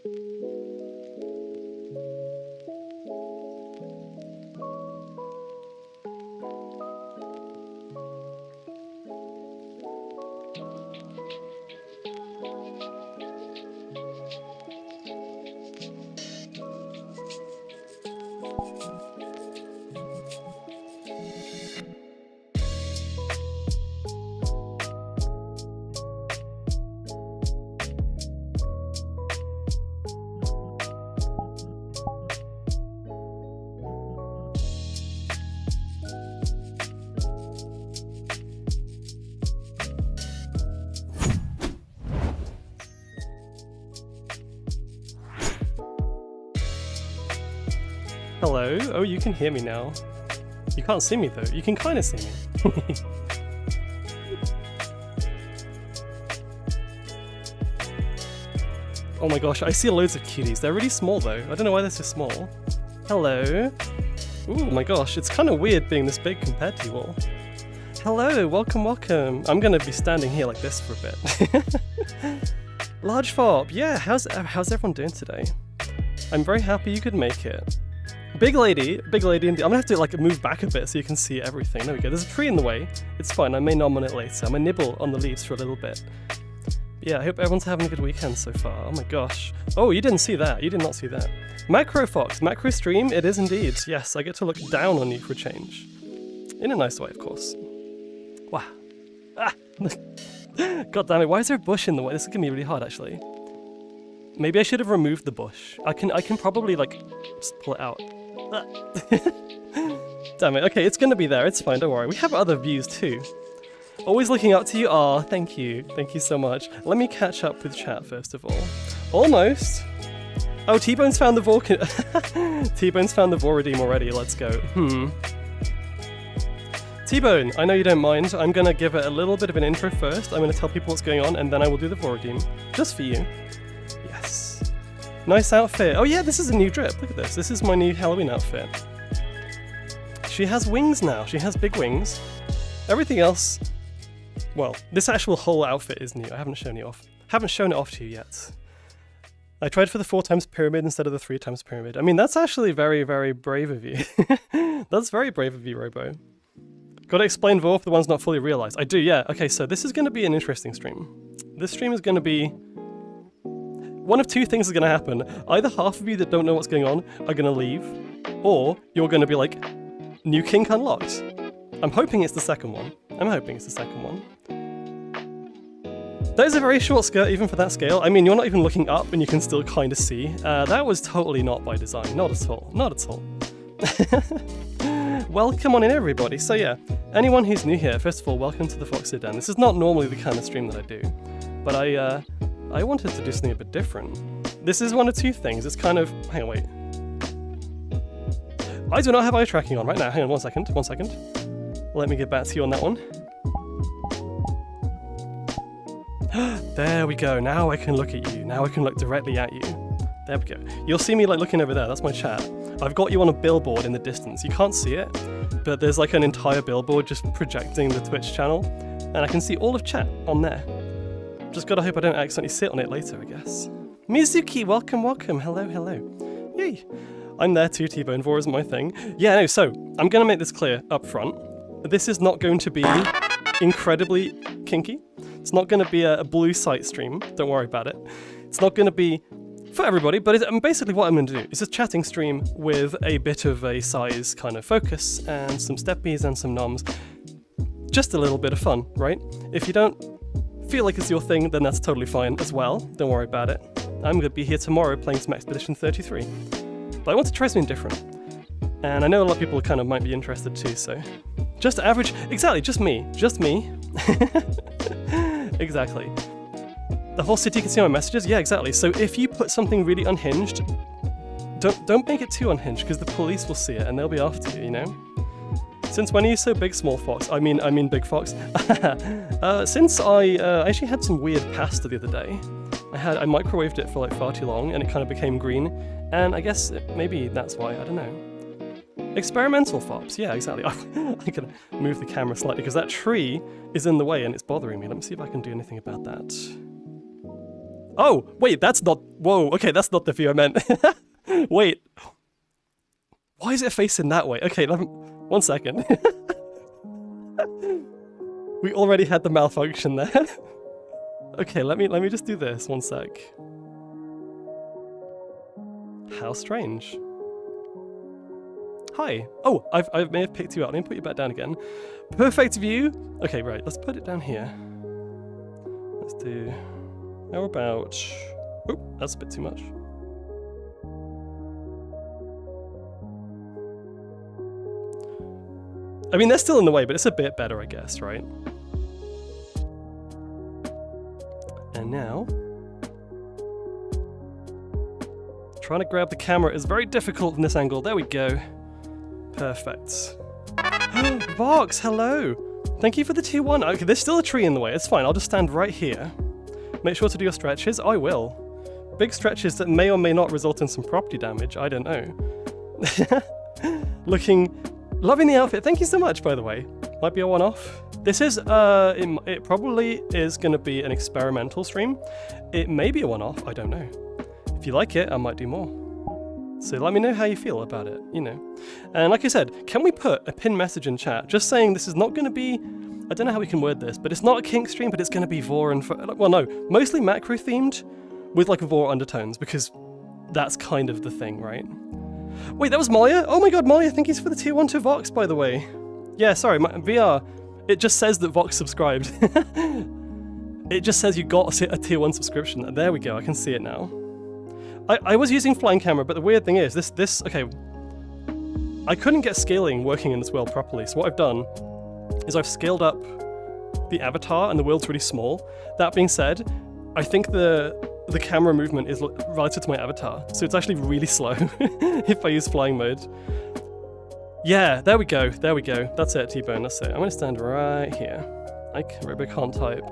Hello? Oh, you can hear me now. You can't see me though. You can kind of see me. Oh my gosh, I see loads of cuties. They're really small though. I don't know why they're so small. Hello? Ooh, my gosh, it's kind of weird being this big compared to you all. Hello, welcome, welcome. I'm gonna be standing here like this for a bit. Large Fop, yeah, how's everyone doing today? I'm very happy you could make it. Big lady indeed. I'm gonna have to like move back a bit so you can see everything. There we go. There's a tree in the way. It's fine. I may nom on it later. I'm gonna nibble on the leaves for a little bit. Yeah, I hope everyone's having a good weekend so far. Oh my gosh. Oh, you didn't see that. You did not see that. Macro Fox, macro stream. It is indeed. Yes, I get to look down on you for a change. In a nice way, of course. Wow. Ah. God damn it. Why is there a bush in the way? This is gonna be really hard, actually. Maybe I should have removed the bush. I can probably like just pull it out. Damn it. Okay, it's gonna be there. It's fine. Don't worry. We have other views too. Always looking up to you. Ah, thank you. Thank you so much. Let me catch up with chat first of all. Almost. Oh, T-Bone's found the T-Bone's found the Voredeem already. Let's go. T-Bone, I know you don't mind. I'm gonna give it a little bit of an intro first. I'm gonna tell people what's going on, and then I will do the Voredeem just for you. Yes. Nice outfit. Oh yeah, this is a new drip. Look at this. This is my new Halloween outfit. She has wings now. She has big wings. Everything else, well, this actual whole outfit is new. I haven't shown it off to you yet. I tried for the 4 times pyramid instead of the 3 times pyramid. I mean, that's actually very, very brave of you. That's very brave of you, Robo. Gotta explain Vor for the ones not fully realized. I do, yeah. Okay, so this is gonna be an interesting stream. This stream is gonna be... One of 2 things is gonna happen. Either half of you that don't know what's going on are gonna leave, or you're gonna be like, new kink unlocked. I'm hoping it's the second one. That is a very short skirt even for that scale. I mean, you're not even looking up and you can still kind of see. That was totally not by design. Not at all. Not at all. Welcome on in, everybody. So yeah, anyone who's new here, first of all, welcome to the Foxy Den. This is not normally the kind of stream that I do, but I wanted to do something a bit different. This is one of 2 things. It's kind of... Hang on, wait. I do not have eye tracking on right now. Hang on, 1 second. Let me get back to you on that one. There we go. Now I can look at you. Now I can look directly at you. There we go. You'll see me like looking over there. That's my chat. I've got you on a billboard in the distance. You can't see it, but there's like an entire billboard just projecting the Twitch channel, and I can see all of chat on there. Just gotta hope I don't accidentally sit on it later, I guess. Mizuki, welcome, welcome. Hello, hello. Yay. I'm there too, T-Bone. Vor isn't my thing. Yeah, no, so I'm gonna make this clear up front. This is not going to be incredibly kinky. It's not going to be a blue site stream. Don't worry about it. It's not going to be for everybody, but basically what I'm going to do is a chatting stream with a bit of a size kind of focus and some steppies and some noms. Just a little bit of fun, right? If you don't feel like it's your thing, then that's totally fine as well. Don't worry about it. I'm going to be here tomorrow playing some Expedition 33. But I want to try something different. And I know a lot of people kind of might be interested too, so... Just average, exactly, just me. Exactly. The whole city can see my messages? Yeah, exactly. So if you put something really unhinged, don't make it too unhinged, because the police will see it and they'll be after you, you know? Since when are you so big, Small Fox? I mean Big Fox. Since I actually had some weird pasta the other day. I microwaved it for like far too long and it kind of became green, and I guess maybe that's why, I don't know. Experimental fops, yeah, exactly. I can move the camera slightly because that tree is in the way and it's bothering me. Let me see if I can do anything about that. Oh, wait, that's not... Whoa, okay, that's not the view I meant. Wait. Why is it facing that way? Okay, 1 second. We already had the malfunction there. Okay, let me just do this, 1 sec. How strange. Hi. Oh, I may have picked you up. Let me put you back down again. Perfect view. Okay, right, let's put it down here. Let's do... How about... Oh, that's a bit too much. I mean, they're still in the way, but it's a bit better, I guess, right? And now... Trying to grab the camera is very difficult from this angle. There we go. Perfect. Vox, hello! Thank you for the tier 1. Okay, there's still a tree in the way. It's fine. I'll just stand right here. Make sure to do your stretches. I will. Big stretches that may or may not result in some property damage. I don't know. Loving the outfit. Thank you so much, by the way. Might be a one-off. This is, it probably is going to be an experimental stream. It may be a one-off. I don't know. If you like it, I might do more. So let me know how you feel about it, you know. And like I said, can we put a pinned message in chat just saying this is not going to be, I don't know how we can word this, but it's not a kink stream, but it's going to be vor and, well no, mostly macro themed with like vor undertones, because that's kind of the thing, right? Wait, that was Maya? Oh my god, Maya, thank you for the tier 1 to Vox, by the way. Yeah, sorry, my VR, it just says that Vox subscribed. It just says you got a tier 1 subscription. There we go, I can see it now. I was using flying camera, but the weird thing is, okay, I couldn't get scaling working in this world properly, so what I've done is I've scaled up the avatar and the world's really small. That being said, I think the camera movement is relative to my avatar, so it's actually really slow if I use flying mode. Yeah, there we go, that's it, T-Bone, that's it. I'm gonna stand right here. I can't type.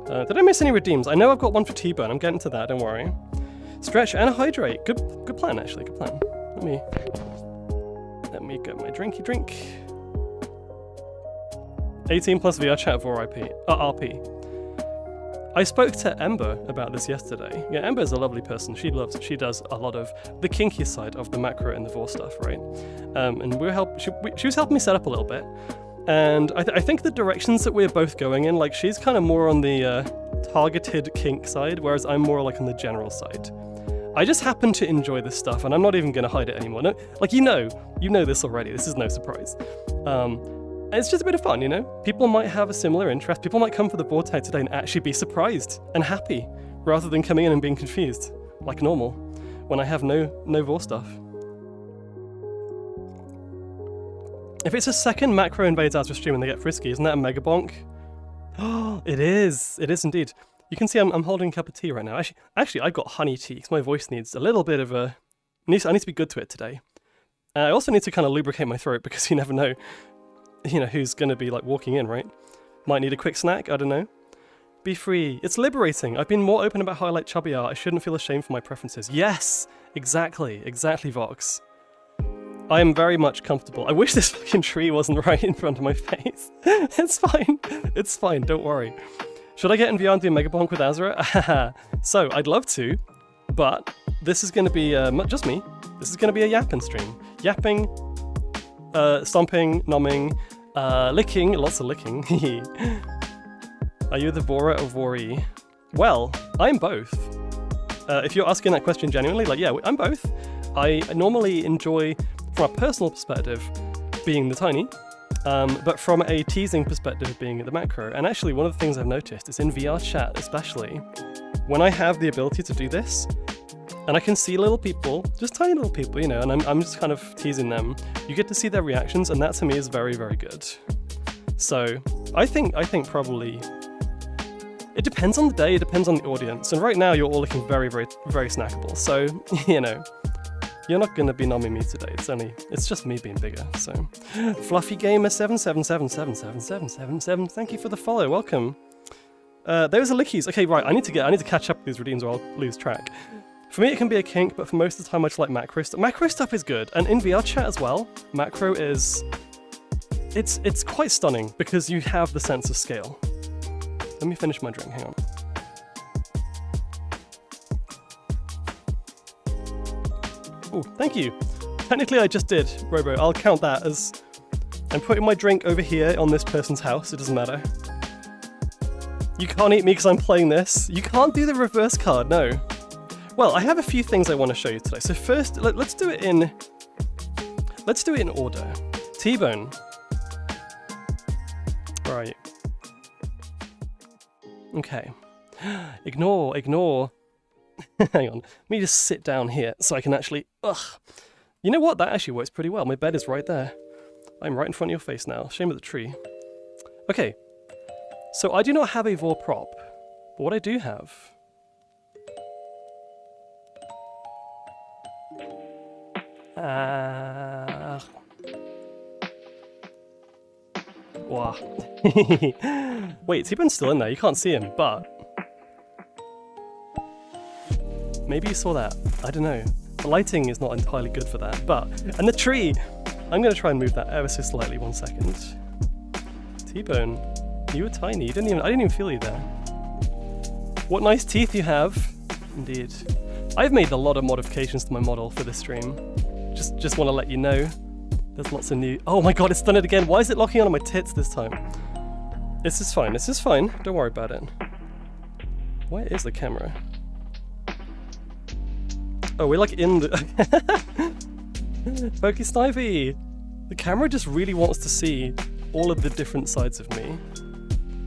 Did I miss any redeems? I know I've got one for T-Bone, I'm getting to that, don't worry. Stretch and hydrate. Good plan, actually. Good plan. Let me get my drinky drink. 18 plus VR chat for RP. I spoke to Ember about this yesterday. Yeah, Ember's a lovely person. She does a lot of the kinky side of the macro and the vor stuff, right? And she was helping me set up a little bit. And I think the directions that we're both going in, like she's kind of more on the targeted kink side, whereas I'm more like on the general side. I just happen to enjoy this stuff, and I'm not even going to hide it anymore. No, like you know this already. This is no surprise. It's just a bit of fun, you know? People might have a similar interest. People might come for the vor tag today and actually be surprised and happy, rather than coming in and being confused, like normal, when I have no vor stuff. If it's a second macro invades our stream and they get frisky, isn't that a mega bonk? Oh, it is indeed. You can see I'm holding a cup of tea right now. Actually, I've got honey tea because my voice needs a little bit of a... I need to be good to it today. I also need to kind of lubricate my throat because you never know, who's going to be like walking in, right? Might need a quick snack, I don't know. Be free. It's liberating. I've been more open about how I like chubby art. I shouldn't feel ashamed for my preferences. Yes, exactly, Vox. I am very much comfortable. I wish this fucking tree wasn't right in front of my face. It's fine, don't worry. Should I get in VR and do a Mega Bonk with Azra? So, I'd love to, but this is going to be just me. This is going to be a yapping stream. Yapping, stomping, nomming, licking, lots of licking. Are you the Vora or Vori? Well, I'm both. If you're asking that question genuinely, like, yeah, I'm both. I normally enjoy, from a personal perspective, being the tiny. But from a teasing perspective, being at the macro. And actually, one of the things I've noticed is in VR chat, especially, when I have the ability to do this, and I can see little people, just tiny little people, and I'm just kind of teasing them, you get to see their reactions, and that to me is very, very good. So, I think probably, it depends on the day, it depends on the audience, and right now you're all looking very, very, very snackable, so, you're not going to be nomming me today, it's just me being bigger, so. Fluffy Gamer 777777777, thank you for the follow, welcome. Those are lickies. Okay, right, I need to catch up with these redeems or I'll lose track. For me it can be a kink, but for most of the time I just like macro stuff. Macro stuff is good, and in VR chat as well, macro is... It's quite stunning, because you have the sense of scale. Let me finish my drink, hang on. Oh, thank you. Technically I just did, Robo. I'll count that as I'm putting my drink over here on this person's house. It doesn't matter. You can't eat me because I'm playing this. You can't do the reverse card, no. Well, I have a few things I want to show you today. So first, let's do it in order. T-Bone. Where are you? Okay. Ignore. Hang on. Let me just sit down here so I can actually... Ugh. You know what? That actually works pretty well. My bed is right there. I'm right in front of your face now. Shame of the tree. Okay. So I do not have a vor prop. But what I do have... Wow. Wait, T-Bone's still in there. You can't see him, but... Maybe you saw that. I don't know. The lighting is not entirely good for that, but... And the tree! I'm going to try and move that ever so slightly. 1 second. T-Bone, you were tiny. I didn't even feel you there. What nice teeth you have. Indeed. I've made a lot of modifications to my model for this stream. Just want to let you know. There's lots of new... Oh my god, it's done it again. Why is it locking onto my tits this time? This is fine. This is fine. Don't worry about it. Where is the camera? Oh, we're like in the... Pokey Snivy! The camera just really wants to see all of the different sides of me.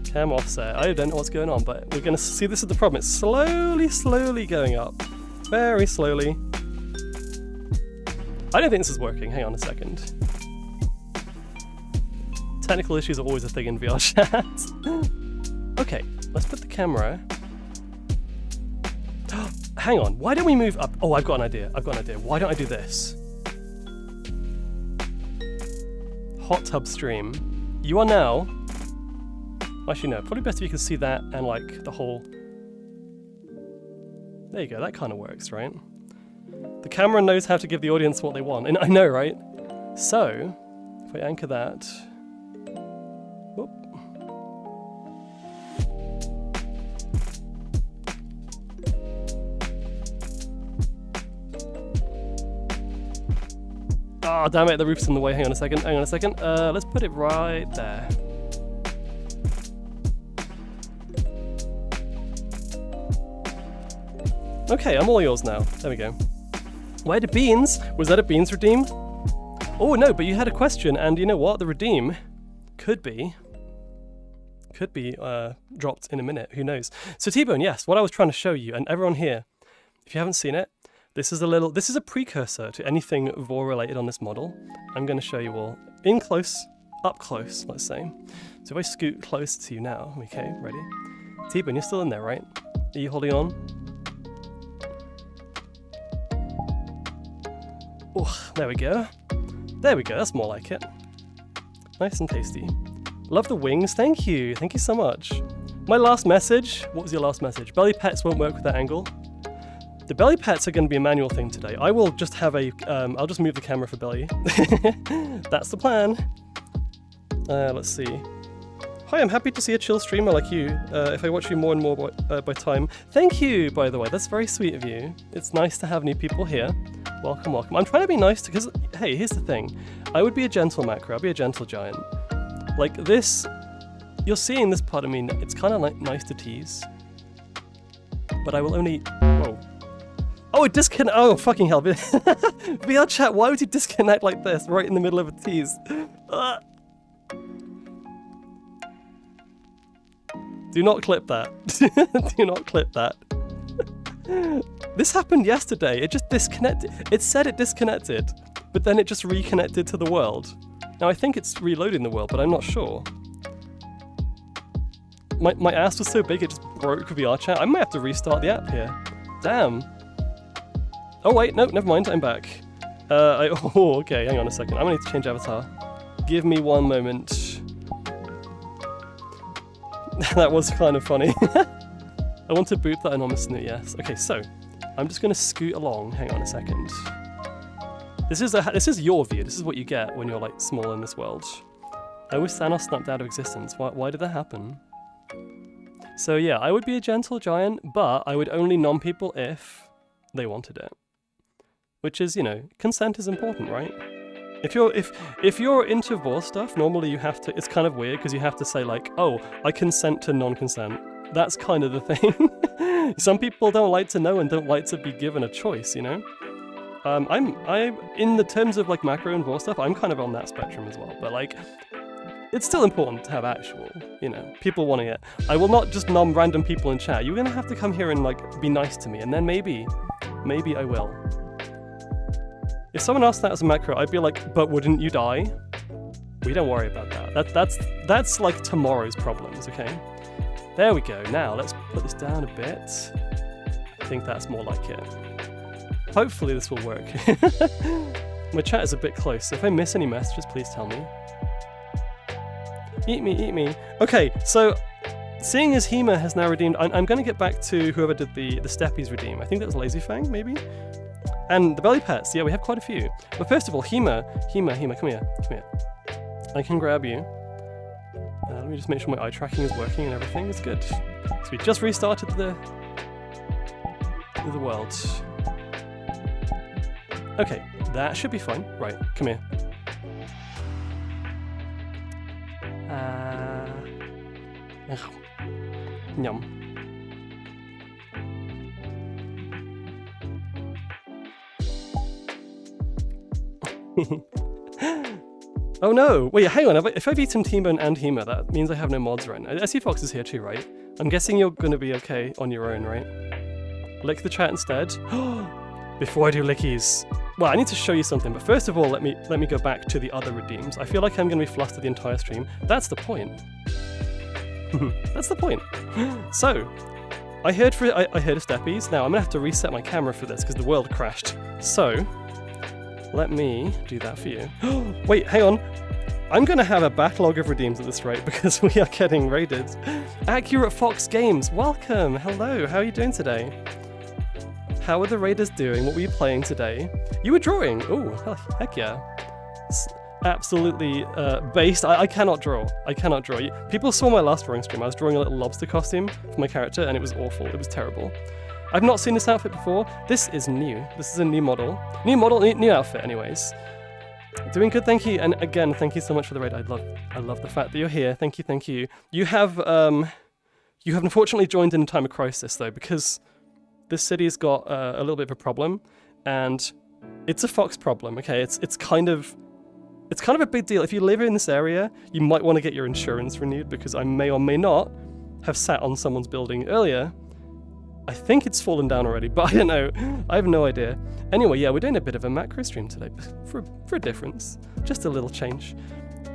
Cam offset. I don't know what's going on, but we're going to see. This is the problem. It's slowly going up. Very slowly. I don't think this is working. Hang on a second. Technical issues are always a thing in VR chat. Okay, let's put the camera... Hang on, why don't we move up? Oh, I've got an idea. Why don't I do this? Hot tub stream. You are now... Actually, no. Probably best if you can see that and, like, the whole... There you go. That kind of works, right? The camera knows how to give the audience what they want. And I know, right? So, if I anchor that... Whoop. Oh, damn it, the roof's in the way. Hang on a second. Let's put it right there. Okay, I'm all yours now. There we go. Where did beans? Was that a beans redeem? Oh, no, but you had a question, and you know what? The redeem could be dropped in a minute. Who knows? So, T-Bone, yes, what I was trying to show you, and everyone here, if you haven't seen it, this is a precursor to anything Vor related on this model. I'm going to show you all up close, let's say. So if I scoot close to you now, okay, ready? T-Bone, you're still in there, right? Are you holding on? Oh, there we go. There we go, that's more like it. Nice and tasty. Love the wings, thank you so much. My last message, what was your last message? Belly pets won't work with that angle. The belly pets are going to be a manual thing today. I will just have I'll just move the camera for belly. That's the plan. Let's see. Hi, I'm happy to see a chill streamer like you. If I watch you more and more by time. Thank you, by the way. That's very sweet of you. It's nice to have new people here. Welcome. I'm trying to be nice because, hey, here's the thing. I would be a gentle macro. I'd be a gentle giant. Like this, you're seeing this part of me. It's kind of like nice to tease. But I will only... Whoa. Oh, it disconnect. Oh, fucking hell. VR chat, why would you disconnect like this right in the middle of a tease? Do not clip that. Do not clip that. This happened yesterday. It just disconnected. It said it disconnected, but then it just reconnected to the world. Now, I think it's reloading the world, but I'm not sure. My ass was so big it just broke VR chat. I might have to restart the app here. Damn. Oh wait, no, never mind, I'm back. Okay, hang on a second. I'm gonna need to change avatar. Give me 1 moment. That was kind of funny. I want to boot that anonymous snoo, yes. Okay, so, I'm just gonna scoot along. Hang on a second. This is your view. This is what you get when you're like small in this world. I wish Thanos snapped out of existence. Why did that happen? So yeah, I would be a gentle giant, but I would only nom people if they wanted it. which is, you know, consent is important, right? If you're into divorce stuff, normally you have to, it's kind of weird because you have to say like, oh, I consent to non-consent. That's kind of the thing. Some people don't like to know and don't like to be given a choice, you know? I'm in the terms of like macro and divorce stuff, I'm kind of on that spectrum as well, but like, it's still important to have actual, you know, people wanting it. I will not just nom random people in chat. You're gonna have to come here and like be nice to me, and then maybe I will. If someone asked that as a macro, I'd be like, but wouldn't you die? We don't worry about that. That's like tomorrow's problems, okay? There we go. Now let's put this down a bit. I think that's more like it. Hopefully this will work. My chat is a bit close, so if I miss any messages, please tell me. Eat me, eat me. Okay, so seeing as Hema has now redeemed, I'm going to get back to whoever did the Steppies redeem. I think that was Lazy Fang, maybe? And the belly pets, yeah, we have quite a few. But first of all, Hema, come here. I can grab you. Let me just make sure my eye tracking is working and everything is good. So we just restarted the world. Okay, that should be fine. Right, come here. Yum. Oh no! Wait, hang on. If I've eaten T-Bone and Hema, that means I have no mods right now. I see Fox is here too, right? I'm guessing you're gonna be okay on your own, right? Lick the chat instead. Before I do lickies. Well, I need to show you something, but first of all, let me go back to the other redeems. I feel like I'm gonna be flustered the entire stream. That's the point. That's the point. So, I heard a Steppies. Now I'm gonna have to reset my camera for this because the world crashed. So, let me do that for you. Wait, hang on. I'm gonna have a backlog of redeems at this rate because we are getting raided. Accurate Fox Games, welcome. Hello, how are you doing today? How are the raiders doing? What were you playing today? You were drawing. Oh, heck yeah. Absolutely based. I cannot draw. I cannot draw. People saw my last drawing stream. I was drawing a little lobster costume for my character and it was awful. It was terrible. I've not seen this outfit before. This is new. This is a new model. New outfit anyways. Doing good, thank you. And again, thank you so much for the raid. I love the fact that you're here. Thank you. You have unfortunately joined in a time of crisis though, because this city's got a little bit of a problem, and it's a fox problem. Okay, it's kind of a big deal. If you live in this area, you might want to get your insurance renewed because I may or may not have sat on someone's building earlier. I think it's fallen down already, but I don't know. I have no idea. Anyway, yeah, we're doing a bit of a macro stream today for a difference. Just a little change.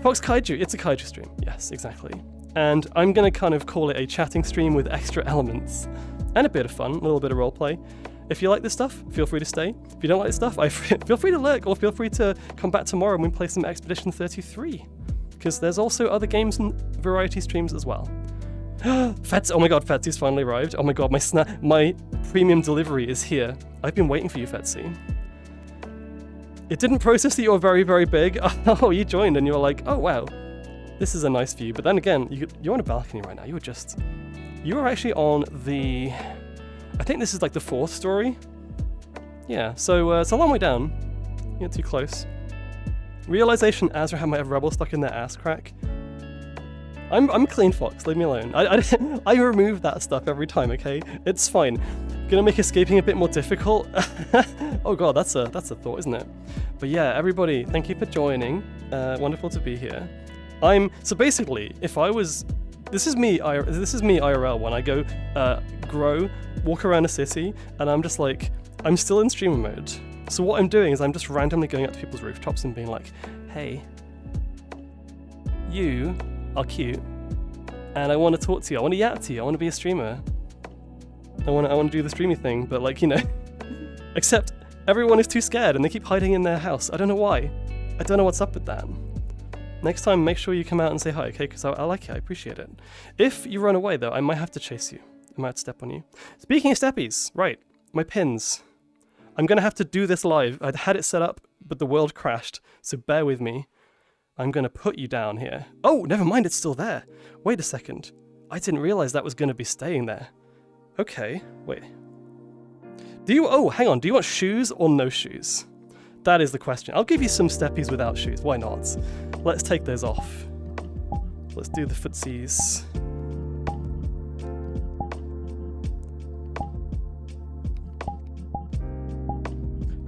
Fox Kaiju, it's a Kaiju stream. Yes, exactly. And I'm going to kind of call it a chatting stream with extra elements. And a bit of fun, a little bit of roleplay. If you like this stuff, feel free to stay. If you don't like this stuff, feel free to lurk, or feel free to come back tomorrow and we play some Expedition 33. Because there's also other games and variety streams as well. Fets, oh my god, Fetsy's finally arrived. Oh my god, my premium delivery is here. I've been waiting for you, Fetsy. It didn't process that you're very, very big. Oh, you joined and you were like, oh wow, this is a nice view. But then again, you're on a balcony right now. You were actually on the, I think this is like the 4th story. Yeah, so it's a long way down. You're too close. Realization Azra might have Rebel stuck in their ass crack. I'm clean Fox, leave me alone. I remove that stuff every time, okay? It's fine. Gonna make escaping a bit more difficult. Oh god, that's a thought, isn't it? But yeah, everybody, thank you for joining. Wonderful to be here. So basically, if I was, this is me IRL when I go grow, walk around a city, and I'm just like, I'm still in streamer mode. So what I'm doing is I'm just randomly going up to people's rooftops and being like, hey, you are cute, and I want to talk to you. I want to yap to you. I want to be a streamer. I want to do the streamy thing, but like, you know, except everyone is too scared and they keep hiding in their house. I don't know why. I don't know what's up with that. Next time, make sure you come out and say hi, okay? Because I like it. I appreciate it. If you run away, though, I might have to chase you. I might have to step on you. Speaking of steppies, right, my pins. I'm going to have to do this live. I'd had it set up, but the world crashed, so bear with me. I'm going to put you down here. Oh, never mind, it's still there. Wait a second. I didn't realize that was going to be staying there. Okay, wait. Do you, oh, hang on, do you want shoes or no shoes? That is the question. I'll give you some steppies without shoes, why not? Let's take those off. Let's do the footsies.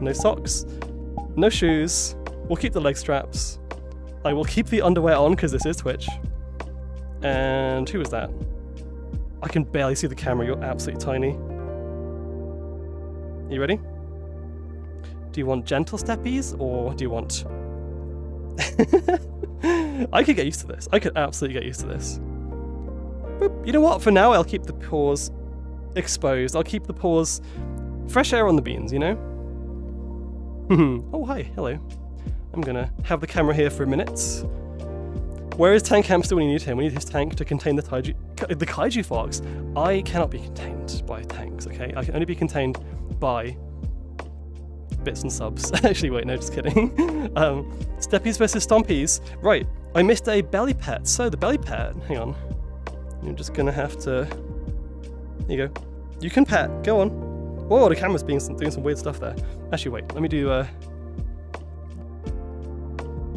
No socks, no shoes. We'll keep the leg straps. I will keep the underwear on because this is Twitch. And who was that? I can barely see the camera, you're absolutely tiny. You ready? Do you want gentle steppies or do you want... I could get used to this. I could absolutely get used to this. Boop. You know what? For now, I'll keep the paws exposed. I'll keep the paws fresh air on the beans, you know? Oh, hi. Hello. I'm gonna have the camera here for a minute. Where is Tank Hamster when you need him? We need his tank to contain the kaiju fox. I cannot be contained by tanks, okay? I can only be contained by bits and subs. Actually, wait, no, just kidding. Steppies versus Stompies. Right, I missed a belly pet. So the belly pet, hang on. You're just gonna have to, there you go. You can pet, go on. Whoa, the camera's doing some weird stuff there. Actually, wait, let me do,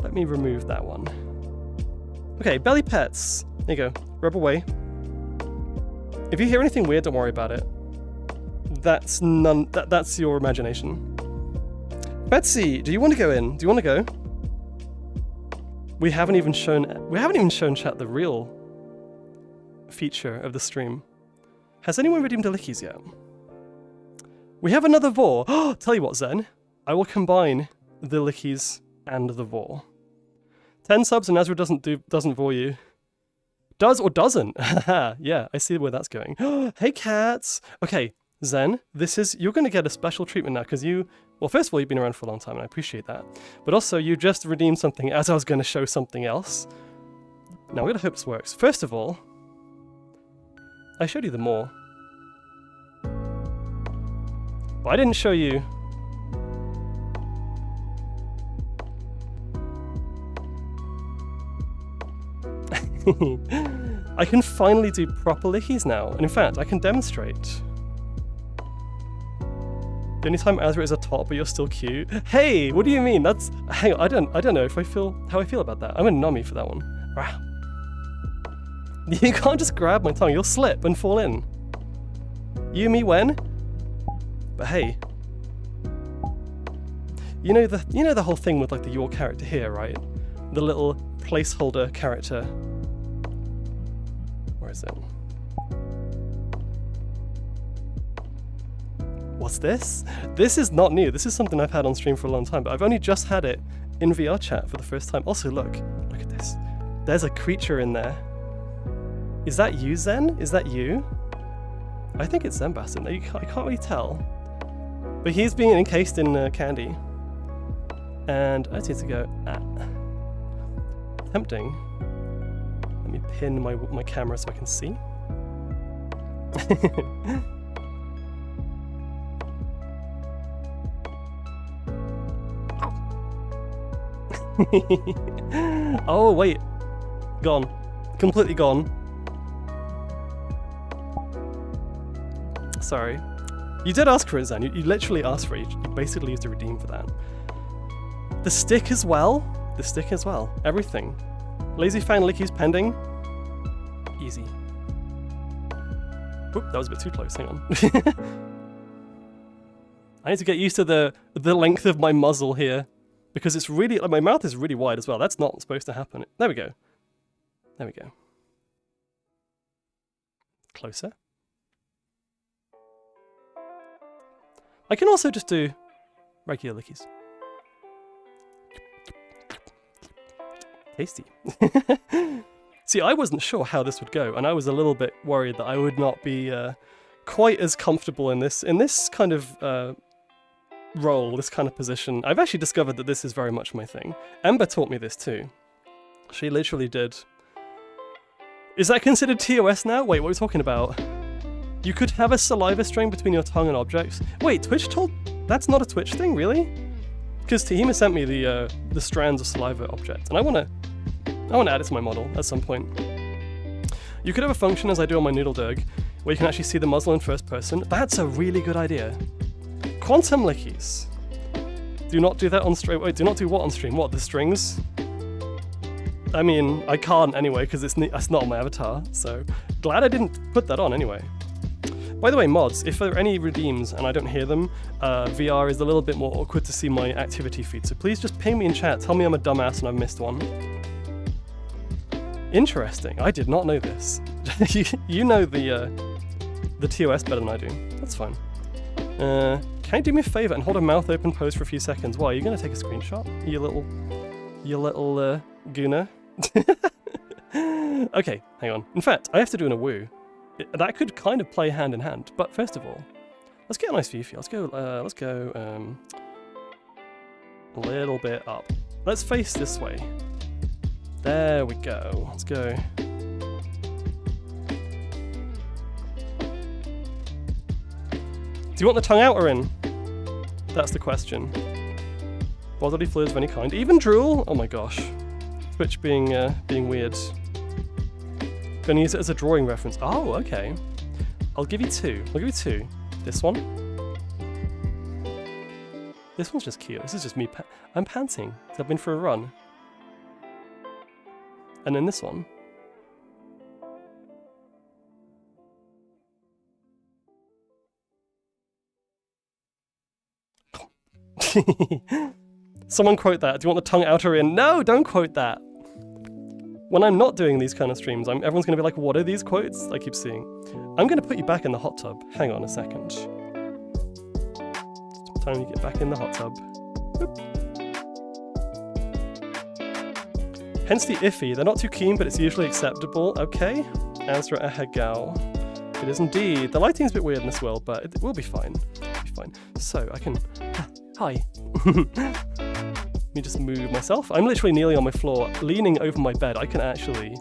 let me remove that one. Okay, belly pets. There you go, rub away. If you hear anything weird, don't worry about it. That's your imagination. Betsy, do you want to go in? Do you want to go? We haven't even shown chat the real feature of the stream. Has anyone redeemed the lickies yet? We have another vor. Oh, tell you what, Zen. I will combine the lickies and the vor. 10 subs and Azra doesn't vor you. Does or doesn't? Yeah, I see where that's going. Hey cats. Okay, Zen, you're going to get a special treatment now because well, first of all, you've been around for a long time and I appreciate that. But also, you just redeemed something as I was going to show something else. Now, we're going to hope this works. First of all, I showed you the more. But I didn't show you... I can finally do proper lickies now. And in fact, I can demonstrate. The only time Azra is a tot, but you're still cute. Hey, what do you mean? Hang on, I don't know how I feel about that. I'm a nummy for that one. Wow. You can't just grab my tongue, you'll slip and fall in. You, me, when? But hey. You know the whole thing with like the your character here, right? The little placeholder character. Where is it? What's this? This is not new. This is something I've had on stream for a long time, but I've only just had it in VR chat for the first time. Also, look at this. There's a creature in there. Is that you, Zen? Is that you? I think it's Zen Bastard. I can't really tell. But he's being encased in candy. And I just need to go, tempting. Let me pin my camera so I can see. Oh, wait. Gone. Completely gone. Sorry. You did ask for it, Zen. You literally asked for it. You basically used a redeem for that. The stick as well. The stick as well. Everything. Lazy Fan Lickies pending. Easy. Whoop, that was a bit too close. Hang on. I need to get used to the length of my muzzle here. Because it's really, like, my mouth is really wide as well. That's not supposed to happen. There we go. There we go. Closer. I can also just do regular lickies. Tasty. See, I wasn't sure how this would go, and I was a little bit worried that I would not be quite as comfortable in this kind of role, this kind of position. I've actually discovered that this is very much my thing. Ember taught me this too. She literally did. Is that considered TOS now? Wait, what are we talking about? You could have a saliva string between your tongue and objects. Wait, Twitch told... That's not a Twitch thing, really? Because Tahima sent me the strands of saliva object, and I want to add it to my model at some point. You could have a function, as I do on my Noodle Derg, where you can actually see the muzzle in first person. That's a really good idea. Quantum lickies. Do not do that on stream. Wait, do not do what on stream? What, the strings? I mean, I can't anyway, because it's not on my avatar, so glad I didn't put that on anyway. By the way, mods, if there are any redeems and I don't hear them, VR is a little bit more awkward to see my activity feed, so please just ping me in chat, tell me I'm a dumbass and I've missed one. Interesting, I did not know this. You know the TOS better than I do, that's fine. Can you do me a favour and hold a mouth open pose for a few seconds? Why, are you going to take a screenshot? You little gooner? Okay, hang on. In fact, I have to do an awoo. That could kind of play hand in hand, but first of all, let's get a nice view for you. Let's go a little bit up. Let's face this way. There we go. Let's go. Do you want the tongue out or in? That's the question. Bodily fluids of any kind, even drool. Oh my gosh, Twitch being weird. Gonna use it as a drawing reference. Oh, okay. I'll give you two. This one. This one's just cute. This is just me. I'm panting. I've been for a run. And then this one. Someone quote that. Do you want the tongue out or in? No, don't quote that. When I'm not doing these kind of streams, everyone's going to be like, what are these quotes I keep seeing? I'm going to put you back in the hot tub. Hang on a second. Time you get back in the hot tub. Boop. Hence the iffy. They're not too keen, but it's usually acceptable. Okay. Answer a hegal. It is indeed. The lighting's a bit weird in this world, but it will be fine. It'll be fine. So, I can... Hi. Let me just move myself. I'm literally kneeling on my floor, leaning over my bed. I can actually...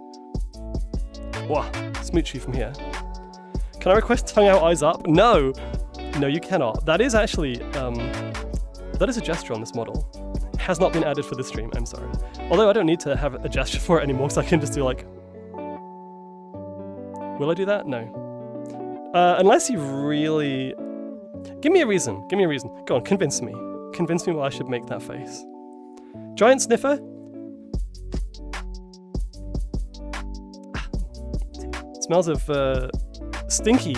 Wah, smooch you from here. Can I request tongue out, eyes up? No! No, you cannot. That is actually... that is a gesture on this model. It has not been added for this stream, I'm sorry. Although I don't need to have a gesture for it anymore, because I can just do like... Will I do that? No. Unless you really... Give me a reason. Give me a reason. Go on, convince me. Convince me why I should make that face. Giant sniffer. Smells of stinky.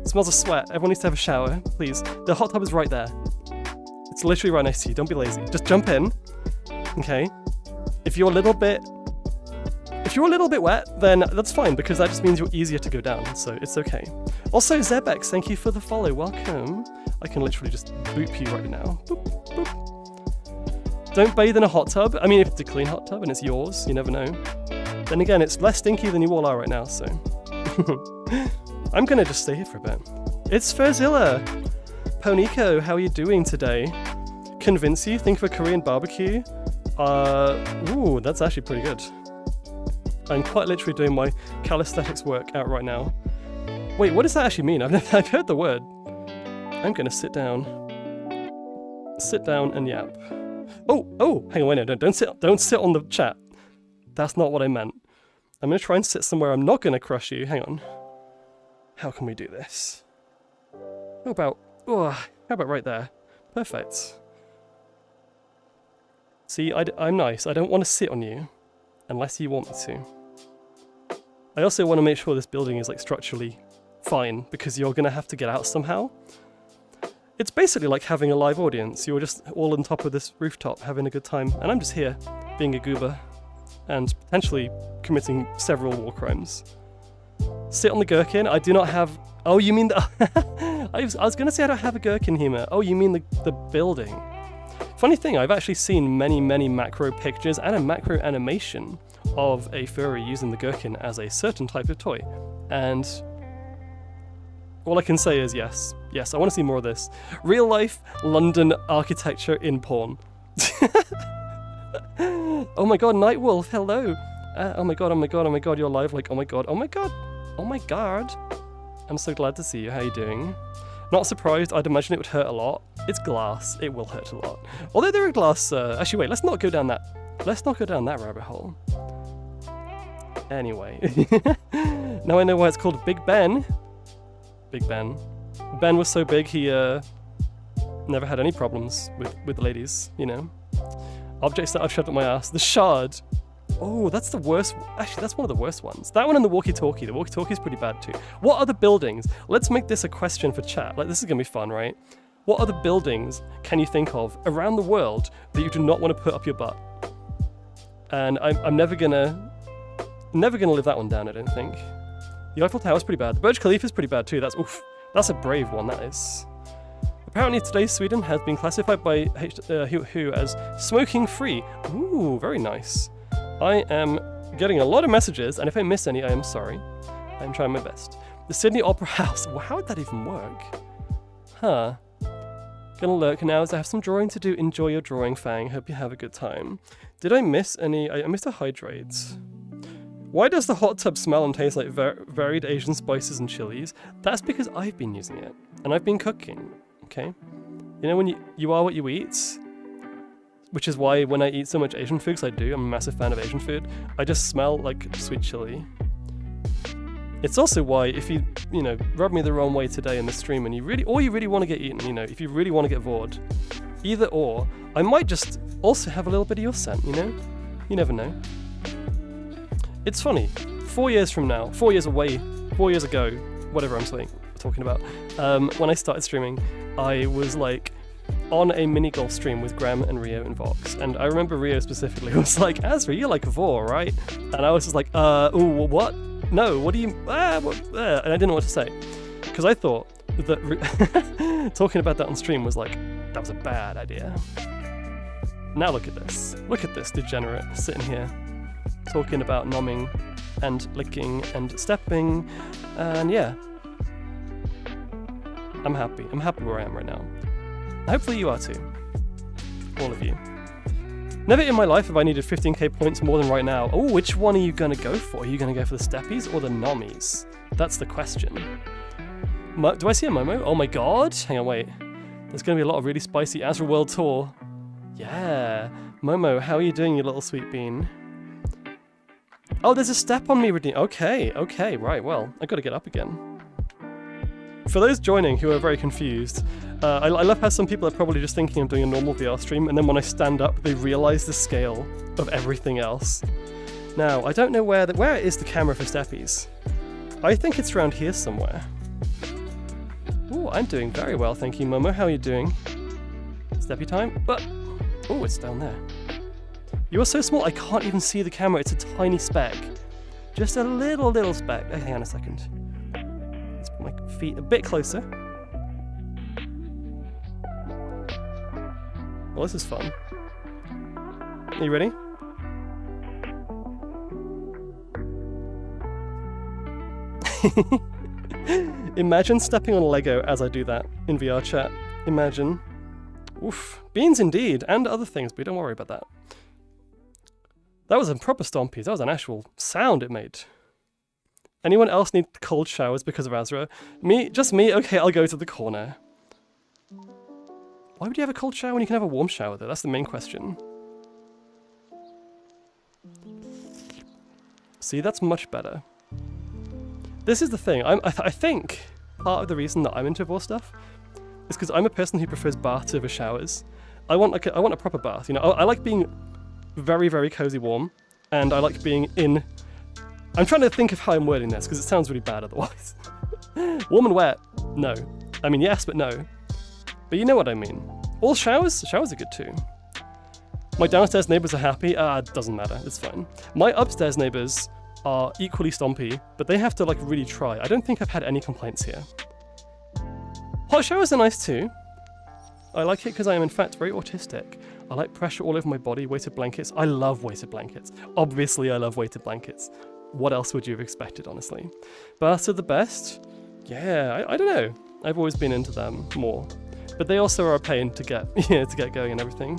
Smells of sweat. Everyone needs to have a shower, please. The hot tub is right there. It's literally right next to you. Don't be lazy. Just jump in. Okay. If you're a little bit wet, then that's fine because that just means you're easier to go down. So it's okay. Also, Zebex, thank you for the follow. Welcome. I can literally just boop you right now. Boop, boop. Don't bathe in a hot tub. I mean, if it's a clean hot tub and it's yours, you never know. Then again, it's less stinky than you all are right now, so... I'm gonna just stay here for a bit. It's Furzilla! Ponico, how are you doing today? Convince you? Think of a Korean barbecue? Ooh, that's actually pretty good. I'm quite literally doing my calisthenics work out right now. Wait, what does that actually mean? I've heard the word. I'm gonna sit down. Sit down and yap. Oh, hang on, wait, no, don't sit on the chat. That's not what I meant. I'm gonna try and sit somewhere I'm not gonna crush you. Hang on. How can we do this? How about right there? Perfect. See, I'm nice. I don't want to sit on you, unless you want me to. I also want to make sure this building is like structurally fine, because you're gonna have to get out somehow. It's basically like having a live audience. You're just all on top of this rooftop having a good time, and I'm just here, being a goober, and potentially committing several war crimes. Sit on the gherkin. I do not have... Oh, you mean the... I was going to say I don't have a gherkin humor. Oh, you mean the building. Funny thing, I've actually seen many macro pictures and a macro animation of a furry using the gherkin as a certain type of toy. And all I can say is yes. Yes, I want to see more of this. Real life London architecture in porn. Oh my god, Nightwolf, hello. Oh my god, you're live. Like, oh my god. I'm so glad to see you. How you doing? Not surprised. I'd imagine it would hurt a lot. It's glass. It will hurt a lot. Although there are glass... actually, wait. Let's not go down that rabbit hole. Anyway. Now I know why it's called Big Ben. Big Ben. Ben was so big, he Never had any problems with ladies, you know. Objects that I've shoved up my ass. The shard. Oh, that's the worst. Actually, that's one of the worst ones. That one and the walkie-talkie. The walkie-talkie is pretty bad too. What other buildings? Let's make this a question for chat. Like, this is gonna be fun, right? What other buildings can you think of around the world that you do not want to put up your butt? And I'm never gonna live that one down, I don't think. The Eiffel Tower is pretty bad. The Burj Khalifa is pretty bad too. That's a brave one, that is. Apparently today Sweden has been classified by WHO as smoking free. Ooh, very nice. I am getting a lot of messages, and if I miss any, I am sorry. I'm trying my best. The Sydney Opera House. Well, how would that even work? Huh. Gonna look now as I have some drawing to do. Enjoy your drawing, Fang. Hope you have a good time. Did I miss any? I missed a hydrates. Why does the hot tub smell and taste like varied Asian spices and chilies? That's because I've been using it, and I've been cooking. Okay, you know when you are what you eat, which is why when I eat so much Asian food, because I do, I'm a massive fan of Asian food, I just smell like sweet chili. It's also why if you rub me the wrong way today in the stream and you really want to get eaten, if you really want to get bored, either or, I might just also have a little bit of your scent, you never know. It's funny, 4 years from now, 4 years away, 4 years ago, whatever I'm talking about, when I started streaming, I was like on a mini golf stream with Graham and Rio and Vox, and I remember Rio specifically was like, Azra, you're like a Vor, right? And I was just like, ooh, what? No, what do you, and I didn't know what to say, because I thought that talking about that on stream was like, that was a bad idea. Now look at this degenerate sitting here, talking about nomming, and licking, and stepping, and yeah. I'm happy where I am right now. Hopefully you are too. All of you. Never in my life have I needed 15k points more than right now. Oh, which one are you gonna go for? Are you gonna go for the steppies or the nommies? That's the question. Do I see a Momo? Oh my god! Hang on, wait. There's gonna be a lot of really spicy Azra World Tour. Yeah. Momo, how are you doing, you little sweet bean? Oh, there's a step on me, Redeem. Okay, right, well, I gotta get up again. For those joining who are very confused, I love how some people are probably just thinking I'm doing a normal VR stream, and then when I stand up, they realize the scale of everything else. Now, I don't know where is the camera for steppies? I think it's around here somewhere. Ooh, I'm doing very well, thank you, Momo. How are you doing? Steppy time? But, oh, it's down there. You are so small, I can't even see the camera. It's a tiny speck. Just a little speck. Oh, hang on a second. Let's put my feet a bit closer. Well, this is fun. Are you ready? Imagine stepping on Lego as I do that in VR chat. Imagine. Oof. Beans indeed, and other things, but don't worry about that. That was a proper stompies. That was an actual sound it made. Anyone else need cold showers because of Azra? Me? Just me? Okay, I'll go to the corner. Why would you have a cold shower when you can have a warm shower though? That's the main question. See, that's much better. This is the thing. I think part of the reason that I'm into Vor stuff is because I'm a person who prefers baths over showers. I want a proper bath. I like being very, very cozy warm, and I like being in. I'm trying to think of how I'm wording this because it sounds really bad otherwise. Warm and wet? No. I mean yes, but no. But you know what I mean. All showers? Showers are good too. My downstairs neighbours are happy. It doesn't matter. It's fine. My upstairs neighbours are equally stompy, but they have to really try. I don't think I've had any complaints here. Hot showers are nice too. I like it because I am in fact very autistic. I like pressure all over my body, weighted blankets. I love weighted blankets. Obviously I love weighted blankets. What else would you have expected, honestly? Baths are the best? Yeah, I don't know. I've always been into them more. But they also are a pain to get, to get going and everything.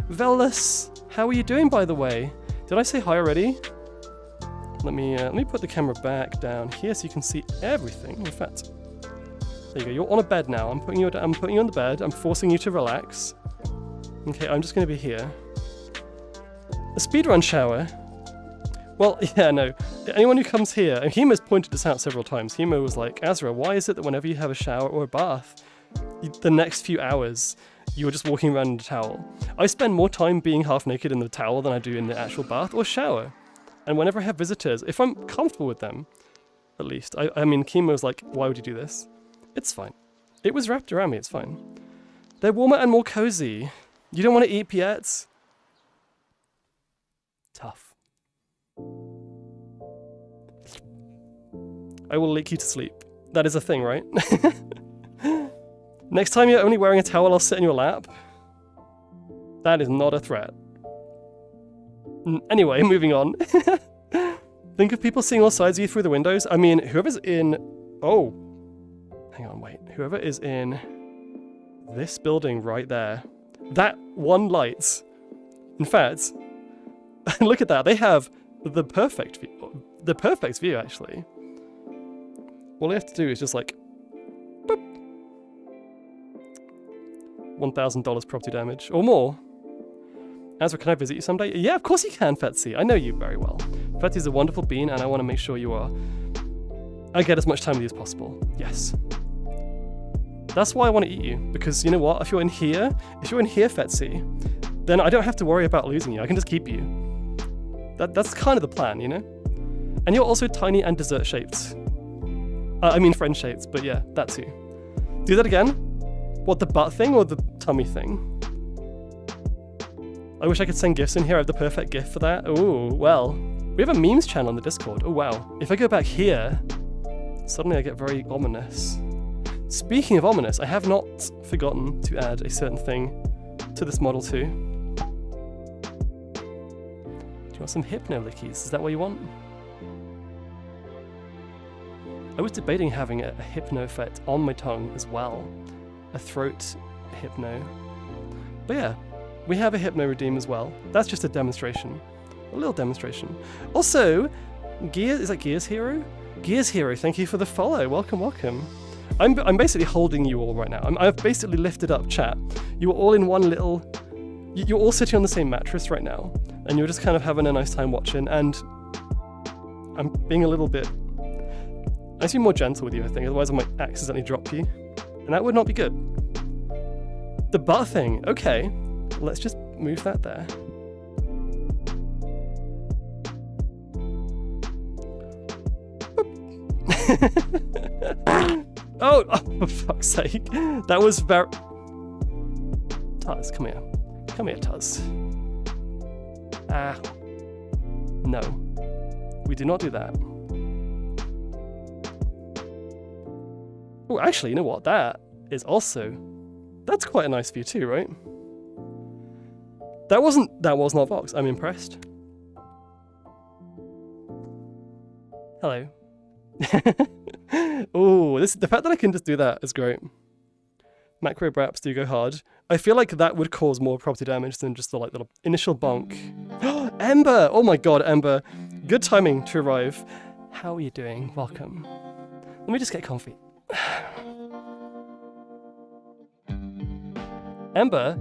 Velas, how are you doing, by the way? Did I say hi already? Let me put the camera back down here so you can see everything. In fact, there you go. You're on a bed now. I'm putting you on the bed. I'm forcing you to relax. Okay, I'm just going to be here. A speedrun shower? Well, yeah, no. Anyone who comes here, and Hima's pointed this out several times. Hima was like, Azra, why is it that whenever you have a shower or a bath, the next few hours you're just walking around in a towel. I spend more time being half naked in the towel than I do in the actual bath or shower. And whenever I have visitors, if I'm comfortable with them, at least. I mean, Chemo's like, why would you do this? It's fine. It was wrapped around me, it's fine. They're warmer and more cozy. You don't want to eat yet? Tough. I will lick you to sleep. That is a thing, right? Next time you're only wearing a towel, I'll sit in your lap. That is not a threat. Anyway, moving on. Think of people seeing all sides of you through the windows. I mean, whoever's in... Oh. Hang on, wait. Whoever is in this building right there. That one light. In fact, look at that. They have the perfect view. The perfect view, actually. All they have to do is just like... Boop. $1,000 property damage. Or more. Azra, can I visit you someday? Yeah, of course you can, Fetsy. I know you very well. Fetsy's a wonderful bean, and I want to make sure you are. I get as much time with you as possible. Yes. That's why I want to eat you, because you know what? If you're in here, Fetsy, then I don't have to worry about losing you. I can just keep you. That's kind of the plan, you know? And you're also tiny and dessert-shaped. I mean friend-shaped, but yeah, that too. Do that again? What, the butt thing or the tummy thing? I wish I could send gifs in here. I have the perfect gift for that. Oh, well. We have a memes channel on the Discord. Oh, wow. If I go back here, suddenly I get very ominous. Speaking of ominous, I have not forgotten to add a certain thing to this model too. Do you want some hypno lickies? Is that what you want? I was debating having a hypno effect on my tongue as well. A throat hypno. But yeah. We have a hypno redeem as well. That's just a demonstration. A little demonstration. Also, is that Gears Hero? Gears Hero, thank you for the follow. Welcome, welcome. I'm basically holding you all right now. I've basically lifted up chat. You are all in one little... You're all sitting on the same mattress right now. And you're just kind of having a nice time watching. And I'm being a little bit... I should be more gentle with you, I think. Otherwise I might accidentally drop you. And that would not be good. The butt thing. Okay. Let's just move that there. Oh, for fuck's sake. That was very... Tuz, come here. Come here, Tuz. Ah. No. We do not do that. Oh, actually, you know what? That is also... That's quite a nice view too, right? That was not Vox. I'm impressed. Hello. Oh, the fact that I can just do that is great. Macro braps do go hard. I feel like that would cause more property damage than just the little initial bonk. Ember! Oh my god, Ember. Good timing to arrive. How are you doing? Welcome. Let me just get comfy. Ember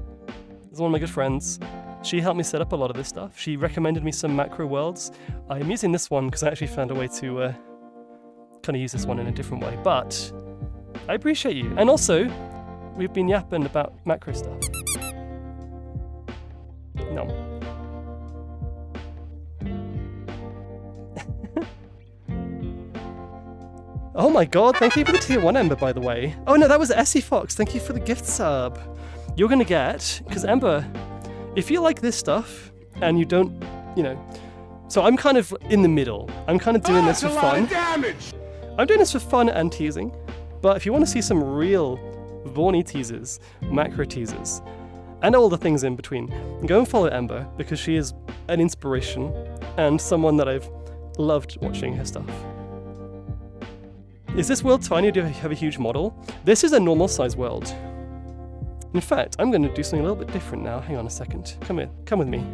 is one of my good friends. She helped me set up a lot of this stuff. She recommended me some macro worlds. I'm using this one because I actually found a way to kind of use this one in a different way. But I appreciate you. And also, we've been yapping about macro stuff. No. Oh my god, thank you for the tier 1 Ember, by the way. Oh no, that was Essie Fox. Thank you for the gift sub. You're gonna get, because Ember, if you like this stuff and you don't, you know, so I'm kind of in the middle. I'm kind of doing this for fun. I'm doing this for fun and teasing, but if you want to see some real Vaughny teasers, macro teasers, and all the things in between, go and follow Ember because she is an inspiration and someone that I've loved watching her stuff. Is this world tiny or do you have a huge model? This is a normal size world. In fact, I'm going to do something a little bit different now. Hang on a second. Come here. Come with me.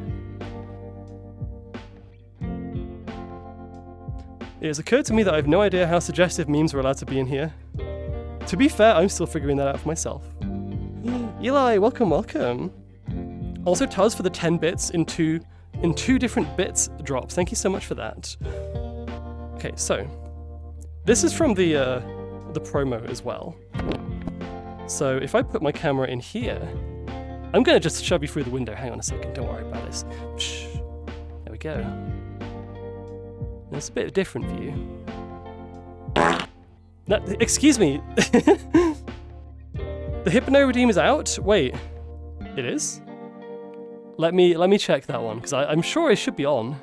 It has occurred to me that I have no idea how suggestive memes are allowed to be in here. To be fair, I'm still figuring that out for myself. Eli, welcome, welcome. Also, Tuz for the 10 bits in two different bits drops. Thank you so much for that. Okay, so this is from the promo as well. So if I put my camera in here, I'm going to just shove you through the window. Hang on a second, don't worry about this. Shh. There we go. That's a bit of a different view. No, excuse me. The Hypno Redeem is out? Wait, it is? Let me check that one, because I'm sure it should be on.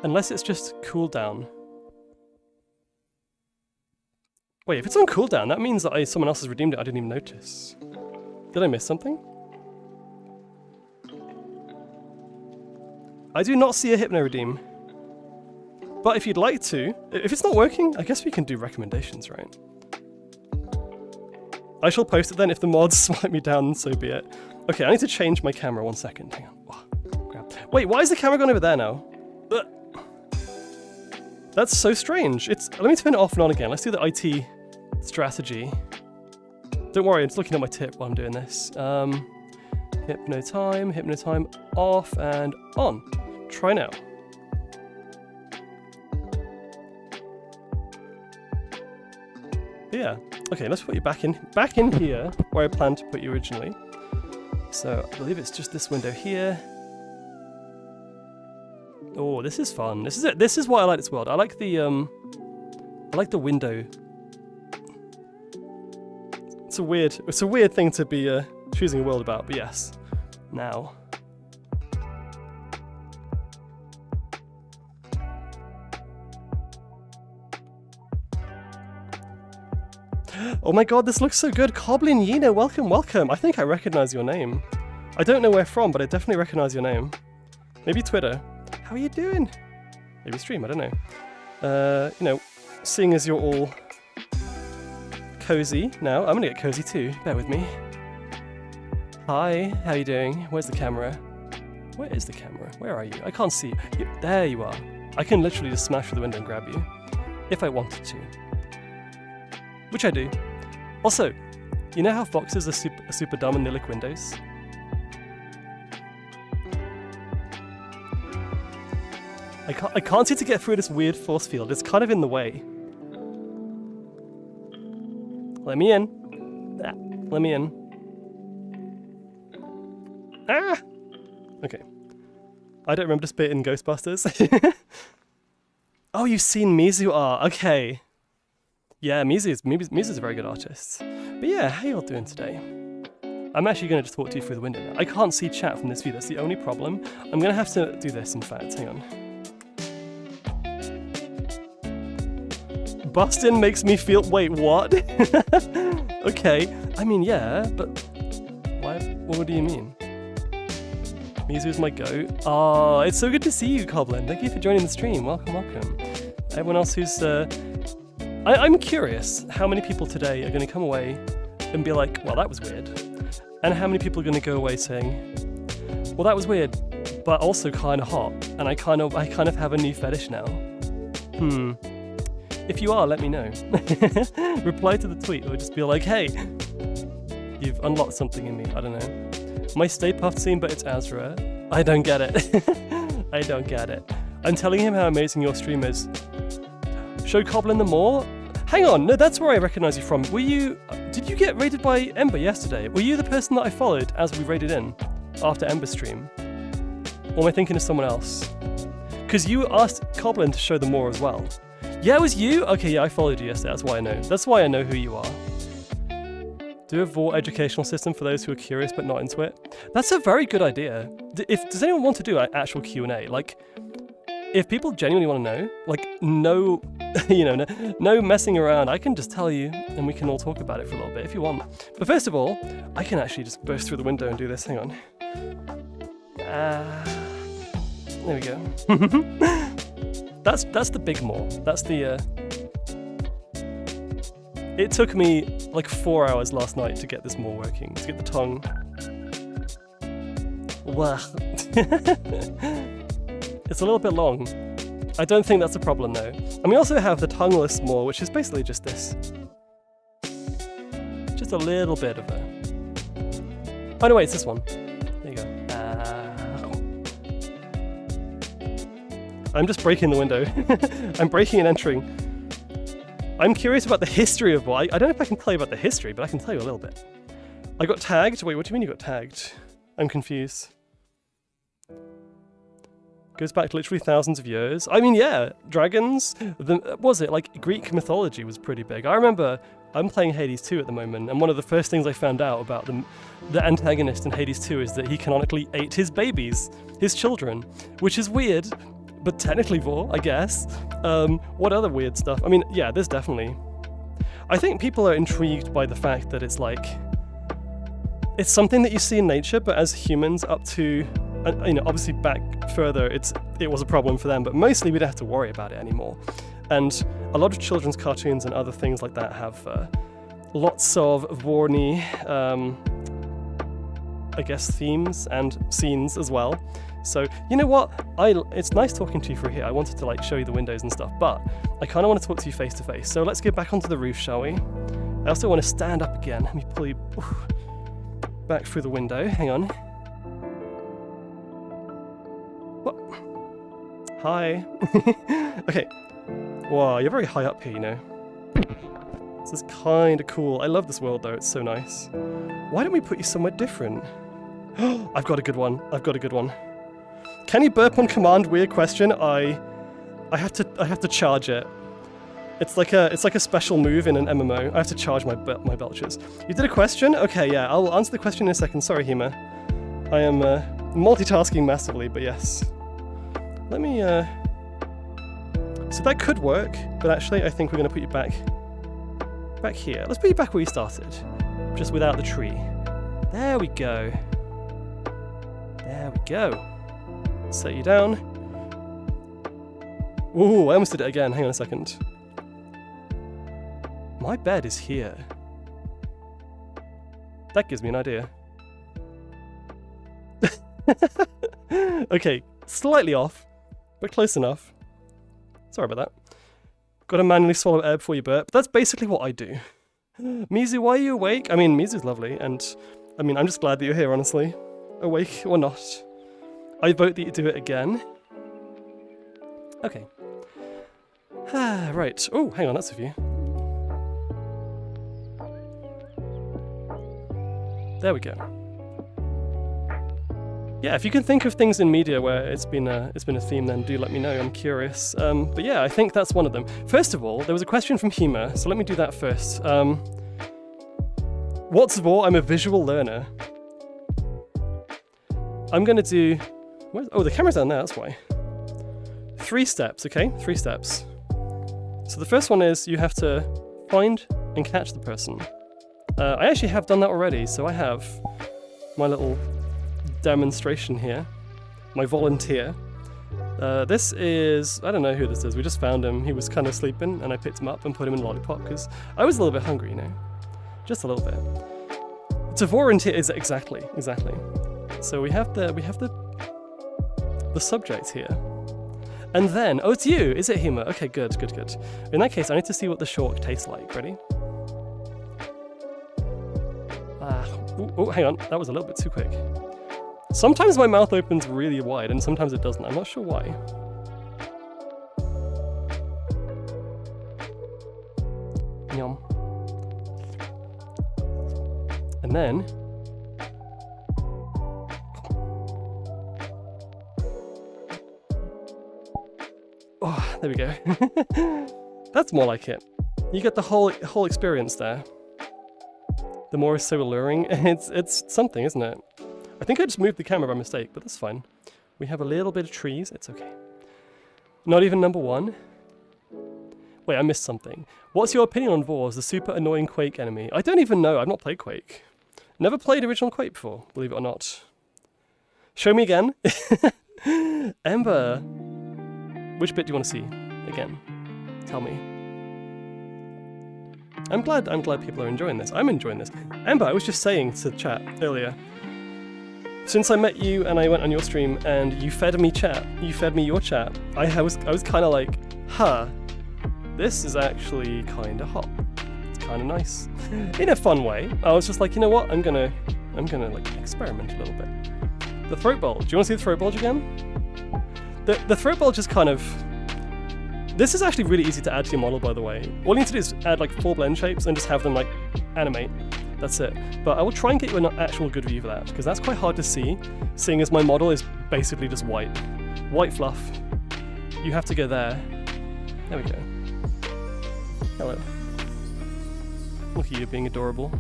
Unless it's just cooldown. Wait, if it's on cooldown, that means that someone else has redeemed it. I didn't even notice. Did I miss something? I do not see a Hypno Redeem. But if you'd like to, if it's not working, I guess we can do recommendations, right? I shall post it then. If the mods swipe me down, so be it. Okay, I need to change my camera. 1 second. Hang on. Oh, grab. Wait, why is the camera gone over there now? That's so strange. Let me turn it off and on again. Let's do the IT strategy. Don't worry, I'm just looking at my tip while I'm doing this. Hypno time off and on. Try now. Yeah. Okay, let's put you back in here where I planned to put you originally. So I believe it's just this window here. Oh, this is fun. This is it. This is why I like this world. I like the window. It's a weird thing to be choosing a world about, but yes. Now. Oh my god, this looks so good. Coblin Yino, welcome, welcome. I think I recognize your name. I don't know where from, but I definitely recognize your name. Maybe Twitter. How are you doing? Maybe stream, I don't know. You know, seeing as you're all cozy now, I'm gonna get cozy too. Bear with me. Hi, how are you doing? Where's the camera? Where is the camera? Where are you? I can't see you. There you are. I can literally just smash through the window and grab you. If I wanted to. Which I do. Also, you know how foxes are super dumb and they lick windows? I can't seem to get through this weird force field. It's kind of in the way. Let me in. Ah, let me in. Ah! Okay. I don't remember this bit in Ghostbusters. Oh, you've seen Mizu art. Okay. Yeah, Mizu's a very good artist. But yeah, how y'all doing today? I'm actually going to just talk to you through the window now. I can't see chat from this view. That's the only problem. I'm going to have to do this, in fact. Hang on. Boston makes me feel... Wait, what? Okay. I mean, yeah, but... Why? What do you mean? Mizu's my goat. Oh, it's so good to see you, Coblin. Thank you for joining the stream. Welcome, welcome. Everyone else who's... I'm curious how many people today are going to come away and be like, well, that was weird. And how many people are going to go away saying, well, that was weird, but also kind of hot. And I kind of have a new fetish now. If you are, let me know. Reply to the tweet or just be like, hey, you've unlocked something in me. I don't know. My Stay Puft scene, but it's Azra. I don't get it. I don't get it. I'm telling him how amazing your stream is. Show Coblin the more? Hang on, no, that's where I recognize you from. Did you get raided by Ember yesterday? Were you the person that I followed as we raided in after Ember's stream? Or am I thinking of someone else? Because you asked Coblin to show the more as well. Yeah, it was you? Okay, yeah, I followed you yesterday, that's why I know. That's why I know who you are. Do a Vor educational system for those who are curious but not into it. That's a very good idea. Does anyone want to do an actual Q&A? Like, if people genuinely want to know, like, no, no messing around, I can just tell you and we can all talk about it for a little bit if you want. But first of all, I can actually just burst through the window and do this. Hang on. There we go. That's the big more. That's the... It took me like 4 hours last night to get this more working, to get the tongue. Wow. It's a little bit long. I don't think that's a problem though. And we also have the tongueless more, which is basically just this. Just a little bit of a... Oh no, wait, it's this one. There you go. I'm just breaking the window. I'm breaking and entering. I'm curious about the history of what. I don't know if I can tell you about the history, but I can tell you a little bit. I got tagged. Wait, what do you mean you got tagged? I'm confused. Goes back literally thousands of years. I mean, yeah, dragons. Was it like Greek mythology was pretty big? I remember I'm playing Hades 2 at the moment, and one of the first things I found out about the antagonist in Hades 2 is that he canonically ate his babies, his children, which is weird, but technically vor, I guess. What other weird stuff? I mean, yeah, there's definitely. I think people are intrigued by the fact that it's like, it's something that you see in nature, but as humans up to, obviously back further, it was a problem for them, but mostly we don't have to worry about it anymore. And a lot of children's cartoons and other things like that have lots of vorny, I guess, themes and scenes as well. So, you know what? It's nice talking to you through here. I wanted to like show you the windows and stuff, but I kind of want to talk to you face to face. So let's get back onto the roof, shall we? I also want to stand up again. Let me pull you back through the window. Hang on. What? Hi. Okay. Wow, you're very high up here, you know. This is kind of cool. I love this world, though. It's so nice. Why don't we put you somewhere different? I've got a good one. Can you burp on command? Weird question. I have to charge it. It's like a special move in an MMO. I have to charge my belches. You did a question? Okay, yeah. I'll answer the question in a second. Sorry, Hema. I am multitasking massively, but yes. Let me. So that could work, but actually, I think we're going to put you back here. Let's put you back where you started, just without the tree. There we go. There we go. Set you down. Ooh, I almost did it again. Hang on a second. My bed is here. That gives me an idea. Okay, slightly off, but close enough. Sorry about that. Got to manually swallow air before you burp. That's basically what I do. Mizu, why are you awake? I mean, Mizu's lovely, and I mean, I'm just glad that you're here, honestly. Awake or not. I vote that you do it again. Okay. Right. Oh, hang on, that's a view. There we go. Yeah, if you can think of things in media where it's been a theme, then do let me know. I'm curious. But yeah, I think that's one of them. First of all, there was a question from Hema, so let me do that first. What's vor? I'm a visual learner. I'm gonna do. Oh, the camera's down there. That's why. 3 steps, okay? 3 steps. So the first one is you have to find and catch the person. I actually have done that already, so I have my little demonstration here, my volunteer. This is, I don't know who this is, we just found him. He was kind of sleeping and I picked him up and put him in a lollipop because I was a little bit hungry, you know, just a little bit. To volunteer is exactly. So we have the subject here. And then, oh, it's you, is it Hema? Okay, good. In that case, I need to see what the shark tastes like. Ready? Oh, hang on, that was a little bit too quick. Sometimes my mouth opens really wide and sometimes it doesn't. I'm not sure why. Yum. And then... Oh, there we go. That's more like it. You get the whole experience there. The more is so alluring. It's something, isn't it? I think I just moved the camera by mistake, but that's fine. We have a little bit of trees. It's okay. Not even number 1. Wait, I missed something. What's your opinion on Vors, the super annoying Quake enemy? I don't even know. I've not played Quake. Never played original Quake before, believe it or not. Show me again. Ember. Which bit do you want to see? Again. Tell me. I'm glad people are enjoying this. I'm enjoying this. Ember, I was just saying to the chat earlier, since I met you and I went on your stream and you fed me your chat, I was kind of like, huh, this is actually kind of hot. It's kind of nice. In a fun way. I was just like, you know what, I'm gonna like experiment a little bit. The throat bulge. Do you want to see the throat bulge again? The throat bulge is kind of, This is actually really easy to add to your model, by the way. All you need to do is add like 4 blend shapes and just have them like animate. That's it. But I will try and get you an actual good view for that, because that's quite hard to see, seeing as my model is basically just white. White fluff. You have to go there. There we go. Hello. Look at you being adorable.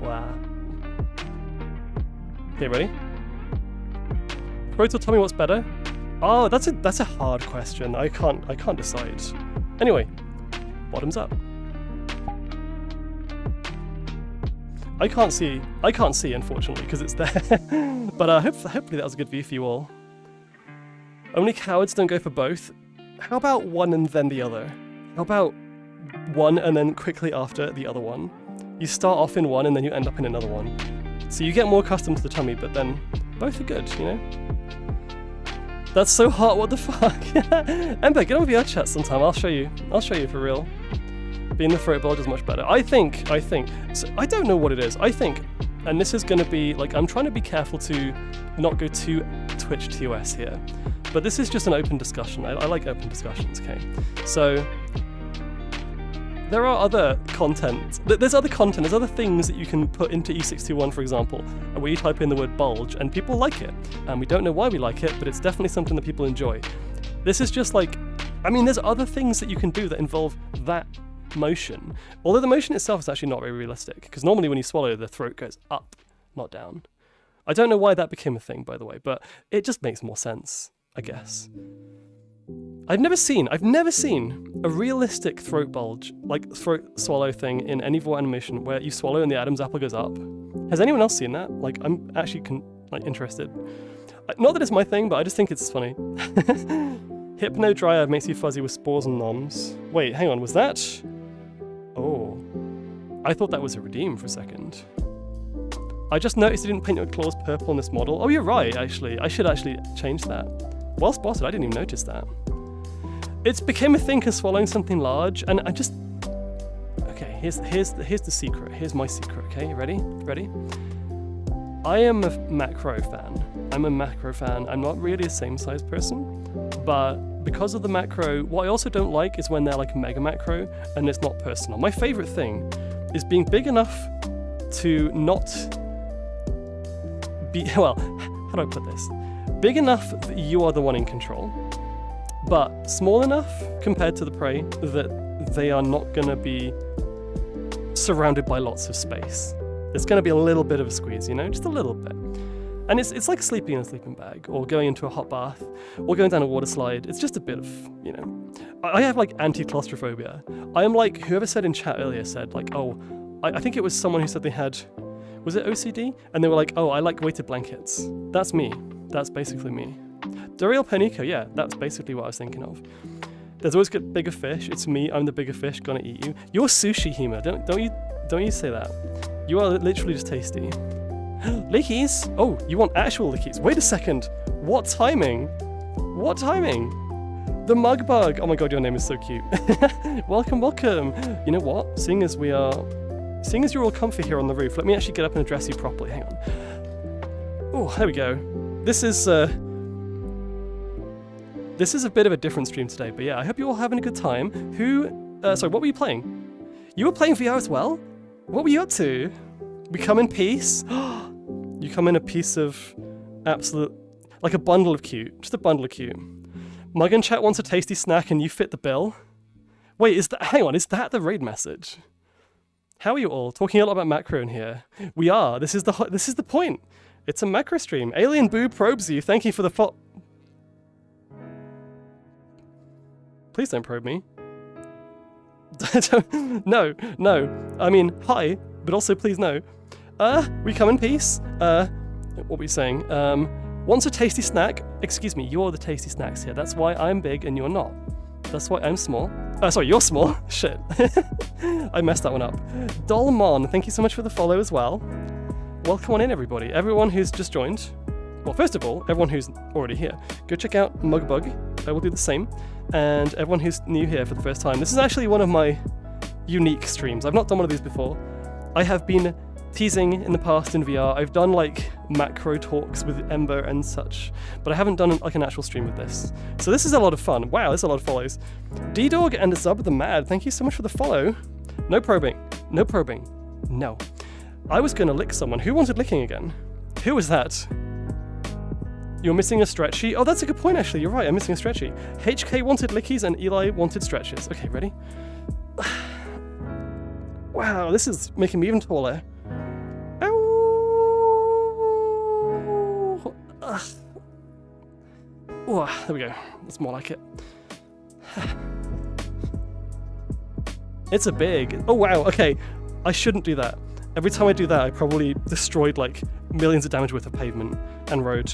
Wow. Okay, ready? Proto, tell me what's better. Oh, that's a hard question. I can't decide. Anyway, bottoms up. I can't see unfortunately because it's there. But hopefully that was a good view for you all. Only cowards don't go for both. How about one and then the other? How about one and then quickly after the other one? You start off in one and then you end up in another one. So you get more accustomed to the tummy, but then both are good, you know? That's so hot, what the fuck? Ember, get on VR chat sometime, I'll show you for real. Being the throat bulge is much better. I think, so I don't know what it is. I think, and this is gonna be, like, I'm trying to be careful to not go too Twitch TOS here, but this is just an open discussion. I like open discussions, okay? So, there are other content, there's other things that you can put into E621, for example, where you type in the word bulge, and people like it. And we don't know why we like it, but it's definitely something that people enjoy. This is just like, I mean, there's other things that you can do that involve that motion. Although the motion itself is actually not very realistic, because normally when you swallow, the throat goes up, not down. I don't know why that became a thing, by the way, but it just makes more sense, I guess. I've never seen a realistic throat bulge, like throat swallow thing in any VOR animation where you swallow and the Adam's apple goes up. Has anyone else seen that? Like, I'm actually interested. Not that it's my thing, but I just think it's funny. Hypno dryer makes you fuzzy with spores and noms. Wait, hang on, was that? Oh. I thought that was a redeem for a second. I just noticed you didn't paint your claws purple on this model. Oh, you're right, actually. I should actually change that. Well spotted, I didn't even notice that. It's became a thing because swallowing something large, and I just... Okay, here's the secret. Here's my secret, okay? You ready? Ready? I am a macro fan. I'm not really a same size person, but because of the macro, what I also don't like is when they're like mega macro and it's not personal. My favorite thing is being big enough to not be, well, how do I put this? Big enough that you are the one in control, but small enough compared to the prey that they are not gonna be surrounded by lots of space. It's gonna be a little bit of a squeeze, you know, just a little bit. And it's like sleeping in a sleeping bag, or going into a hot bath, or going down a water slide. It's just a bit of, you know. I have like anti-claustrophobia. I am like, whoever said in chat earlier said like, oh, I think it was someone who said they had, was it OCD? And they were like, oh, I like weighted blankets. That's me. That's basically me. Doriel Panico, yeah, that's basically what I was thinking of. There's always good bigger fish. It's me, I'm the bigger fish, gonna eat you. You're sushi, Hema. Don't you say that. You are literally just tasty. Lickies? Oh, you want actual lickies? Wait a second. What timing? What timing? The mug bug. Oh my god, your name is so cute. Welcome, welcome. You know what? Seeing as you're all comfy here on the roof, let me actually get up and address you properly. Hang on. Oh, there we go. This is a bit of a different stream today, but yeah, I hope you're all having a good time. Sorry, what were you playing? You were playing VR as well? What were you up to? We come in peace? You come in a piece of absolute, like a bundle of cute. Just a bundle of cute. Mug and chat wants a tasty snack and you fit the bill? Wait, hang on, is that the raid message? How are you all? Talking a lot about macro in here. We are, this is the point. It's a macro stream. Alien Boo probes you, thank you for the Please don't probe me. No. I mean, hi, but also please no. We come in peace. What were you saying? Wants a tasty snack? Excuse me, you're the tasty snacks here. That's why I'm big and you're not. That's why I'm small. Sorry, you're small. Shit. I messed that one up. Dolmon, thank you so much for the follow as well. Welcome on in, everybody. Everyone who's just joined. Well, first of all, everyone who's already here, go check out Mugbug. I will do the same. And everyone who's new here for the first time. This is actually one of my unique streams. I've not done one of these before. I have been teasing in the past in VR. I've done like macro talks with Ember and such, but I haven't done like an actual stream with this. So this is a lot of fun. Wow, there's a lot of follows. D-Dog and Zub the Mad, thank you so much for the follow. No probing. No probing. No. I was gonna lick someone. Who wanted licking again? Who was that? You're missing a stretchy. Oh, that's a good point actually. You're right, I'm missing a stretchy. HK wanted lickies and Eli wanted stretches. Okay, ready? Wow, this is making me even taller. Ow! Ugh. Oh, there we go. That's more like it. It's a big... Oh, wow, okay. I shouldn't do that. Every time I do that, I probably destroyed, like, millions of damage worth of pavement and road.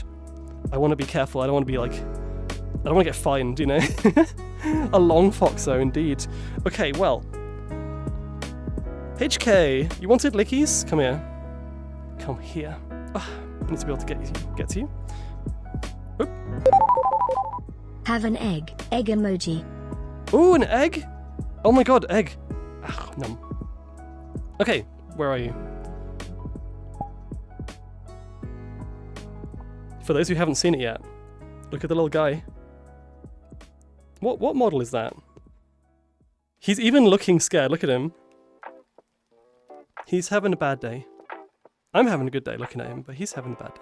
I want to be careful. I don't want to be, like... I don't want to get fined, you know? A long foxo, indeed. Okay, well... HK, you wanted lickies? Come here. Come here. Oh, I need to be able to get to you. Oop. Have an egg. Egg emoji. Ooh, an egg? Oh my god, egg. Ah, no. Okay, where are you? For those who haven't seen it yet, look at the little guy. What model is that? He's even looking scared. Look at him. He's having a bad day. I'm having a good day looking at him, but he's having a bad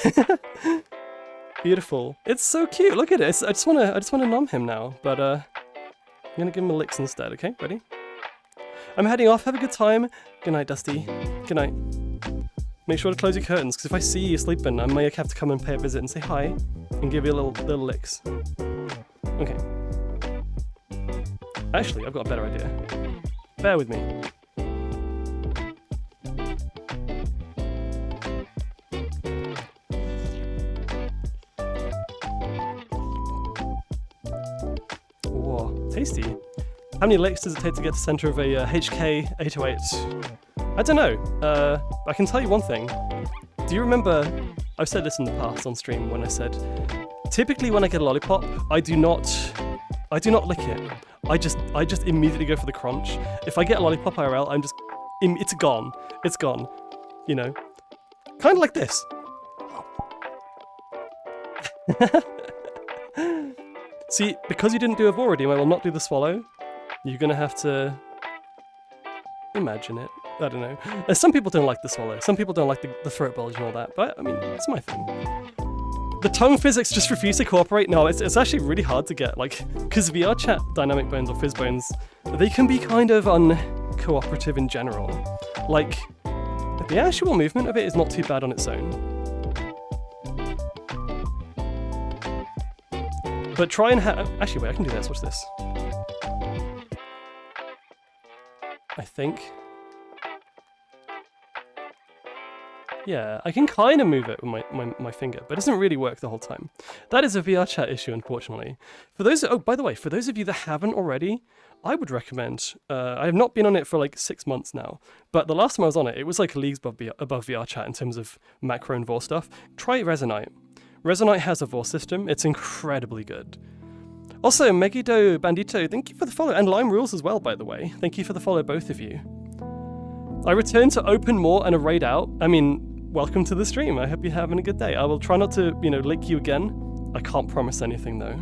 day. Beautiful. It's so cute. Look at it. I just wanna nom him now, but I'm gonna give him a licks instead. Okay, ready? I'm heading off. Have a good time. Good night, Dusty. Good night. Make sure to close your curtains, because if I see you sleeping, I may have to come and pay a visit and say hi, and give you a little licks. Okay. Actually, I've got a better idea. Bear with me. Whoa, tasty. How many licks does it take to get to the center of a HK 808? I don't know. I can tell you one thing. Do you remember, I've said this in the past on stream when I said, typically when I get a lollipop, I do not lick it. I just immediately go for the crunch. If I get a lollipop IRL, it's gone. It's gone. You know? Kind of like this. See, because you didn't do a Voradim, I will not do the swallow. You're gonna have to imagine it. I don't know. Some people don't like the swallow. Some people don't like the throat bulge and all that. But, I mean, it's my thing. The tongue physics just refuse to cooperate. No, it's actually really hard to get, like, because VR chat dynamic bones or fizz bones, they can be kind of uncooperative in general. Like, the actual movement of it is not too bad on its own. But try and actually, wait, I can do this. Watch this. I think. Yeah, I can kind of move it with my finger, but it doesn't really work the whole time. That is a VR chat issue, unfortunately. For those, oh, by the way, for those of you that haven't already, I would recommend, I have not been on it for like 6 months now, but the last time I was on it, it was like leagues above VR chat in terms of macro and VOR stuff. Try Resonite. Resonite has a VOR system. It's incredibly good. Also, Megido Bandito, thank you for the follow, and Lime Rules as well, by the way. Thank you for the follow, both of you. I return to open more and a raid out. I mean, welcome to the stream. I hope you're having a good day. I will try not to, lick you again. I can't promise anything though.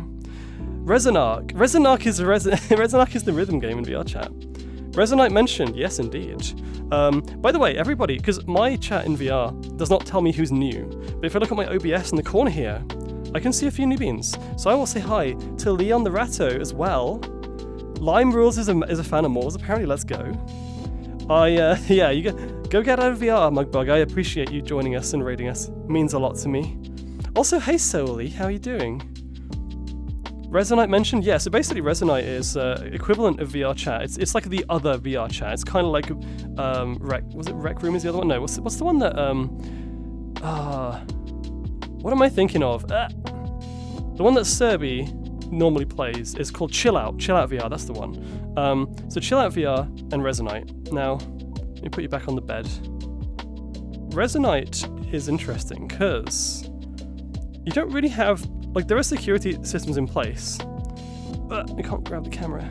Resonark. Resonark is the rhythm game in VR chat. Resonite mentioned, yes indeed. By the way, everybody, because my chat in VR does not tell me who's new, but if I look at my OBS in the corner here, I can see a few newbies. So I will say hi to Leon the Ratto as well. Lime Rules is a fan of Moors, apparently. Let's go. Yeah, you go get out of VR, Mugbug. I appreciate you joining us and raiding us. It means a lot to me. Also, hey Soli, how are you doing? Resonite mentioned, yeah, so basically Resonite is equivalent of VR chat. It's like the other VR chat. It's kind of like, was it Rec Room is the other one? No, what's the one that, what am I thinking of? The one that Serby normally plays is called Chill Out VR, that's the one. So Chill Out VR and Resonite. Now, let me put you back on the bed. Resonite is interesting because you don't really have, like, there are security systems in place, but I can't grab the camera.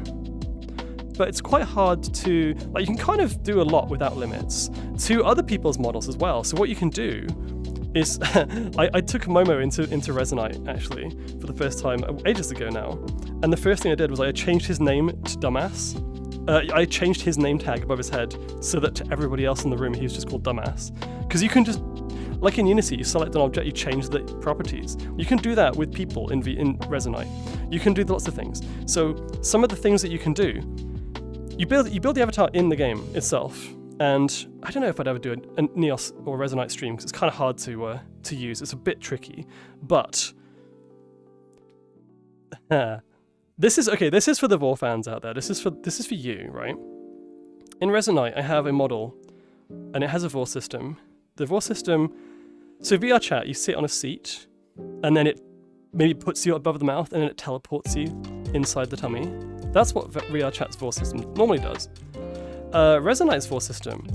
but it's quite hard to, like, you can kind of do a lot without limits to other people's models as well. So what you can do is, I took Momo into Resonite actually for the first time ages ago now, and the first thing I did was I changed his name to Dumbass. I changed his name tag above his head so that to everybody else in the room he was just called Dumbass. Because you can just, like in Unity, you select an object, you change the properties. You can do that with people in Resonite. You can do lots of things. So some of the things that you can do, you build the avatar in the game itself. And I don't know if I'd ever do a Neos or Resonite stream because it's kind of hard to use. It's a bit tricky, but this is for the Vor fans out there. This is for you, right? In Resonite, I have a model, and it has a Vor system. The Vor system, so VR chat, you sit on a seat, and then it maybe puts you above the mouth, and then it teleports you inside the tummy. That's what VR chat's Vor system normally does. Resonite's Vor system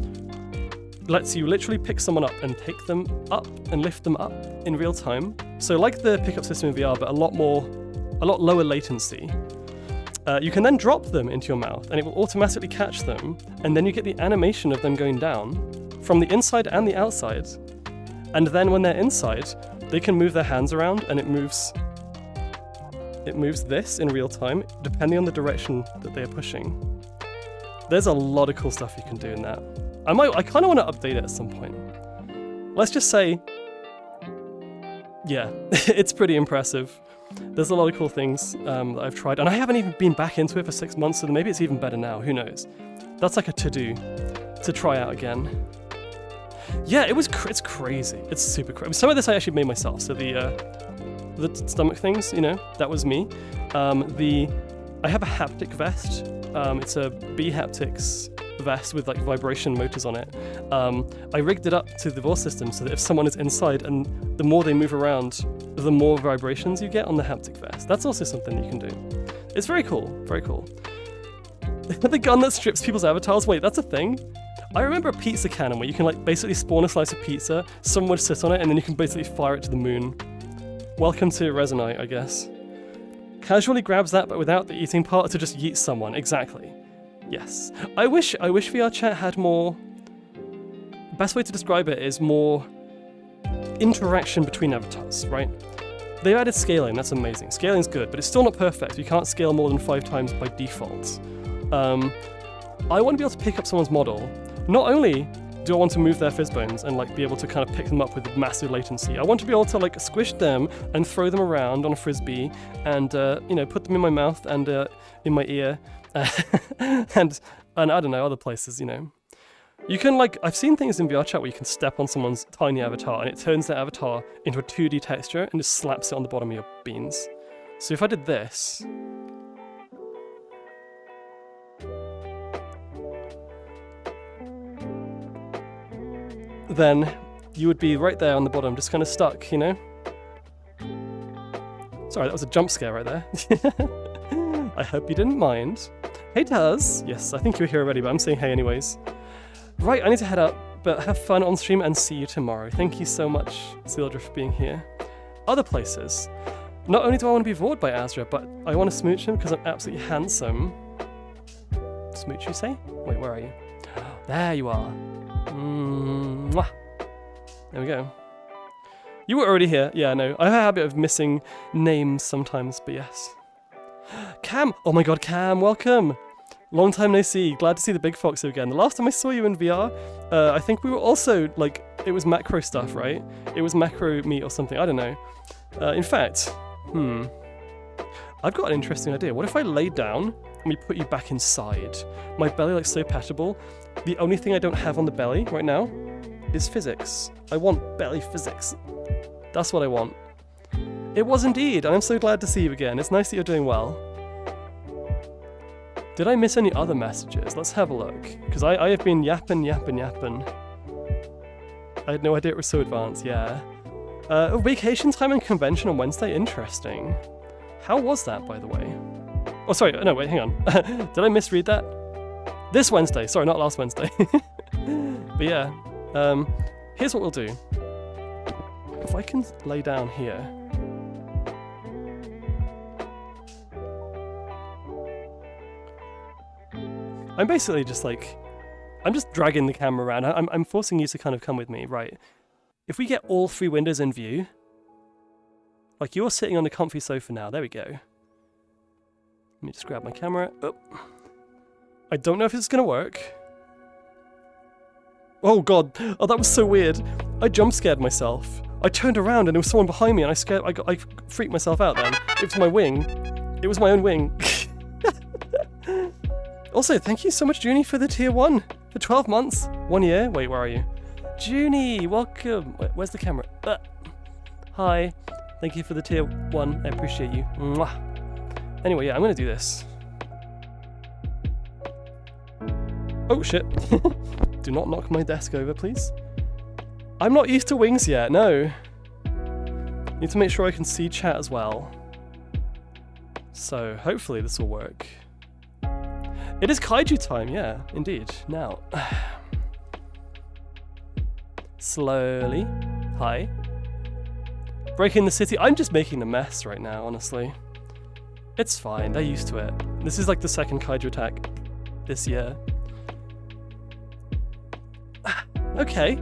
lets you literally pick someone up and take them up and lift them up in real time. So like the pickup system in VR, but a lot lower latency. You can then drop them into your mouth and it will automatically catch them, and then you get the animation of them going down from the inside and the outside. And then when they're inside, they can move their hands around, and it moves this in real time, depending on the direction that they are pushing. There's a lot of cool stuff you can do in that. I kind of want to update it at some point. Let's just say, yeah, it's pretty impressive. There's a lot of cool things that I've tried, and I haven't even been back into it for 6 months, so maybe it's even better now, who knows. That's like a to-do to try out again. Yeah, it's crazy. It's super crazy. Some of this I actually made myself, so the stomach things, you know, that was me. I have a haptic vest. It's a B haptics vest with like vibration motors on it. I rigged it up to the Vor system so that if someone is inside and the more they move around, the more vibrations you get on the haptic vest. That's also something you can do. It's very cool, very cool. The gun that strips people's avatars, wait, that's a thing? I remember a pizza cannon where you can like basically spawn a slice of pizza, someone would sit on it, and then you can basically fire it to the moon. Welcome to Resonite, I guess. Casually grabs that, but without the eating part, to just yeet someone. Exactly. Yes. I wish VR chat had more. Best way to describe it is more interaction between avatars, right? They've added scaling. That's amazing. Scaling's good, but it's still not perfect. You can't scale more than 5 times by default. I want to be able to pick up someone's model. Not only do I want to move their fizz bones and like be able to kind of pick them up with massive latency, I want to be able to like squish them and throw them around on a frisbee and you know, put them in my mouth and in my ear and I don't know, other places, you know. You can like, I've seen things in VR chat where you can step on someone's tiny avatar and it turns their avatar into a 2D texture and just slaps it on the bottom of your beans. So if I did this, then you would be right there on the bottom, just kind of stuck, you know? Sorry, that was a jump scare right there. I hope you didn't mind. Hey Taz! Yes, I think you were here already, but I'm saying hey anyways. Right, I need to head up, but have fun on stream and see you tomorrow. Thank you so much, Sildra, for being here. Other places. Not only do I want to be bored by Azra, but I want to smooch him because I'm absolutely handsome. Smooch, you say? Wait, where are you? There you are. Mwah. There we go. You were already here. Yeah, no. I have a habit of missing names sometimes, but yes. Cam! Oh my god, Cam, welcome! Long time no see. Glad to see the big fox again. The last time I saw you in VR, I think we were also, like, it was macro stuff, right? It was macro meat or something. I don't know. In fact, I've got an interesting idea. What if I lay down and we put you back inside? My belly looks so patable. The only thing I don't have on the belly right now is physics. I want belly physics. That's what I want. It was indeed, and I'm so glad to see you again. It's nice that you're doing well. Did I miss any other messages? Let's have a look. Because I have been yapping. I had no idea it was so advanced, yeah. Vacation time and convention on Wednesday? Interesting. How was that, by the way? Oh, sorry, no, wait, hang on. Did I misread that? This Wednesday, sorry, not last Wednesday. But yeah, here's what we'll do. If I can lay down here. I'm basically just like, I'm just dragging the camera around. I'm forcing you to kind of come with me, right? If we get all 3 windows in view, like you're sitting on a comfy sofa now, there we go. Let me just grab my camera. Oh. I don't know if it's gonna work. Oh god, oh that was so weird. I jump scared myself. I turned around and there was someone behind me and I freaked myself out then. It was my wing. It was my own wing. Also, thank you so much, Junie, for the tier 1 for 12 months. 1 year? Wait, where are you? Junie, welcome. Where's the camera? Hi. Thank you for the tier 1. I appreciate you. Mwah. Anyway, yeah, I'm gonna do this. Oh shit. Do not knock my desk over, please. I'm not used to wings yet, no. Need to make sure I can see chat as well. So, hopefully this will work. It is kaiju time, yeah, indeed. Now. Slowly. Hi. Breaking the city. I'm just making a mess right now, honestly. It's fine, they're used to it. This is like the second kaiju attack this year. Okay,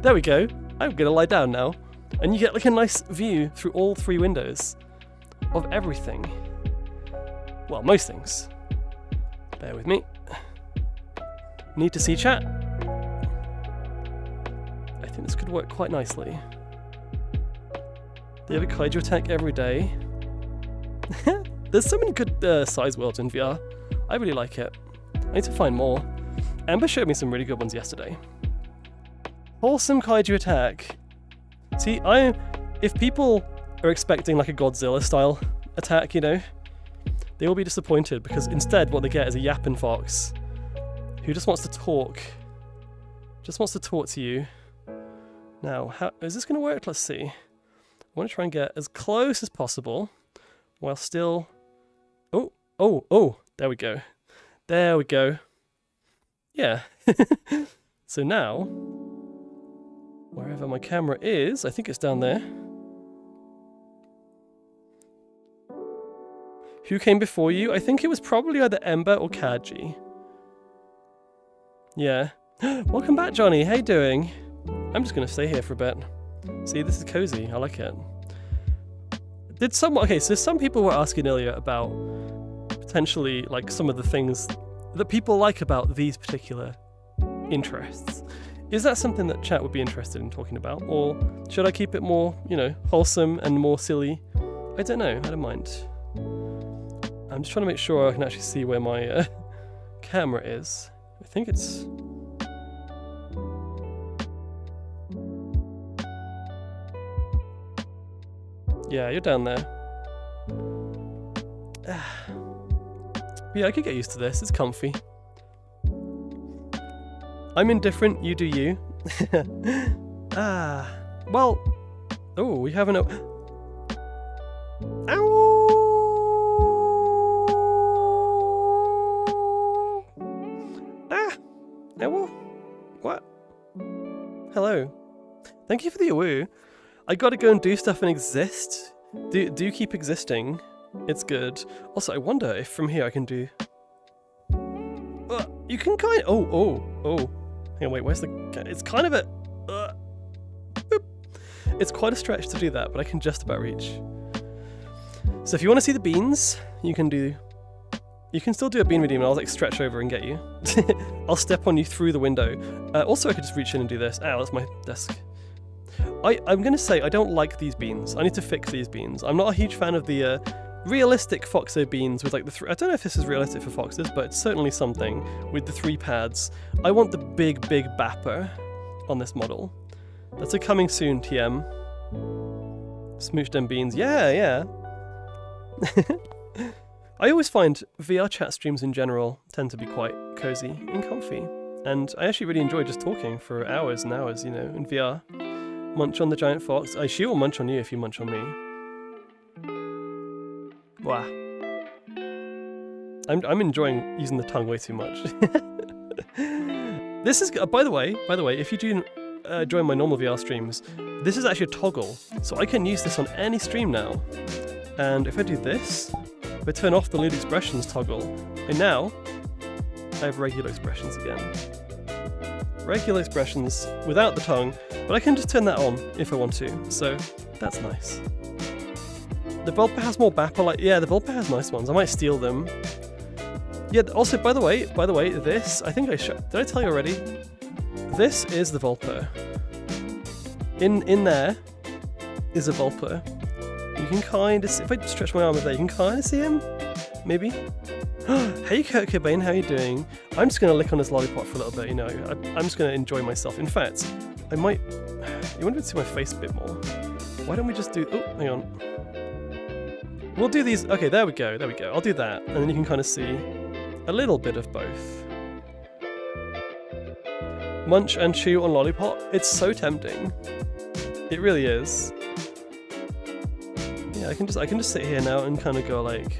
there we go. I'm gonna lie down now. And you get like a nice view through all 3 windows of everything. Well, most things. Bear with me. Need to see chat. I think this could work quite nicely. They have a kaiju attack every day. There's so many good size worlds in VR. I really like it. I need to find more. Amber showed me some really good ones yesterday. Wholesome kaiju attack. See, if people are expecting like a Godzilla style attack, you know, they will be disappointed because instead what they get is a yapping fox who just wants to talk. Just wants to talk to you. Now, how is this going to work? Let's see. I want to try and get as close as possible while still... Oh, there we go. There we go. Yeah. So now, wherever my camera is, I think it's down there. Who came before you? I think it was probably either Ember or Kaji. Yeah. Welcome back, Johnny. How you doing? I'm just going to stay here for a bit. See, this is cozy. I like it. Okay, so some people were asking earlier about potentially like some of the things that people like about these particular interests. Is that something that chat would be interested in talking about? Or should I keep it more, you know, wholesome and more silly? I don't know. I don't mind. I'm just trying to make sure I can actually see where my camera is. I think it's... Yeah, you're down there. Yeah, I could get used to this. It's comfy. I'm indifferent. You do you. Well... Oh, we have an... Ow! What? Hello. Thank you for the awoo. I gotta go and do stuff and exist. Do keep existing. It's good. Also, I wonder if from here I can do... you can kind of... Oh. Hang on, wait, where's the... It's kind of a... Boop. It's quite a stretch to do that, but I can just about reach. So if you want to see the beans, you can still do a bean redeem and I'll like stretch over and get you. I'll step on you through the window. Also, I could just reach in and do this. Ow, that's my desk. I'm going to say I don't like these beans. I need to fix these beans. I'm not a huge fan of the realistic Foxo beans with like the I don't know if this is realistic for foxes, but it's certainly something with the 3 pads. I want the big bapper on this model. That's a coming soon, TM. Smooch them beans. Yeah. I always find VR chat streams in general tend to be quite cozy and comfy. And I actually really enjoy just talking for hours and hours, you know, in VR. Munch on the giant fox. She will munch on you if you munch on me. Wow. I'm enjoying using the tongue way too much. This is, by the way, if you do join my normal VR streams, this is actually a toggle. So I can use this on any stream now. And if I do this, if I turn off the lead expressions toggle, and now I have regular expressions again. Regular expressions without the tongue, but I can just turn that on if I want to, so that's nice. The Vulpine has more Bappa, like, yeah, the Vulpine has nice ones. I might steal them. Yeah, also, by the way, this, I think did I tell you already? This is the Vulpine. In there is a Vulpine. You can kind of see, if I stretch my arm over there, you can kind of see him, maybe? Hey Kurt Cobain, how you doing? I'm just going to lick on this lollipop for a little bit, you know. I'm just going to enjoy myself. In fact, I might... You want to see my face a bit more? Why don't we just do... Oh, hang on. We'll do these... Okay, there we go, there we go. I'll do that, and then you can kind of see a little bit of both. Munch and chew on lollipop. It's so tempting. It really is. Yeah, I can just sit here now and kind of go like...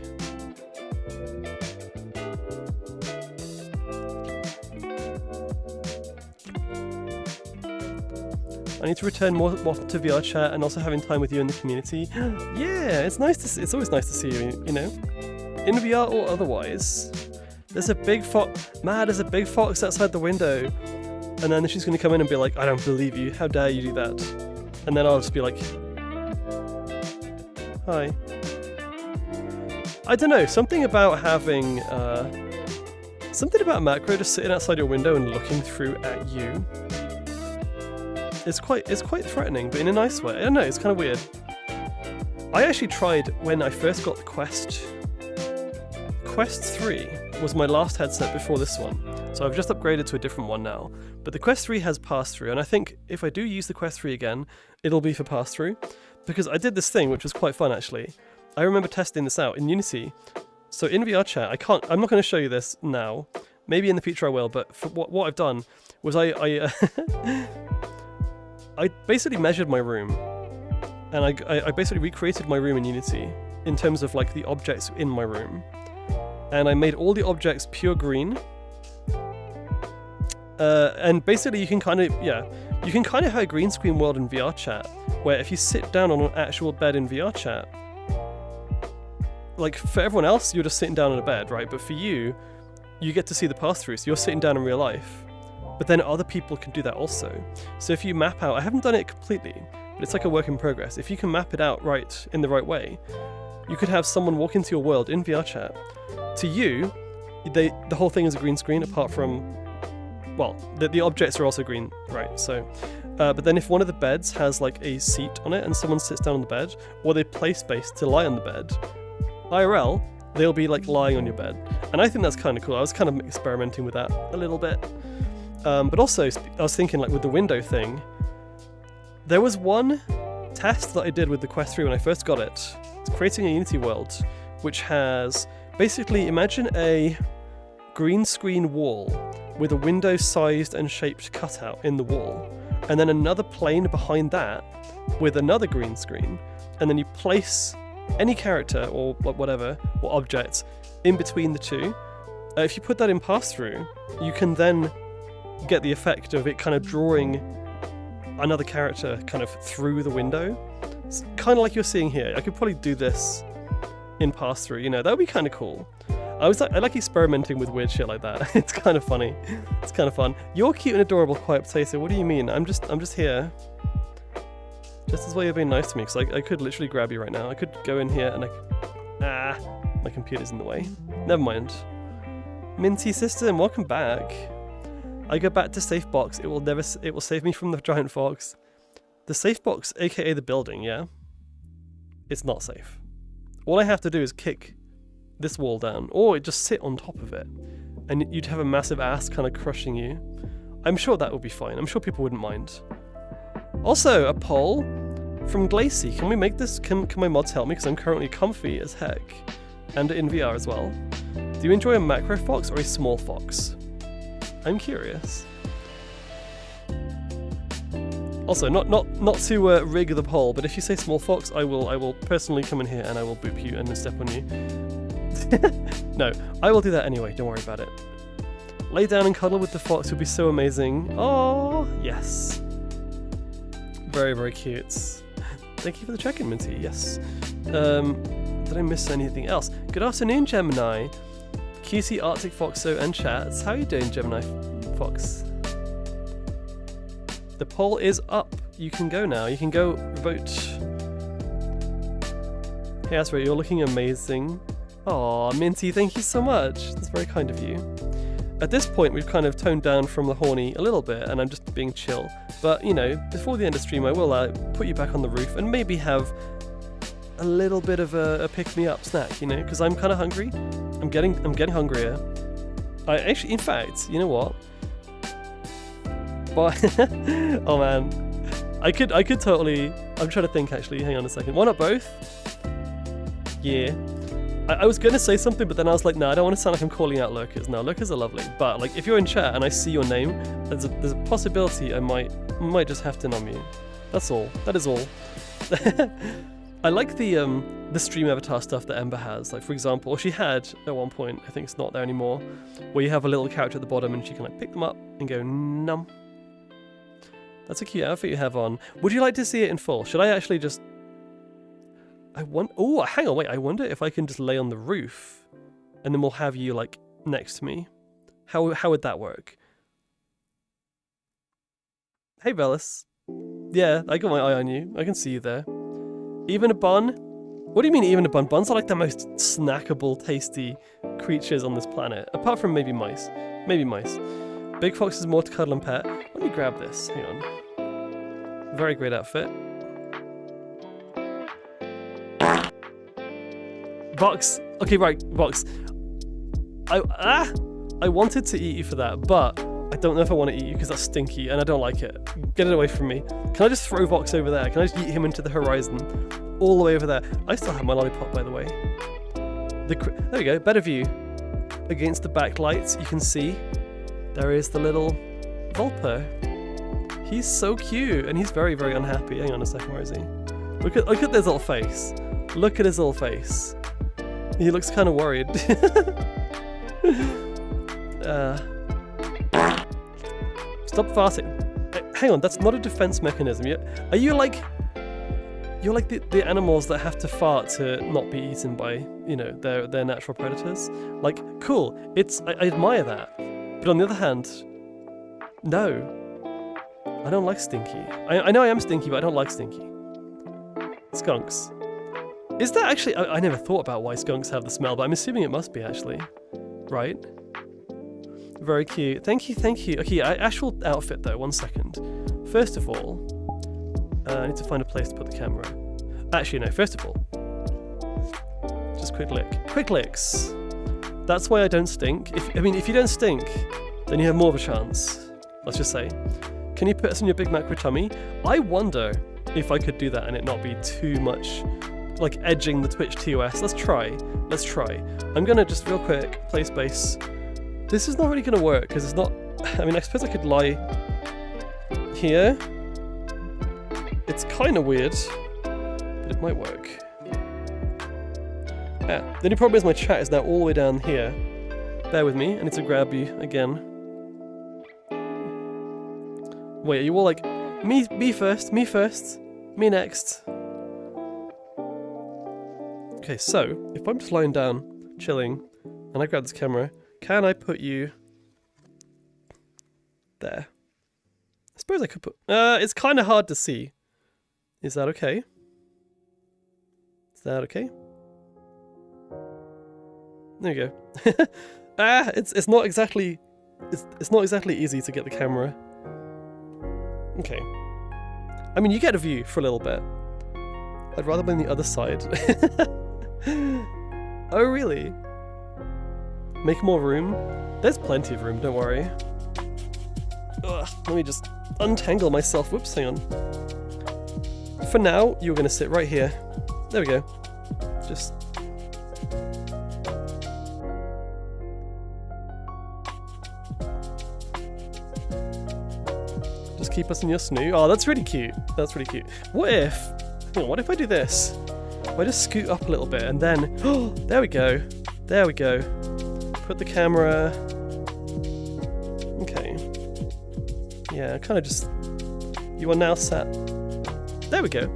I need to return more to VR chat and also having time with you in the community. Yeah, it's nice to see, it's always nice to see you, you know, in VR or otherwise. There's a big fox, there's a big fox outside the window. And then she's going to come in and be like, I don't believe you, how dare you do that? And then I'll just be like, hi. I don't know, something about having, something about Macro just sitting outside your window and looking through at you. It's quite threatening, but in a nice way. I don't know, it's kind of weird. I actually tried when I first got the Quest. Quest 3 was my last headset before this one, so I've just upgraded to a different one now. But the Quest 3 has pass-through, and I think if I do use the Quest 3 again, it'll be for pass-through, because I did this thing which was quite fun actually. I remember testing this out in Unity. So in VR chat, I'm not going to show you this now. Maybe in the future I will, but for what I've done was I basically measured my room, and I basically recreated my room in Unity in terms of like the objects in my room, and I made all the objects pure green. And basically you can kind of have a green screen world in VR chat, where if you sit down on an actual bed in VR chat, like for everyone else you're just sitting down on a bed, right? But for you get to see the pass-through, so you're sitting down in real life. But then other people can do that also. So if you map out, I haven't done it completely, but it's like a work in progress. If you can map it out right in the right way, you could have someone walk into your world in VR chat. To you, the whole thing is a green screen apart from, well, the objects are also green, right? So, but then if one of the beds has like a seat on it and someone sits down on the bed, or they play space to lie on the bed, IRL, they'll be like lying on your bed. And I think that's kind of cool. I was kind of experimenting with that a little bit. But also, I was thinking like with the window thing, there was one test that I did with the Quest 3 when I first got it. It's creating a Unity world, which has basically, imagine a green screen wall with a window sized and shaped cutout in the wall, and then another plane behind that with another green screen, and then you place any character or whatever, or object in between the two. If you put that in pass-through, you can then get the effect of it kind of drawing another character kind of through the window. It's kind of like you're seeing here. I could probably do this in pass-through, you know, that would be kind of cool. I like experimenting with weird shit like that. It's kind of funny. It's kind of fun. You're cute and adorable, Quiet Potato. What do you mean? I'm just here. Just as well you're being nice to me, because I could literally grab you right now. I could go in here and my computer's in the way. Never mind. Minty System, welcome back. I go back to safe box. It will save me from the giant fox. The safe box, aka the building, yeah? It's not safe. All I have to do is kick this wall down, or just sit on top of it, and you'd have a massive ass kind of crushing you. I'm sure that would be fine. I'm sure people wouldn't mind. Also, a poll from Glacy. Can we make this? Can my mods help me? Because I'm currently comfy as heck, and in VR as well. Do you enjoy a macro fox or a small fox? I'm curious. Also, not to rig the poll, but if you say small fox, I will personally come in here and I will boop you and step on you. No, I will do that anyway. Don't worry about it. Lay down and cuddle with the fox would be so amazing. Oh yes. Very, very cute. Thank you for the check-in, Minty. Yes. Did I miss anything else? Good afternoon, Gemini. QC Arctic Foxo and chats. How are you doing, Gemini Fox? The poll is up. You can go now. You can go vote. Hey Asra, you're looking amazing. Aw, Minty, thank you so much. That's very kind of you. At this point, we've kind of toned down from the horny a little bit, and I'm just being chill. But, you know, before the end of stream, I will put you back on the roof and maybe have a little bit of a pick-me-up snack, you know, because I'm kind of hungry. I'm getting hungrier. I actually, in fact, you know what? But oh man, I could totally. I'm trying to think actually. Hang on a second. Why not both? Yeah. I was gonna say something, but then I was like, no, I don't want to sound like I'm calling out lurkers. No, lurkers are lovely, but like if you're in chat and I see your name, there's a possibility I might just have to nom you. That's all. That is all. I like the stream avatar stuff that Ember has. Like for example, she had at one point, I think it's not there anymore, where you have a little character at the bottom and she can like pick them up and go num. That's a cute outfit you have on. Would you like to see it in full? Should I actually just? Oh, hang on, wait. I wonder if I can just lay on the roof, and then we'll have you like next to me. How would that work? Hey, Velis. Yeah, I got my eye on you. I can see you there. Even a bun? What do you mean even a bun? Buns are like the most snackable, tasty creatures on this planet, apart from maybe mice. Maybe mice. Big Fox is more to cuddle and pet. Let me grab this. Hang on. Very great outfit. Vox. Okay, right, Vox. I wanted to eat you for that, but I don't know if I want to eat you because that's stinky and I don't like it. Get it away from me. Can I just throw Vox over there? Can I just eat him into the horizon? All the way over there. I still have my lollipop, by the way. There we go, better view. Against the backlights, you can see there is the little Vulper. He's so cute and he's very, very unhappy. Hang on a second, where is he? Look at this little face. Look at his little face. He looks kind of worried. Stop farting. Hang on, that's not a defense mechanism yet. Are you like... You're like the animals that have to fart to not be eaten by, you know, their natural predators. Like, cool. I admire that. But on the other hand, no. I don't like stinky. I know I am stinky, but I don't like stinky. Skunks. Is that actually... I never thought about why skunks have the smell, but I'm assuming it must be, actually. Right? Very cute. Thank you, thank you. Okay, actual outfit, though. 1 second. First of all, I need to find a place to put the camera. Actually, no. First of all, just quick lick. Quick licks. That's why I don't stink. If you don't stink, then you have more of a chance. Let's just say. Can you put us in your Big Mac with tummy? I wonder if I could do that and it not be too much... like edging the Twitch TOS. Let's try. Let's try. I'm gonna just real quick play space. This is not really gonna work because it's not... I mean, I suppose I could lie here. It's kind of weird, but it might work. Yeah. The only problem is my chat is now all the way down here. Bear with me. I need to grab you again. Wait, are you all like me first, me next? Okay, so, if I'm just lying down, chilling, and I grab this camera, can I put you there? I suppose I could put... it's kind of hard to see. Is that okay? Is that okay? There you go. It's not exactly... It's not exactly easy to get the camera. Okay. I mean, you get a view for a little bit. I'd rather be on the other side. Oh, really? Make more room? There's plenty of room, don't worry. Ugh, let me just untangle myself. Whoops, hang on. For now, you're going to sit right here. There we go. Just... just keep us in your snoo. Oh, that's really cute. That's really cute. What if... hang on, what if I do this? If I just scoot up a little bit and then... oh, there we go. There we go. Put the camera... okay. Yeah, kind of just... you are now sat... there we go.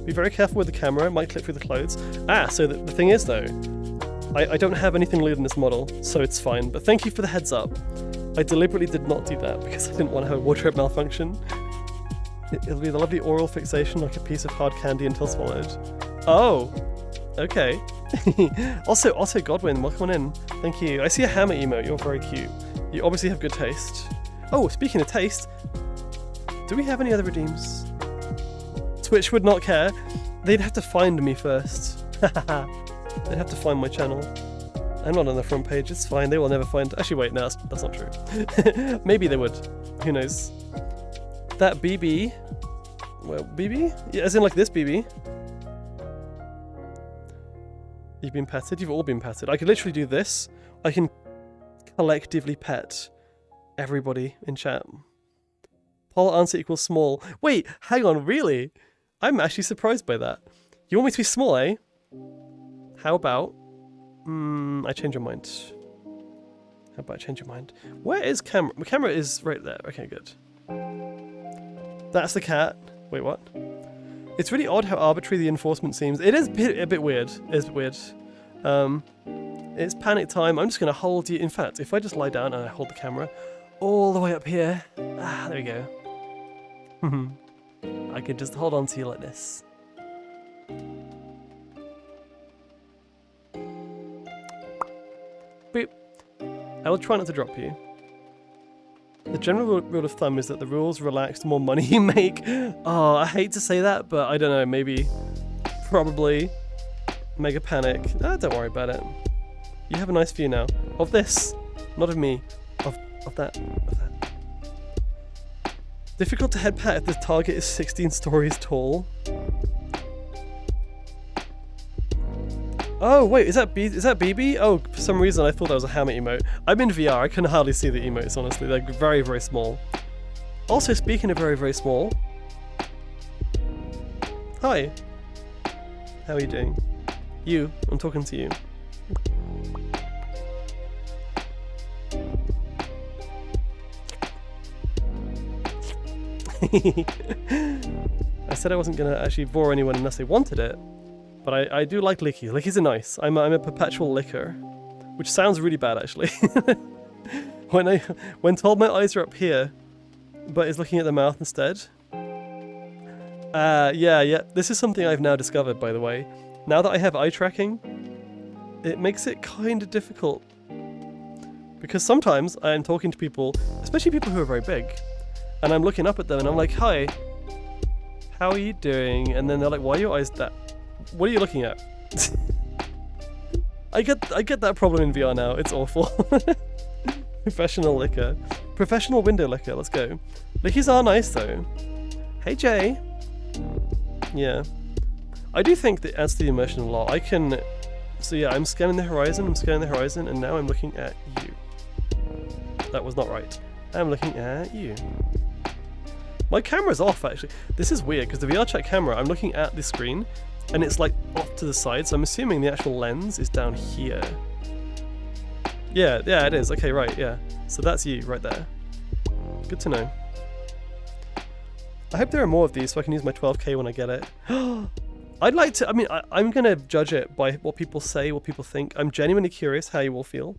Be very careful with the camera, it might clip through the clothes. Ah, so the thing is though, I don't have anything lewd in this model, so it's fine, but thank you for the heads up. I deliberately did not do that because I didn't want to have a wardrobe malfunction. It'll be the lovely oral fixation like a piece of hard candy until swallowed. Oh, okay. also, Godwin, welcome on in. Thank you. I see a hammer emote, you're very cute. You obviously have good taste. Oh, speaking of taste, do we have any other redeems? Twitch would not care. They'd have to find me first. They'd have to find my channel. I'm not on the front page, it's fine, they will never find... Actually wait, no, that's not true. Maybe they would, who knows. That BB... Well, BB? Yeah, as in like this BB. You've been petted? You've all been petted. I could literally do this. I can collectively pet everybody in chat. Polar answer equals small. Wait, hang on, really? I'm actually surprised by that. You want me to be small, eh? How about... I change your mind. How about I change your mind? Where is camera? My camera is right there. Okay, good. That's the cat. Wait, what? It's really odd how arbitrary the enforcement seems. It is a bit weird. It is a bit weird. It's panic time. I'm just going to hold you. In fact, if I just lie down and I hold the camera all the way up here. Ah, there we go. I could just hold on to you like this. Boop. I will try not to drop you. The general rule of thumb is that the rules relax, the more money you make. Oh, I hate to say that, but I don't know, maybe, probably, mega panic. Ah, don't worry about it. You have a nice view now. Of this, not of me, of that, of that. Difficult to head pat if the target is 16 stories tall. Oh wait, is that BB? Oh, for some reason I thought that was a hammer emote. I'm in VR, I can hardly see the emotes, honestly. They're very, very small. Also, speaking of very, very small... Hi. How are you doing? You, I'm talking to you. I said I wasn't gonna actually bore anyone unless they wanted it. But I do like lickies. Lickies are nice. I'm a perpetual licker, which sounds really bad actually. when told my eyes are up here, but is looking at the mouth instead. Yeah. This is something I've now discovered, by the way. Now that I have eye tracking, it makes it kind of difficult. Because sometimes I am talking to people, especially people who are very big, and I'm looking up at them and I'm like, "Hi, how are you doing?" And then they're like, "Why are your eyes that? What are you looking at?" I get that problem in VR now. It's awful. Professional licker. Professional window licker. Let's go. Lickies are nice though. Hey Jay. Yeah. I do think that adds to the immersion a lot. I can... So yeah, I'm scanning the horizon, and now I'm looking at you. That was not right. I'm looking at you. My camera's off actually. This is weird because the VR chat camera, I'm looking at the screen and it's like off to the side, so I'm assuming the actual lens is down here. Yeah, it is. Okay, right, yeah. So that's you right there. Good to know. I hope there are more of these so I can use my 12K when I get it. I'd like to, I'm gonna judge it by what people say, what people think. I'm genuinely curious how you will feel.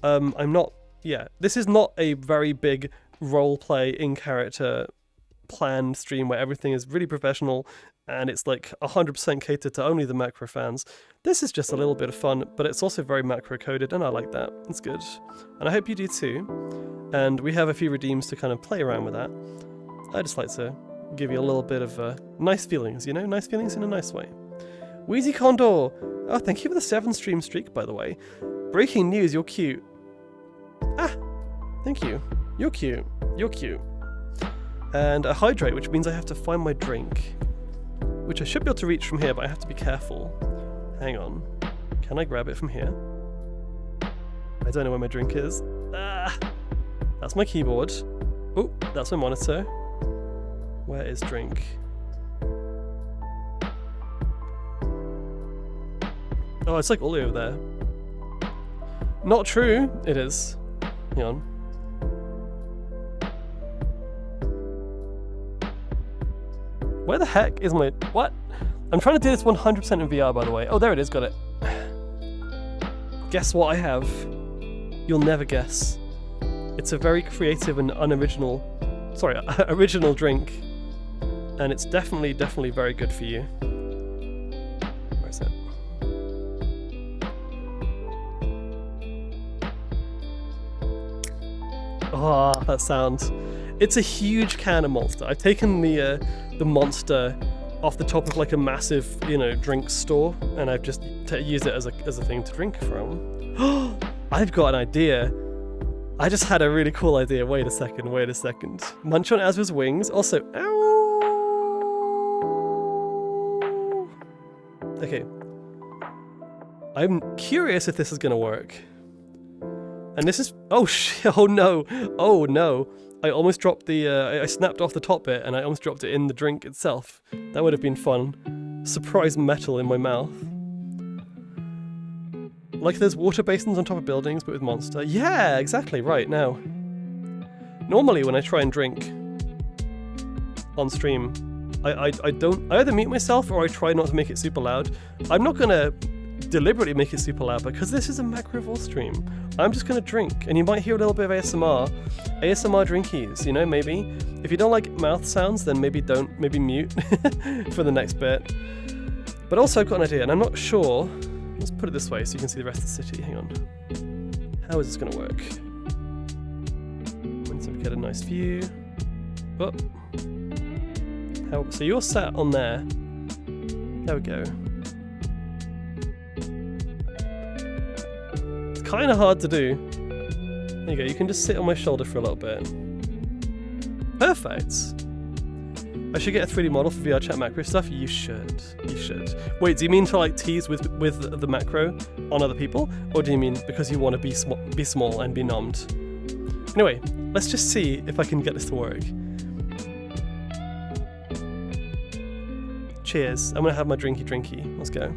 This is not a very big roleplay in character planned stream where everything is really professional and it's like 100% catered to only the macro fans. This is just a little bit of fun, but it's also very macro coded and I like that. It's good. And I hope you do too. And we have a few redeems to kind of play around with that. I just like to give you a little bit of nice feelings, you know? Nice feelings in a nice way. Wheezy Condor! Oh, thank you for the 7-stream streak, by the way. Breaking news, you're cute. Ah! Thank you. You're cute. You're cute. And a hydrate, which means I have to find my drink. Which I should be able to reach from here, but I have to be careful. Hang on. Can I grab it from here? I don't know where my drink is. Ah! That's my keyboard. Oh, that's my monitor. Where is drink? Oh, it's like all over there. Not true. It is. Hang on. Where the heck is my... What? I'm trying to do this 100% in VR, by the way. Oh, there it is. Got it. Guess what I have? You'll never guess. It's a very creative and unoriginal, sorry, original drink, and it's definitely very good for you. Where is it? Oh, that sound. It's a huge can of Monster. I've taken the Monster off the top of like a massive, you know, drink store, and I've just used it as a thing to drink from. I've got an idea. I just had a really cool idea. Wait a second. Munch on Asra's wings. Also, ow. Okay. I'm curious if this is gonna work. And this is, oh no. I almost dropped the, I snapped off the top bit and I almost dropped it in the drink itself. That would have been fun. Surprise metal in my mouth. Like there's water basins on top of buildings, but with Monster. Yeah, exactly, right, now. Normally when I try and drink on stream, I either mute myself or I try not to make it super loud. I'm not gonna deliberately make it super loud because this is a macrovore stream. I'm just gonna drink, and you might hear a little bit of ASMR. ASMR drinkies, you know, maybe. If you don't like mouth sounds, then maybe mute for the next bit. But also I've got an idea, and I'm not sure. Let's put it this way so you can see the rest of the city. Hang on. How is this gonna work? Once we get a nice view. Oh. So you're sat on there. There we go. Kind of hard to do. There you go, you can just sit on my shoulder for a little bit. Perfect. I should get a 3D model for VR chat macro stuff. You should. Wait, do you mean to like tease with the macro on other people, or do you mean because you want to be small and be nommed? Anyway, let's just see if I can get this to work. Cheers. I'm gonna have my drinky. Let's go.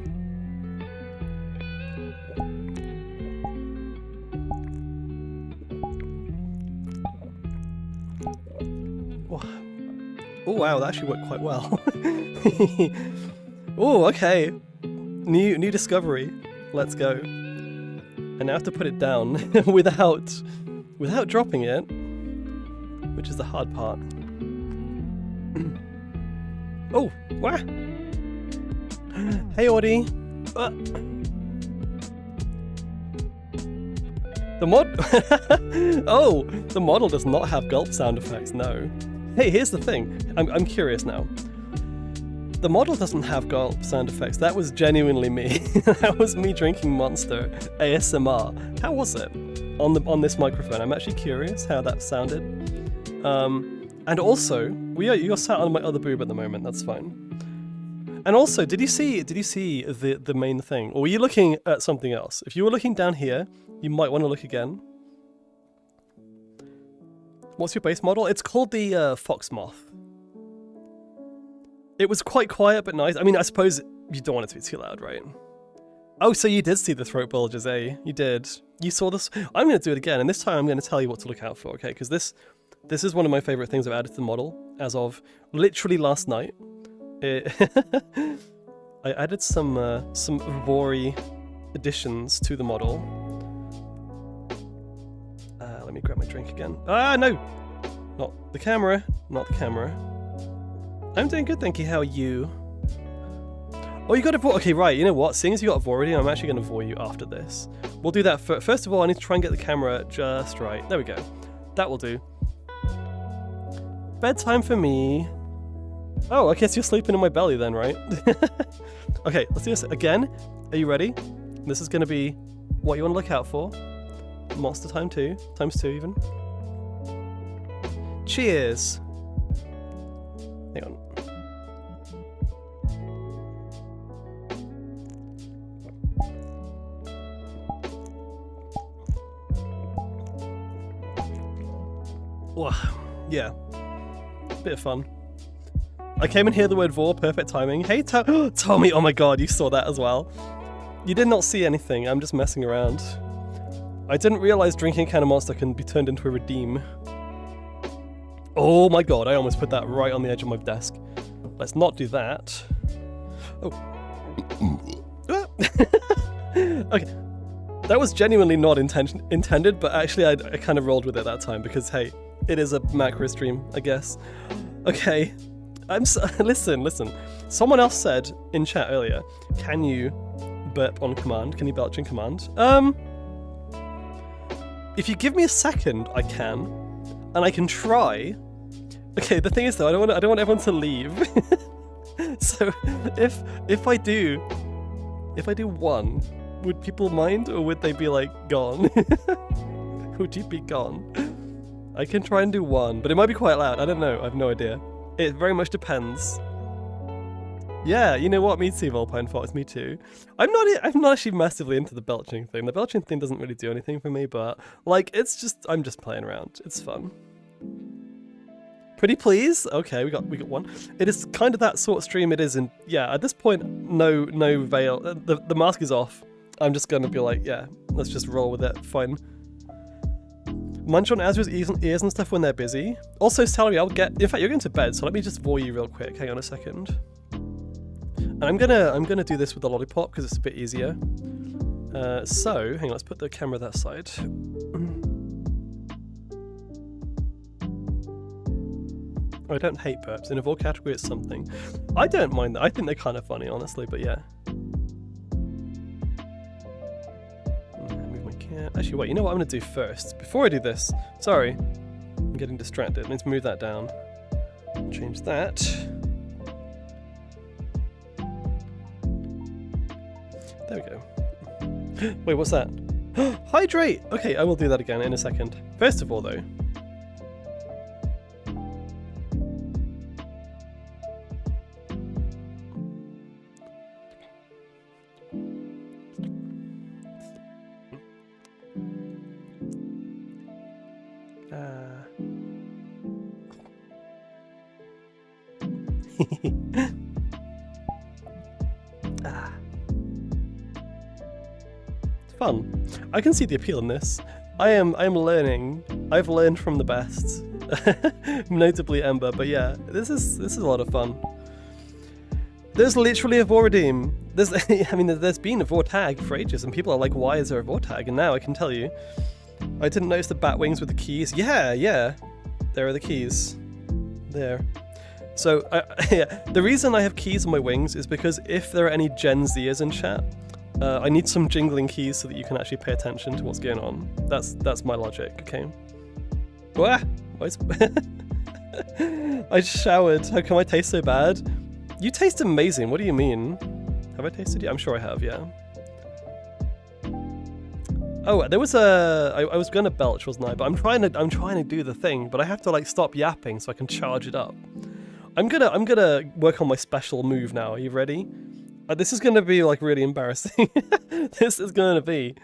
Oh wow, that actually worked quite well. Oh, okay. New discovery. Let's go. And now I have to put it down without dropping it, which is the hard part. Oh, what? Hey, Audie. The mod. Oh, the model does not have gulp sound effects. No. Hey, here's the thing. I'm curious now. The model doesn't have gulp sound effects. That was genuinely me. That was me drinking Monster ASMR. How was it on this microphone? I'm actually curious how that sounded. And also, you're sat on my other boob at the moment. That's fine. And also, did you see the main thing, or were you looking at something else? If you were looking down here, you might want to look again. What's your base model? It's called the Fox Moth. It was quite quiet but nice. I mean, I suppose you don't want it to be too loud, right? Oh, so you did see the throat bulges, eh? You did. You saw this? I'm going to do it again, and this time I'm going to tell you what to look out for, okay? Because this is one of my favorite things I've added to the model as of literally last night. I added some Furry additions to the model. Let me grab my drink again. Ah, no! Not the camera. I'm doing good, thank you. How are you? Oh, you got a Vor. Okay, right. You know what? Seeing as you got a Vor already, I'm actually going to Vor you after this. We'll do that first of all. I need to try and get the camera just right. There we go. That will do. Bedtime for me. Oh, I guess you're sleeping in my belly then, right? Okay, let's do this again. Are you ready? This is going to be what you want to look out for. Monster times 2 even. Cheers. Hang on. Whoa. Yeah. Bit of fun. I came and hear the word Vor, perfect timing. Hey, Tommy, oh my god, you saw that as well. You did not see anything, I'm just messing around. I didn't realize drinking a can of Monster can be turned into a redeem. Oh my god, I almost put that right on the edge of my desk. Let's not do that. Oh. Okay. That was genuinely not intended, but actually I kind of rolled with it that time because, hey, it is a macro stream, I guess. Okay, listen. Someone else said in chat earlier, can you burp on command? Can you belch in command? If you give me a second, I can, and I can try. Okay, the thing is though, I don't want everyone to leave. So if I do one, would people mind, or would they be like gone? Would you be gone? I can try and do one, but it might be quite loud. I don't know. I have no idea. It very much depends. Yeah, you know what? Me too, Vulpine Fox. Me too. I'm not actually massively into the belching thing. The belching thing doesn't really do anything for me, but like I'm just playing around. It's fun. Pretty please? Okay, we got one. It is kind of that sort of stream. It is, and yeah, at this point, no veil. The mask is off. I'm just gonna be like, yeah, let's just roll with it. Fine. Munch on Azra's ears and stuff when they're busy. Also, Salary, in fact, you're going to bed, so let me just vore you real quick. Hang on a second. And I'm gonna do this with the lollipop because it's a bit easier. So, hang on, let's put the camera that side. Oh, I don't hate burps. In a Vor category, it's something. I don't mind that. I think they're kind of funny, honestly, but yeah. Move my cat. Actually, wait, you know what I'm going to do first? Before I do this, sorry, I'm getting distracted. I need to move that down. Change that. There we go. Wait, what's that? Hydrate! Okay, I will do that again in a second. First of all, though, fun. I can see the appeal in this. I am learning. I've learned from the best. Notably Ember, but yeah, this is a lot of fun. There's literally a Vor redeem. There's been a Vor tag for ages, and people are like, why is there a Vor tag? And now I can tell you. I didn't notice the bat wings with the keys. Yeah. There are the keys. There. So, yeah, the reason I have keys on my wings is because if there are any Gen Zers in chat, I need some jingling keys so that you can actually pay attention to what's going on. That's my logic, okay? Wah! I showered. How come I taste so bad? You taste amazing. What do you mean? Have I tasted you? I'm sure I have, yeah. Oh, there was I was gonna belch, wasn't I? But I'm trying to do the thing, but I have to like stop yapping so I can charge it up. I'm gonna work on my special move now. Are you ready? This is gonna be like really embarrassing. This is gonna be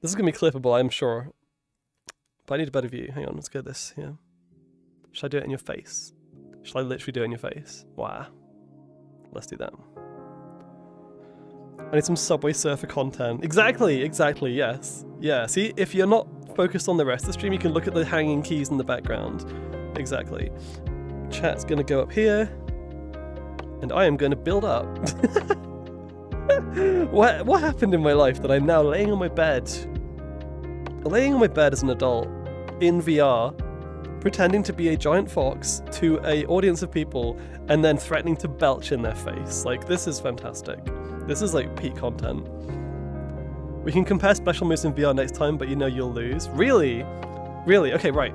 clippable, I'm sure. But I need a better view. Hang on, let's get this here. Should I do it in your face? Should I literally do it in your face? Wow. Let's do that. I need some Subway Surfer content. Exactly, yes. Yeah, see, if you're not focused on the rest of the stream, you can look at the hanging keys in the background. Exactly. Chat's gonna go up here. And I am gonna build up. What happened in my life that I'm now laying on my bed? Laying on my bed as an adult, in VR, pretending to be a giant fox to an audience of people, and then threatening to belch in their face. Like, this is fantastic. This is like peak content. We can compare special moves in VR next time, but you know you'll lose. Really? Really? Okay, right.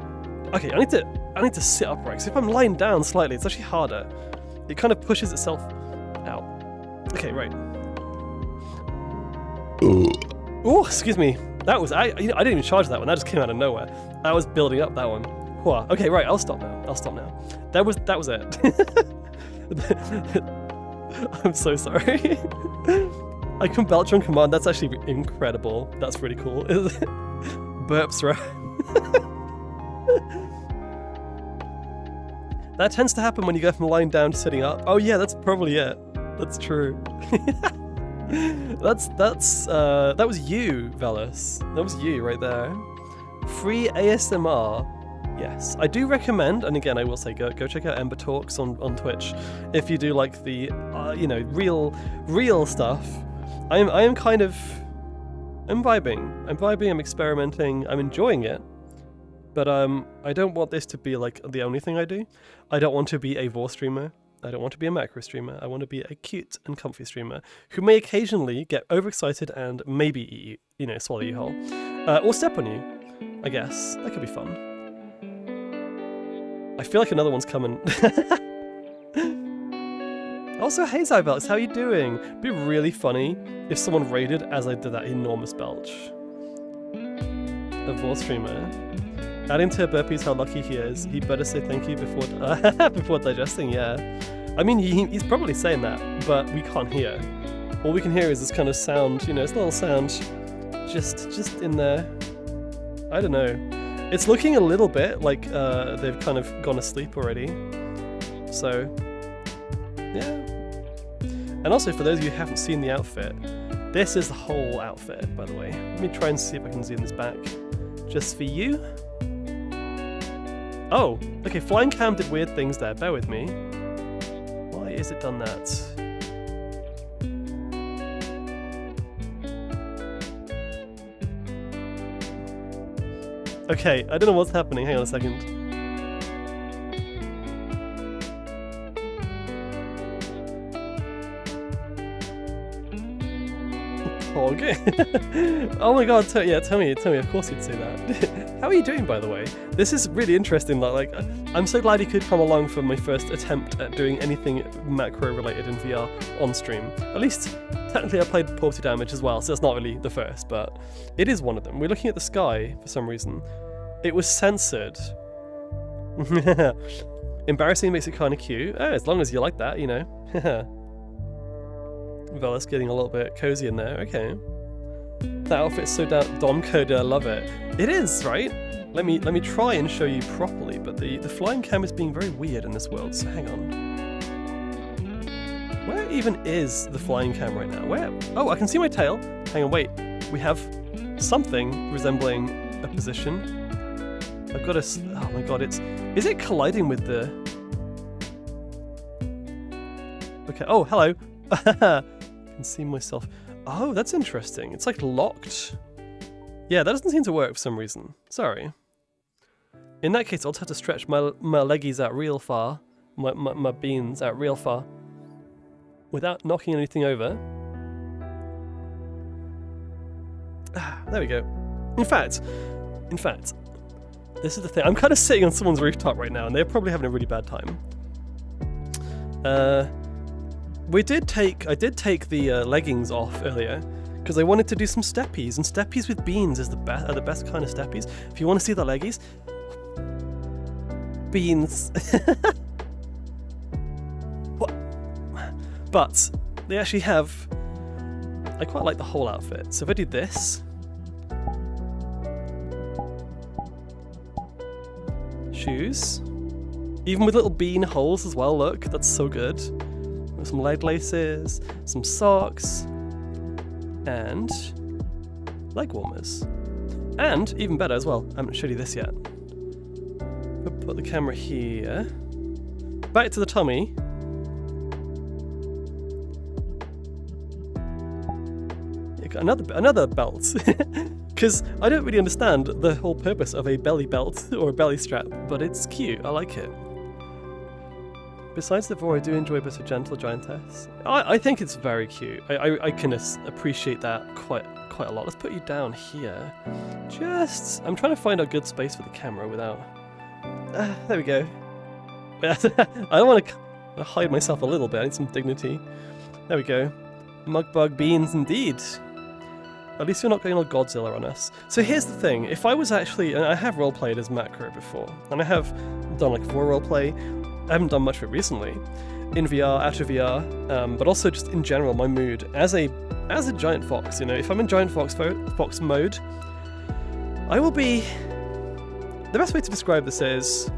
Okay, I need to sit upright, because if I'm lying down slightly, it's actually harder. It kind of pushes itself out. Okay, right. Oh, excuse me. That was, I didn't even charge that one. That just came out of nowhere. I was building up that one. Whoa. Okay, right. I'll stop now. That was it. I'm so sorry. I can belch on command. That's actually incredible. That's really cool. Burps, right? That tends to happen when you go from lying down to sitting up. Oh yeah, that's probably it. That's true. That was you, Velas. That was you right there. Free ASMR. Yes, I do recommend, and again I will say go check out Ember Talks on Twitch if you do like the real stuff. I am kind of I'm vibing. I'm experimenting. I'm enjoying it. But I don't want this to be like the only thing I do. I don't want to be a VOR streamer. I don't want to be a macro streamer. I want to be a cute and comfy streamer who may occasionally get overexcited and maybe eat you, swallow you whole. Or step on you, I guess. That could be fun. I feel like another one's coming. Also, hey Zybelts, how you doing? It'd be really funny if someone raided as I did that enormous belch. A VOR streamer. Adding to burpees how lucky he is. He better say thank you before before digesting, yeah. I mean, he's probably saying that, but we can't hear. All we can hear is this kind of sound, this little sound just in there. I don't know. It's looking a little bit like they've kind of gone asleep already. So, yeah. And also, for those of you who haven't seen the outfit, this is the whole outfit, by the way. Let me try and see if I can zoom this back. Just for you. Oh, okay, flying cam did weird things there, bear with me. Why is it done that? Okay, I don't know what's happening, hang on a second. Pog. Oh my god, yeah, tell me, of course you'd say that. How are you doing, by the way? This is really interesting, like, I'm so glad you could come along for my first attempt at doing anything macro-related in VR on stream. At least, technically I played Poverty Damage as well, so it's not really the first, but it is one of them. We're looking at the sky, for some reason. It was censored. Embarrassing makes it kind of cute. As long as you like that, Vella's getting a little bit cozy in there, okay. That outfit's so Dom Coder, I love it. It is, right? Let me try and show you properly, but the flying cam is being very weird in this world, so hang on. Where even is the flying cam right now? Where? Oh, I can see my tail. Hang on, wait. We have something resembling a position. I've got a... Oh my god, is it colliding with the... Okay, oh, hello. I can see myself. Oh, that's interesting. It's like locked. Yeah, that doesn't seem to work for some reason. Sorry. In that case, I'll just have to stretch my leggies out real far. My beans out real far. Without knocking anything over. There we go. In fact, this is the thing. I'm kind of sitting on someone's rooftop right now, and they're probably having a really bad time. I did take the leggings off earlier because I wanted to do some steppies, and steppies with beans are the best kind of steppies. If you want to see the leggies, beans. What? But they actually have. I quite like the whole outfit. So if I do this, shoes, even with little bean holes as well. Look, that's so good. Some leg laces, some socks, and leg warmers. And, even better as well, I haven't showed you this yet. We'll put the camera here. Back to the tummy. You got another belt. Because I don't really understand the whole purpose of a belly belt or a belly strap, but it's cute, I like it. Besides the VOR, I do enjoy a bit of Gentle Giantess. I think it's very cute. I can appreciate that quite a lot. Let's put you down here. I'm trying to find a good space for the camera without... there we go. I don't want to hide myself a little bit. I need some dignity. There we go. Mugbug beans indeed. At least you're not going all Godzilla on us. So here's the thing. If I was actually... And I have roleplayed as Macro before. And I have done like VOR roleplay. I haven't done much of it recently, in VR, out of VR, but also just in general, my mood as a giant fox. If I'm in giant fox mode, I will be. The best way to describe this is,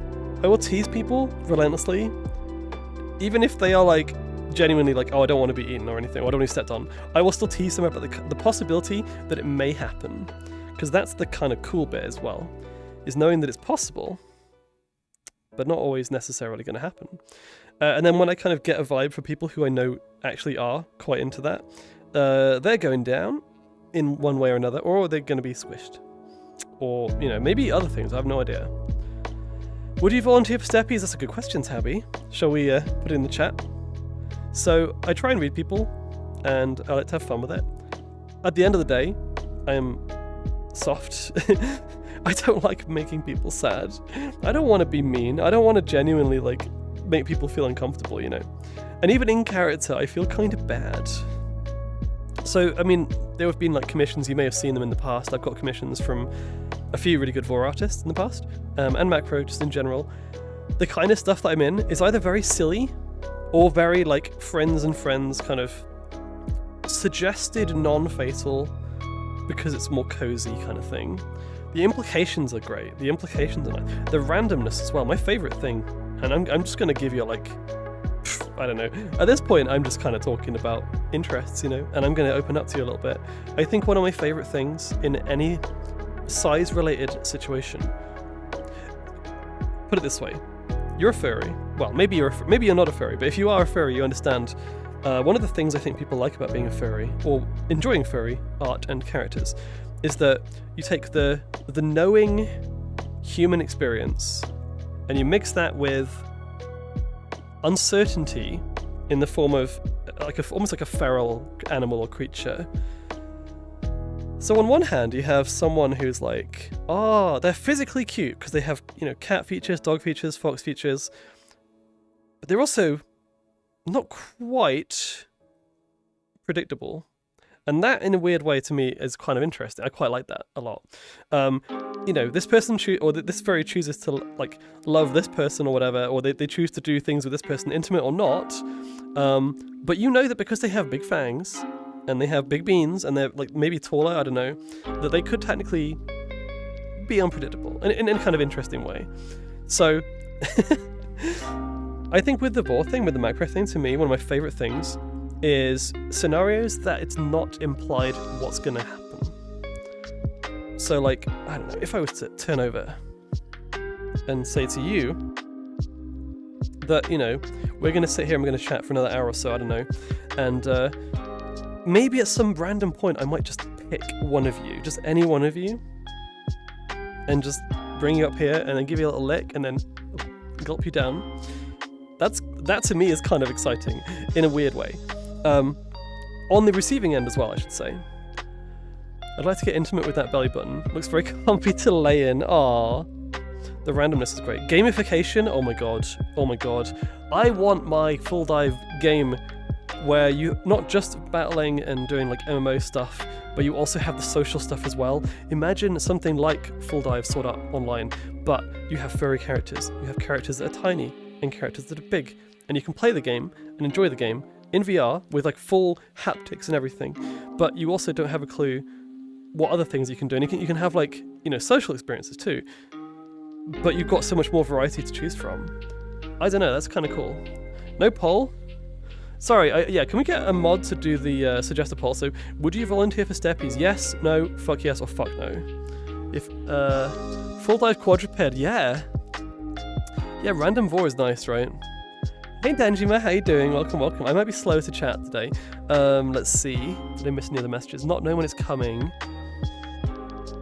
I will tease people relentlessly, even if they are like genuinely like, oh, I don't want to be eaten or anything, or I don't want to be stepped on. I will still tease them about the possibility that it may happen, because that's the kind of cool bit as well, is knowing that it's possible. But not always necessarily going to happen. And then when I kind of get a vibe for people who I know actually are quite into that, they're going down in one way or another, or are they going to be squished? Or, you know, maybe other things, I have no idea. Would you volunteer for steppies? That's a good question, Tabby. Shall we put it in the chat? So, I try and read people, and I like to have fun with it. At the end of the day, I am soft. I don't like making people sad. I don't want to be mean. I don't want to genuinely, like, make people feel uncomfortable, you know? And even in character, I feel kind of bad. So, I mean, there have been, like, commissions, you may have seen them in the past. I've got commissions from a few really good vor artists in the past, and macro, just in general. The kind of stuff that I'm in is either very silly, or very, like, friends and friends kind of suggested non-fatal, because it's more cozy kind of thing. The implications are great. The implications are nice. The randomness as well, my favourite thing. And I'm just going to give you, like, I don't know. At this point, I'm just kind of talking about interests, you know, and I'm going to open up to you a little bit. I think one of my favourite things in any size-related situation, put it this way, you're a furry. Well, maybe you're not a furry, but if you are a furry, you understand. One of the things I think people like about being a furry, or enjoying furry art and characters, is that you take the knowing human experience and you mix that with uncertainty in the form of almost like a feral animal or creature. So on one hand, you have someone who's like, they're physically cute because they have, you know, cat features, dog features, fox features, but they're also not quite predictable. And that, in a weird way, to me, is kind of interesting. I quite like that a lot. You know, this person this furry chooses to, like, love this person or whatever, or they choose to do things with this person, intimate or not. But you know that because they have big fangs and they have big beans and they're, like, maybe taller, I don't know, that they could technically be unpredictable in a kind of interesting way. So, I think with the vor thing, with the macro thing, to me, one of my favorite things is scenarios that it's not implied what's going to happen. So, like, I don't know, if I was to turn over and say to you that, you know, we're going to sit here and we're going to chat for another hour or so, I don't know, and maybe at some random point I might just pick one of you, just any one of you, and just bring you up here and then give you a little lick and then gulp you down. That to me is kind of exciting in a weird way. On the receiving end as well, I should say. I'd like to get intimate with that belly button. Looks very comfy to lay in. Aww. The randomness is great. Gamification, oh my god. Oh my god. I want my full dive game where you not just battling and doing, like, MMO stuff, but you also have the social stuff as well. Imagine something like Full Dive Sword Art Online, but you have furry characters. You have characters that are tiny and characters that are big, and you can play the game and enjoy the game in VR with, like, full haptics and everything, but you also don't have a clue what other things you can do, and you can have, like, you know, social experiences too, but you've got so much more variety to choose from. I don't know, that's kind of cool. No poll? Sorry, yeah, can we get a mod to do the suggest a poll? So, would you volunteer for steppies? Yes, no, fuck yes, or fuck no. If, full dive quadruped, yeah. Yeah, random vor is nice, right? Hey Danjima, how you doing? Welcome, welcome. I might be slow to chat today. Let's see. Did I miss any other messages? Not knowing when it's coming.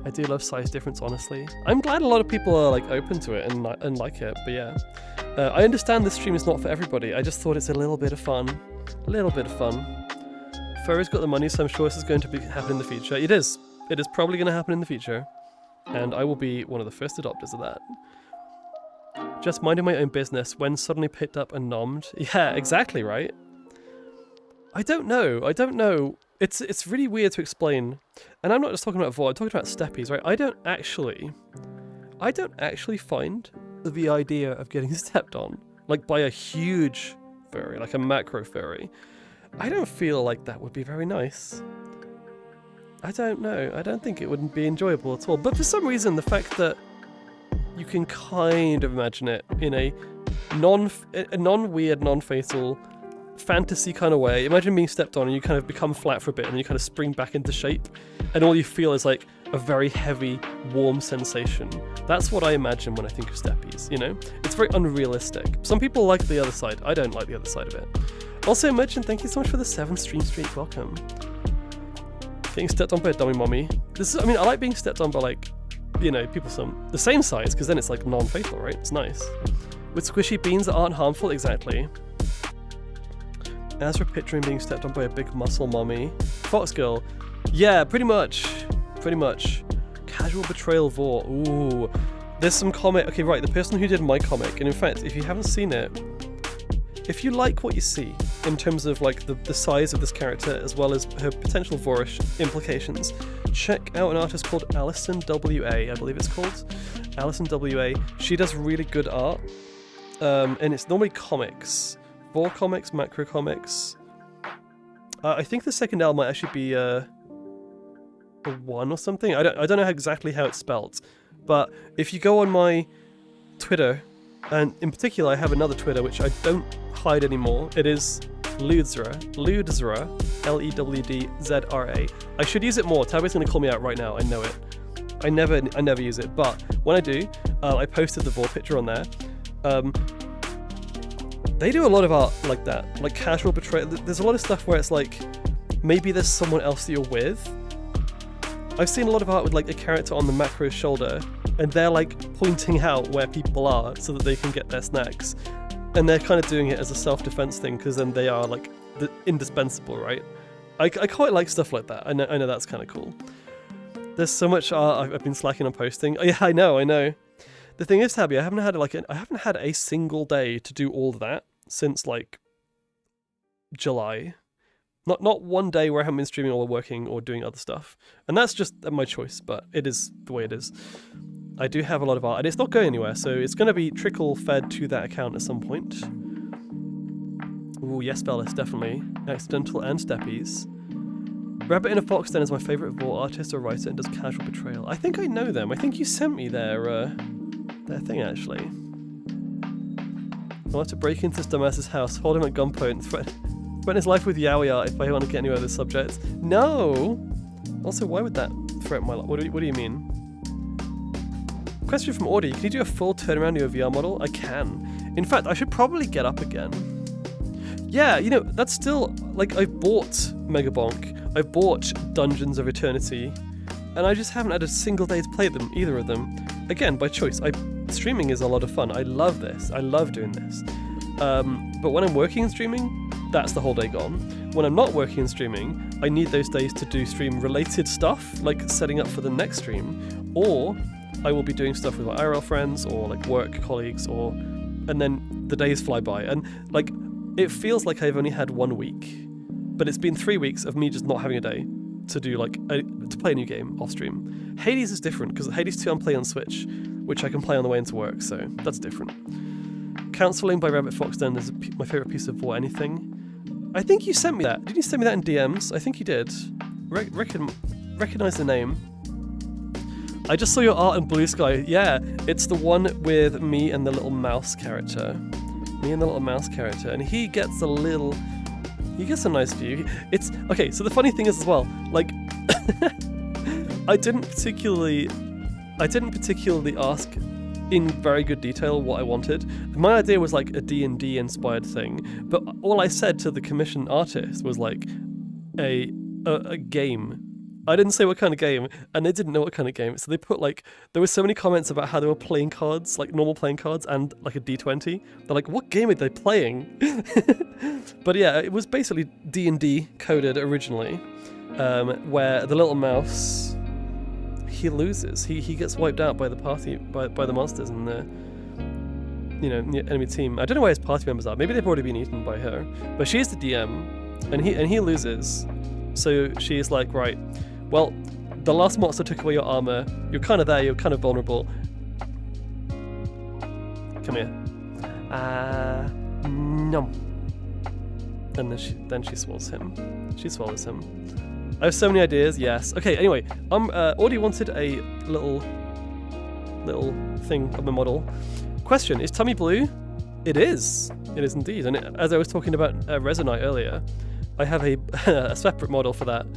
I do love size difference, honestly. I'm glad a lot of people are, like, open to it and like it, but yeah. I understand this stream is not for everybody. I just thought it's a little bit of fun. A little bit of fun. Furry's got the money, so I'm sure this is going to happen in the future. It is. It is probably going to happen in the future. And I will be one of the first adopters of that. Just minding my own business when suddenly picked up and nommed. Yeah, exactly, right? I don't know. It's really weird to explain. And I'm not just talking about vor, I'm talking about steppies, right? I don't actually find the idea of getting stepped on, like, by a huge furry, like a macro furry. I don't feel like that would be very nice. I don't know. I don't think it wouldn't be enjoyable at all. But for some reason, the fact that you can kind of imagine it in a non-weird, non-fatal fantasy kind of way. Imagine being stepped on and you kind of become flat for a bit and then you kind of spring back into shape and all you feel is, like, a very heavy, warm sensation. That's what I imagine when I think of steppies, you know? It's very unrealistic. Some people like the other side. I don't like the other side of it. Also, Merchant, thank you so much for the 7th stream streak. Welcome. Getting stepped on by a dummy mommy. I mean, I like being stepped on by, like, you know, people the same size, because then it's, like, non-fatal, right? It's nice. With squishy beans that aren't harmful, exactly. As for picturing being stepped on by a big muscle mommy. Fox girl. Yeah, pretty much. Pretty much. Casual betrayal vor. Ooh. There's some comic. Okay, right. The person who did my comic, and in fact, if you haven't seen it, if you like what you see in terms of like the size of this character as well as her potential vorish implications, check out an artist called Alison W.A. I believe it's called. Alison W.A. She does really good art, and it's normally comics. Vor comics, macro comics. I think the second L might actually be a 1 or something. I don't know exactly how it's spelt, but if you go on my Twitter, and in particular I have another Twitter which I don't hide anymore. It is Lewdzra, Lewdzra. I should use it more. Tabby's going to call me out right now. I know it. I never use it, but when I do, I posted the Vor picture on there. They do a lot of art like that, like casual betrayal. There's a lot of stuff where it's like, maybe there's someone else that you're with. I've seen a lot of art with like a character on the macro's shoulder, and they're like pointing out where people are so that they can get their snacks. And they're kind of doing it as a self-defense thing, because then they are like indispensable, right? I quite like stuff like that. I know that's kind of cool. There's so much art I've been slacking on posting. Oh, yeah, I know. The thing is, Tabby, I haven't had a single day to do all of that since like July. Not one day where I haven't been streaming or working or doing other stuff. And that's just my choice, but it is the way it is. I do have a lot of art, and it's not going anywhere, so it's going to be trickle-fed to that account at some point. Ooh, yes, Bellis, definitely. Accidental and Steppies. Rabbit in a Fox Den is my favourite Vor artist or writer and does casual betrayal. I think I know them. I think you sent me their thing, actually. I'll have to break into this dumbass's house, hold him at gunpoint, and threaten his life with yaoi art if I want to get anywhere with this subject. No! Also, why would that threaten my life? What do you mean? Question from Audie, can you do a full turnaround of your VR model? I can. In fact, I should probably get up again. Yeah, you know, that's still, like, I've bought Megabonk, I've bought Dungeons of Eternity, and I just haven't had a single day to play them, either of them. Again, by choice. Streaming is a lot of fun. I love this. I love doing this. But when I'm working and streaming, that's the whole day gone. When I'm not working and streaming, I need those days to do stream-related stuff, like setting up for the next stream, or I will be doing stuff with my IRL friends or like work colleagues, and then the days fly by. And like, it feels like I've only had 1 week, but it's been 3 weeks of me just not having a day to do to play a new game off stream. Hades is different because Hades 2 I'm playing on Switch, which I can play on the way into work, so that's different. Counselling by Rabbit Fox Den is my favourite piece of Vor anything. I think you sent me that. Did you send me that in DMs? I think you did. Recognize the name. I just saw your art in Blue Sky. Yeah, it's the one with me and the little mouse character. And he gets a nice view. It's okay. So the funny thing is as well, like, I didn't particularly ask in very good detail what I wanted. My idea was like a D&D inspired thing, but all I said to the commissioned artist was like a game. I didn't say what kind of game, and they didn't know what kind of game. So they put like, there were so many comments about how they were playing cards, like normal playing cards, and like a D20. They're like, what game are they playing? But yeah, it was basically D&D coded originally, where the little mouse, he loses. He gets wiped out by the party, by the monsters and the enemy team. I don't know where his party members are. Maybe they've already been eaten by her. But she is the DM, and he loses. So she's like, right, well, the last monster took away your armor. You're kind of there. You're kind of vulnerable. Come here. No. And then she swallows him. She swallows him. I have so many ideas. Yes. Okay. Anyway, Audie wanted a little thing of my model. Question: is Tummy blue? It is. It is indeed. And as I was talking about Resonite earlier, I have a separate model for that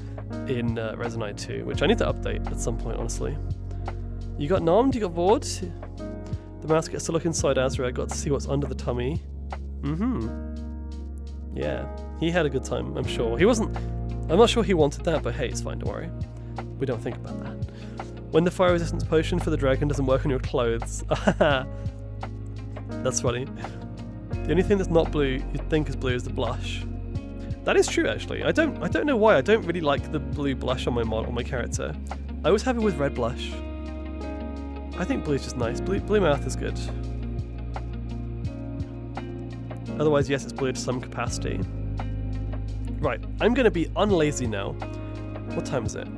in Resonite 2, which I need to update at some point, honestly. You got nommed? You got bored? The mouse gets to look inside Azra. I got to see what's under the tummy. Yeah. He had a good time, I'm sure. He wasn't I'm not sure he wanted that, but hey, it's fine, don't worry. We don't think about that. When the fire resistance potion for the dragon doesn't work on your clothes. That's funny. The only thing that's not blue you'd think is blue is the blush. That is true, actually. I don't know why. I don't really like the blue blush on my model, on my character. I always have it with red blush. I think blue is just nice. Blue mouth is good. Otherwise, yes, it's blue to some capacity. Right, I'm going to be unlazy now. What time is it?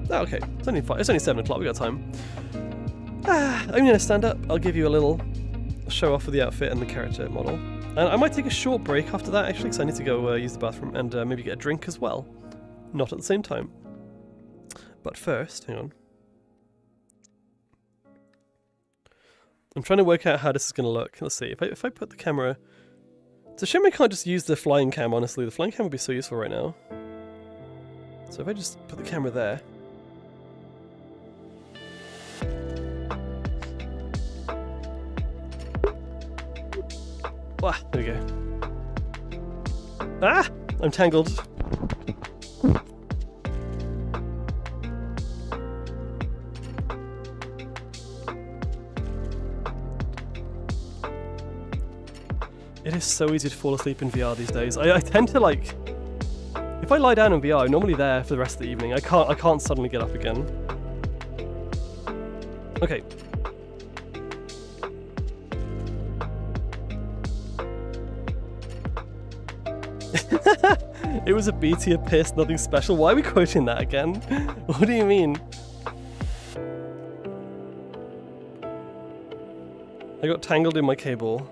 Oh, okay. It's only 7 o'clock. We got time. I'm going to stand up. I'll give you a little show off of the outfit and the character model. And I might take a short break after that, actually, because I need to go use the bathroom and maybe get a drink as well. Not at the same time. But first, hang on. I'm trying to work out how this is going to look. Let's see. If I put the camera... It's a shame I can't just use the flying cam, honestly. The flying cam would be so useful right now. So if I just put the camera there... Ah, there we go. Ah! I'm tangled. It is so easy to fall asleep in VR these days. I tend to like... If I lie down in VR, I'm normally there for the rest of the evening. I can't suddenly get up again. Okay. It was a B tier piss, nothing special. Why are we quoting that again? What do you mean? I got tangled in my cable.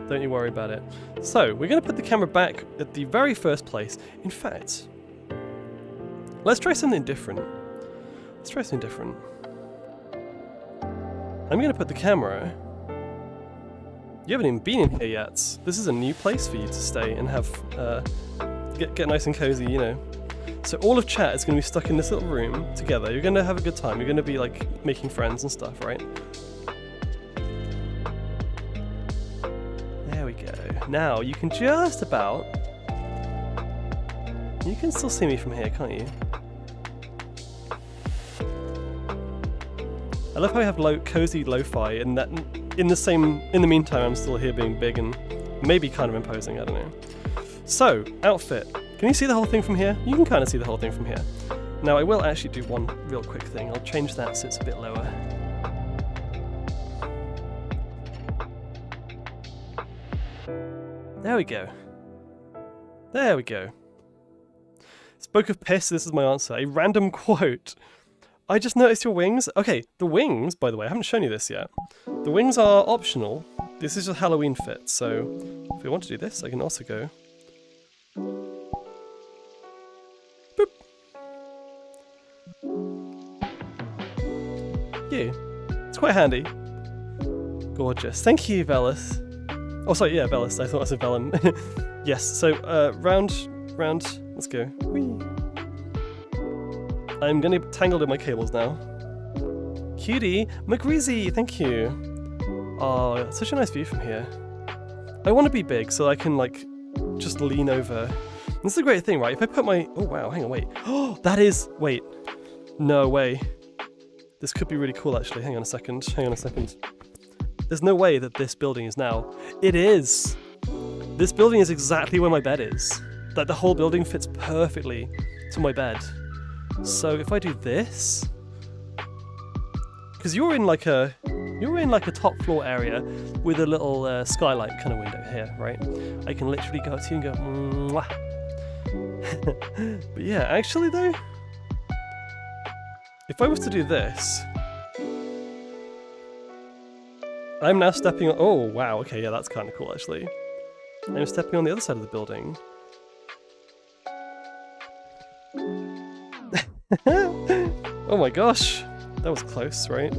Don't you worry about it. So, we're going to put the camera back at the very first place. In fact, let's try something different. I'm going to put the camera... You haven't even been in here yet. This is a new place for you to stay and have... get nice and cozy, you know. So all of chat is going to be stuck in this little room together. You're going to have a good time. You're going to be like making friends and stuff, right? There we go. Now you can just about... You can still see me from here, can't you? I love how I have cozy lo-fi and that in the meantime I'm still here being big and maybe kind of imposing, I don't know. So, outfit. Can you see the whole thing from here? You can kind of see the whole thing from here. Now I will actually do one real quick thing. I'll change that so it's a bit lower. There we go. There we go. Spoke of piss, this is my answer. A random quote. I just noticed your wings. Okay, the wings, by the way, I haven't shown you this yet. The wings are optional. This is just Halloween fit, so if we want to do this, I can also go... Boop. Yeah, it's quite handy. Gorgeous. Thank you, Velis. Oh, sorry, yeah, Velis. I thought I said Velen. Yes, so round, let's go. Whee. I'm gonna be tangled in my cables now. Cutie! McGreasy, thank you! Oh, such a nice view from here. I want to be big so I can, like, just lean over. This is a great thing, right? If I put my... Oh, wow, hang on, wait. Oh, that is... Wait. No way. This could be really cool, actually. Hang on a second. There's no way that this building is now... It is! This building is exactly where my bed is. Like, the whole building fits perfectly to my bed. So if I do this, because you're in like a top floor area with a little skylight kind of window here, right? I can literally go up to you and go, mwah. But yeah, actually though, if I was to do this, I'm now stepping on. Oh wow, okay, yeah, that's kind of cool actually. I'm stepping on the other side of the building. Oh my gosh, that was close, right?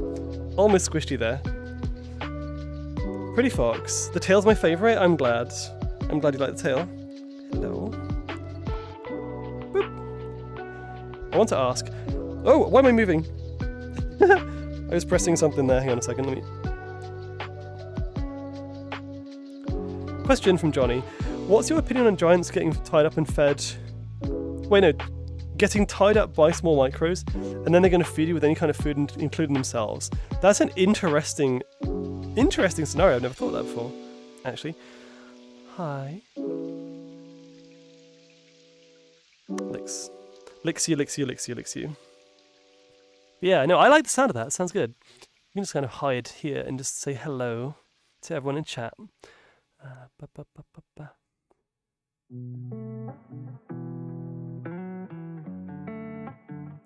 Almost squished you there. Pretty fox. The tail's my favourite. I'm glad you like the tail. Hello. Boop. I want to ask. Oh, why am I moving? I was pressing something there. Hang on a second. Let me. Question from Johnny. What's your opinion on giants getting tied up and fed? Wait, no. Getting tied up by small micros, and then they're going to feed you with any kind of food, including themselves. That's an interesting scenario. I've never thought of that before, actually. Hi. Licks. Licks you, licks you, licks you, licks you. Yeah, no, I like the sound of that. It sounds good. You can just kind of hide here and just say hello to everyone in chat.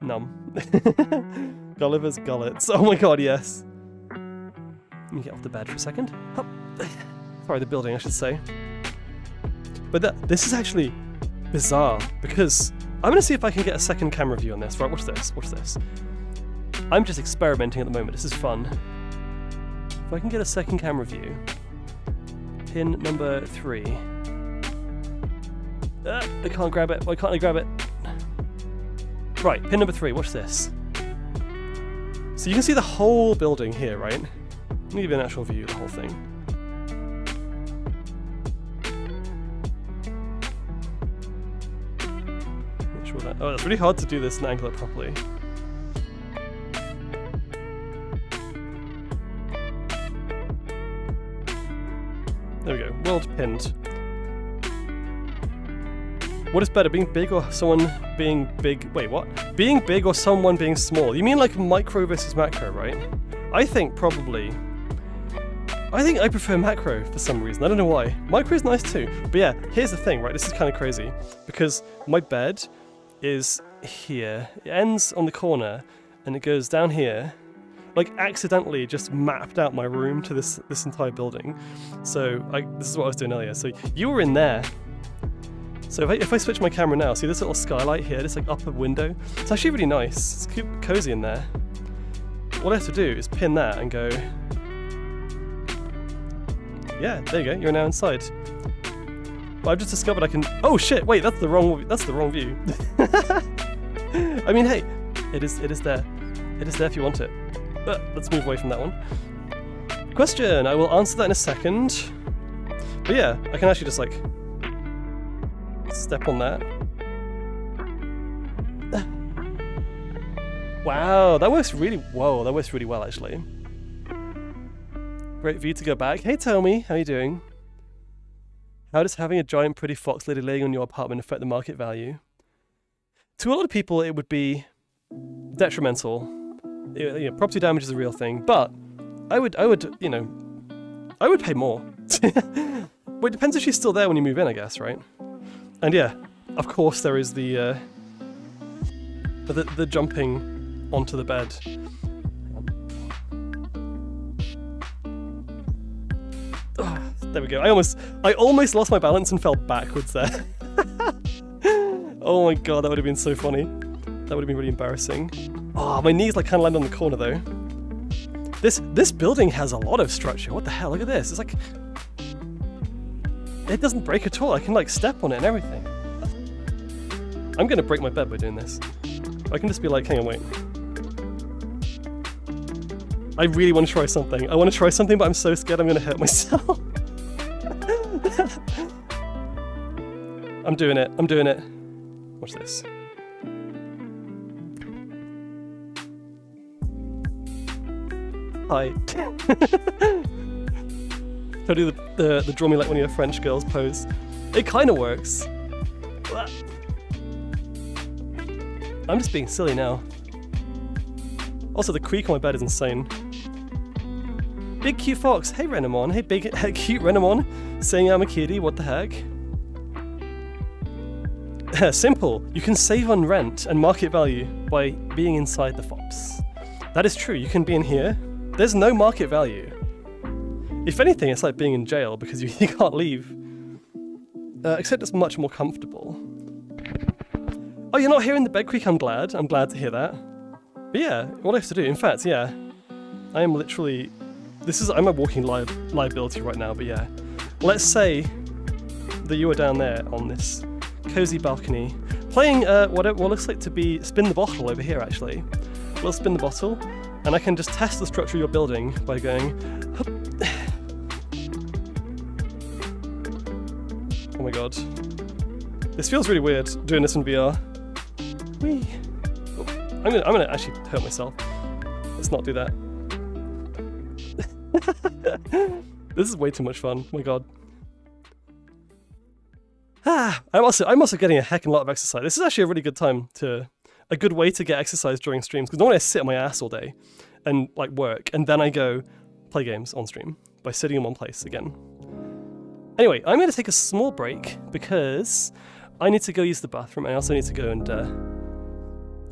Num. Gulliver's Gullets. Oh my god, yes. Let me get off the bed for a second. Oh. Sorry, the building, I should say. But this is actually bizarre, because I'm going to see if I can get a second camera view on this. Right, watch this, watch this. I'm just experimenting at the moment, this is fun. If I can get a second camera view. Pin number 3. I can't grab it. Why can't I grab it? Right, pin number 3, watch this. So you can see the whole building here, right? Let me give you an actual view of the whole thing. Make sure that... Oh, it's really hard to do this and angle it properly. There we go, world pinned. What is better, being big or someone being big? Wait, what? Being big or someone being small? You mean like micro versus macro, right? I think probably... I prefer macro for some reason. I don't know why. Micro is nice too. But yeah, here's the thing, right? This is kind of crazy. Because my bed is here. It ends on the corner and it goes down here. Like accidentally just mapped out my room to this entire building. So this is what I was doing earlier. So you were in there. So if I switch my camera now, see this little skylight here, this like upper window? It's actually really nice. It's cozy in there. What I have to do is pin that and go... Yeah, there you go, you're now inside. But I've just discovered I can... Oh shit, wait, that's the wrong view. I mean, hey, it is there. It is there if you want it. But let's move away from that one. Question, I will answer that in a second. But yeah, I can actually just like... step on that. Wow, that works really... Whoa, that works really well, actually. Great view to go back. Hey, Tommy, how you doing? How does having a giant pretty fox lady laying on your apartment affect the market value? To a lot of people, it would be detrimental. You know, property damage is a real thing, but I would, you know, I would pay more. Well, it depends if she's still there when you move in, I guess, right? And yeah, of course there is the jumping onto the bed. Oh, there we go. I almost lost my balance and fell backwards there. Oh my god, that would have been so funny. That would have been really embarrassing. Oh, my knees like kind of land on the corner though. This building has a lot of structure. What the hell? Look at this. It's like... It doesn't break at all. I can like step on it and everything. I'm gonna break my bed by doing this. I can just be like, hang on, wait. I really want to try something. I want to try something, but I'm so scared I'm gonna hurt myself. I'm doing it. I'm doing it. Watch this. Hi. I'll do the draw me like one of your French girls pose. It kind of works. I'm just being silly now. Also, the creak on my bed is insane. Big cute fox. Hey Renamon. Hey big cute Renamon. Saying I'm a kitty. What the heck? Simple. You can save on rent and market value by being inside the fops. That is true. You can be in here. There's no market value. If anything, it's like being in jail because you can't leave. Except it's much more comfortable. Oh, you're not hearing the bed creak? I'm glad. I'm glad to hear that. But yeah, what I have to do, in fact, yeah. I am literally... I'm a walking liability right now, but yeah. Let's say that you are down there on this cozy balcony, playing what looks like to be Spin the Bottle over here, actually. We'll spin the bottle, and I can just test the structure of your building by going... Oh my god. god. This feels really weird, doing this in VR. Whee! Oh, I'm gonna actually hurt myself. Let's not do that. This is way too much fun, oh my god. I'm also getting a heck of a lot of exercise. This is actually a really good a good way to get exercise during streams, because normally I sit on my ass all day and like work, and then I go play games on stream by sitting in one place again. Anyway, I'm going to take a small break because I need to go use the bathroom. I also need to go and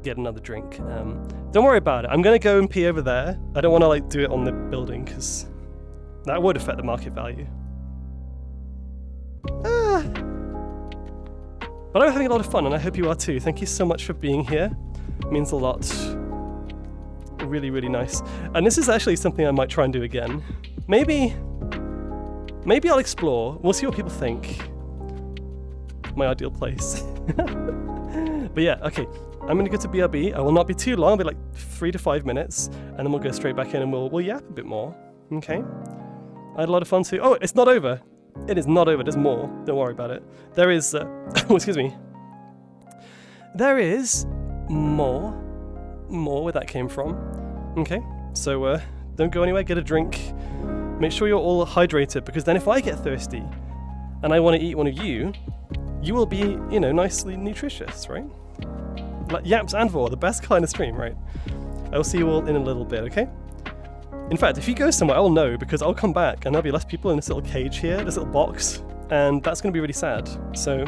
get another drink. Don't worry about it. I'm going to go and pee over there. I don't want to like do it on the building because that would affect the market value. But I'm having a lot of fun, and I hope you are too. Thank you so much for being here. It means a lot. Really, really nice. And this is actually something I might try and do again. Maybe I'll explore. We'll see what people think. My ideal place. But yeah, okay. I'm gonna go to BRB. I will not be too long. I'll be like 3 to 5 minutes, and then we'll go straight back in and we'll yap a bit more. Okay. I had a lot of fun too. Oh, it's not over. It is not over. There's more. Don't worry about it. There is. Oh, excuse me. There is more where that came from. Okay. So don't go anywhere. Get a drink. Make sure you're all hydrated, because then if I get thirsty and I want to eat one of you, you will be, you know, nicely nutritious, right? Like yaps and vor, the best kind of stream, right? I will see you all in a little bit, okay? In fact, if you go somewhere, I'll know, because I'll come back and there'll be less people in this little cage here, this little box, and that's going to be really sad. So,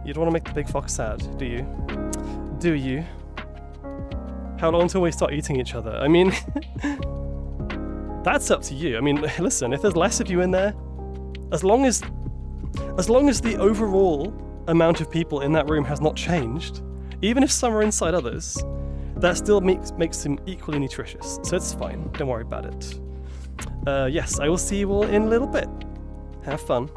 you don't want to make the big fox sad, do you? Do you? How long until we start eating each other? I mean, that's up to you. I mean, listen, if there's less of you in there, as long as the overall amount of people in that room has not changed, even if some are inside others, that still makes them equally nutritious, so it's fine, don't worry about it. Yes, I will see you all in a little bit. Have fun.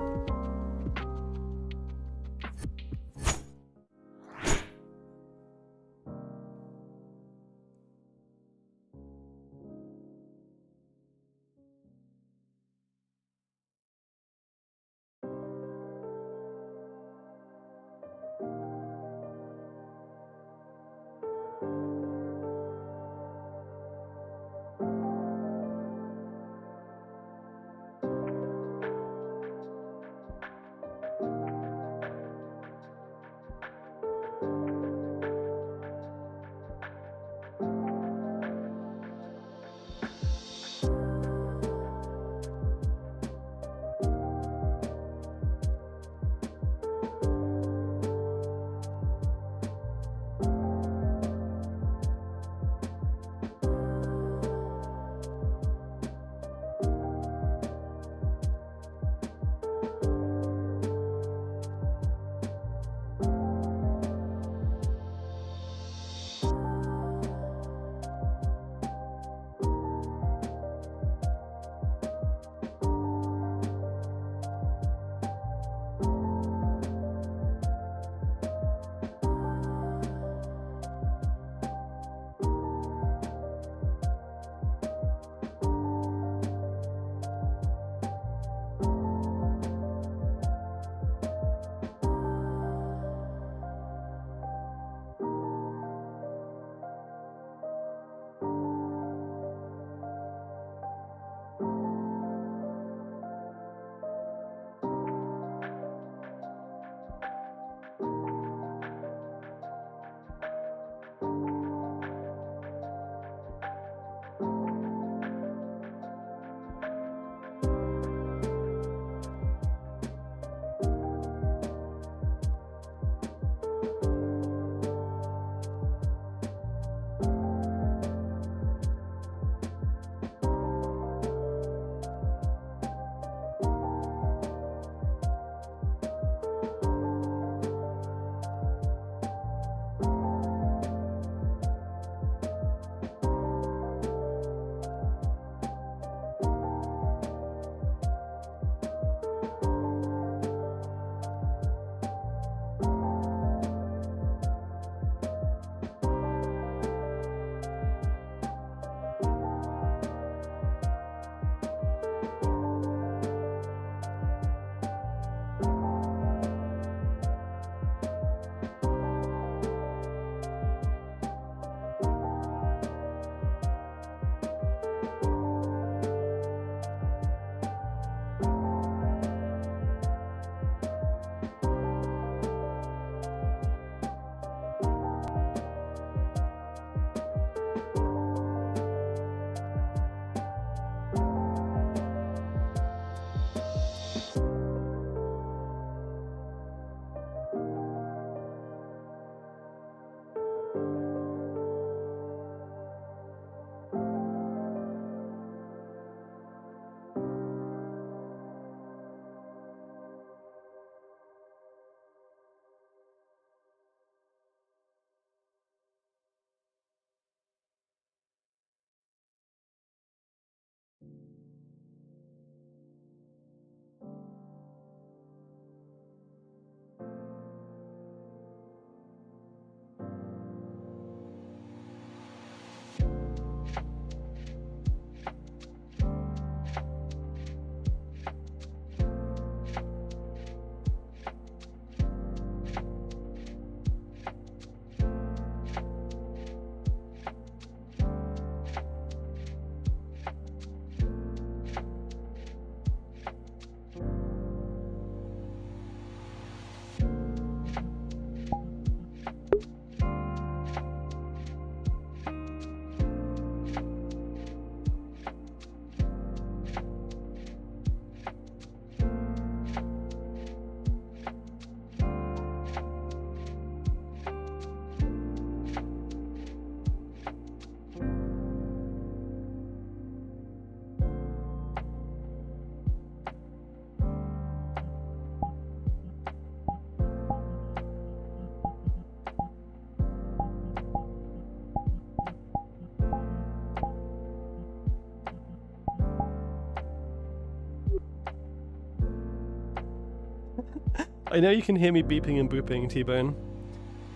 I know you can hear me beeping and booping, T-Bone.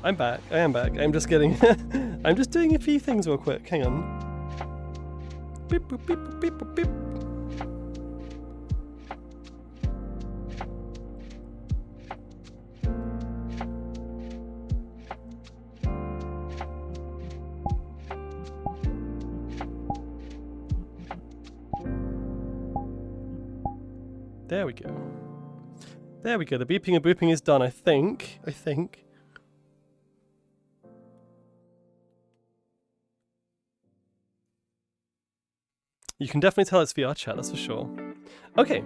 I'm back. I am back. I'm just getting... I'm just doing a few things real quick. Hang on. Beep, boop, beep, boop, beep, boop, beep. There we go. There we go. The beeping and booping is done, I think. You can definitely tell it's VR chat, that's for sure. Okay.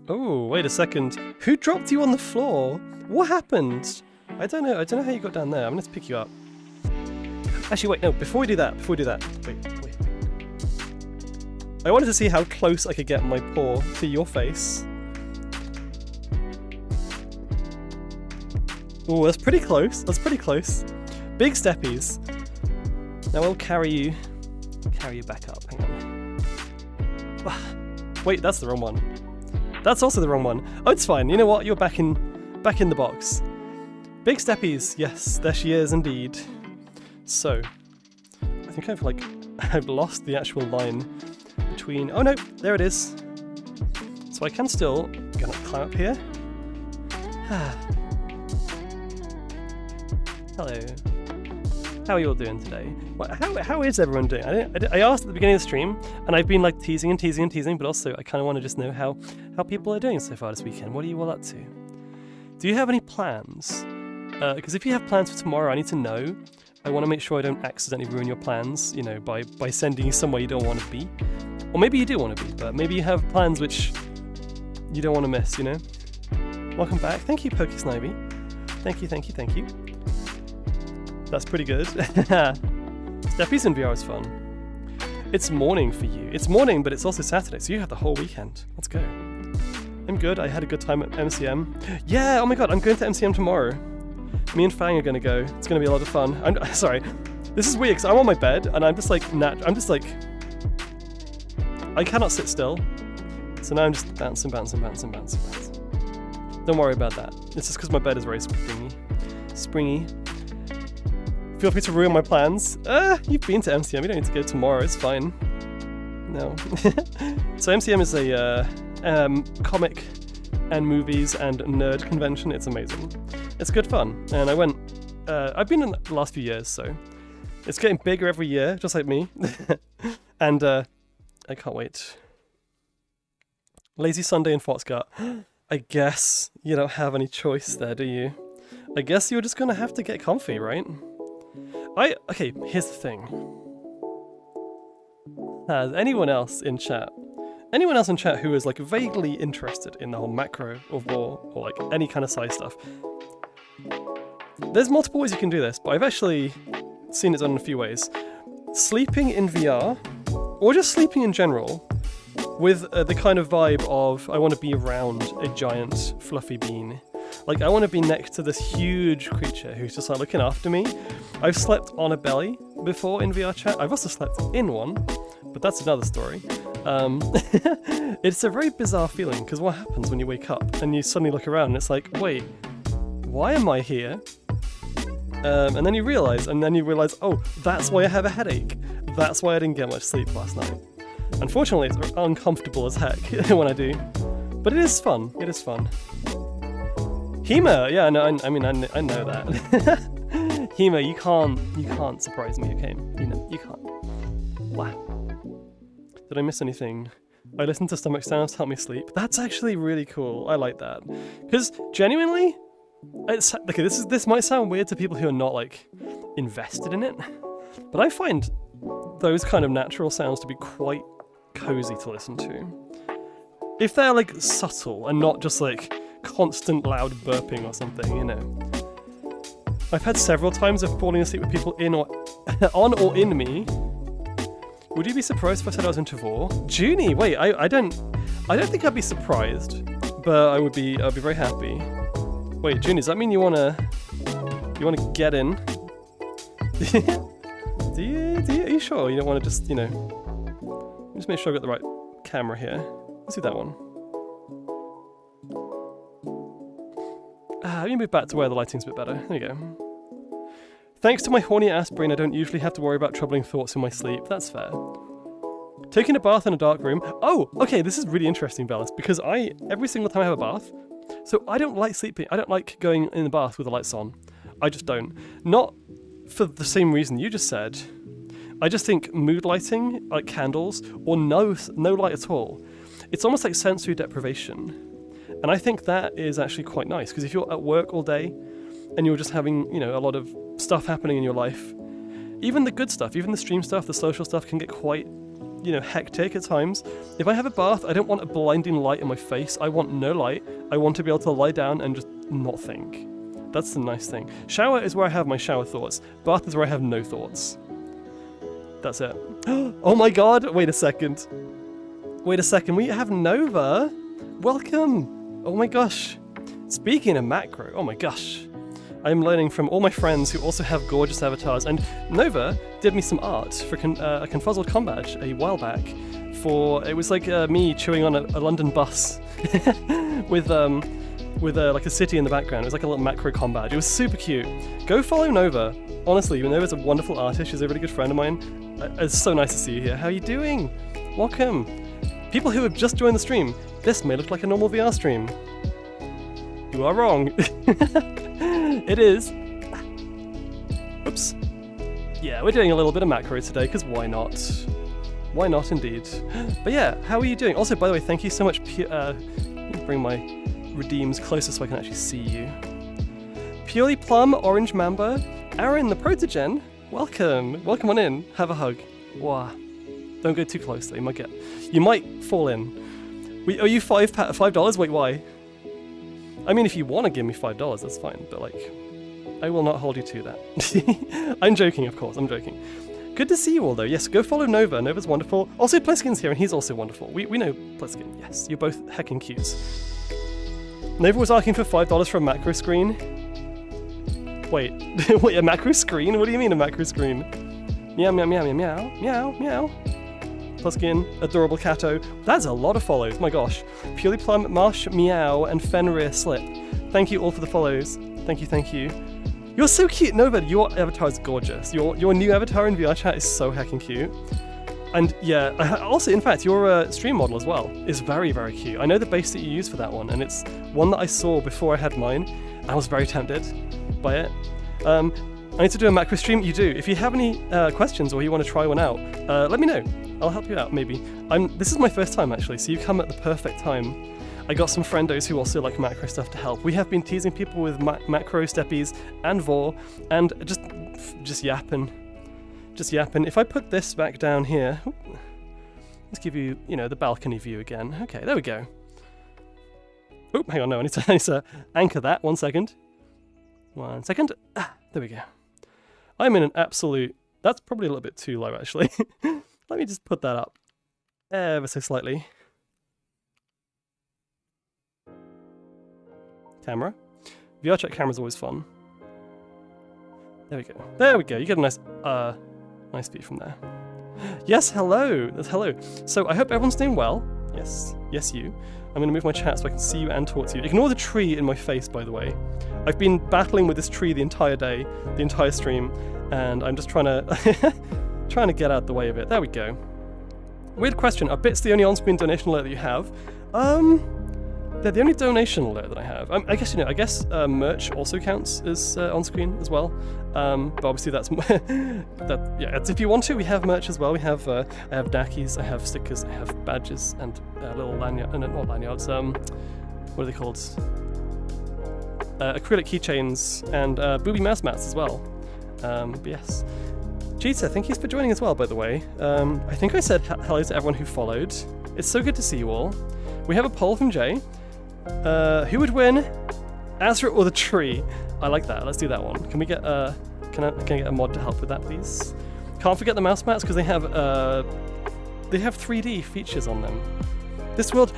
Oh, wait a second. Who dropped you on the floor? What happened? I don't know how you got down there. I'm gonna have to pick you up. Actually, wait, no, before we do that, wait. I wanted to see how close I could get my paw to your face. Oh, that's pretty close. Big steppies. Now I'll carry you back up. Hang on. Wait, that's the wrong one. That's also the wrong one. Oh, it's fine. You know what? You're back in the box. Big steppies. Yes, there she is indeed. So, I think I've lost the actual line between. Oh no, there it is. So I can still gonna climb up here. Hello. How are you all doing today? How is everyone doing? I asked at the beginning of the stream, and I've been like teasing, but also I kind of want to just know how people are doing so far this weekend. What are you all up to? Do you have any plans? Because if you have plans for tomorrow, I need to know. I want to make sure I don't accidentally ruin your plans, you know, by sending you somewhere you don't want to be. Or maybe you do want to be, but maybe you have plans which you don't want to miss, you know? Welcome back. Thank you, Pokesnivy. Thank you. That's pretty good. Steppies in VR is fun. It's morning for you. It's morning, but it's also Saturday, so you have the whole weekend. Let's go. I'm good. I had a good time at MCM. Yeah, oh my god, I'm going to MCM tomorrow. Me and Fang are going to go. It's going to be a lot of fun. I'm sorry. This is weird, because I'm on my bed, and I'm just like... I cannot sit still. So now I'm just bouncing. Don't worry about that. It's just because my bed is very springy. Feel free to ruin my plans. You've been to MCM, you don't need to go tomorrow, it's fine. No. So MCM is a comic and movies and nerd convention. It's amazing. It's good fun. And I went, I've been in the last few years, so it's getting bigger every year, just like me. And I can't wait. Lazy Sunday in Foxgut. I guess you don't have any choice there, do you? I guess you're just gonna have to get comfy, right? Okay, here's the thing. Has anyone else in chat who is like vaguely interested in the whole macro or war or like any kind of sci stuff? There's multiple ways you can do this, but I've actually seen it done in a few ways. Sleeping in VR, or just sleeping in general, with the kind of vibe of I want to be around a giant fluffy bean. Like, I want to be next to this huge creature who's just like looking after me. I've slept on a belly before in VR chat. I've also slept in one, but that's another story. It's a very bizarre feeling, because what happens when you wake up and you suddenly look around and it's like, wait, why am I here? And then you realize, oh, that's why I have a headache. That's why I didn't get much sleep last night. Unfortunately, it's uncomfortable as heck when I do. But it is fun. Hema, yeah, no, I know that. Hema, you can't surprise me, okay? You can't. Wow. Did I miss anything? I listen to stomach sounds to help me sleep. That's actually really cool. I like that. Because genuinely, okay, this might sound weird to people who are not like invested in it, but I find those kind of natural sounds to be quite cozy to listen to. If they're like subtle and not just like constant loud burping or something, you know. I've had several times of falling asleep with people in or on or in me. Would you be surprised if I said I was into vor? Junie, wait, I don't think I'd be surprised, but I'd be very happy. Wait, Junie, does that mean you wanna get in? Do you? Are you sure you don't want to just, you know? Just make sure I got the right camera here. Let's do that one. Let me move back to where the lighting's a bit better. There you go. Thanks to my horny ass brain, I don't usually have to worry about troubling thoughts in my sleep. That's fair. Taking a bath in a dark room. Oh, okay, this is really interesting, Balance, because every single time I have a bath, so I don't like sleeping. I don't like going in the bath with the lights on. I just don't. Not for the same reason you just said. I just think mood lighting, like candles, or no light at all, it's almost like sensory deprivation. And I think that is actually quite nice, because if you're at work all day and you're just having, you know, a lot of stuff happening in your life, even the good stuff, even the stream stuff, the social stuff can get quite, you know, hectic at times. If I have a bath, I don't want a blinding light in my face. I want no light. I want to be able to lie down and just not think. That's the nice thing. Shower is where I have my shower thoughts. Bath is where I have no thoughts. That's it. Oh my god, wait a second. Wait a second, we have Nova. Welcome. Oh my gosh. Speaking of macro, oh my gosh. I'm learning from all my friends who also have gorgeous avatars, and Nova did me some art for a Confuzzled Combat a while back. It was like me chewing on a London bus with like a city in the background. It was like a little macro combat. It was super cute. Go follow Nova. Honestly, Nova's a wonderful artist. She's a really good friend of mine. It's so nice to see you here. How are you doing? Welcome. People who have just joined the stream, this may look like a normal VR stream. You are wrong. It is. Oops. Yeah, we're doing a little bit of macro today, because why not? Why not, indeed. But yeah, how are you doing? Also, by the way, thank you so much. Let me bring my redeems closer so I can actually see you. Purely Plum, Orange Mamba, Aaron the Protogen, welcome. Welcome on in. Have a hug. Wow. Don't go too close though, you might fall in. Owe you $5? Wait, why? I mean, if you want to give me $5, that's fine, but like, I will not hold you to that. I'm joking, of course, I'm joking. Good to see you all though. Yes, go follow Nova. Nova's wonderful. Also, Pliskin's here and he's also wonderful. We know Pliskin, yes. You're both heckin' cute. Nova was asking for $5 for a macro screen. Wait, wait, a macro screen? What do you mean a macro screen? Meow, meow, meow, meow, meow, meow, meow. Pluskin, adorable Cato. That's a lot of follows, my gosh. Purely Plum, Marsh, Meow, and Fenrir Slip. Thank you all for the follows. Thank you, thank you. You're so cute, Nova. Your avatar is gorgeous. Your new avatar in VR chat is so heckin' cute. And yeah, also, in fact, your stream model as well is very, very cute. I know the base that you use for that one, and it's one that I saw before I had mine. I was very tempted by it. I need to do a macro stream. You do. If you have any questions or you want to try one out, let me know. I'll help you out, maybe. This is my first time, actually, so you come at the perfect time. I got some friendos who also like macro stuff to help. We have been teasing people with macro steppies and vor, and just yapping. Just yapping. If I put this back down here, let's give you, the balcony view again. Okay, there we go. Oh, hang on, no, I need to anchor that. 1 second. 1 second. There we go. I'm in an absolute... That's probably a little bit too low, actually. Let me just put that up ever so slightly. Camera. VR chat camera's always fun. There we go. There we go. You get a nice view from there. Yes, hello. That's hello. So I hope everyone's doing well. Yes. Yes, you. I'm going to move my chat so I can see you and talk to you. Ignore the tree in my face, by the way. I've been battling with this tree the entire day, the entire stream, and I'm just trying to get out the way of it. There we go. Weird question. Are bits the only on-screen donation alert that you have? They're the only donation alert that I have. I guess merch also counts as on-screen as well. But obviously that's it's if you want to. We have merch as well. We have I have dackies, I have stickers, I have badges, and little lanyards. Not lanyards. What are they called? Acrylic keychains and booby mouse mats as well. But yes. Cheetah, thank you for joining as well, by the way. I think I said hello to everyone who followed. It's so good to see you all. We have a poll from Jay. Who would win, Azra or the tree? I like that. Let's do that one. Can we get can I get a mod to help with that, please? Can't forget the mouse mats because they have 3D features on them. This world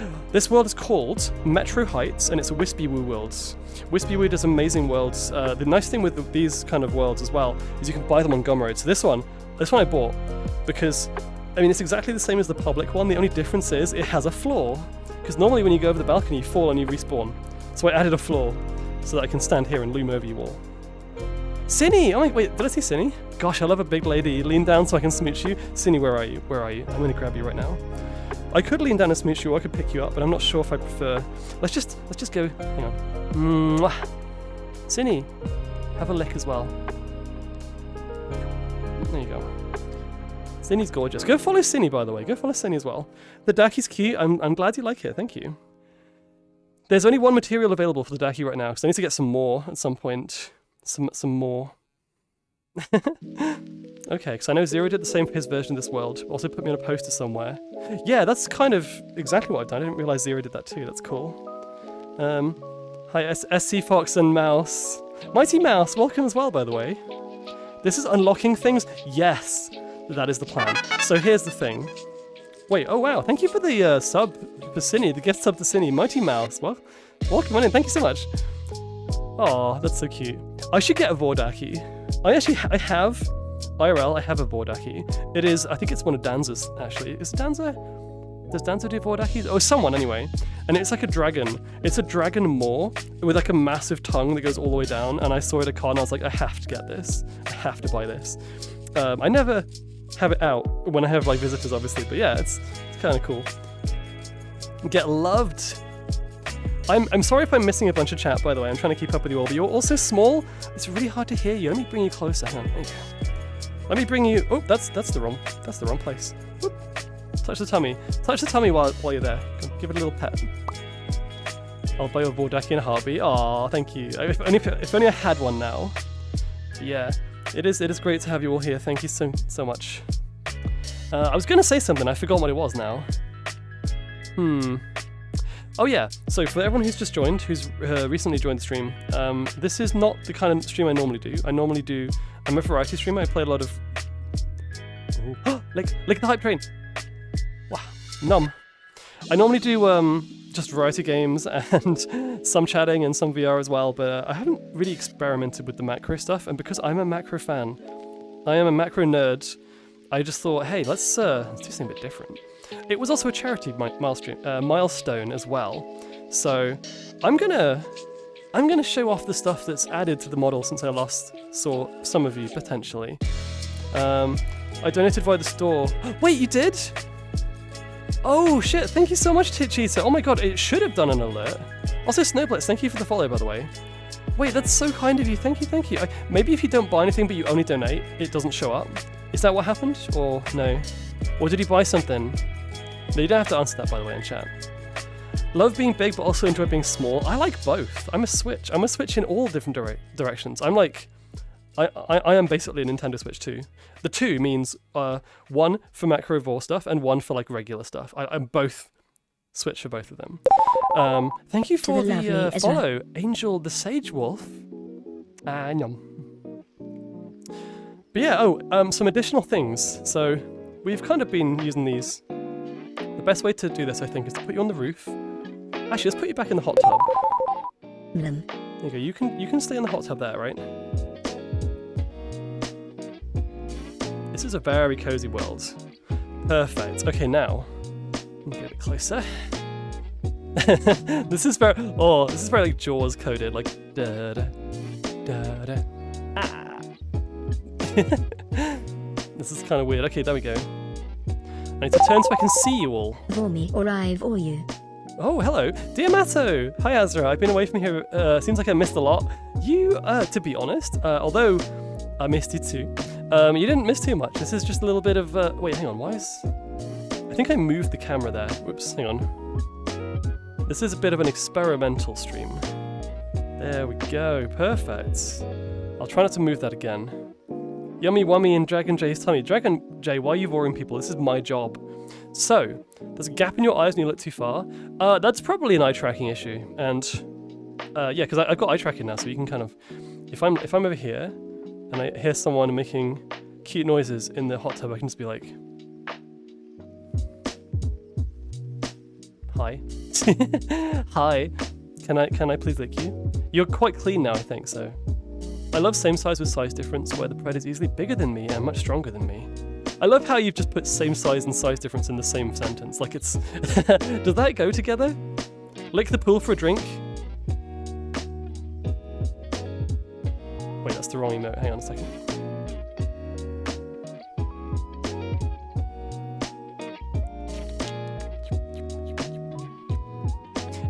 is called Metro Heights, and it's a Wispy Woo world. Wispy Woo does amazing worlds. The nice thing with these kind of worlds as well is you can buy them on Gumroad. So this one I bought because, I mean, it's exactly the same as the public one. The only difference is it has a floor. Because normally when you go over the balcony, you fall and you respawn. So I added a floor. so that I can stand here and loom over you all. Cinny! Oh wait, did I see Cinny? Gosh, I love a big lady. Lean down so I can smooch you. Cinny, where are you? Where are you? I'm gonna grab you right now. I could lean down and smooch you, or I could pick you up, but I'm not sure if I prefer. Let's just go. Hang on. Mwah. Cinny, have a lick as well. There you go. Cinny's gorgeous. Go follow Cinny, by the way. Go follow Cinny as well. The Daki's cute. I'm glad you like it. Thank you. There's only one material available for the Daki right now, because I need to get some more at some point. Some more. Okay, because I know Zero did the same for his version of this world. Also put me on a poster somewhere. Yeah, that's kind of exactly what I've done. I didn't realize Zero did that too. That's cool. Hi, SC Fox and Mouse. Mighty Mouse, welcome as well, by the way. This is unlocking things? Yes, that is the plan. So here's the thing. Wait, oh wow, thank you for the sub for Cinny, the gift sub to Cinny. Mighty Mouse, well, welcome on in, thank you so much. Oh, that's so cute. I should get a Vordaki. I have, IRL, I have a Vordaki. It is, I think it's one of Danza's, actually. Is it Danza? Does Danza do Vordakis? Oh, someone anyway. And it's like a dragon. It's a dragon moor with like a massive tongue that goes all the way down. And I saw it at a con and I was like, I have to get this. I have to buy this. I never have it out when I have like visitors, obviously. But yeah, it's kind of cool. Get loved. I'm sorry if I'm missing a bunch of chat, by the way. I'm trying to keep up with you all, but you're all so small. It's really hard to hear you. Let me bring you closer. Hang on. There you go. Let me bring you. Oh, that's the wrong place. Whoop. Touch the tummy. Touch the tummy while you're there. Give it a little pet. I'll buy your Vordaki in a heartbeat. Aw, thank you. If only I had one now. But yeah, it is great to have you all here. Thank you so much. I was gonna say something. I forgot what it was now. Oh yeah, so for everyone who's just joined, who's recently joined the stream, this is not the kind of stream I normally do. I'm a variety streamer. I play a lot of... lick the hype train! Wow, numb. I normally do just variety games and some chatting and some VR as well, but I haven't really experimented with the macro stuff, and because I'm a macro fan, I am a macro nerd, I just thought, hey, let's do something a bit different. It was also a charity milestone as well, so I'm gonna show off the stuff that's added to the model since I last saw some of you potentially. I donated via the store. Wait, you did? Oh shit! Thank you so much, Cheetah. Oh my god, it should have done an alert. Also, Snowblitz, thank you for the follow, by the way. Wait, that's so kind of you. Thank you. Maybe if you don't buy anything but you only donate, it doesn't show up. Is that what happened, or no? Or did you buy something? No, you don't have to answer that, by the way, in chat. Love being big, but also enjoy being small. I like both. I'm a Switch. I'm a Switch in all different directions. I'm like, I am basically a Nintendo Switch 2. The 2 means one for macro vor stuff and one for like regular stuff. I'm both Switch for both of them. Thank you for the follow, Angel the Sage Wolf. Yum. But yeah, some additional things. So we've kind of been using these. The best way to do this, I think, is to put you on the roof. Actually, let's put you back in the hot tub. There you go. You can stay in the hot tub there, right? This is a very cozy world. Perfect. Okay, now get a bit closer. This is very like Jaws coded, like da da da da. Ah. This is kind of weird. Okay, there we go. I need to turn so I can see you all. For me, or I've or you. Oh, hello. Dear Matto! Hi, Azra. I've been away from here. Seems like I missed a lot. You, to be honest, although I missed you too, you didn't miss too much. This is just a little bit of... wait, hang on. Why is... I think I moved the camera there. Whoops, hang on. This is a bit of an experimental stream. There we go. Perfect. I'll try not to move that again. Yummy Wummy in Dragon J's tummy. Dragon J, why are you boring people? This is my job. So, there's a gap in your eyes when you look too far. That's probably an eye tracking issue. And yeah, because I've got eye tracking now, so you can kind of, if I'm over here and I hear someone making cute noises in the hot tub, I can just be like, hi, hi. Can I please lick you? You're quite clean now, I think so. I love same size with size difference, where the pred is easily bigger than me and much stronger than me. I love how you've just put same size and size difference in the same sentence. Like it's... Does that go together? Lick the pool for a drink? wrong emote. Hang on a second.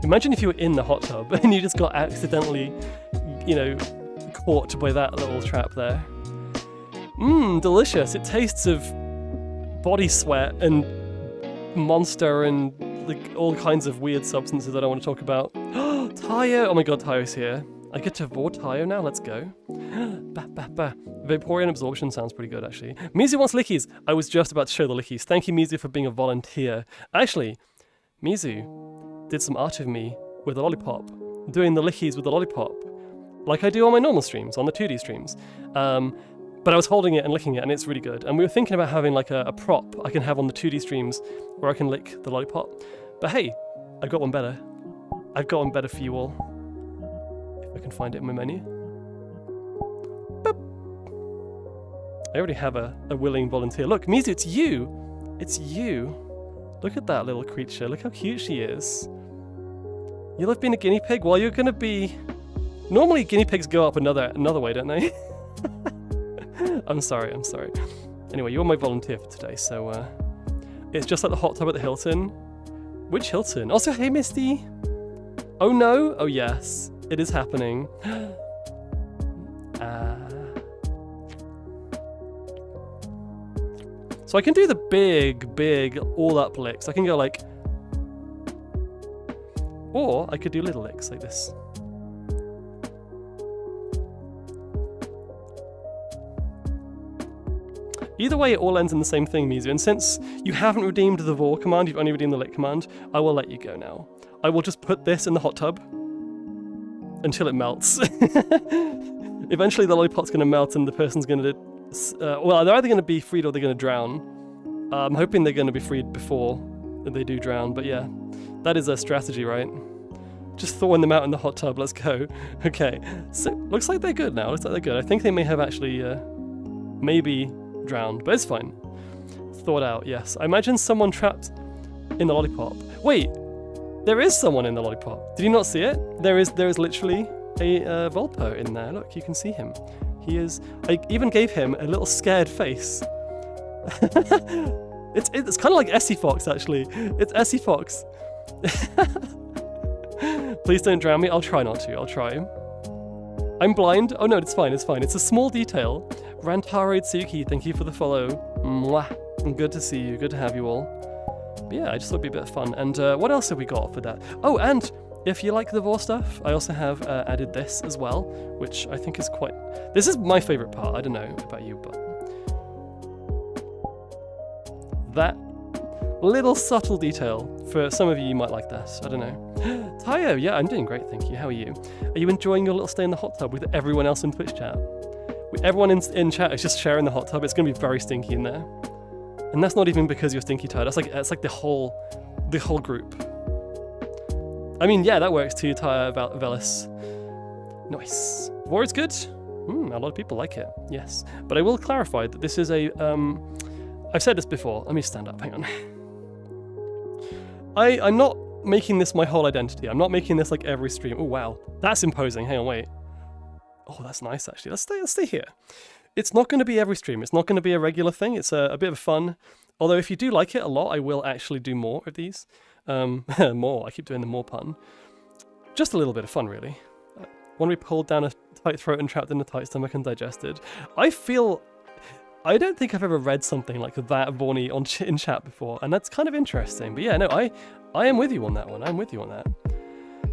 Imagine if you were in the hot tub and you just got accidentally, you know, caught by that little trap there. Mmm, delicious. It tastes of body sweat and monster and like all kinds of weird substances I don't want to talk about. Tayo! Oh my god, Tayo's here. I get to avoid Tayo now, let's go. Bah, bah, bah. Vaporeon absorption sounds pretty good, actually. Mizu wants lickies! I was just about to show the lickies. Thank you, Mizu, for being a volunteer. Actually, Mizu did some art of me with a lollipop, doing the lickies with the lollipop, like I do on my normal streams, on the 2D streams. But I was holding it and licking it, and it's really good. And we were thinking about having like a prop I can have on the 2D streams where I can lick the lollipop. But hey, I've got one better. I've got one better for you all. If I can find it in my menu. Boop. I already have a willing volunteer. Look, Mizu, it's you! It's you! Look at that little creature. Look how cute she is. You love being a guinea pig? Well, you're gonna be... Normally guinea pigs go up another way, don't they? I'm sorry. Anyway, you're my volunteer for today, so it's just like the hot tub at the Hilton. Which Hilton? Also, hey Misty! Oh no? Oh yes, it is happening. So I can do the big, all-up licks. I can go like... Or I could do little licks like this. Either way, it all ends in the same thing, Mizu, and since you haven't redeemed the vor command, you've only redeemed the lick command, I will let you go now. I will just put this in the hot tub until it melts. Eventually the lollipop's going to melt and the person's going to... well, they're either going to be freed or they're going to drown. I'm hoping they're going to be freed before they do drown, but yeah, that is a strategy, right? Just thawing them out in the hot tub, let's go. Okay, so looks like they're good now, looks like they're good. I think they may have actually, maybe drowned, but it's fine. Thawed out, yes. I imagine someone trapped in the lollipop. Wait, there is someone in the lollipop. Did you not see it? There is literally a Vulpo in there. Look, you can see him. He is... I even gave him a little scared face. It's kind of like Essie Fox, actually. It's Essie Fox. Please don't drown me. I'll try not to. I'll try. I'm blind. Oh no, it's fine. It's fine. It's a small detail. Rantaro Tsuki, thank you for the follow. Mwah. Good to see you. Good to have you all. But yeah, I just thought it'd be a bit of fun. And what else have we got for that? Oh, and if you like the vor stuff, I also have added this as well, which I think is quite... This is my favourite part. I don't know about you, but... That little subtle detail, for some of you might like that. I don't know. Tayo, yeah, I'm doing great, thank you. How are you? Are you enjoying your little stay in the hot tub with everyone else in Twitch chat? Everyone in chat is just sharing the hot tub. It's going to be very stinky in there. And that's not even because you're stinky, Tayo. That's like the whole group. I mean, yeah, that works too, Tayo, Velis. Nice. Vor is good? A lot of people like it, yes. But I will clarify that this is a... I've said this before. Let me stand up, hang on. I'm not making this my whole identity. I'm not making this like every stream. Oh, wow. That's imposing. Hang on, wait. Oh, that's nice, actually. Let's stay here. It's not going to be every stream. It's not going to be a regular thing. It's a bit of fun. Although if you do like it a lot, I will actually do more of these. More. I keep doing the more pun. Just a little bit of fun, really. When we pulled down a tight throat and trapped in a tight stomach and digested. I don't think I've ever read something like that Vorny in chat before, and that's kind of interesting. But yeah, no, I am with you on that one. I'm with you on that.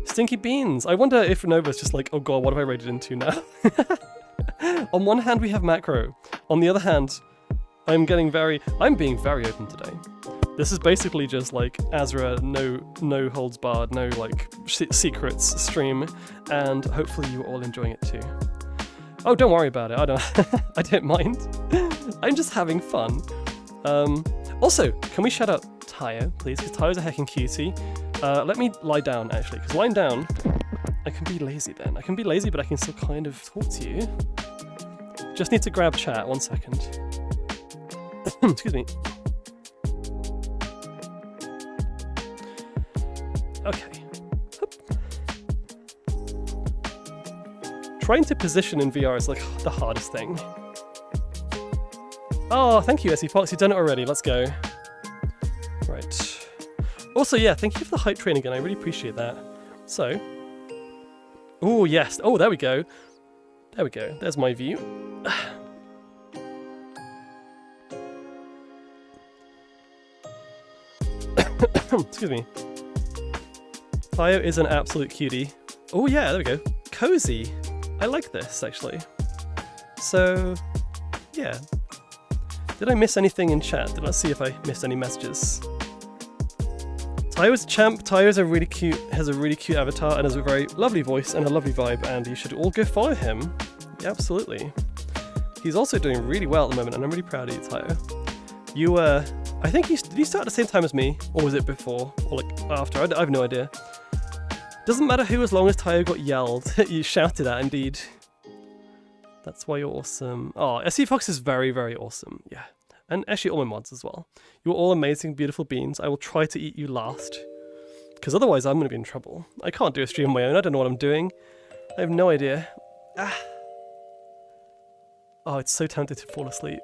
Stinky beans. I wonder if Nova's just like, oh god, what have I raided into now? On one hand, we have macro. On the other hand, I'm being very open today. This is basically just like Azra, no holds barred, no like secrets stream, and hopefully you're all enjoying it too. Oh, don't worry about it. I don't mind. I'm just having fun. Also, can we shout out Tayo, please? Because Tayo's a heckin' cutie. Let me lie down, actually, because lying down, I can be lazy then. I can be lazy, but I can still kind of talk to you. Just need to grab chat, 1 second. Excuse me. Okay. trying to position in VR is like the hardest thing. Oh, thank you, SE Fox. You've done it already. Let's go. Right. Also, yeah, thank you for the hype train again. I really appreciate that. So. Oh, yes. Oh, there we go. There we go. There's my view. Excuse me. Tayo is an absolute cutie. Oh, yeah, there we go. Cozy. I like this, actually. So, yeah. Did I miss anything in chat? Let's see if I missed any messages. Tayo's a champ. Tayo is has a really cute avatar and has a very lovely voice and a lovely vibe, and you should all go follow him. Yeah, absolutely. He's also doing really well at the moment, and I'm really proud of you, Tayo. You, I think did you start at the same time as me? Or was it before? Or like after? I have no idea. Doesn't matter who, as long as Tayo got yelled. You shouted at, indeed. That's why you're awesome. Oh, SE Fox is very, very awesome. Yeah. And actually all my mods as well. You're all amazing, beautiful beings. I will try to eat you last. Because otherwise I'm going to be in trouble. I can't do a stream on my own. I don't know what I'm doing. I have no idea. Ah. Oh, it's so tempting to fall asleep.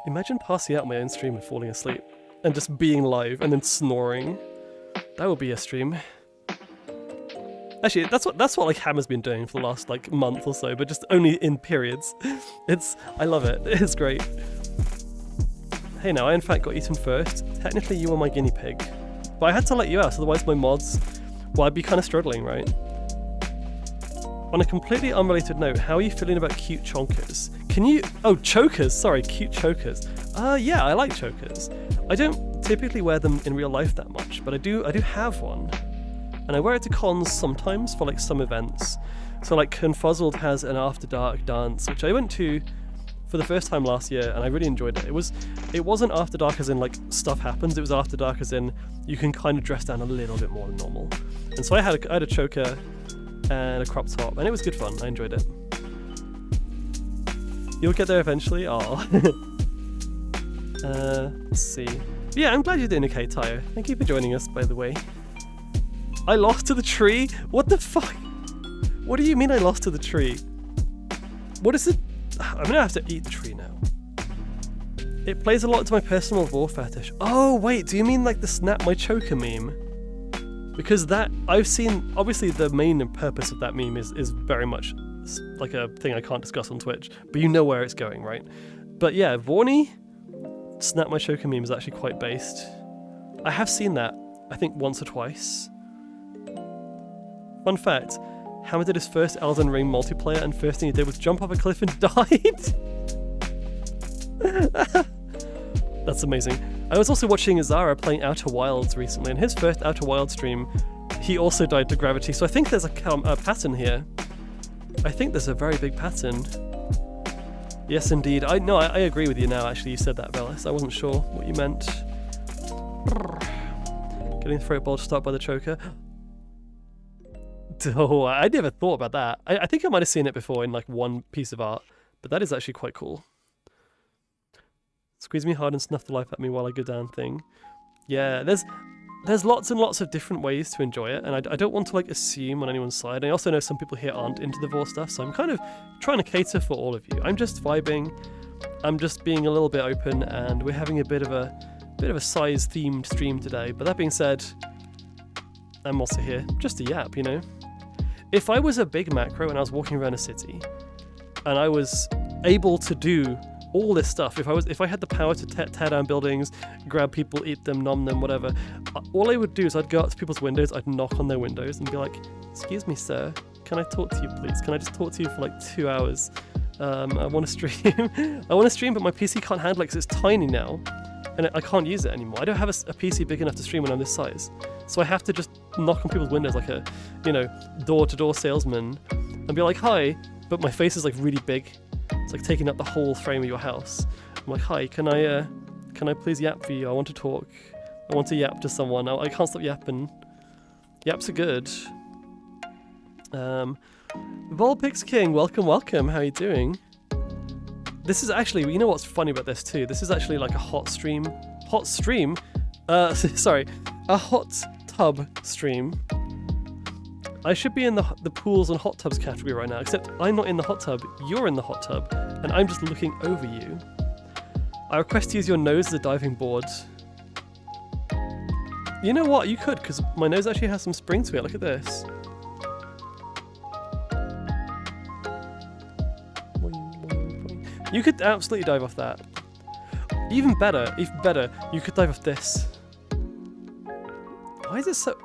Imagine passing out on my own stream and falling asleep. And just being live and then snoring. That would be a stream. Actually, that's what like Hammer's been doing for the last like month or so, but just only in periods. I love it. It's great. Hey, now I in fact got eaten first. Technically, you were my guinea pig, but I had to let you out. Otherwise, my mods, well, I'd be kind of struggling, right? On a completely unrelated note, how are you feeling about cute chonkers? Can you? Oh, chokers. Sorry, cute chokers. Yeah, I like chokers. I don't typically wear them in real life that much, but I do have one. And I wear it to cons sometimes for like some events. So like Confuzzled has an After Dark dance, which I went to for the first time last year, and I really enjoyed it. It wasn't After Dark as in like stuff happens, it was After Dark as in you can kind of dress down a little bit more than normal. And so I had a choker and a crop top, and it was good fun. I enjoyed it. You'll get there eventually? Oh. Let's see. But yeah, I'm glad you're doing okay, Tayo. Thank you for joining us, by the way. I lost to the tree? What the fuck? What do you mean I lost to the tree? What is it? I'm gonna have to eat the tree now. It plays a lot to my personal vor fetish. Oh wait, do you mean like the snap my choker meme? Because that, I've seen, obviously the main purpose of that meme is very much like a thing I can't discuss on Twitch, but you know where it's going, right? But yeah, Vorny, snap my choker meme is actually quite based. I have seen that, I think once or twice. Fun fact, Hammer did his first Elden Ring multiplayer, and first thing he did was jump off a cliff and died. That's amazing. I was also watching Azara playing Outer Wilds recently, and his first Outer Wilds stream, he also died to gravity, so I think there's a pattern here. I think there's a very big pattern. Yes, indeed. I agree with you now, actually. You said that, Velis. I wasn't sure what you meant. Getting the throat bulge stopped by the choker. Oh, I never thought about that. I think I might have seen it before in like one piece of art, but that is actually quite cool. Squeeze me hard and snuff the life at me while I go down thing. Yeah, there's lots and lots of different ways to enjoy it, and I don't want to like assume on anyone's side. I also know some people here aren't into the vor stuff, so I'm kind of trying to cater for all of you. I'm just vibing. I'm just being a little bit open, and we're having a bit of a size themed stream today. But that being said, I'm also here just to yap, you know. If I was a big macro and I was walking around a city, and I was able to do all this stuff, if I had the power to tear down buildings, grab people, eat them, nom them, whatever, all I would do is I'd go up to people's windows, I'd knock on their windows and be like, "Excuse me, sir, can I talk to you, please? Can I just talk to you for like 2 hours? I want to stream. I want to stream, but my PC can't handle it because it's tiny now, and I can't use it anymore. I don't have a PC big enough to stream when I'm this size, so I have to just knock on people's windows like a, you know, door-to-door salesman, and be like, "Hi," but my face is like really big. It's like taking up the whole frame of your house. I'm like, "Hi, can I please yap for you? I want to talk. I want to yap to someone. I can't stop yapping. Yaps are good." Volpix King, welcome. How you doing? This is actually, you know what's funny about this too? This is actually like a hot stream. Sorry, a hot tub stream. I should be in the pools and hot tubs category right now, except I'm not in the hot tub, you're in the hot tub, and I'm just looking over you. I request to use your nose as a diving board. You know what, you could, because my nose actually has some spring to it, look at this. You could absolutely dive off that. Even better, you could dive off this. Why is it so...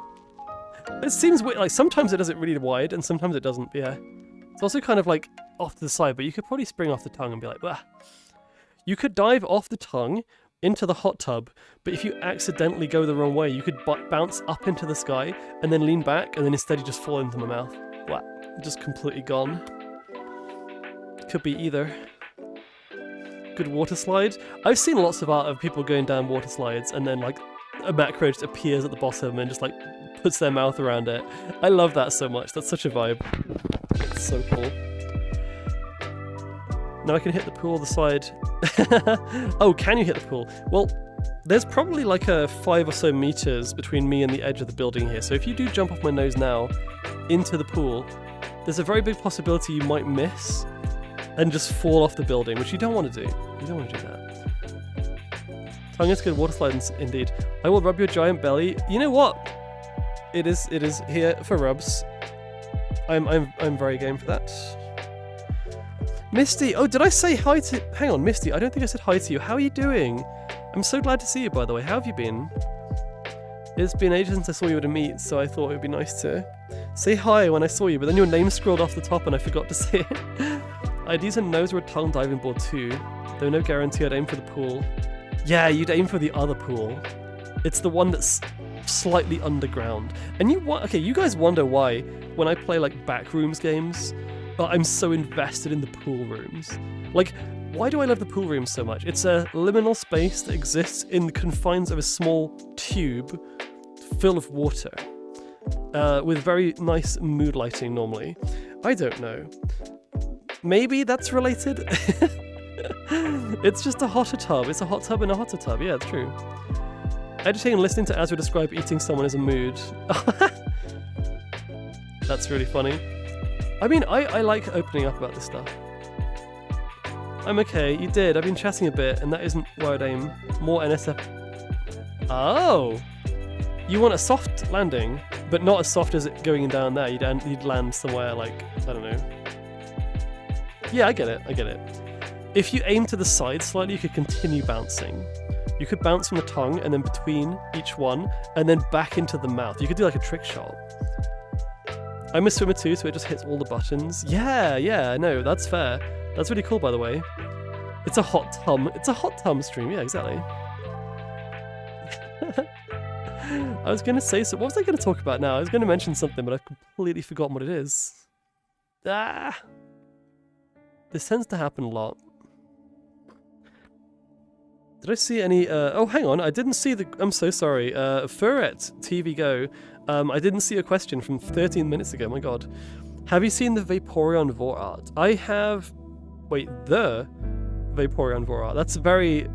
It seems weird, like sometimes it does it really wide and sometimes it doesn't, yeah. It's also kind of like off to the side, but you could probably spring off the tongue and be like, bah. You could dive off the tongue into the hot tub, but if you accidentally go the wrong way, you could bounce up into the sky and then lean back and then instead you just fall into my mouth. Wow, just completely gone. Could be either. Good water slide. I've seen lots of art of people going down water slides and then like a macro just appears at the bottom and just like puts their mouth around it. I love that so much. That's such a vibe. It's so cool. Now I can hit the pool on the side. Oh, can you hit the pool? Well, there's probably like a 5 or so meters between me and the edge of the building here. So if you do jump off my nose now into the pool, there's a very big possibility you might miss and just fall off the building, which you don't want to do. You don't want to do that. Tongue is good, water slide indeed. I will rub your giant belly. You know what? It is here for rubs. I'm very game for that. Misty, oh, did I say hi to... Hang on, Misty, I don't think I said hi to you. How are you doing? I'm so glad to see you, by the way. How have you been? It's been ages since I saw you at a meet, so I thought it would be nice to say hi when I saw you, but then your name scrolled off the top and I forgot to say it. I'd use a nose or a tongue diving board too, though no guarantee I'd aim for the pool. Yeah, you'd aim for the other pool. It's the one that's slightly underground. And you guys wonder why, when I play like backrooms games, I'm so invested in the pool rooms. Like, why do I love the pool rooms so much? It's a liminal space that exists in the confines of a small tube full of water, with very nice mood lighting normally. I don't know. Maybe that's related? It's just a hotter tub. It's a hot tub in a hotter tub. Yeah, it's true. Editing and listening to Azra describe eating someone as a mood. That's really funny. I mean, I like opening up about this stuff. I'm okay, you did. I've been chatting a bit, and that isn't where I'd aim. More NSF. Oh! You want a soft landing, but not as soft as it going down there. You'd land somewhere like, I don't know. Yeah, I get it. If you aim to the side slightly, you could continue bouncing. You could bounce from the tongue, and then between each one, and then back into the mouth. You could do like a trick shot. I'm a swimmer too, so it just hits all the buttons. Yeah, no, that's fair. That's really cool, by the way. It's a hot tub stream. Yeah, exactly. I was going to say, so what was I going to talk about now? I was going to mention something, but I've completely forgotten what it is. Ah! This tends to happen a lot. Did I see any, oh, hang on, I didn't see the, I'm so sorry, Furret TV Go, I didn't see a question from 13 minutes ago, my god. Have you seen the Vaporeon Vor art? I have, wait, the Vaporeon Vor art, that's very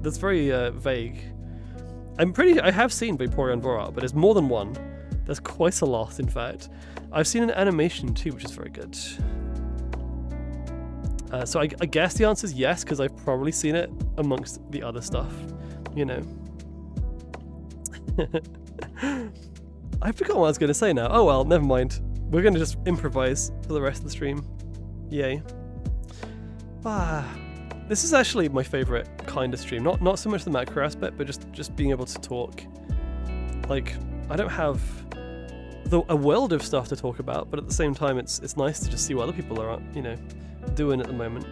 vague. I have seen Vaporeon Vor art, but there's more than one. There's quite a lot, in fact. I've seen an animation too, which is very good. So I guess the answer is yes, because I've probably seen it amongst the other stuff, you know. I forgot what I was going to say now. Oh well, never mind. We're going to just improvise for the rest of the stream. Yay. This is actually my favourite kind of stream. Not so much the macro aspect, but just being able to talk. Like, I don't have a world of stuff to talk about, but at the same time, it's nice to just see what other people are, you know, doing at the moment.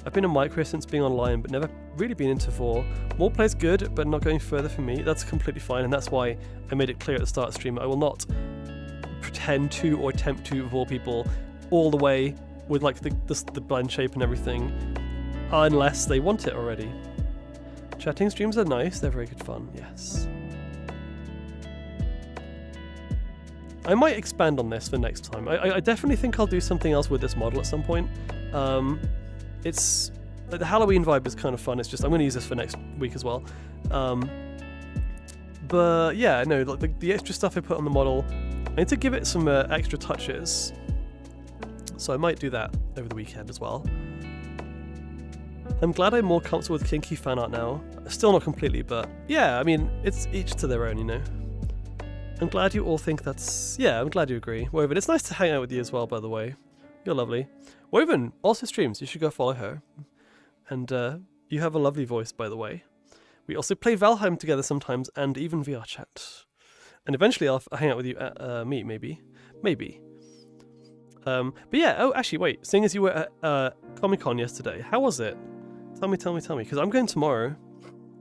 I've been a micro since being online, but never really been into Vor. More plays good, but not going further for me. That's completely fine, and that's why I made it clear at the start of the stream. I will not pretend to or attempt to Vor people all the way with like the blend shape and everything, unless they want it already. Chatting streams are nice, they're very good fun, yes. I might expand on this for next time. I definitely think I'll do something else with this model at some point. It's the Halloween vibe is kind of fun. It's just I'm going to use this for next week as well. But yeah, no, the extra stuff I put on the model I need to give it some extra touches. So I might do that over the weekend as well. I'm glad I'm more comfortable with kinky fan art now. Still not completely, but yeah, I mean, it's each to their own, you know. I'm glad you all think that's... Yeah, I'm glad you agree. Woven, it's nice to hang out with you as well, by the way. You're lovely. Woven also streams. You should go follow her. And you have a lovely voice, by the way. We also play Valheim together sometimes, and even VR chat. And eventually I'll hang out with you at Meet, maybe. Maybe. But yeah, oh, actually, wait. Seeing as you were at Comic-Con yesterday, how was it? Tell me. Because I'm going tomorrow,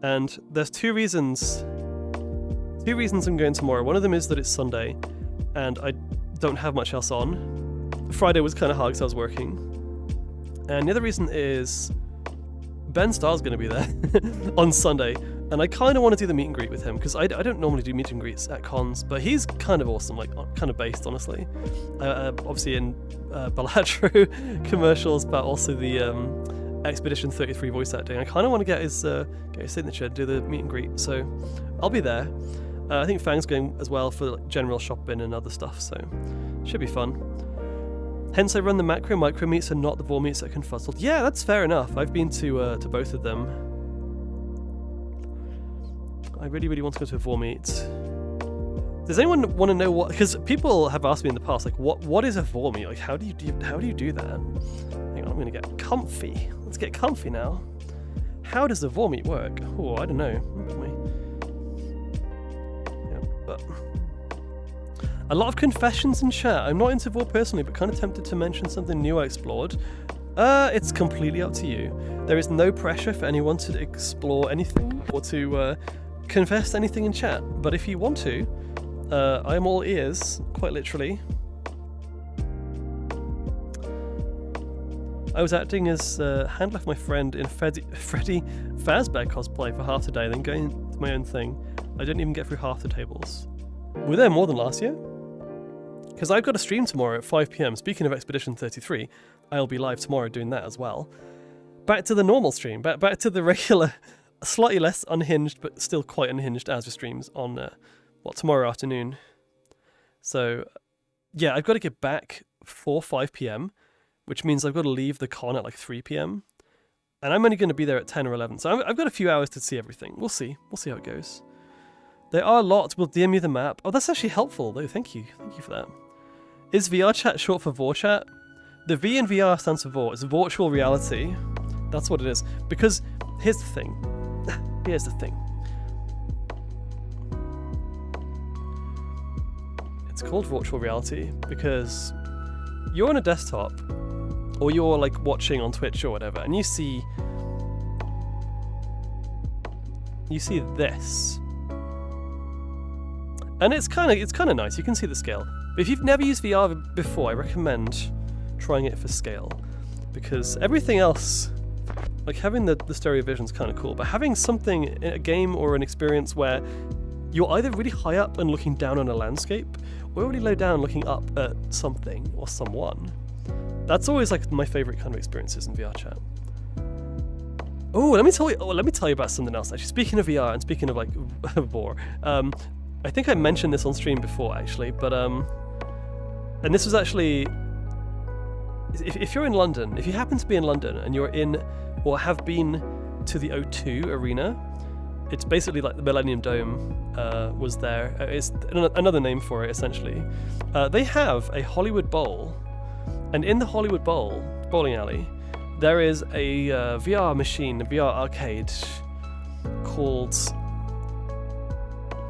and there's two reasons I'm going tomorrow. One of them is that it's Sunday, and I don't have much else on. Friday was kind of hard because I was working. And the other reason is Ben Starr's going to be there on Sunday, and I kind of want to do the meet and greet with him, because I don't normally do meet and greets at cons, but he's kind of awesome, like kind of based, honestly. Obviously in Balatro commercials, but also the Expedition 33 voice acting. I kind of want to get his signature and do the meet and greet, so I'll be there. I think Fang's going as well for like, general shopping and other stuff, so should be fun. Hence I run the micro meets and not the vor meets at Confuzzled. Yeah, that's fair enough. I've been to both of them. I really want to go to a vor meet. Does anyone want to know what? Because people have asked me in the past, like, what is a vor meet? Like, how do you do that? Hang on, I'm gonna get comfy. Let's get comfy now. How does the vor meet work? Oh, I don't know. Yeah, but a lot of confessions in chat. I'm not into vor personally, but kind of tempted to mention something new I explored. It's completely up to you. There is no pressure for anyone to explore anything or to confess anything in chat. But if you want to, I am all ears, quite literally. I was acting as handler for my friend in Freddy Fazbear cosplay for half the day, then going to my own thing. I didn't even get through half the tables. Were there more than last year? Because I've got a stream tomorrow at 5 PM. Speaking of Expedition 33, I'll be live tomorrow doing that as well. Back to the normal stream, back to the regular, slightly less unhinged, but still quite unhinged Azure streams on, tomorrow afternoon. So, yeah, I've got to get back for 5 PM, which means I've got to leave the con at like 3 PM. And I'm only going to be there at 10 or 11, so I've got a few hours to see everything. We'll see how it goes. There are lots. We'll DM you the map. Oh, that's actually helpful, though. Thank you for that. Is VR chat short for vor chat? The V in VR stands for vor. It's virtual reality. That's what it is. Because here's the thing. It's called virtual reality because you're on a desktop or you're like watching on Twitch or whatever, and you see this. And it's kind of nice. You can see the scale. But if you've never used VR before, I recommend trying it for scale, because everything else, like having the stereo vision is kind of cool, but having something in a game or an experience where you're either really high up and looking down on a landscape, or really low down looking up at something or someone, that's always like my favorite kind of experiences in VR chat. Oh, let me tell you about something else. Actually, speaking of VR and speaking of like vor, I think I mentioned this on stream before actually, but and this was actually, if you're in London, if you happen to be in London and you're in or have been to the O2 Arena, it's basically like the Millennium Dome was there. It's another name for it essentially. They have a Hollywood Bowl, and in the Hollywood Bowl bowling alley, there is a VR machine, a VR arcade called,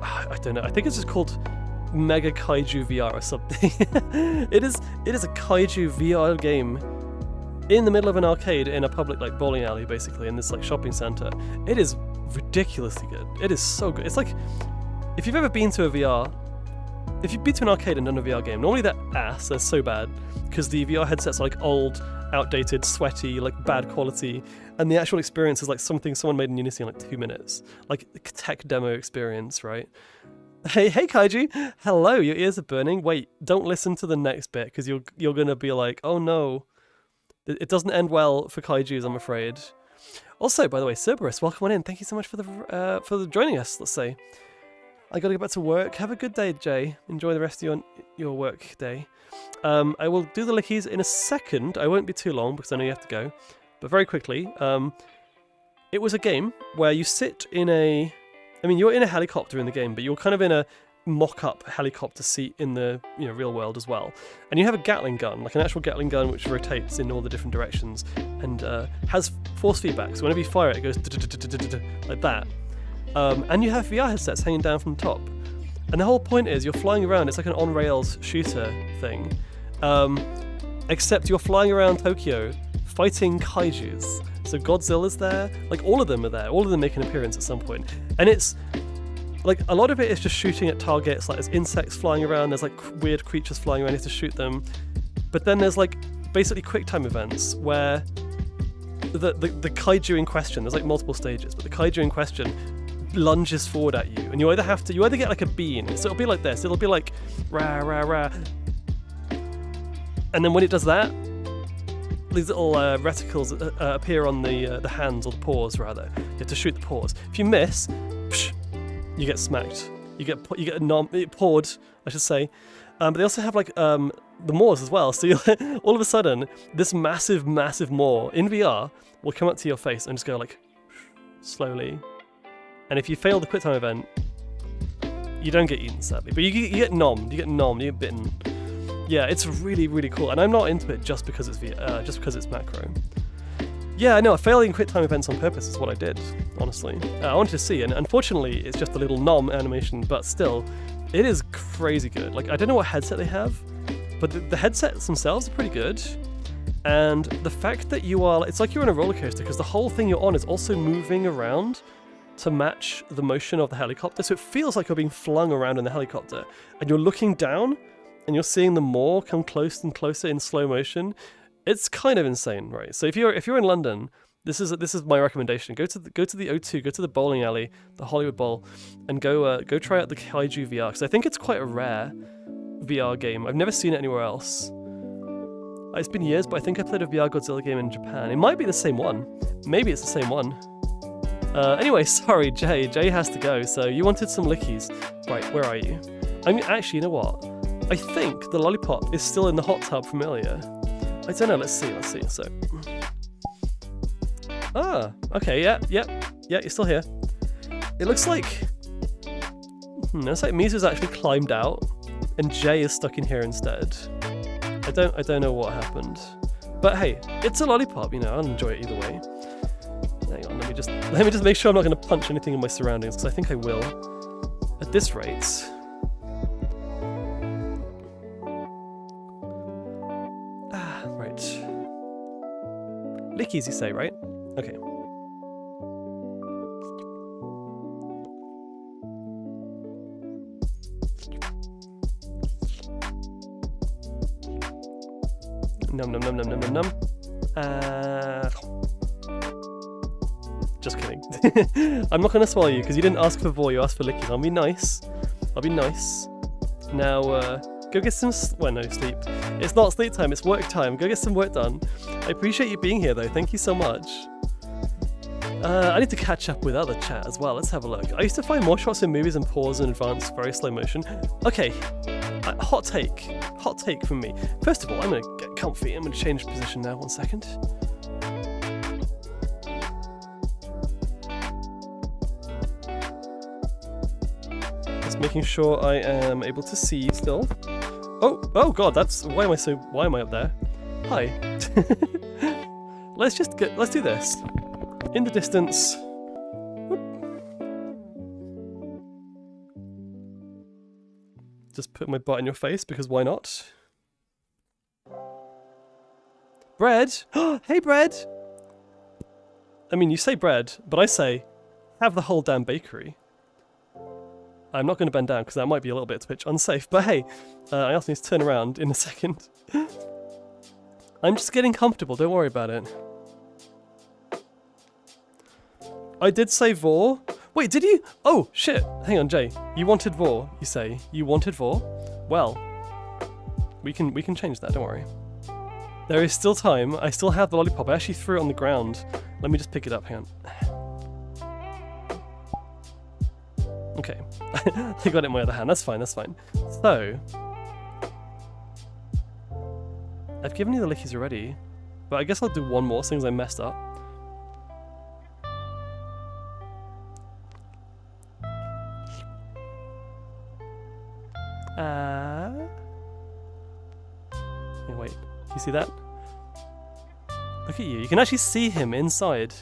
I don't know, I think it's just called Mega Kaiju VR or something. It is a Kaiju VR game in the middle of an arcade in a public like bowling alley, basically, in this like shopping center. It is ridiculously good. It is so good. It's like, if you've ever been to a VR, if you've been to an arcade and done a VR game, normally they're so bad because the VR headsets are like old, outdated, sweaty, like bad quality, and the actual experience is like something someone made in Unity in like 2 minutes, like a tech demo experience, right? Hey Kaiju, hello, your ears are burning. Wait, don't listen to the next bit because you're gonna be like, oh no, it doesn't end well for Kaijus, I'm afraid. Also, by the way, Cerberus, welcome on in. Thank you so much for the joining us. Let's say, I gotta get back to work. Have a good day, Jay. Enjoy the rest of your work day. I will do the lickies in a second. I won't be too long because I know you have to go. But very quickly, it was a game where you sit in a... I mean, you're in a helicopter in the game, but you're kind of in a mock-up helicopter seat in the real world as well. And you have a Gatling gun, like an actual Gatling gun which rotates in all the different directions and has force feedback. So whenever you fire it, it goes like that. And you have VR headsets hanging down from the top. And the whole point is you're flying around. It's like an on-rails shooter thing. Except you're flying around Tokyo fighting kaijus. So Godzilla's there, like all of them are there, all of them make an appearance at some point. And it's, like a lot of it is just shooting at targets, like there's insects flying around, there's like weird creatures flying around, you have to shoot them. But then there's like basically quick time events where the kaiju in question, there's like multiple stages, but the kaiju in question lunges forward at you, and you either get like a bean, so it'll be like this, it'll be like rah rah rah. And then when it does that, these little reticles appear on the hands, or the paws rather. You have to shoot the paws. If you miss, psh, you get smacked. You get pawed, I should say. But they also have like the maws as well. So all of a sudden, this massive maw in VR will come up to your face and just go like slowly. And if you fail the quick time event, you don't get eaten sadly, but you get nommed. You get bitten. Yeah, it's really, really cool, and I'm not into it just because it's macro. Yeah, no, failing quick time events on purpose is what I did, honestly. I wanted to see, and unfortunately, it's just a little nom animation, but still, it is crazy good. Like, I don't know what headset they have, but the headsets themselves are pretty good, and the fact that it's like you're on a roller coaster, because the whole thing you're on is also moving around to match the motion of the helicopter, so it feels like you're being flung around in the helicopter, and you're looking down, and you're seeing the maw come close and closer in slow motion. It's kind of insane, right? So if you're in London, this is my recommendation. Go to the O2, go to the bowling alley, the Hollywood Bowl, and go try out the Kaiju VR, because I think it's quite a rare VR game. I've never seen it anywhere else. It's been years, but I think I played a VR Godzilla game in Japan. It might be the same one. Maybe it's the same one. Anyway, sorry, Jay has to go. So you wanted some lickies, right? Where are you? I mean, actually, you know what? I think the lollipop is still in the hot tub from earlier. I don't know, let's see, so... okay, yeah, you're still here. It looks like... looks like Mizu's actually climbed out, and Jay is stuck in here instead. I don't know what happened. But hey, it's a lollipop, I'll enjoy it either way. Hang on, let me just make sure I'm not going to punch anything in my surroundings, because I think I will. At this rate... Lickies, you say, right? Okay. Num num num num num num num. Just kidding. I'm not gonna swallow you because you didn't ask for vor, you asked for lickies. I'll be nice. Now, go get some sleep. It's not sleep time, it's work time. Go get some work done. I appreciate you being here though, thank you so much. I need to catch up with other chat as well, let's have a look. I used to find more shots in movies and pause in advance, very slow motion. Okay, hot take from me. First of all, I'm gonna get comfy, I'm gonna change position now, 1 second. Just making sure I am able to see you still. Oh god, why am I up there? Hi. Let's do this. In the distance. Whoop. Just put my butt in your face, because why not? Bread? Hey, bread! I mean, you say bread, but I say, have the whole damn bakery. I'm not going to bend down, because that might be a little bit Twitch unsafe, but hey, I also need to turn around in a second. I'm just getting comfortable, don't worry about it. I did say vor. Wait, did you? Oh, shit. Hang on, Jay. You wanted vor, you say. You wanted vor? Well, we can change that, don't worry. There is still time. I still have the lollipop. I actually threw it on the ground. Let me just pick it up, hang on. Okay. I got it in my other hand. That's fine, that's fine. So, I've given you the lickies already, but I guess I'll do one more since I messed up. Hey, wait, can you see that? Look at you, you can actually see him inside.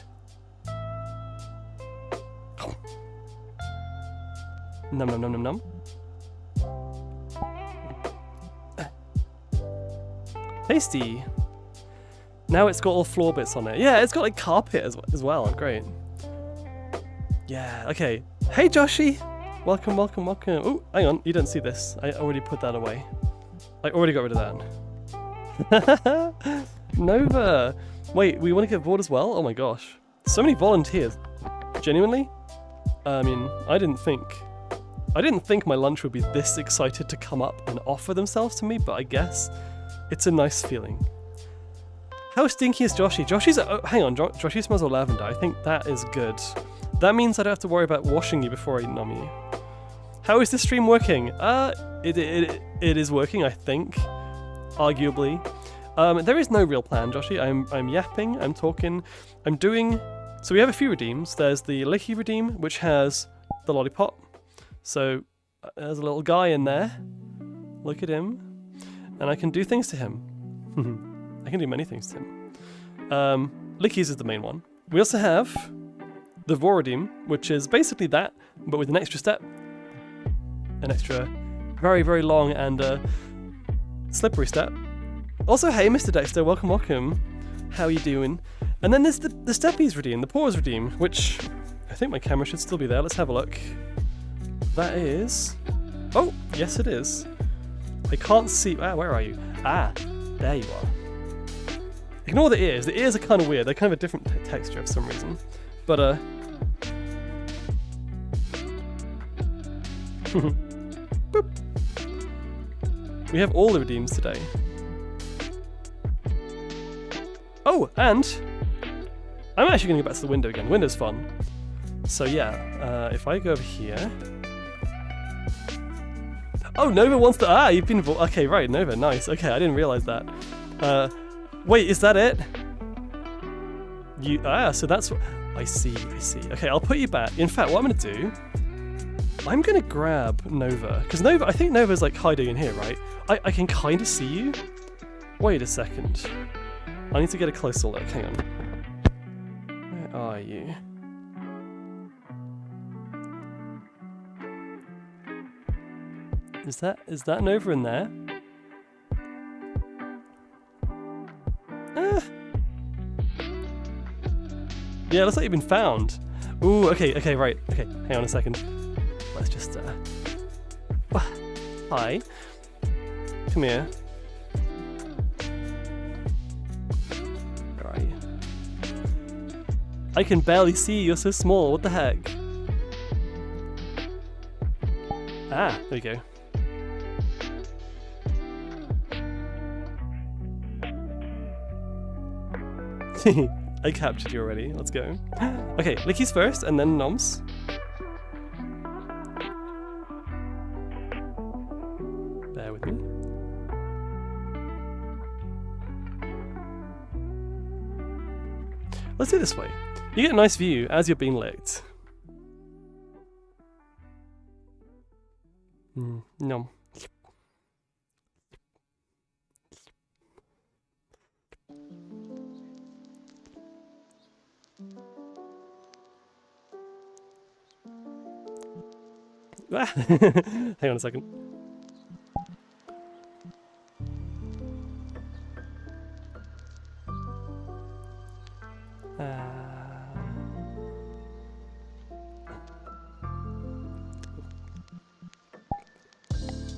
Num num num num num. Tasty. Now it's got all floor bits on it. Yeah, it's got like carpet as well. Great. Yeah, okay. Hey Joshi! Welcome, welcome, welcome. Oh, hang on, you didn't see this. I already put that away. I already got rid of that. Nova! Wait, we want to get bored as well? Oh my gosh. So many volunteers. Genuinely? I mean, I didn't think my lunch would be this excited to come up and offer themselves to me, but I guess it's a nice feeling. How stinky is Joshi? Joshi's, oh, hang on, Joshi smells of lavender. I think that is good. That means I don't have to worry about washing you before I numb you. How is this stream working? It is working, I think. Arguably. There is no real plan, Joshi. I'm yapping, I'm talking, I'm doing... So we have a few redeems. There's the Licky redeem, which has the lollipop. So there's a little guy in there. Look at him. And I can do things to him. I can do many things to him. Lickies is the main one. We also have the Voredeem, which is basically that, but with an extra step. An extra very, very long and slippery step. Also, hey, Mr. Dexter, welcome, welcome. How are you doing? And then there's the Steppies redeem, the Paws redeem, which I think my camera should still be there. Let's have a look. That is... Oh, yes it is. I can't see... Ah, where are you? Ah, there you are. Ignore the ears. The ears are kind of weird. They're kind of a different texture for some reason. But, boop. We have all the redeems today. Oh, and I'm actually going to go back to the window again. Window's fun. So yeah, if I go over here... Oh, Nova wants to... Ah, you've been... Okay, right, Nova, nice. Okay, I didn't realize that. Wait, is that it? So that's... I see. Okay, I'll put you back. In fact, what I'm going to do... I'm going to grab Nova. Because Nova... I think Nova's, like, hiding in here, right? I can kind of see you. Wait a second. I need to get a closer look. Hang on. Where are you? Is that Nova in there? Yeah, looks like you've been found. Ooh, okay, right. Okay, hang on a second. Let's just, Hi. Come here. Where are you? I can barely see you, you're so small, what the heck? Ah, there we go. I captured you already, let's go. Okay, Lickies first, and then Noms. Bear with me. Let's do it this way. You get a nice view as you're being licked. Nom. Hang on a second.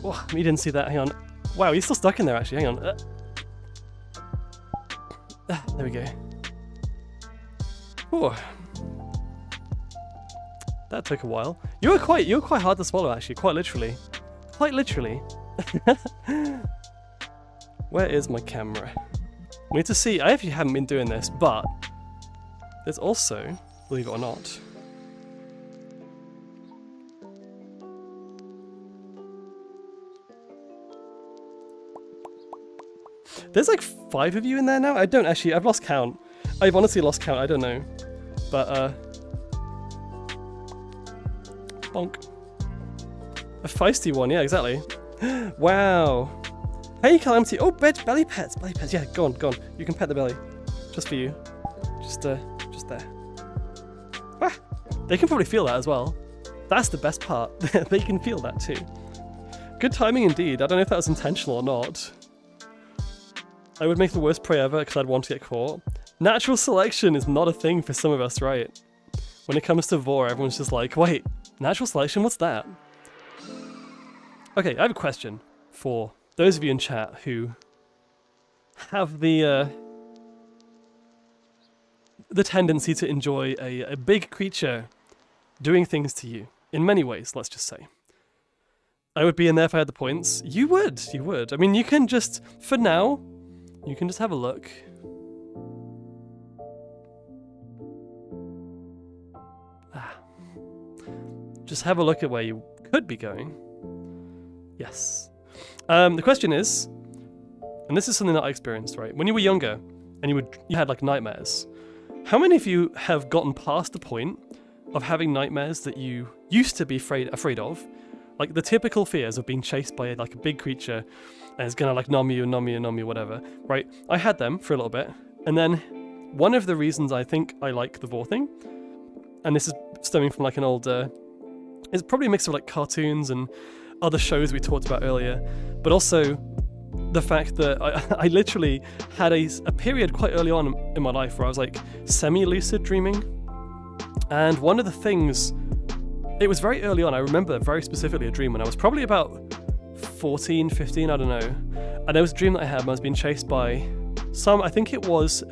Oh, you didn't see that. Hang on. Wow, he's still stuck in there actually. Hang on. There we go. Oh. That took a while. You were quite hard to swallow actually, quite literally. Quite literally. Where is my camera? We need to see, I actually haven't been doing this, but there's also, believe it or not, There's like 5 of you in there now? I've lost count. I've honestly lost count, I don't know. But, bonk. A feisty one, yeah, exactly. Wow. Hey, Calamity. Oh, belly pets. Yeah, go on. You can pet the belly. Just for you. Just there. Ah, they can probably feel that as well. That's the best part. They can feel that too. Good timing indeed. I don't know if that was intentional or not. I would make the worst prey ever because I'd want to get caught. Natural selection is not a thing for some of us, right? When it comes to vor, everyone's just like, wait, natural selection? What's that? Okay, I have a question for those of you in chat who have the tendency to enjoy a big creature doing things to you. In many ways, let's just say. I would be in there if I had the points. You would. I mean, you can just, for now, you can just have a look. Just have a look at where you could be going. Yes. The question is, and this is something that I experienced, right? When you were younger and you had like nightmares, how many of you have gotten past the point of having nightmares that you used to be afraid of? Like the typical fears of being chased by like a big creature and it's gonna like nom you, whatever, right? I had them for a little bit, and then one of the reasons I think I like the vor thing, and this is stemming from like an old, it's probably a mix of like cartoons and other shows we talked about earlier, but also the fact that I literally had a period quite early on in my life where I was like semi-lucid dreaming, and one of the things, it was very early on, I remember very specifically a dream when I was probably about 14, 15, I don't know, and there was a dream that I had when I was being chased by I think it was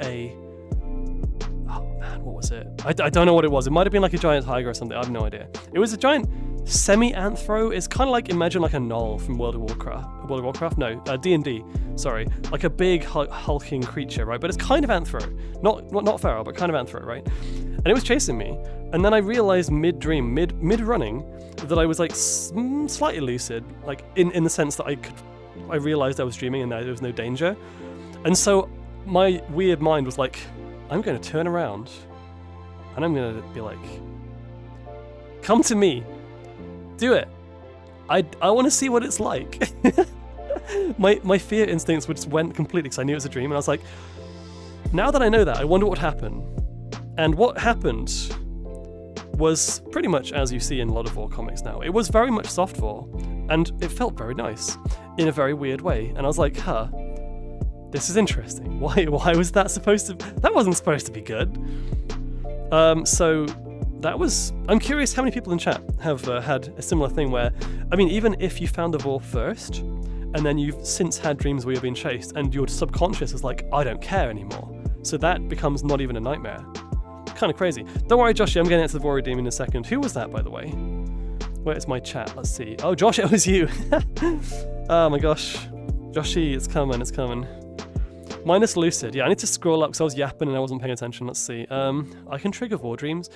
what was it? I don't know what it was. It might have been like a giant tiger or something. I have no idea. It was a giant semi-anthro. It's kind of like, imagine like a gnoll from World of Warcraft? No, D&D. Sorry. Like a big hulking creature, right? But it's kind of anthro. Not feral, but kind of anthro, right? And it was chasing me. And then I realized mid-dream, mid-running, that I was like slightly lucid. Like in the sense that I realized I was dreaming and there was no danger. And so my weird mind was like, I'm going to turn around and I'm going to be like, come to me, do it. I want to see what it's like. my fear instincts just went completely because I knew it was a dream, and I was like, now that I know that, I wonder what would happen. And what happened was pretty much as you see in a lot of vor comics now. It was very much soft vor, and it felt very nice in a very weird way. And I was like, this is interesting. Why was that that wasn't supposed to be good. So that was, I'm curious how many people in chat have had a similar thing where, I mean, even if you found the vor first, and then you've since had dreams where you're being chased, and your subconscious is like, I don't care anymore. So that becomes not even a nightmare. Kind of crazy. Don't worry, Joshy, I'm getting into the vor redeem in a second. Who was that, by the way? Where's my chat? Let's see. Oh, Josh, it was you. Oh my gosh. Joshy, it's coming. Minus lucid. Yeah, I need to scroll up because I was yapping and I wasn't paying attention. Let's see. I can trigger vor dreams.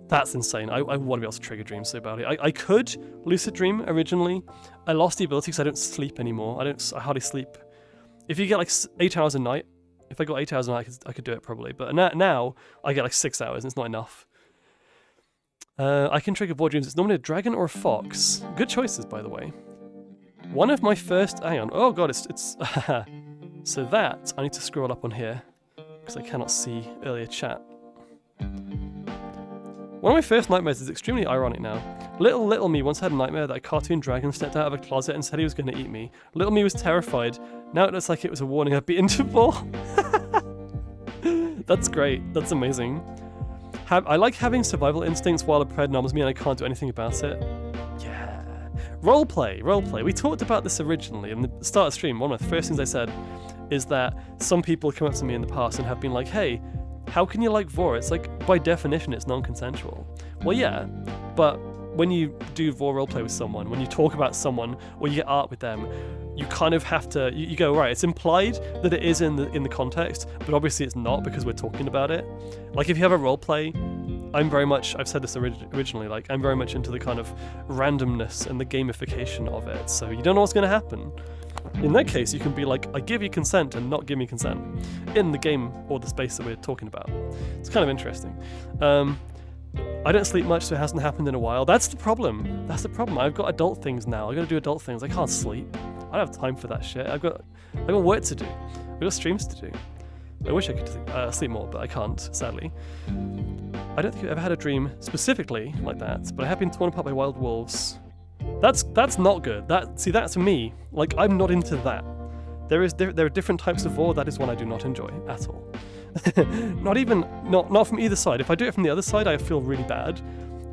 That's insane. I want to be able to trigger dreams so badly. I could lucid dream originally. I lost the ability because I don't sleep anymore. I hardly sleep. If you get like 8 hours a night, if I got 8 hours a night, I could do it probably. But now I get like 6 hours and it's not enough. I can trigger vor dreams. It's normally a dragon or a fox. Good choices, by the way. One of my first... Hang on. Oh god, it's so that, I need to scroll up on here, because I cannot see earlier chat. One of my first nightmares is extremely ironic now. Little me once had a nightmare that a cartoon dragon stepped out of a closet and said he was going to eat me. Little me was terrified. Now it looks like it was a warning I'd be into vor. That's great. That's amazing. I like having survival instincts while a pred noms me and I can't do anything about it. Yeah. Roleplay. We talked about this originally in the start of the stream. One of the first things I said is that some people come up to me in the past and have been like, hey, how can you like vor? It's like, by definition, it's non-consensual. Well, yeah, but when you do vor roleplay with someone, when you talk about someone, or you get art with them, you kind of have to, you go, right, it's implied that it is in the context, but obviously it's not because we're talking about it. Like, if you have a roleplay, I'm very much, I've said this originally, like, I'm very much into the kind of randomness and the gamification of it, so you don't know what's going to happen. In that case, you can be like, I give you consent and not give me consent in the game or the space that we're talking about. It's kind of interesting. I don't sleep much, so it hasn't happened in a while. That's the problem. That's the problem. I've got adult things now. I've got to do adult things. I can't sleep. I don't have time for that shit. I've got work to do. I've got streams to do. I wish I could sleep more, but I can't, sadly. I don't think I've ever had a dream specifically like that, but I have been torn apart by wild wolves. That's not good. That's for me. Like, I'm not into that. There are different types of vor. That is one I do not enjoy at all. not from either side. If I do it from the other side, I feel really bad.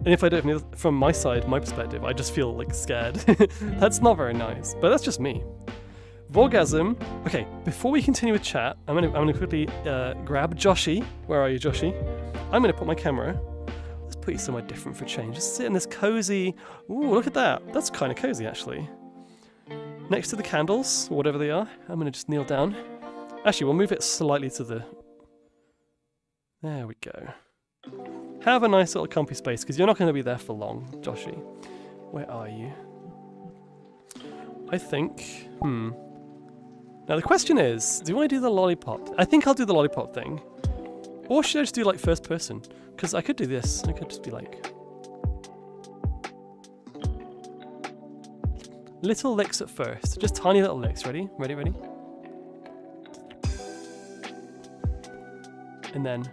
And if I do it from my side, my perspective, I just feel like scared. That's not very nice, but that's just me. Vorgasm. Okay, before we continue with chat, I'm gonna quickly grab Joshi. Where are you, Joshi? I'm gonna put my camera. Let's put you somewhere different for a change. Just sit in this cozy. Ooh, look at that. That's kind of cozy, actually. Next to the candles, or whatever they are, I'm gonna just kneel down. Actually, we'll move it slightly to the. There we go. Have a nice little comfy space, because you're not going to be there for long, Joshi. Where are you? I think. Now the question is, do you want to do the lollipop? I think I'll do the lollipop thing. Or should I just do like first person? Because I could do this. I could just be like. Little licks at first. Just tiny little licks. Ready? Ready? Ready? And then.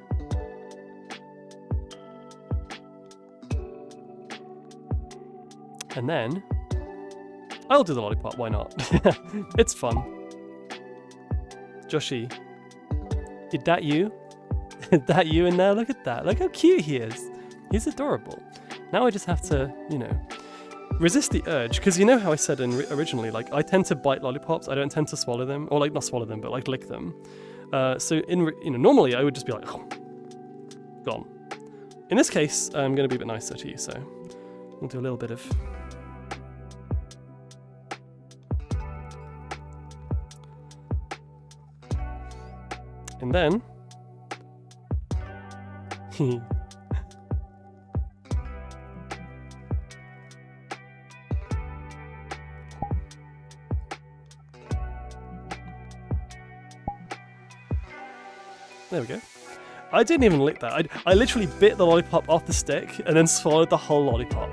And then. I'll do the lollipop, why not? It's fun. Joshi. Is that you? Is that you in there? Look at that. Look how cute he is. He's adorable. Now I just have to, resist the urge. Because you know how I said originally, like, I tend to bite lollipops. I don't tend to swallow them. Or, like, not swallow them, but, like, lick them. So, normally I would just be like, oh, gone. In this case, I'm going to be a bit nicer to you, so we'll do a little bit of... And then... There we go. I didn't even lick that. I literally bit the lollipop off the stick and then swallowed the whole lollipop.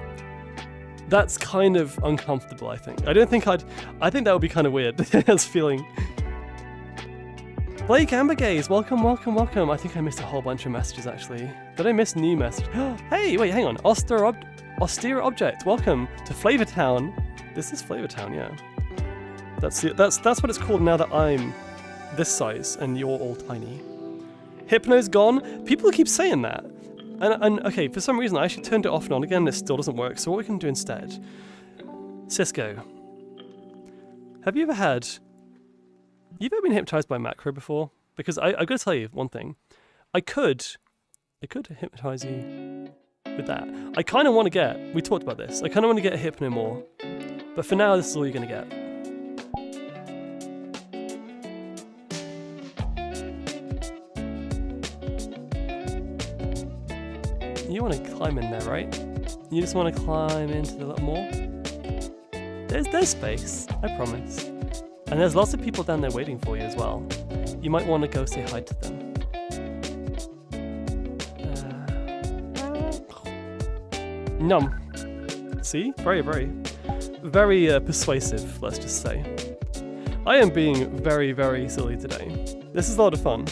That's kind of uncomfortable, I think. I think that would be kind of weird. That's feeling... Blake Ambergaze, welcome, welcome, welcome. I think I missed a whole bunch of messages, actually. Did I miss new message? Hey, wait, hang on. Austere Object, welcome to Flavortown. This is Flavortown, yeah. That's what it's called now that I'm this size and you're all tiny. Hypno's gone. People keep saying that. And okay, for some reason I actually turned it off and on again and it still doesn't work. So what we can do instead... Cisco. Have you ever been hypnotized by macro before? Because I've got to tell you one thing. I could hypnotize you with that. I kind of want to get... We talked about this. I kind of want to get a hypno more. But for now, this is all you're going to get. You want to climb in there, right? You just want to climb into a little more? There's space, I promise. And there's lots of people down there waiting for you as well. You might want to go say hi to them. Num. See? Very, very, very persuasive, let's just say. I am being very, very silly today. This is a lot of fun.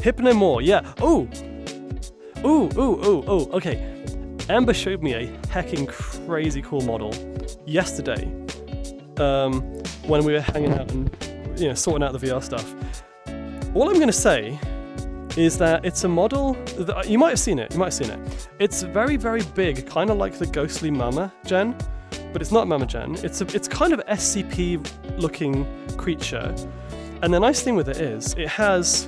Hypno more, yeah. Oh! Ooh, okay. Amber showed me a hecking crazy cool model yesterday when we were hanging out and sorting out the VR stuff. All I'm going to say is that it's a model that you might have seen it. It's very, very big, kind of like the ghostly Mama Gen, but it's not Mama Gen. It's kind of SCP looking creature, and the nice thing with it is it has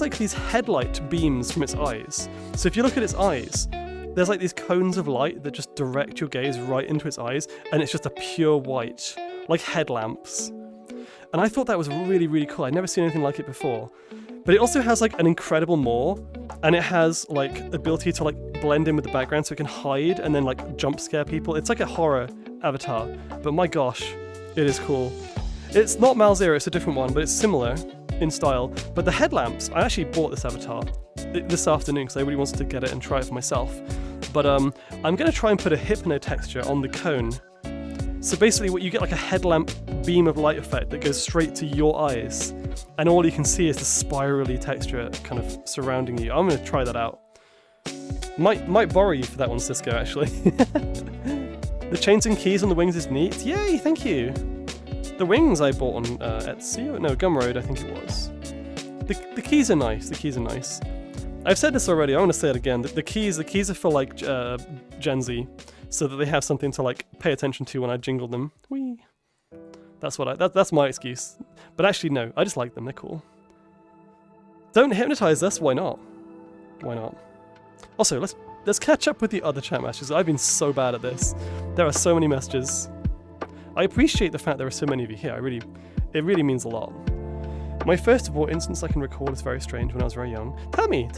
like these headlight beams from its eyes. So if you look at its eyes, there's like these cones of light that just direct your gaze right into its eyes, and it's just a pure white, like headlamps. And I thought that was really, really cool. I'd never seen anything like it before. But it also has like an incredible maw, and it has like ability to like blend in with the background so it can hide and then like jump scare people. It's like a horror avatar, but my gosh, It is cool. It's not Malzera, it's a different one, but it's similar in style. But the headlamps, I actually bought this avatar this afternoon because I really wanted to get it and try it for myself. But I'm going to try and put a hypno texture on the cone. So basically what you get like a headlamp beam of light effect that goes straight to your eyes. And all you can see is the spirally texture kind of surrounding you. I'm going to try that out. Might borrow you for that one, Cisco, actually. The chains and keys on the wings is neat. Yay, thank you. The wings I bought on Etsy, no, Gumroad I think it was. The keys are nice, the keys are nice. I've said this already, I want to say it again. The keys are for like Gen Z, so that they have something to like pay attention to when I jingle them. Whee. That's my excuse. But actually no, I just like them, they're cool. Don't hypnotize us, why not? Why not? Also, let's catch up with the other chat messages. I've been so bad at this. There are so many messages. I appreciate the fact there are so many of you here. It really means a lot. My first of all instance I can recall is very strange when I was very young. Tell me.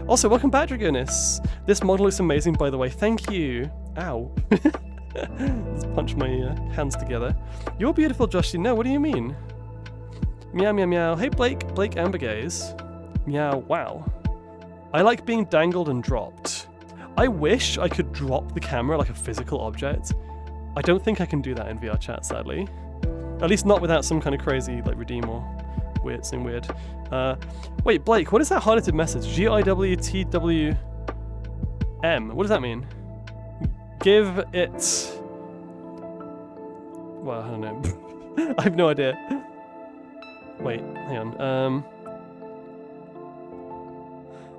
Also, welcome back, Dragonis. This model looks amazing, by the way. Thank you. Ow. Let's punch my hands together. You're beautiful, Joshie. No, what do you mean? Meow, meow, meow. Hey, Blake Ambergaze. Meow, wow. I like being dangled and dropped. I wish I could drop the camera like a physical object. I don't think I can do that in VR chat, sadly. At least not without some kind of crazy, like, redeem or something weird. Wait, Blake, what is that highlighted message? GIWTWM. What does that mean? Give it... Well, I don't know. I have no idea. Wait, hang on.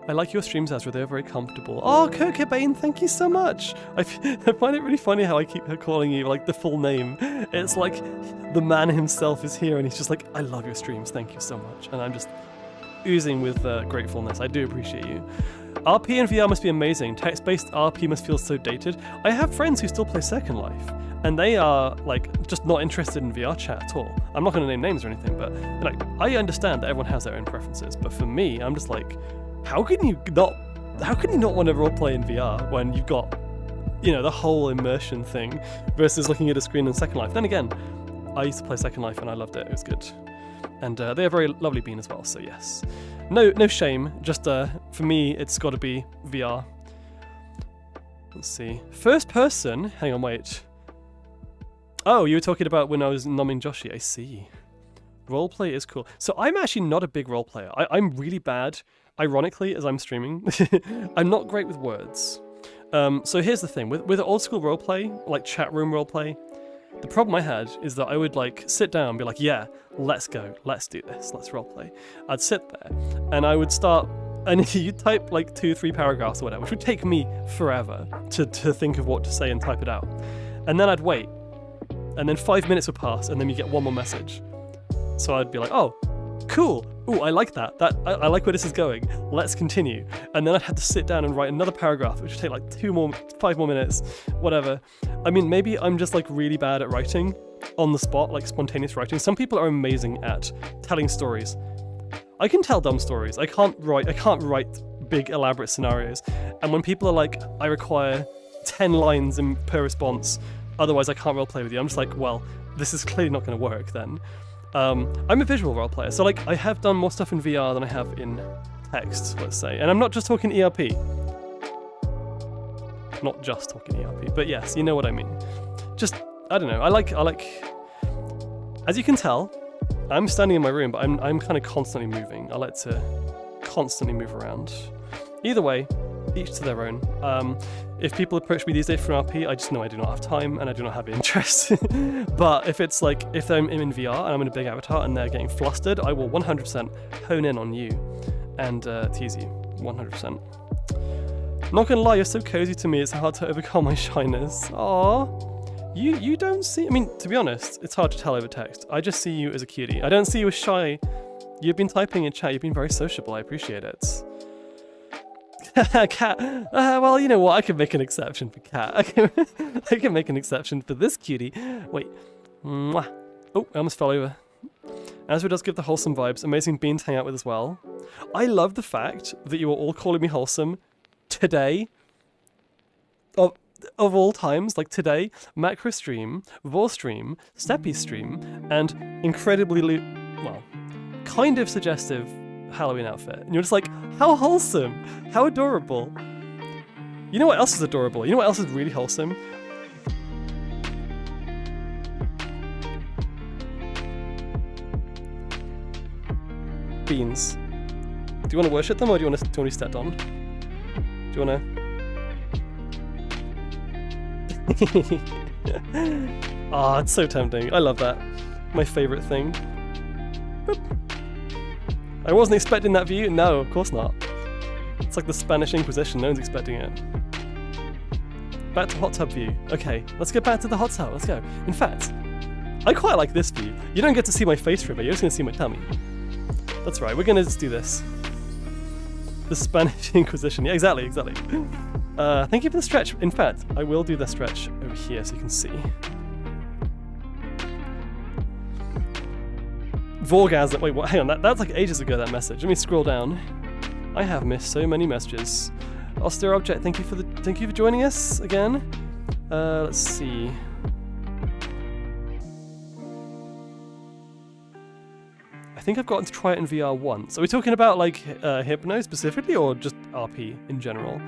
I like your streams, Azra. They're very comfortable. Oh, Kokabane, thank you so much. I find it really funny how I keep calling you like the full name. It's like the man himself is here and he's just like, I love your streams. Thank you so much. And I'm just oozing with gratefulness. I do appreciate you. RP in VR must be amazing. Text-based RP must feel so dated. I have friends who still play Second Life and they are like just not interested in VR chat at all. I'm not going to name names or anything, but like I understand that everyone has their own preferences. But for me, I'm just like, how can you not want to roleplay in VR when you've got, you know, the whole immersion thing versus looking at a screen in Second Life? Then again, I used to play Second Life and I loved it. It was good. And they have very lovely bean as well, so yes. No shame, just for me, it's got to be VR. Let's see. First person, hang on, wait. Oh, you were talking about when I was numbing Joshie, I see. Roleplay is cool. So I'm actually not a big role player. I'm really bad. Ironically, as I'm streaming, I'm not great with words. So here's the thing, with old school roleplay, like chat room roleplay, the problem I had is that I would like sit down and be like, yeah, let's go, let's do this, let's roleplay. I'd sit there and I would start, and you'd type like 2-3 paragraphs or whatever, which would take me forever to think of what to say and type it out. And then I'd wait, and then 5 minutes would pass, and then you get one more message. So I'd be like, oh, cool. Ooh, I like that. I like where this is going. Let's continue. And then I'd have to sit down and write another paragraph, which would take like 5 more minutes, whatever. I mean, maybe I'm just like really bad at writing on the spot, like spontaneous writing. Some people are amazing at telling stories. I can tell dumb stories. I can't write big elaborate scenarios. And when people are like, I require 10 lines per response, otherwise I can't roleplay with you, I'm just like, well, this is clearly not going to work then. I'm a visual role player, so like I have done more stuff in VR than I have in text, let's say. And I'm not just talking ERP. Not just talking ERP, but yes, you know what I mean. Just, I don't know, I like, as you can tell, I'm standing in my room, but I'm kind of constantly moving. I like to constantly move around. Either way, each to their own. If people approach me these days for an RP, I just know I do not have time and I do not have interest. But if it's like, if I'm in VR and I'm in a big avatar and they're getting flustered, I will 100% hone in on you and tease you, 100%. Not gonna lie, you're so cozy to me, it's hard to overcome my shyness. Aww. You don't see, I mean, to be honest, it's hard to tell over text. I just see you as a cutie. I don't see you as shy. You've been typing in chat, you've been very sociable, I appreciate it. Cat. Well, you know what? I can make an exception for Cat. I can make an exception for this cutie. Wait. Mwah. Oh, I almost fell over. Azra does give the wholesome vibes. Amazing bean to hang out with as well. I love the fact that you are all calling me wholesome today. of all times, like today, macro stream, vor stream, steppy stream, and incredibly, well, kind of suggestive Halloween outfit. And you're just like, how wholesome, how adorable. You know what else is adorable? You know what else is really wholesome? Beans. Do you want to worship them or do you want to be stepped on? Do you want to? Ah, it's so tempting. I love that. My favorite thing. Boop. I wasn't expecting that view. No, of course not. It's like the Spanish Inquisition. No one's expecting it. Back to hot tub view. Okay, let's go back to the hot tub. Let's go. In fact, I quite like this view. You don't get to see my face for it, but you're just going to see my tummy. That's right, we're going to just do this. The Spanish Inquisition. Yeah, exactly. Thank you for the stretch. In fact, I will do the stretch over here so you can see. Vorgasm. Wait, what? Hang on, that's like ages ago, that message. Let me scroll down. I have missed so many messages. Austere Object, thank you for joining us again. Let's see. I think I've gotten to try it in VR once. Are we talking about like Hypno specifically or just RP in general?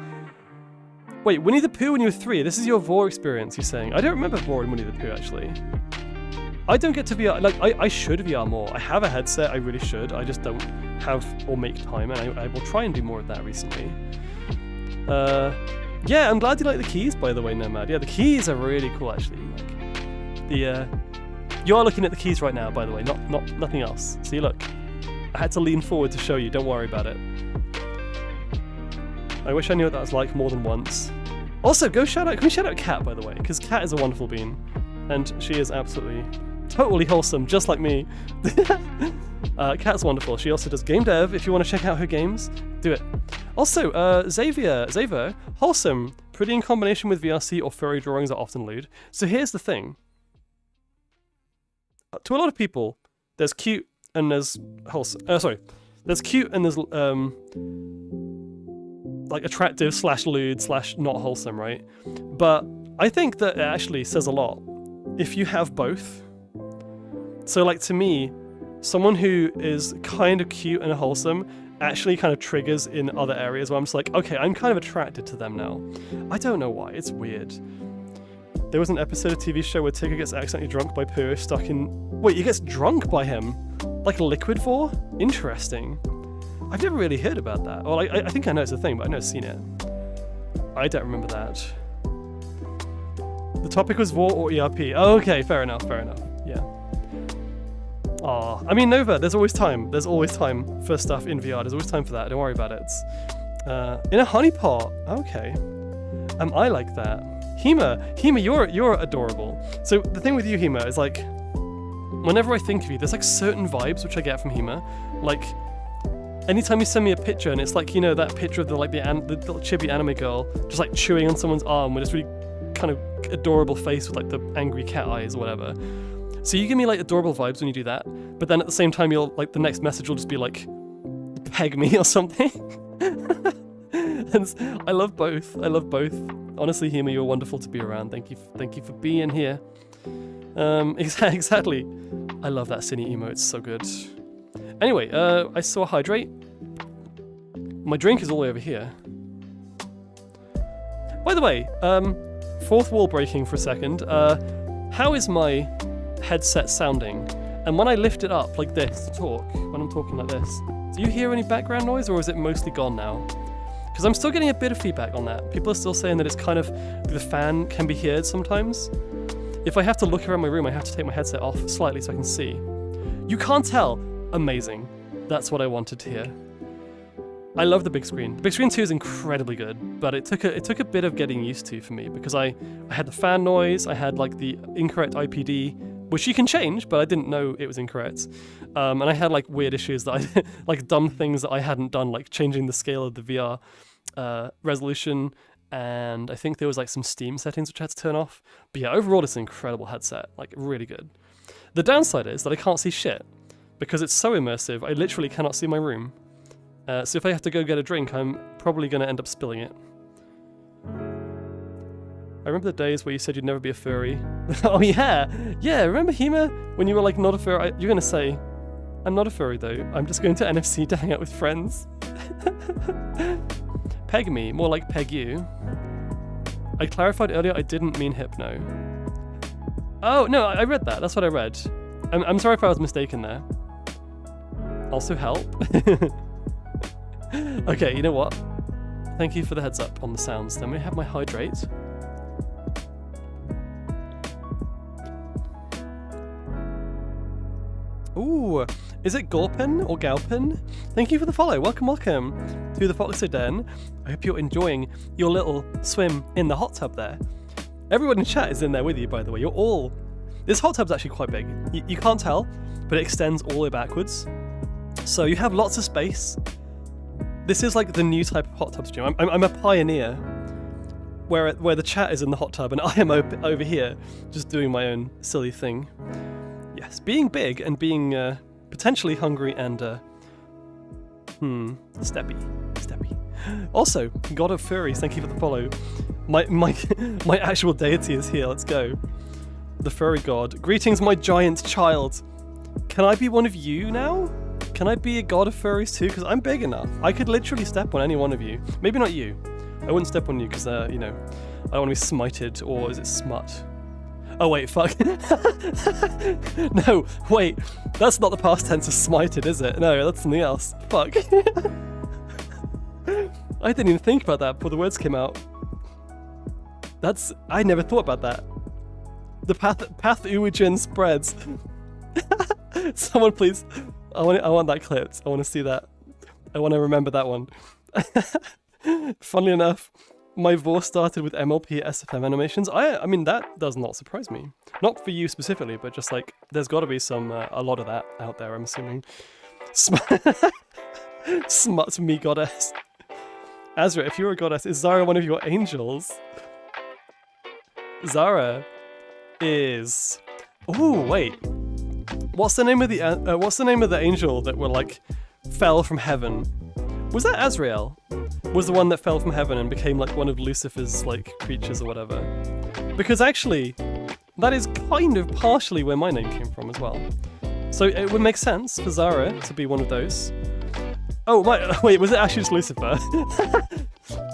Wait, Winnie the Pooh when you were 3. This is your Vor experience, you're saying. I don't remember Vor and Winnie the Pooh actually. I don't get to VR, like I should VR more. I have a headset, I really should. I just don't have or make time, and I will try and do more of that recently. Yeah, I'm glad you like the keys, by the way, Nomad. Yeah, the keys are really cool actually. Like you are looking at the keys right now, by the way, nothing else. See, look. I had to lean forward to show you, don't worry about it. I wish I knew what that was like more than once. Also, can we shout out Kat, by the way? Because Kat is a wonderful bean. And she is absolutely, totally wholesome, just like me. Kat's wonderful. She also does game dev. If you want to check out her games, do it. Also, Xavier, wholesome. Pretty in combination with VRC or furry drawings are often lewd. So here's the thing. To a lot of people, there's cute and there's wholesome. There's cute and there's like attractive / lewd / not wholesome, right? But I think that it actually says a lot if you have both. So like to me, someone who is kind of cute and wholesome actually kind of triggers in other areas where I'm just like, okay, I'm kind of attracted to them now. I don't know why, it's weird. There was an episode of TV show where Tigger gets accidentally drunk by Pooh stuck in... Wait, he gets drunk by him? Like a liquid Vor? Interesting. I've never really heard about that. Well, I think I know it's a thing, but I've never seen it. I don't remember that. The topic was Vor or ERP. Oh, okay, fair enough, yeah. Aw, I mean, Nova, there's always time. There's always time for stuff in VR. There's always time for that, don't worry about it. In a honeypot, okay. I like that. Hema, you're adorable. So the thing with you, Hema, is like, whenever I think of you, there's like certain vibes which I get from Hema. Like, anytime you send me a picture and it's like, you know, that picture of the little chibi anime girl just like chewing on someone's arm with this really kind of adorable face with like the angry cat eyes or whatever. So you give me like adorable vibes when you do that, but then at the same time you'll like the next message will just be like, peg me or something. And I love both. Honestly, Hema, you're wonderful to be around. Thank you for being here. Exactly. I love that Cine emo. It's so good. Anyway, I saw hydrate. My drink is all the way over here. By the way, fourth wall breaking for a second. How is my headset sounding? And when I lift it up like this to talk, when I'm talking like this, do you hear any background noise or is it mostly gone now? Because I'm still getting a bit of feedback on that. People are still saying that it's kind of, the fan can be heard sometimes. If I have to look around my room, I have to take my headset off slightly so I can see. You can't tell. Amazing. That's what I wanted to hear. I love the big screen. The big screen 2 is incredibly good, but it took a bit of getting used to for me because I had the fan noise, I had like the incorrect IPD, which you can change, but I didn't know it was incorrect. And I had like weird issues that I, like dumb things that I hadn't done, like changing the scale of the VR resolution, and I think there was like some Steam settings which I had to turn off. But yeah, overall it's an incredible headset, like really good. The downside is that I can't see shit, because it's so immersive, I literally cannot see my room. So if I have to go get a drink, I'm probably going to end up spilling it. remember the days where you said you'd never be a furry. Oh yeah, yeah. Remember Hema when you were like not a furry? You're gonna say, I'm not a furry though. I'm just going to NFC to hang out with friends. Peg me, more like peg you. I clarified earlier I didn't mean hypno. Oh no, I read that. That's what I read. I'm sorry if I was mistaken there. Also help. Okay, you know what? Thank you for the heads up on the sounds. Then we have my hydrate. Ooh, is it Gorpin or Galpin? Thank you for the follow. Welcome, welcome to the Foxer Den. I hope you're enjoying your little swim in the hot tub there. Everyone in chat is in there with you, by the way. You're all... This hot tub's actually quite big. You can't tell, but it extends all the way backwards. So you have lots of space. This is like the new type of hot tub stream. I'm a pioneer where the chat is in the hot tub and I am over here just doing my own silly thing. Yes, being big and being potentially hungry and steppy. Also, God of Furries, thank you for the follow. My actual deity is here. Let's go. The furry god. Greetings, my giant child. Can I be one of you now? Can I be a god of furries too? Because I'm big enough. I could literally step on any one of you. Maybe not you. I wouldn't step on you because, you know, I don't want to be smited, or is it smut? Oh wait, fuck. No, wait. That's not the past tense of smited, is it? No, that's something else. Fuck. I didn't even think about that before the words came out. I never thought about that. The path Uwijin spreads. Someone please, I want that clipped. I want to see that. I want to remember that one. Funnily enough, my voice started with MLP SFM animations. I mean, that does not surprise me. Not for you specifically, but just like, there's got to be a lot of that out there, I'm assuming. Smut me goddess. Azra, if you're a goddess, is Zara one of your angels? Zara is... Ooh, wait. What's the name of the angel that were like fell from heaven? Was that Azrael? Was the one that fell from heaven and became like one of Lucifer's like creatures or whatever? Because actually, that is kind of partially where my name came from as well. So it would make sense for Zara to be one of those. Oh wait, was it actually just Lucifer?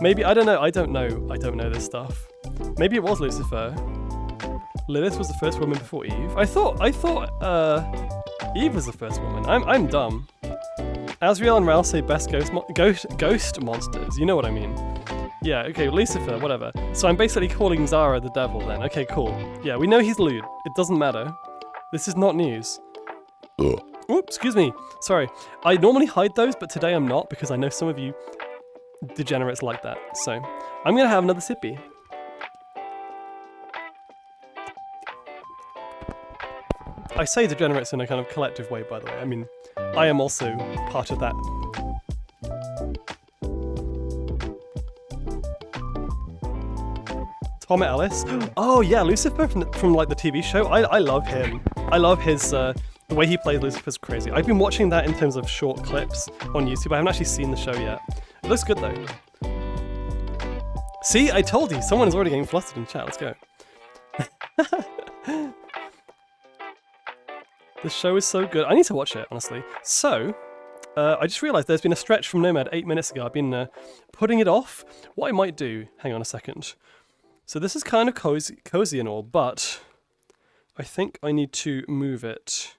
Maybe, I don't know. I don't know this stuff. Maybe it was Lucifer. Lilith was the first woman before Eve. I thought Eve was the first woman. I'm dumb. Azrael and Raul say best ghost monsters. You know what I mean? Yeah, okay, Lucifer, whatever. So I'm basically calling Zara the devil then. Okay, cool. Yeah, we know he's lewd. It doesn't matter. This is not news. Oops, excuse me. Sorry. I normally hide those, but today I'm not because I know some of you degenerates like that. So I'm gonna have another sippy. I say degenerates in a kind of collective way, by the way. I mean, I am also part of that. Tom Ellis. Oh yeah, Lucifer from like the TV show. I love him. I love his the way he plays Lucifer's crazy. I've been watching that in terms of short clips on YouTube. I haven't actually seen the show yet. It looks good though. See, I told you. Someone is already getting flustered in chat. Let's go. The show is so good. I need to watch it, honestly. So, I just realised there's been a stretch from Nomad 8 minutes ago. I've been putting it off. What I might do... Hang on a second. So this is kind of cozy and all, but I think I need to move it.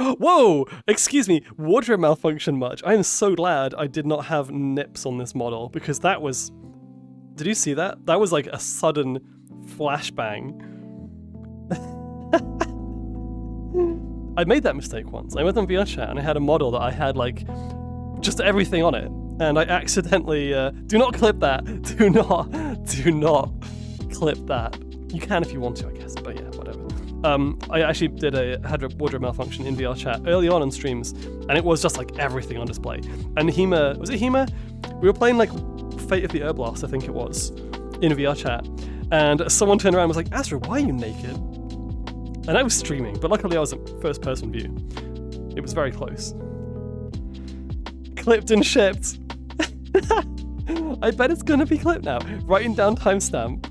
Whoa! Excuse me. Wardrobe malfunction much. I am so glad I did not have nips on this model, because that was... Did you see that? That was like a sudden flashbang. I made that mistake once. I went on VRChat and I had a model that I had like just everything on it, and I accidentally do not clip that. Do not clip that. You can if you want to, I guess, but yeah, whatever. I actually had a wardrobe malfunction in VRChat early on streams, and it was just like everything on display. And Hema, was it Hema? We were playing like Fate of the Urblast, I think it was, in VRChat, and someone turned around and was like, Azra, why are you naked? And I was streaming, but luckily I was in first person view. It was very close. Clipped and shipped. I bet it's gonna be clipped now. Writing down timestamp.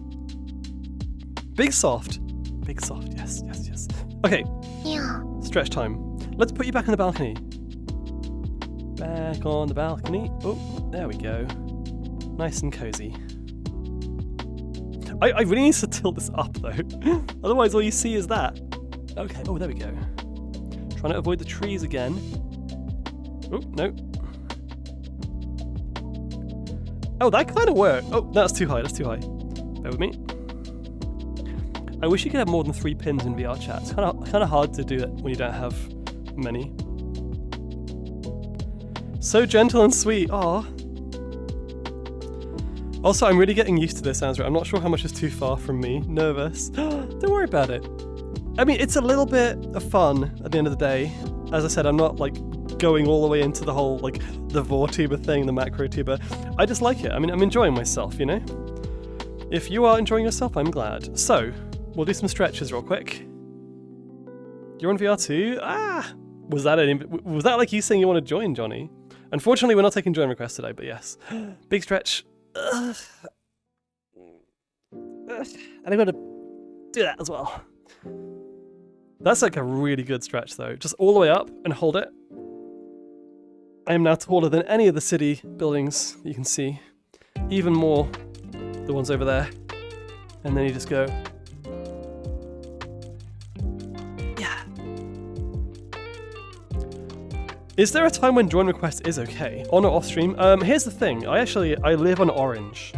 Big soft. Big soft, yes, yes, yes. Okay, Yeah. stretch time. Let's put you back on the balcony. Back on the balcony. Oh, there we go. Nice and cozy. I really need to tilt this up though. Otherwise all you see is that. Okay, oh there we go. Trying to avoid the trees again. Oh, no. Oh, that kind of worked. Oh, that's too high, that's too high. Bear with me. I wish you could have more than 3 pins in VR chat. It's kind of hard to do it when you don't have many. So gentle and sweet, aw. Also, I'm really getting used to this, Azra. I'm not sure how much is too far from me. Nervous. Don't worry about it. I mean, it's a little bit of fun at the end of the day. As I said, I'm not like going all the way into the whole like the VorTuber thing, the macro tuber. I just like it. I mean, I'm enjoying myself, you know? If you are enjoying yourself, I'm glad. So, we'll do some stretches real quick. You're on VR too? Ah! Was that like you saying you want to join, Johnny? Unfortunately, we're not taking join requests today, but yes. Big stretch. And I'm going to do that as well. That's like a really good stretch though. Just all the way up and hold it. I am now taller than any of the city buildings you can see. Even more the ones over there. And then you just go. Yeah. Is there a time when join request is okay? On or off stream? Here's the thing. I live on Orange.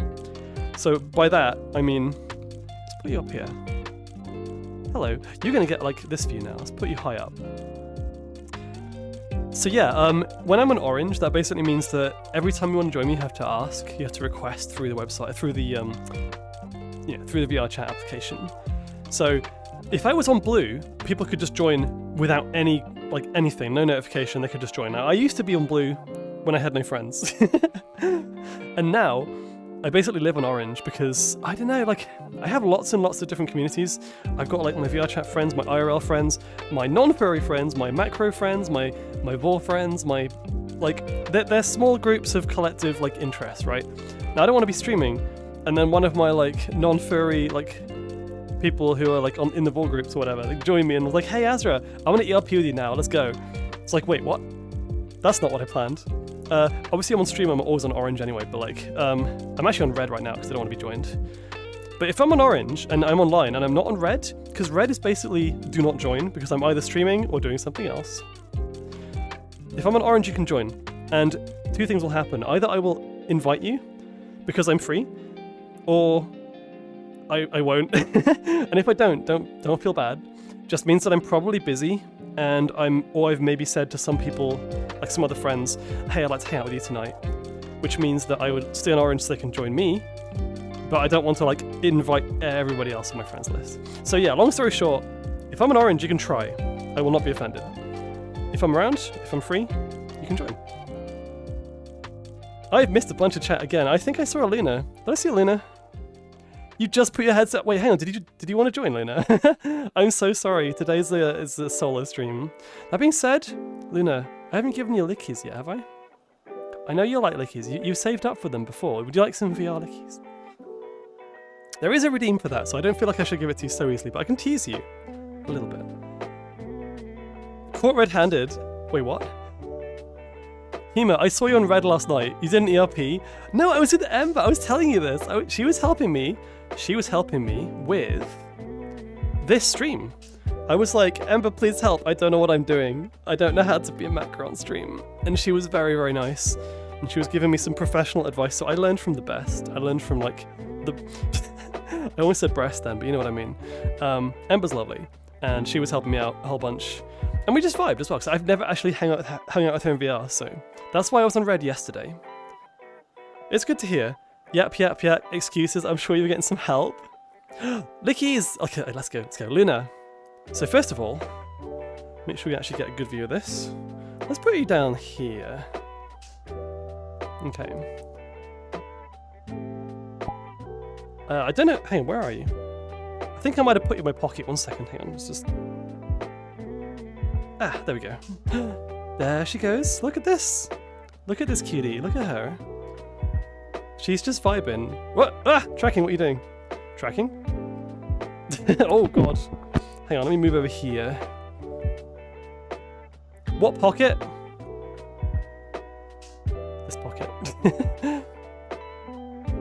So by that, I mean, let's put you up here. Hello. You're gonna get like this view now. Let's put you high up. So yeah, when I'm on Orange, that basically means that every time you want to join me, you have to ask. You have to request through the website, through the through the VR chat application. So if I was on Blue, people could just join without anything, no notification. They could just join. Now I used to be on Blue when I had no friends, and now I basically live on Orange because, I don't know, like, I have lots and lots of different communities. I've got, like, my VR chat friends, my IRL friends, my non-furry friends, my macro friends, my Vor friends, they're small groups of collective, like, interests, right? Now, I don't want to be streaming, and then one of my, like, non-furry, like, people who are, like, in the Vor groups or whatever, like, join me and was like, hey, Azra, I want to ERP with you now, let's go. It's like, wait, what? That's not what I planned. Obviously I'm on stream, I'm always on Orange anyway, but like, I'm actually on Red right now because I don't want to be joined. But if I'm on Orange and I'm online and I'm not on Red, because Red is basically do not join because I'm either streaming or doing something else. If I'm on Orange, you can join. And 2 things will happen. Either I will invite you because I'm free, or I won't. And if I don't feel bad. Just means that I'm probably busy and I've maybe said to some people, like some other friends, hey, I'd like to hang out with you tonight. Which means that I would stay on Orange so they can join me, but I don't want to like invite everybody else on my friends list. So yeah, long story short, if I'm on Orange, you can try. I will not be offended. If I'm around, if I'm free, you can join. I've missed a bunch of chat again. I think I saw a Luna. Did I see a Luna? You just put your headset. Wait, hang on. Did you want to join, Luna? I'm so sorry. Today's is a solo stream. That being said, Luna, I haven't given you lickies yet, have I? I know you like lickies. You saved up for them before. Would you like some VR lickies? There is a redeem for that, so I don't feel like I should give it to you so easily, but I can tease you a little bit. Caught red-handed. Wait, what? Hema, I saw you on Red last night. You did an ERP. No, I was with Ember. I was telling you this. She was helping me. She was helping me with this stream. I was like, Ember, please help. I don't know what I'm doing. I don't know how to be a macro on stream. And she was very, very nice. And she was giving me some professional advice. So I learned from the best. I learned from like the... I almost said breast then, but you know what I mean. Ember's lovely. And she was helping me out a whole bunch. And we just vibed as well, because I've never actually hung out with her in VR, so that's why I was on Red yesterday. It's good to hear. Yap, excuses, I'm sure you were getting some help. Lickies! Okay, let's go. Luna. So first of all, make sure we actually get a good view of this. Let's put you down here. Okay. I don't know, hang on, where are you? I think I might have put you in my pocket, 1 second, hang on, let's just... Ah, there we go. There she goes. Look at this. Look at this cutie. Look at her. She's just vibing. What? Ah! Tracking, what are you doing? Tracking? Oh god. Hang on, let me move over here. What pocket? This pocket.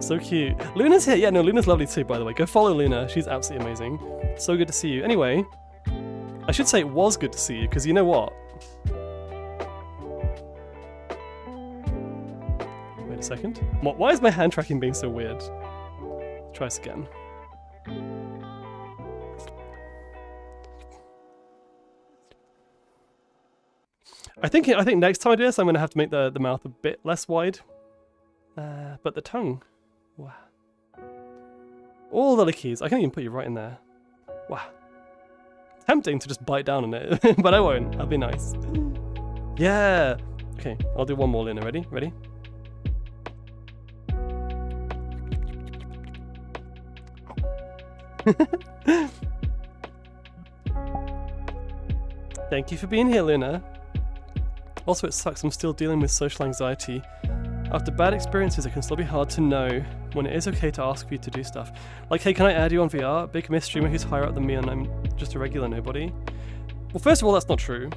So cute. Luna's here. Yeah, no, Luna's lovely too, by the way. Go follow Luna. She's absolutely amazing. So good to see you. Anyway, I should say it was good to see you, because you know what? Wait a second. Why is my hand tracking being so weird? Let's try this again. I think next time I do this, I'm going to have to make the mouth a bit less wide. But the tongue. Wow. All the lickies. I can even put you right in there. Wow. Tempting to just bite down on it, but I won't. I'll be nice. Yeah. Okay, I'll do one more, Luna. Ready? Ready? Thank you for being here, Luna. Also, it sucks. I'm still dealing with social anxiety. After bad experiences, it can still be hard to know when it is okay to ask for you to do stuff. Like, hey, can I add you on VR? Big Miss streamer who's higher up than me and I'm just a regular nobody. Well, first of all, that's not true.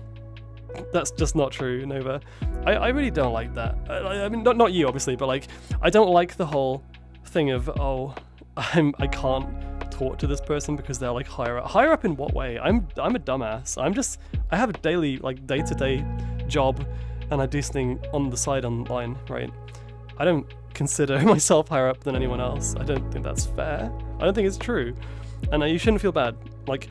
That's just not true, Nova. I really don't like that. I mean, not you, obviously, but like, I don't like the whole thing of, oh, I can't talk to this person because they're like higher up. Higher up in what way? I'm a dumbass. I have a daily, like, day-to-day job and I do something on the side online, right? I don't consider myself higher up than anyone else. I don't think that's fair. I don't think it's true. And you shouldn't feel bad. Like,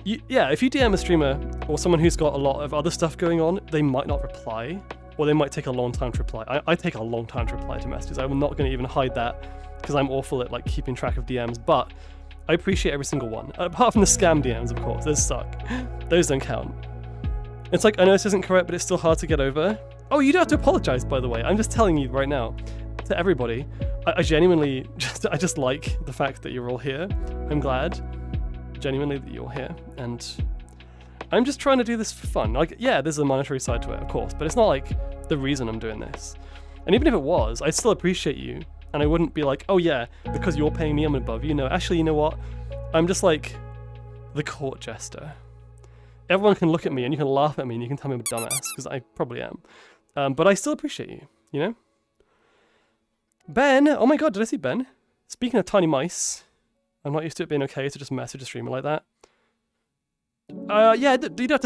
yeah, if you DM a streamer or someone who's got a lot of other stuff going on, they might not reply, or they might take a long time to reply. I take a long time to reply to messages. I'm not going to even hide that because I'm awful at like keeping track of DMs, but I appreciate every single one. Apart from the scam DMs, of course. Those suck. Those don't count. It's like, I know this isn't correct, but it's still hard to get over. Oh, you don't have to apologize, by the way. I'm just telling you right now, to everybody, I genuinely I just like the fact that you're all here. I'm glad, genuinely, that you're here, and I'm just trying to do this for fun. Like, yeah, there's a monetary side to it, of course, but it's not like the reason I'm doing this. And even if it was, I'd still appreciate you, and I wouldn't be like, oh yeah, because you're paying me, I'm above you. No, actually, you know what? I'm just like the court jester. Everyone can look at me and you can laugh at me and you can tell me I'm a dumbass, because I probably am. But I still appreciate you, you know? Ben! Oh my god, did I see Ben? Speaking of tiny mice, I'm not used to it being okay to just message a streamer like that. Yeah, you don't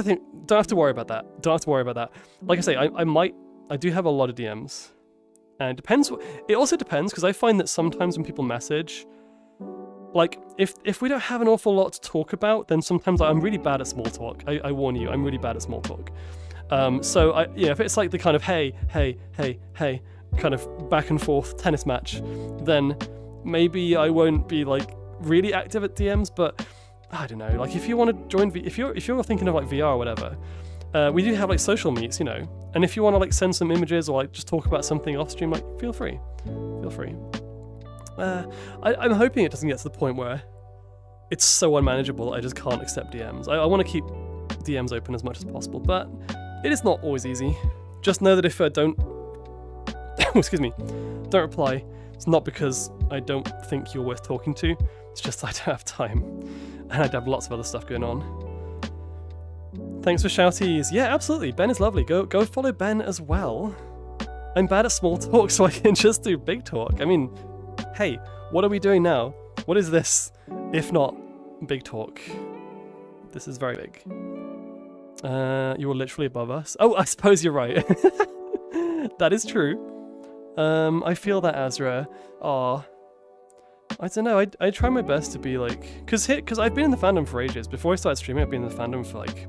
have to worry about that. Don't have to worry about that. Like I say, I do have a lot of DMs. And it also depends, because I find that sometimes when people message, like, if we don't have an awful lot to talk about, then sometimes I'm really bad at small talk. I warn you, I'm really bad at small talk. So if it's like the kind of hey kind of back and forth tennis match, then maybe I won't be like really active at DMs. But I don't know, like if you want to join, if you're thinking of like VR or whatever, we do have like social meets, you know. And if you want to like send some images or like just talk about something off stream, like feel free. I'm hoping it doesn't get to the point where it's so unmanageable I just can't accept DMs. I want to keep DMs open as much as possible, but it is not always easy. Just know that if I don't excuse me, don't reply, it's not because I don't think you're worth talking to, it's just I don't have time, and I'd have lots of other stuff going on. Thanks for shouties. Yeah, absolutely, Ben is lovely. Go follow Ben as well. I'm bad at small talk, so I can just do big talk. I mean, hey, what are we doing now? What is this, if not big talk? This is very big. You were literally above us. Oh, I suppose you're right. That is true. I feel that, Azra. Aw. I don't know, I try my best to be like... Because I've been in the fandom for ages. Before I started streaming, I've been in the fandom for like...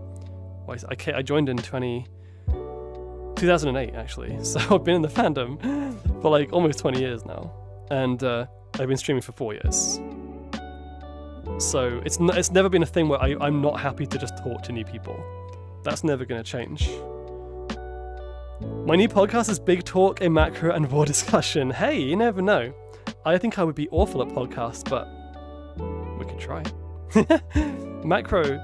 I joined in 2008, actually. So I've been in the fandom for like almost 20 years now. And I've been streaming for 4 years. So it's never been a thing where I'm not happy to just talk to new people. That's never going to change. My new podcast is Big Talk, a Macro, and War Discussion. Hey, you never know. I think I would be awful at podcasts, but we could try. Macro.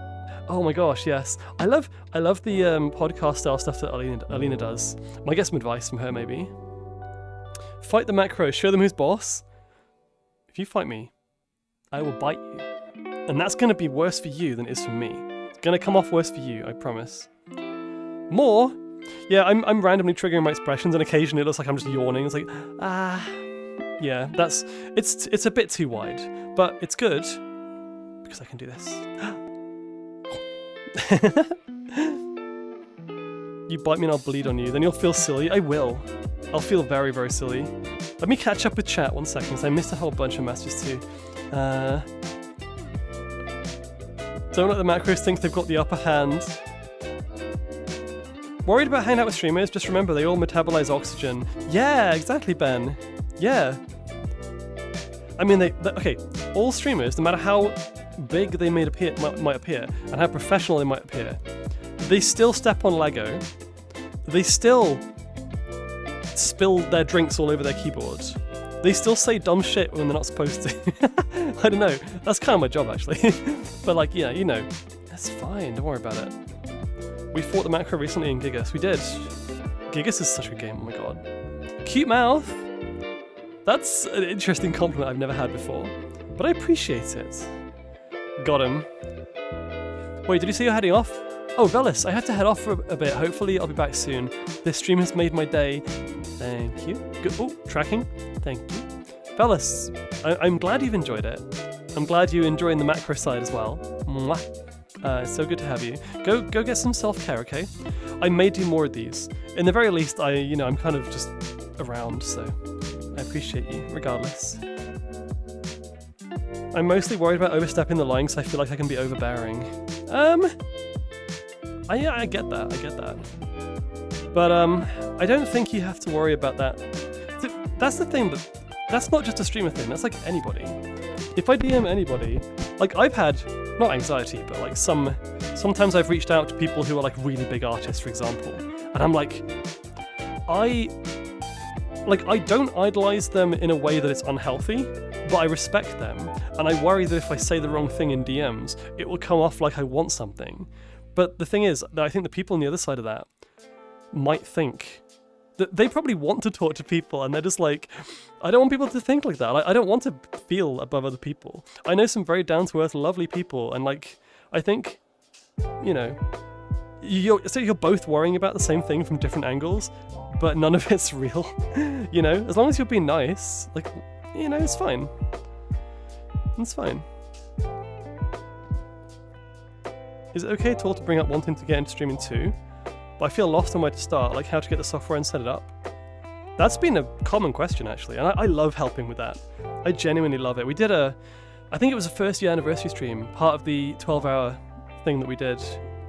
Oh my gosh, yes. I love the podcast style stuff that Alina does. Might get some advice from her, maybe. Fight the macro. Show them who's boss. If you fight me, I will bite you. And that's going to be worse for you than it is for me. It's going to come off worse for you, I promise. More? Yeah, I'm randomly triggering my expressions, and occasionally it looks like I'm just yawning. It's like, yeah, it's a bit too wide, but it's good because I can do this. You bite me and I'll bleed on you, then you'll feel silly. I will. I'll feel very, very silly. Let me catch up with chat 1 second, because I missed a whole bunch of messages too. Don't let the macros think they've got the upper hand. Worried about hanging out with streamers? Just remember, they all metabolize oxygen. Yeah, exactly, Ben. Yeah. I mean, okay, all streamers, no matter how big they might appear, and how professional they might appear, they still step on Lego. They still spill their drinks all over their keyboards. They still say dumb shit when they're not supposed to. I don't know. That's kind of my job, actually. But like, yeah, you know, that's fine. Don't worry about it. We fought the macro recently in Gigas. We did. Gigas is such a good game. Oh my god. Cute mouth. That's an interesting compliment I've never had before, but I appreciate it. Got him. Wait, did you say you're heading off? Oh, Velis, I had to head off for a bit. Hopefully I'll be back soon. This stream has made my day. Thank you. Good. Oh, tracking. Thank you. Velis, I'm glad you've enjoyed it. I'm glad you're enjoying the macro side as well. Mwah. It's so good to have you. Go get some self-care, okay? I may do more of these. In the very least, I'm kind of just around, so I appreciate you, regardless. I'm mostly worried about overstepping the line because I feel like I can be overbearing. I get that. But I don't think you have to worry about that. That's the thing, but that's not just a streamer thing, that's like anybody. If I DM anybody, like I've had, not anxiety, but like sometimes I've reached out to people who are like really big artists, for example, and I'm like, I don't idolize them in a way that it's unhealthy, but I respect them, and I worry that if I say the wrong thing in DMs, it will come off like I want something. But the thing is that I think the people on the other side of that might think that they probably want to talk to people, and they're just like, I don't want people to think like that. I don't want to feel above other people. I know some very down-to-earth, lovely people, and like, I think, you know, you're both worrying about the same thing from different angles, but none of it's real. You know, as long as you're being nice, like, you know, it's fine. It's fine. Is it okay at all to bring up wanting to get into streaming too? But I feel lost on where to start, like how to get the software and set it up. That's been a common question, actually, and I love helping with that. I genuinely love it. We did I think it was a first year anniversary stream, part of the 12-hour thing that we did.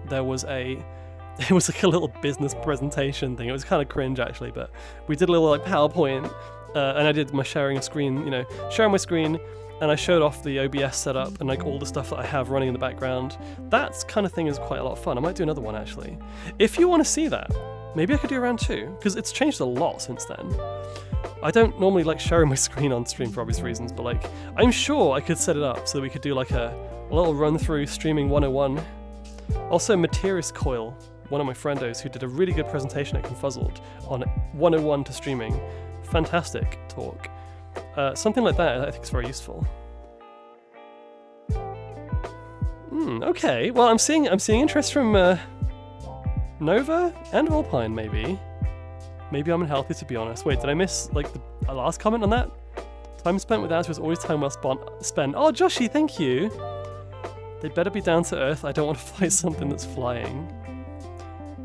There was it was like a little business presentation thing. It was kind of cringe, actually, but we did a little like PowerPoint, and I did my sharing a screen, you know, sharing my screen, and I showed off the OBS setup and like all the stuff that I have running in the background. That kind of thing is quite a lot of fun. I might do another one, actually. If you want to see that, maybe I could do a round 2, because it's changed a lot since then. I don't normally like sharing my screen on stream for obvious reasons, but like, I'm sure I could set it up so that we could do like a little run through streaming 101. Also, Materius Coil, one of my friendos who did a really good presentation at Confuzzled on 101 to streaming. Fantastic talk. Something like that I think is very useful. Okay, well I'm seeing interest from Nova and Vulpine, maybe. Maybe I'm unhealthy, to be honest. Wait, did I miss like the last comment on that? Time spent with Az was always time well spent. Oh, Joshy, thank you. They better be down to earth. I don't want to fight something that's flying.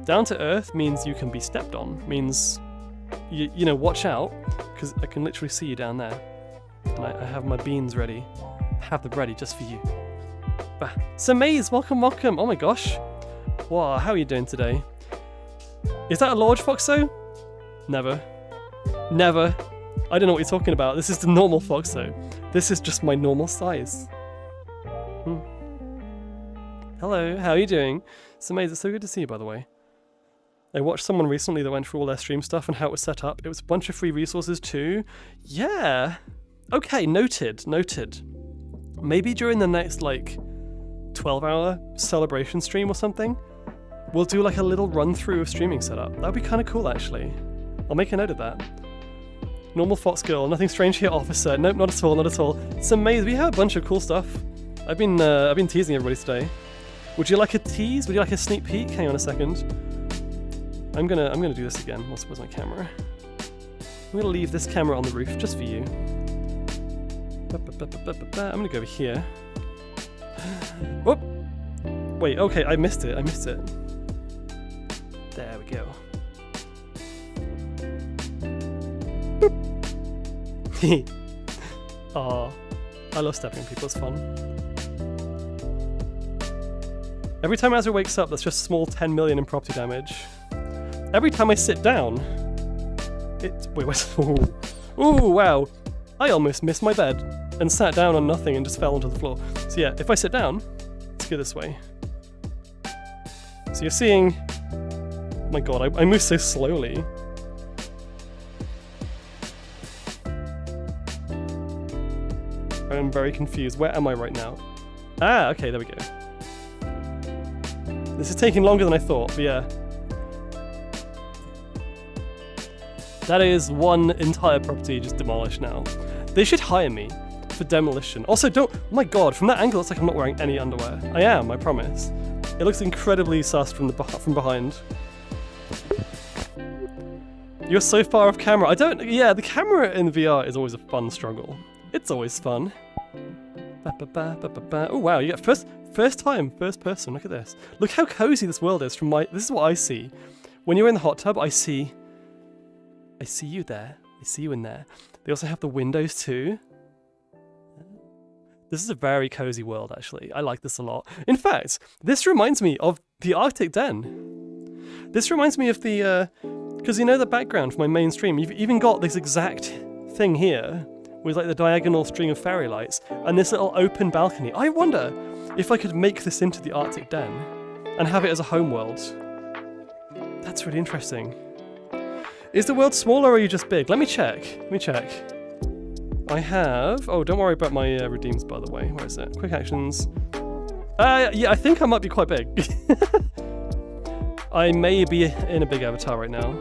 Down to earth means you can be stepped on. Means you know, watch out, because I can literally see you down there. And I have my beans ready. I have them ready just for you. Bah. So Maze, welcome. Oh my gosh. Wow, how are you doing today? Is that a large Foxo? Never. I don't know what you're talking about. This is the normal Foxo. This is just my normal size. Hello, how are you doing? So Maze, it's so good to see you, by the way. I watched someone recently that went through all their stream stuff and how it was set up. It was a bunch of free resources too. Yeah. Okay, noted. Maybe during the next, like, 12-hour celebration stream or something, we'll do, like, a little run-through of streaming setup. That'd be kind of cool, actually. I'll make a note of that. Normal Fox Girl, nothing strange here, officer. Nope, not at all. It's amazing. We have a bunch of cool stuff. I've been teasing everybody today. Would you like a tease? Would you like a sneak peek? Hang on a second. I'm gonna do this again. Where's my camera? I'm gonna leave this camera on the roof just for you. I'm gonna go over here. Whoop! Wait, okay, I missed it. There we go. Aw, I love stepping on people, it's fun. Every time Azra wakes up, that's just small 10 million in property damage. Every time I sit down, ooh, wow. I almost missed my bed and sat down on nothing and just fell onto the floor. So yeah, if I sit down, let's go this way. So you're seeing, oh my god, I move so slowly. I'm very confused. Where am I right now? Ah, okay, there we go. This is taking longer than I thought, but yeah. That is one entire property just demolished now. They should hire me for demolition. Also, don't, oh my god, from that angle it's like I'm not wearing any underwear. I am, I promise. It looks incredibly sus from behind. You're so far off camera. Yeah, the camera in VR is always a fun struggle. It's always fun. Oh wow, you get first time, first person, look at this. Look how cozy this world is from this is what I see. When you're in the hot tub, I see you there. I see you in there. They also have the windows too. This is a very cozy world, actually. I like this a lot. In fact, this reminds me of the Arctic Den. This reminds me of the, because you know the background for my main stream, you've even got this exact thing here, with like the diagonal string of fairy lights, and this little open balcony. I wonder if I could make this into the Arctic Den, and have it as a home world. That's really interesting. Is the world smaller or are you just big? Let me check. I have... Oh, don't worry about my redeems, by the way. Where is it? Quick actions. Yeah, I think I might be quite big. I may be in a big avatar right now.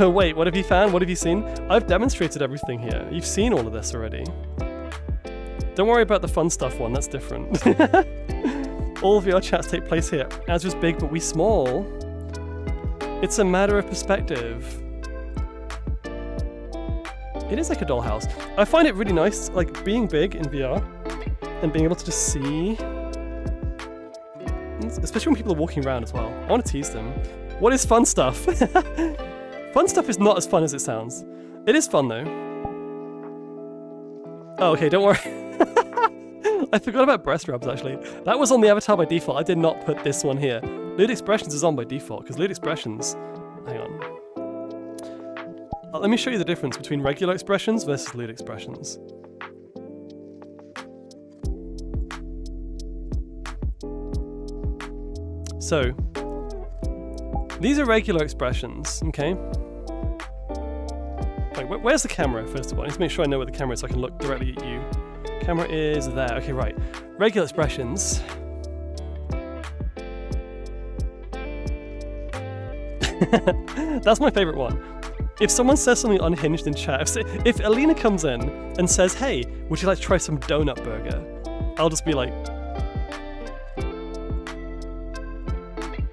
Wait, what have you found? What have you seen? I've demonstrated everything here. You've seen all of this already. Don't worry about the fun stuff one, that's different. All VR chats take place here. Azra's big, but we small. It's a matter of perspective. It is like a dollhouse. I find it really nice, like being big in VR and being able to just see, especially when people are walking around as well. I want to tease them. What is fun stuff? Fun stuff is not as fun as it sounds. It is fun though. Oh, okay, don't worry. I forgot about breast rubs actually. That was on the avatar by default. I did not put this one here. Lewd Expressions is on by default because Lewd Expressions. Hang on. Let me show you the difference between regular expressions versus lewd expressions. So, these are regular expressions, okay? Wait, where's the camera, first of all? I need to make sure I know where the camera is so I can look directly at you. Camera is there. Okay, right. Regular expressions. That's my favorite one. If someone says something unhinged in chat, if Alina comes in and says, hey, would you like to try some donut burger? I'll just be like,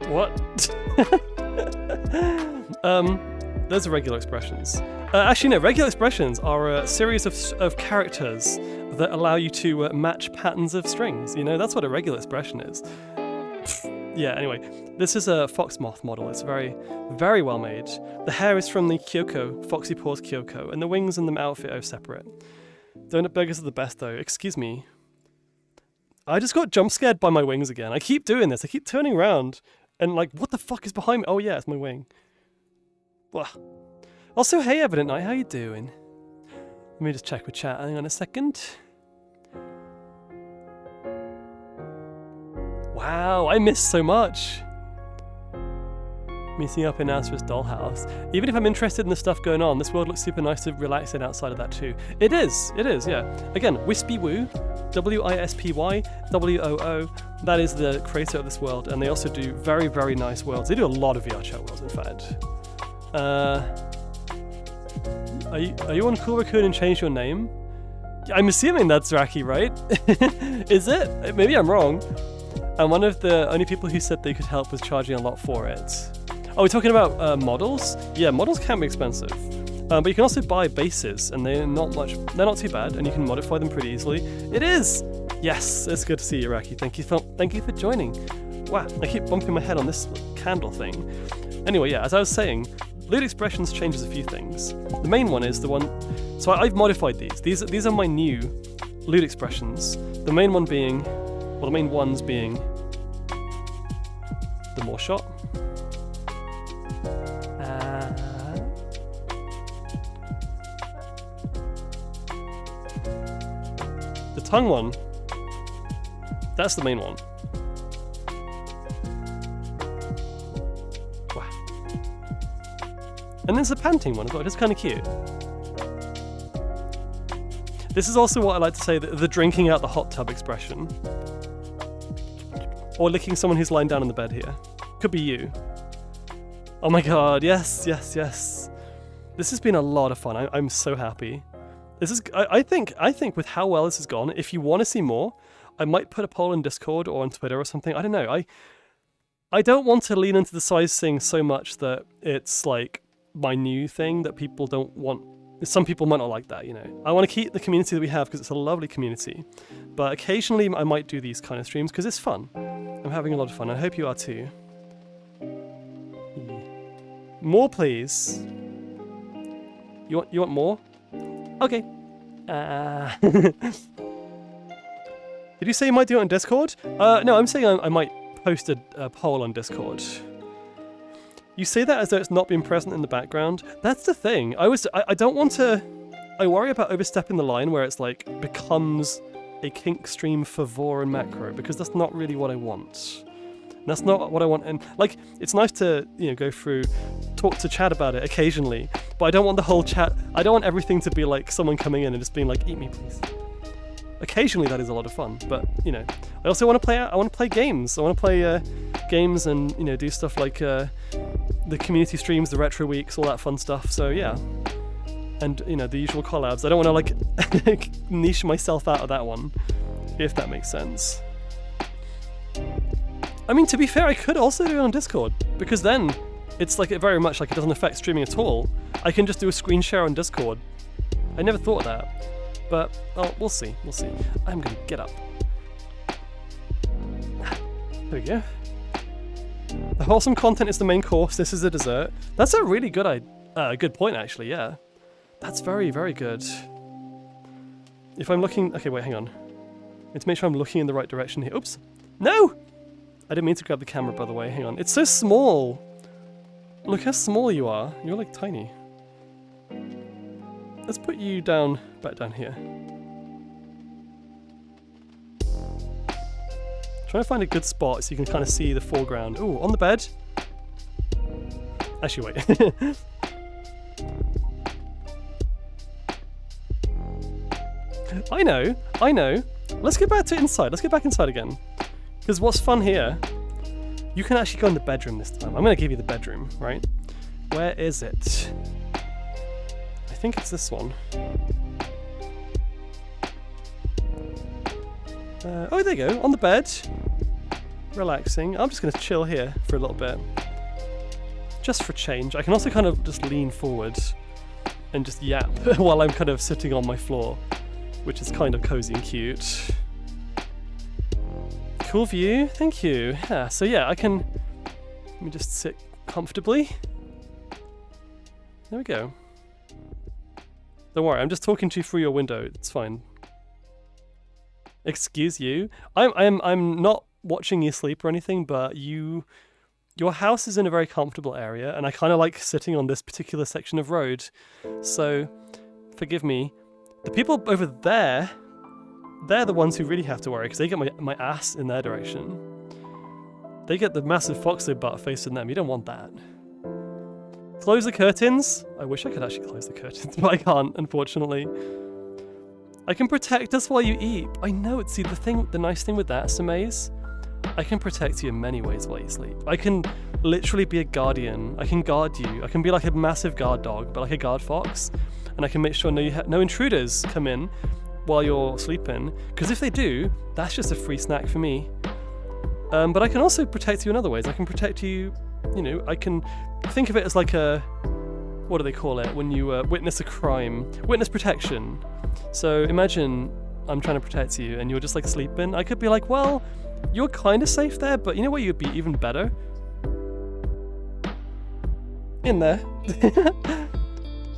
what? Those are regular expressions. Actually, no, regular expressions are a series of characters that allow you to match patterns of strings. You know, that's what a regular expression is. Yeah, anyway, this is a fox moth model. It's very, very well made. The hair is from the Kyoko, Foxy Paws Kyoko, and the wings and the outfit are separate. Donut burgers are the best though. Excuse me. I just got jump scared by my wings again. I keep doing this. I keep turning around and like, what the fuck is behind me? Oh yeah, it's my wing. Blah. Also, hey Evident Night, how you doing? Let me just check with chat. Hang on a second. Wow, I missed so much. Meeting up in Azra's dollhouse. Even if I'm interested in the stuff going on, this world looks super nice to relax in outside of that too. It is, yeah. Again, Wispy Woo, W-I-S-P-Y, W-O-O, that is the creator of this world, and they also do very, very nice worlds. They do a lot of VR chat worlds, in fact. Are you on Cool Raccoon and changed your name? I'm assuming that's Raki, right? Is it? Maybe I'm wrong. I'm one of the only people who said they could help with charging a lot for it. Oh, we're talking about models? Yeah, models can be expensive. But you can also buy bases, and they're not too bad, and you can modify them pretty easily. It is! Yes, it's good to see you, Raki. Thank you for joining. Wow, I keep bumping my head on this candle thing. Anyway, yeah, as I was saying, Lewd Expressions changes a few things. The main one is the one... So I've modified these. These are my new Lewd Expressions. The main one being... Well, the main ones being... the more shot. The tongue one. That's the main one. Wow. And there's a panting one as well, it's kind of cute. This is also what I like to say, the drinking out the hot tub expression. Or licking someone who's lying down in the bed here. Could be you. Oh my god, yes. This has been a lot of fun. I'm so happy. This is, I think with how well this has gone, if you want to see more, I might put a poll in Discord or on Twitter or something. I don't know. I don't want to lean into the size thing so much that it's like my new thing that people don't want. Some people might not like that, you know. I want to keep the community that we have because it's a lovely community. But occasionally I might do these kind of streams because it's fun. I'm having a lot of fun. I hope you are too. More, please. You want more? Okay. Did you say you might do it on Discord? No, I'm saying I might post a poll on Discord. You say that as though it's not being present in the background. That's the thing. I don't want to... I worry about overstepping the line where it's like becomes a kink stream for Vor and Macro, because that's not really what I want. And that's not what I want. And like, it's nice to, you know, go through, talk to chat about it occasionally, but I don't want the whole chat. I don't want everything to be like someone coming in and just being like, "Eat me, please." Occasionally that is a lot of fun, but you know, I also want to play. I want to play games. I want to play games and, you know, do stuff like the community streams, the retro weeks, all that fun stuff. So yeah, and you know, the usual collabs. I don't want to like niche myself out of that one, if that makes sense. I mean, to be fair, I could also do it on Discord, because then it's like very much like it doesn't affect streaming at all. I can just do a screen share on Discord. I never thought of that, but oh, we'll see. I'm gonna get up. There we go. The wholesome content is the main course. This is a dessert. That's a really good good point, actually. Yeah, that's very, very good. If I'm looking, okay, wait, hang on. Need to make sure I'm looking in the right direction here. Oops, no. I didn't mean to grab the camera, by the way. Hang on. It's so small. Look how small you are. You're like tiny. Let's put you down, back down here. Trying to find a good spot so you can kind of see the foreground. Ooh, on the bed. Actually, wait. I know. Let's get back to inside. Let's get back inside again. Because what's fun here, you can actually go in the bedroom this time. I'm going to give you the bedroom, right? Where is it? I think it's this one. Oh, there you go, on the bed. Relaxing. I'm just going to chill here for a little bit. Just for change. I can also kind of just lean forward and just yap while I'm kind of sitting on my floor, which is kind of cozy and cute. Cool view, thank you. Yeah, so yeah, let me just sit comfortably. There we go. Don't worry, I'm just talking to you through your window, it's fine. Excuse you? I'm not watching you sleep or anything, but your house is in a very comfortable area, and I kind of like sitting on this particular section of road. So, forgive me. The people over there, they're the ones who really have to worry, because they get my ass in their direction. They get the massive foxy butt facing them. You don't want that. Close the curtains. I wish I could actually close the curtains, but I can't, unfortunately. I can protect us while you eat. I know. See, the nice thing with that, Samaze, I can protect you in many ways while you sleep. I can literally be a guardian. I can guard you. I can be like a massive guard dog, but like a guard fox, and I can make sure no intruders come in while you're sleeping, because if they do, that's just a free snack for me. But I can also protect you in other ways. I can protect you, I can think of it as like a, what do they call it when you witness a crime? Witness protection. So imagine I'm trying to protect you and you're just like sleeping. I could be like, well, you're kind of safe there, but you know what you'd be even better? In there.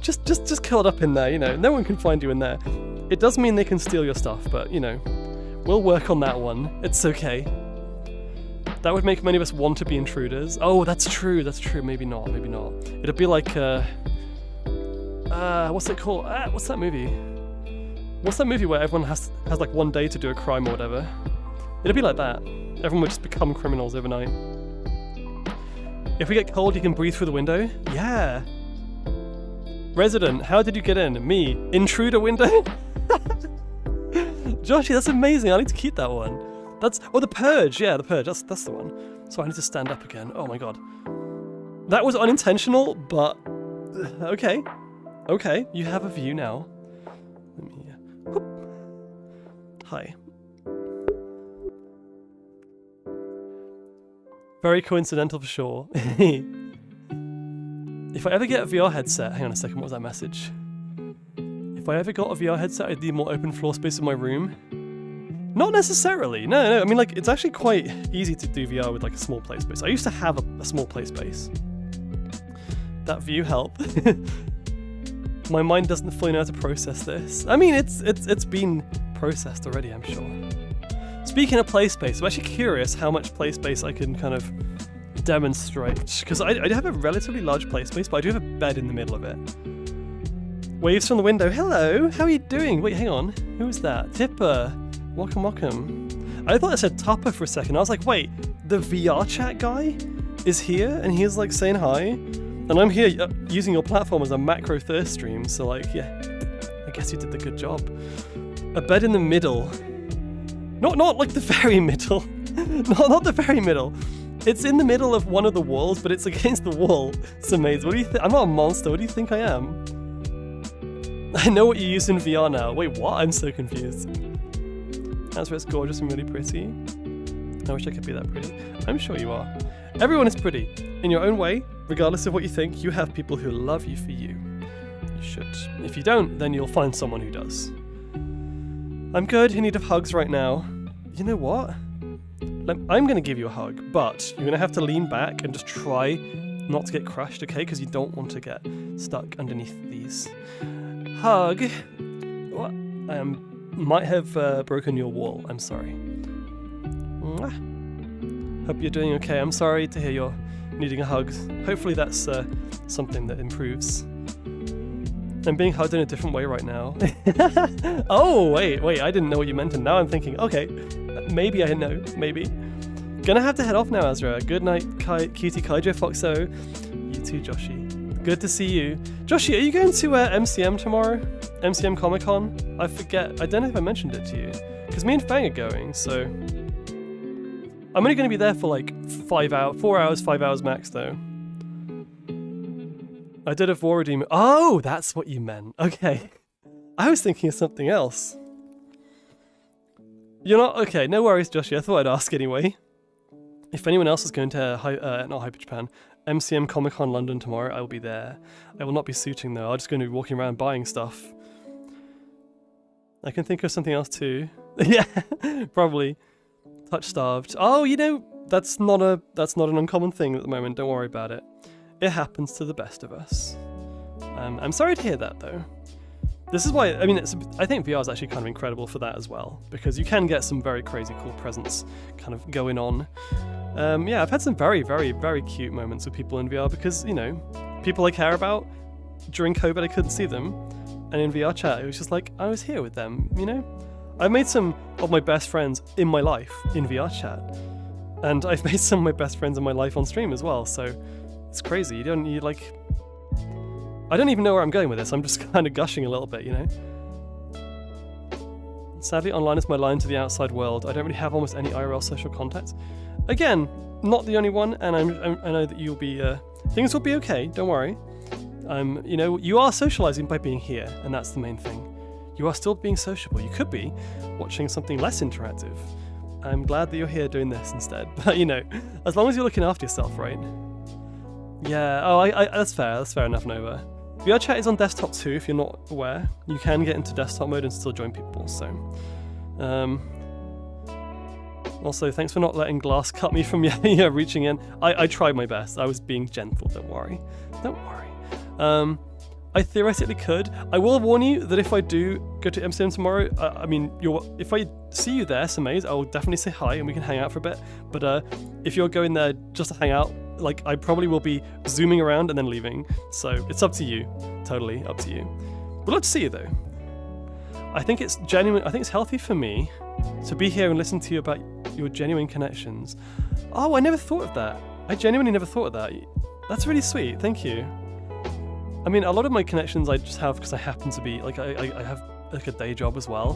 just curled up in there, no one can find you in there. It does mean they can steal your stuff, but we'll work on that one. It's okay. That would make many of us want to be intruders. Oh, that's true, maybe not. It'd be like what's it called? What's that movie? What's that movie where everyone has like one day to do a crime or whatever? It'd be like that. Everyone would just become criminals overnight. If we get cold, you can breathe through the window? Yeah. Resident, how did you get in? Me. Intruder window? Joshy, that's amazing. I need to keep that one. The Purge. Yeah, the Purge. That's the one. So I need to stand up again. Oh my god. That was unintentional, but okay. Okay, you have a view now. Let me whoop. Hi. Very coincidental for sure. If I ever get a VR headset, hang on a second, what was that message? If I ever got a VR headset, I'd need more open floor space in my room. Not necessarily, no, I mean like, it's actually quite easy to do VR with like a small play space. I used to have a small play space. That view helped. My mind doesn't fully know how to process this. I mean, it's been processed already, I'm sure. Speaking of play space, I'm actually curious how much play space I can kind of demonstrate, because I have a relatively large play space, but I do have a bed in the middle of it. Waves from the window. Hello, how are you doing? Wait, hang on. Who was that? Tipper. Welcome. I thought I said Tupper for a second. I was like, wait, the VR chat guy is here, and he's like saying hi, and I'm here using your platform as a macro thirst stream. So like, yeah, I guess you did the good job. A bed in the middle. Not like the very middle. not the very middle. It's in the middle of one of the walls, but it's against the wall. It's amazing. What do you think? I'm not a monster. What do you think I am? I know what you use in VR now. Wait, what? I'm so confused. That's where it's gorgeous and really pretty. I wish I could be that pretty. I'm sure you are. Everyone is pretty. In your own way, regardless of what you think, you have people who love you for you. You should. If you don't, then you'll find someone who does. I'm good, in need of hugs right now. You know what? I'm going to give you a hug, but you're going to have to lean back and just try not to get crushed, okay? Because you don't want to get stuck underneath these. Hug. What? I might have broken your wall. I'm sorry. Mwah. Hope you're doing okay. I'm sorry to hear you're needing a hug. Hopefully that's something that improves. I'm being hugged in a different way right now. Oh, wait, I didn't know what you meant, and now I'm thinking, okay, maybe I know, maybe. Gonna have to head off now, Azra. Good night, Cutie Kaijo Foxo. You too, Joshi. Good to see you. Joshi, are you going to MCM tomorrow? MCM Comic Con? I forget, I don't know if I mentioned it to you. Because me and Fang are going, so... I'm only going to be there for like 4 hours, 5 hours max though. I did a Vorodeme. Oh, that's what you meant. Okay. I was thinking of something else. You're not... Okay, no worries, Joshi. I thought I'd ask anyway. If anyone else is going to, not Hyper Japan, MCM Comic Con London tomorrow, I will be there. I will not be suiting though. I'm just going to be walking around buying stuff. I can think of something else too. Yeah, probably. Touch starved. Oh, you know, that's not an uncommon thing at the moment. Don't worry about it. It happens to the best of us. I'm sorry to hear that though. This is why, I mean, I think VR is actually kind of incredible for that as well, because you can get some very crazy cool presents kind of going on. Yeah, I've had some very, very, very cute moments with people in VR because, you know, people I care about, during COVID I couldn't see them, and in VR chat it was just like, I was here with them, you know? I've made some of my best friends in my life in VR chat, and I've made some of my best friends in my life on stream as well, so it's crazy. I don't even know where I'm going with this. I'm just kind of gushing a little bit, you know? Sadly, online is my line to the outside world. I don't really have almost any IRL social contacts. Again, not the only one, and I know that you'll be... things will be okay, don't worry. You know, you are socializing by being here, and that's the main thing. you are still being sociable. You could be watching something less interactive. I'm glad that you're here doing this instead. But, you know, as long as you're looking after yourself, right? Yeah, oh, I that's fair. That's fair enough, Nova. VR chat is on desktop too, if you're not aware. You can get into desktop mode and still join people, so... Also, thanks for not letting Glass cut me from reaching in. I tried my best. I was being gentle, don't worry. Don't worry. I theoretically could. I will warn you that if I do go to Amsterdam tomorrow, I mean, if I see you there, Samaze, I will definitely say hi and we can hang out for a bit. But if you're going there just to hang out, like, I probably will be zooming around and then leaving. So it's up to you. Totally up to you. We'd love to see you though. I think it's genuine. I think it's healthy for me to be here and listen to you about your genuine connections. Oh, I never thought of that. I genuinely never thought of that. That's really sweet. Thank you. I mean, a lot of my connections I just have because I happen to be, like, I have like a day job as well,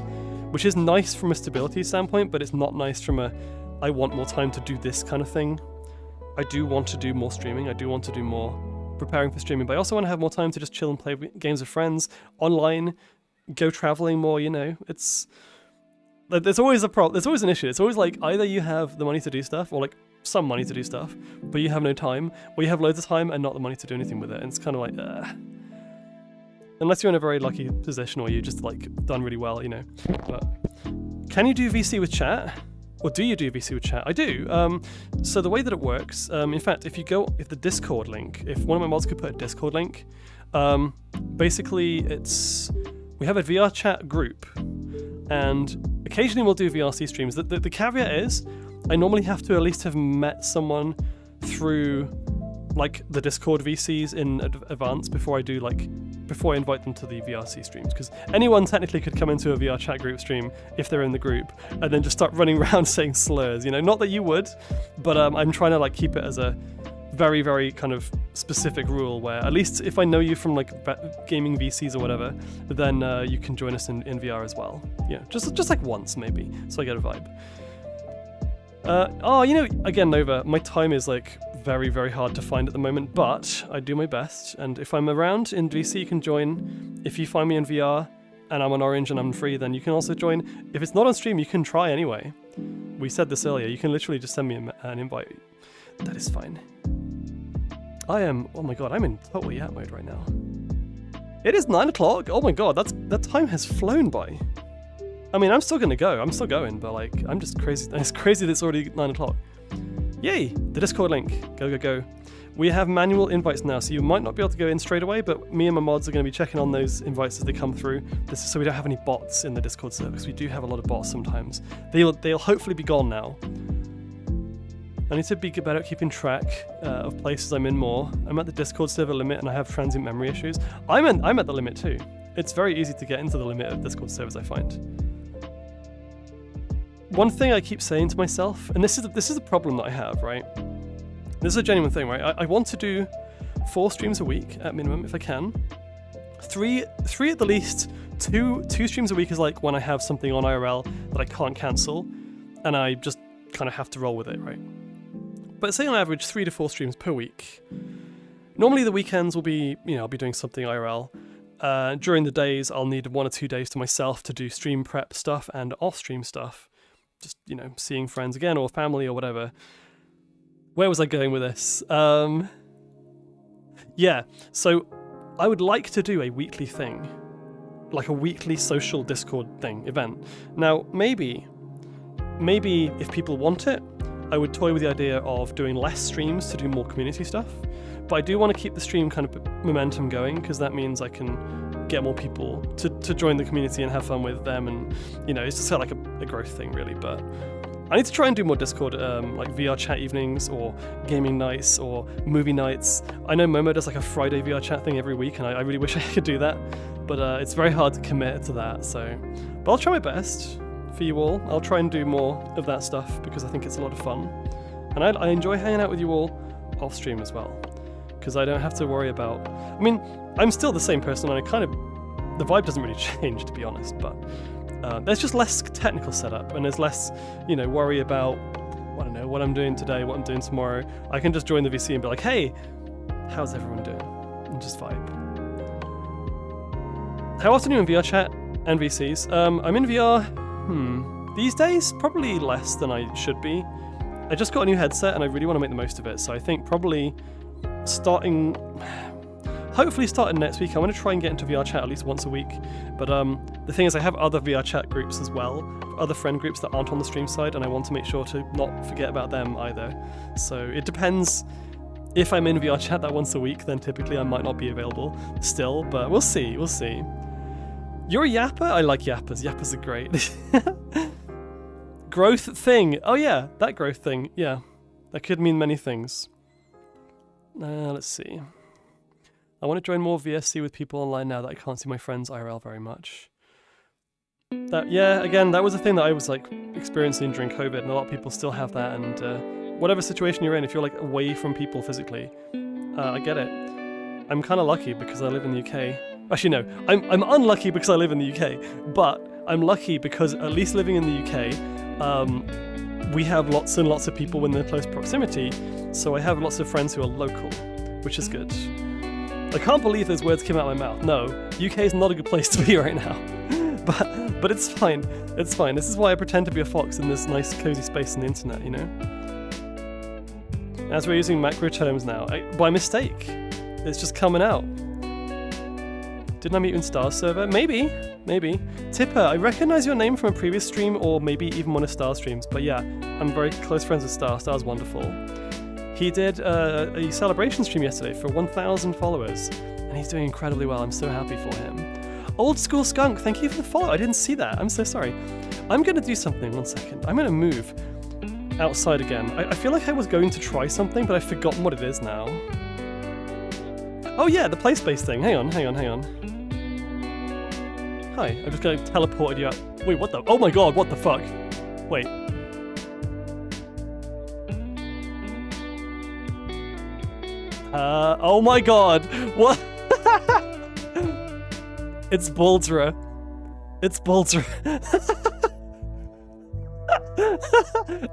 which is nice from a stability standpoint, but it's not nice from I want more time to do this kind of thing. I do want to do more streaming. I do want to do more preparing for streaming, but I also want to have more time to just chill and play games with friends, online, go traveling more, you know. It's... There's always a problem. There's always an issue. It's always like either you have the money to do stuff, or like some money to do stuff, but you have no time, or you have loads of time and not the money to do anything with it. And it's kind of like, unless you're in a very lucky position or you just like done really well, you know. But can you do VC with chat? Or do you do VC with chat? I do. So the way that it works, in fact, if the Discord link, if one of my mods could put a Discord link, basically we have a VR chat group, and occasionally we'll do VRC streams. The caveat is, I normally have to at least have met someone through like the Discord VCs in advance before I invite them to the VRC streams, because anyone technically could come into a VR chat group stream if they're in the group and then just start running around saying slurs, you know. Not that you would, but I'm trying to like keep it as a very, very kind of specific rule where at least if I know you from like gaming VCs or whatever, then you can join us in VR as well. You know, just like once maybe, so I get a vibe. You know, again, Nova, my time is like very, very hard to find at the moment, but I do my best, and if I'm around in VC, you can join. If you find me in VR and I'm on Orange and I'm free, then you can also join. If it's not on stream, you can try anyway. We said this earlier, you can literally just send me an invite. That is fine. Oh my god, I'm in total yap mode right now. It is 9 o'clock. Oh my god, that time has flown by. I mean, I'm still gonna go. I'm still going, but like, I'm just crazy. It's crazy that it's already 9 o'clock. Yay! The Discord link. Go, go, go. We have manual invites now, so you might not be able to go in straight away, but me and my mods are going to be checking on those invites as they come through. This is so we don't have any bots in the Discord server, because we do have a lot of bots sometimes. They'll hopefully be gone now. I need to be better at keeping track of places I'm in more. I'm at the Discord server limit and I have transient memory issues. I'm at the limit too. It's very easy to get into the limit of Discord servers, I find. One thing I keep saying to myself, and this is a problem that I have, right? This is a genuine thing, right? I want to do 4 streams a week at minimum if I can. 3 at the least. 2 streams a week is like when I have something on IRL that I can't cancel, and I just kind of have to roll with it, right? But say on average 3 to 4 streams per week. Normally the weekends will be, you know, I'll be doing something IRL. During the days, I'll need 1 or 2 days to myself to do stream prep stuff and off-stream stuff. Just, you know, seeing friends again or family or whatever. Where was I going with this? Yeah, so I would like to do a weekly thing. Like a weekly social Discord event. Now, maybe if people want it, I would toy with the idea of doing less streams to do more community stuff. But I do want to keep the stream kind of momentum going, because that means I can get more people to join the community and have fun with them, and you know, it's just like a growth thing really. But I need to try and do more Discord like VR chat evenings or gaming nights or movie nights. I know Momo does like a Friday VR chat thing every week, and I really wish I could do that, but it's very hard to commit to that. So, but I'll try my best for you all. I'll try and do more of that stuff because I think it's a lot of fun, and I enjoy hanging out with you all off stream as well, because I don't have to worry about, I mean, I'm still the same person, and the vibe doesn't really change, to be honest, but there's just less technical setup, and there's less, you know, worry about, I don't know, what I'm doing today, what I'm doing tomorrow. I can just join the VC and be like, hey, how's everyone doing? And just vibe. How often are you in VR chat? NVCs. I'm in VR. These days, probably less than I should be. I just got a new headset and I really want to make the most of it. So I think probably hopefully starting next week, I want to try and get into VR chat at least once a week. But the thing is, I have other VR chat groups as well, other friend groups that aren't on the stream side, and I want to make sure to not forget about them either. So it depends. If I'm in VR chat that once a week, then typically I might not be available still, but we'll see, we'll see. You're a yapper? I like yappers. Yappers are great. Growth thing. Oh yeah, that growth thing. Yeah, that could mean many things. Let's see. I want to join more VSC with people online now that I can't see my friends IRL very much. Again, that was a thing that I was like experiencing during COVID, and a lot of people still have that. And whatever situation you're in, if you're like away from people physically, I get it. I'm kind of lucky because I live in the UK. Actually, no, I'm unlucky because I live in the UK, but I'm lucky because at least living in the UK, we have lots and lots of people in the close proximity, so I have lots of friends who are local, which is good. I can't believe those words came out of my mouth. No, UK is not a good place to be right now. But it's fine. It's fine. This is why I pretend to be a fox in this nice cozy space on the internet, you know? As we're using macro terms now, by mistake. It's just coming out. Didn't I meet you in Stars server? Maybe. Tipper, I recognize your name from a previous stream or maybe even one of Star's streams, but yeah, I'm very close friends with Star. Star's wonderful. He did a celebration stream yesterday for 1,000 followers, and he's doing incredibly well. I'm so happy for him. Old School Skunk, thank you for the follow. I didn't see that. I'm so sorry. I'm going to do something. 1 second. I'm going to move outside again. I feel like I was going to try something, but I've forgotten what it is now. Oh yeah, the play space thing. Hang on. Hi, I'm just going to teleport you out. Wait, what the? Oh my god, what the fuck? Wait. Oh my god, what? It's Baldra. It's Baldra.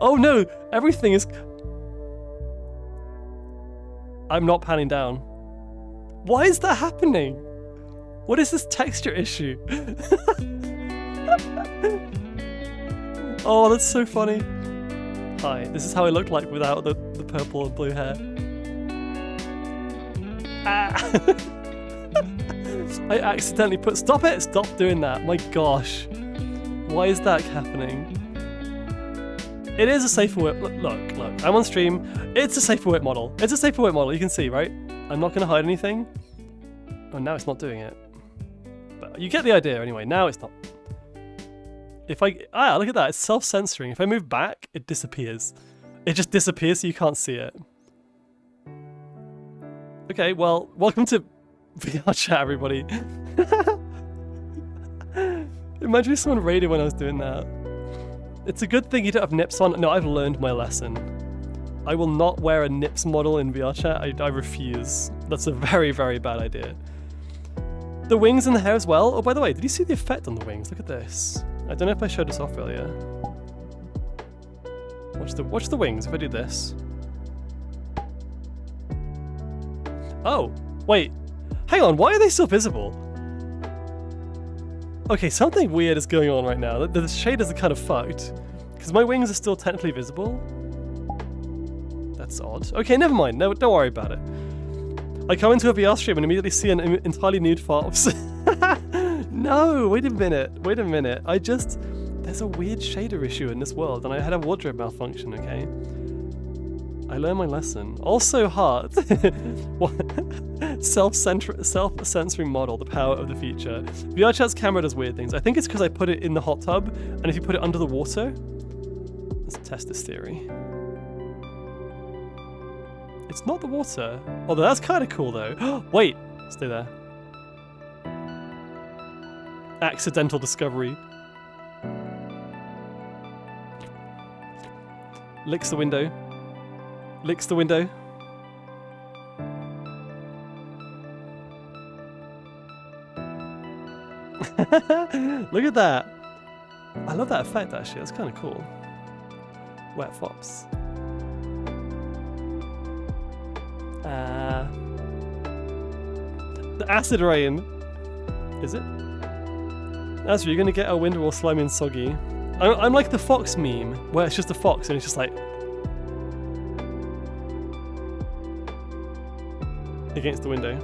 Oh no, everything is... I'm not panning down. Why is that happening? What is this texture issue? Oh, that's so funny. Hi, this is how I look like without the purple and blue hair. Ah. I accidentally put... Stop it! Stop doing that. My gosh. Why is that happening? It is a safer whip. Look. I'm on stream. It's a safer whip model. It's a safer whip model. You can see, right? I'm not going to hide anything. Oh, now it's not doing it. But you get the idea anyway. Now it's not. If I... Ah, look at that. It's self-censoring. If I move back, it disappears. It just disappears so you can't see it. Okay, well, welcome to VR chat, everybody. Imagine if someone raided when I was doing that. It's a good thing you don't have nips on. No, I've learned my lesson. I will not wear a nips model in VR chat. I refuse. That's a very, very bad idea. The wings and the hair as well. Oh, by the way, did you see the effect on the wings? Look at this. I don't know if I showed this off earlier. Watch the wings if I do this. Oh, wait. Hang on, why are they still visible? Okay, something weird is going on right now. The shaders are kind of fucked. Because my wings are still technically visible. That's odd. Okay, never mind. No, don't worry about it. I come into a VR stream and immediately see an entirely nude fox. No, wait a minute. There's a weird shader issue in this world and I had a wardrobe malfunction, okay? I learned my lesson. Also hard. Self-censoring model, the power of the future. VR chat's camera does weird things. I think it's because I put it in the hot tub, and if you put it under the water... Let's test this theory. It's not the water. Although that's kind of cool though. Wait, stay there. Accidental discovery. Licks the window. Licks the window. Look at that. I love that effect actually. That's kind of cool. Wet fops. The acid rain. Is it? Azra, you're gonna get our window all slimy and soggy. I'm like the fox meme, where it's just a fox and it's just like... against the window.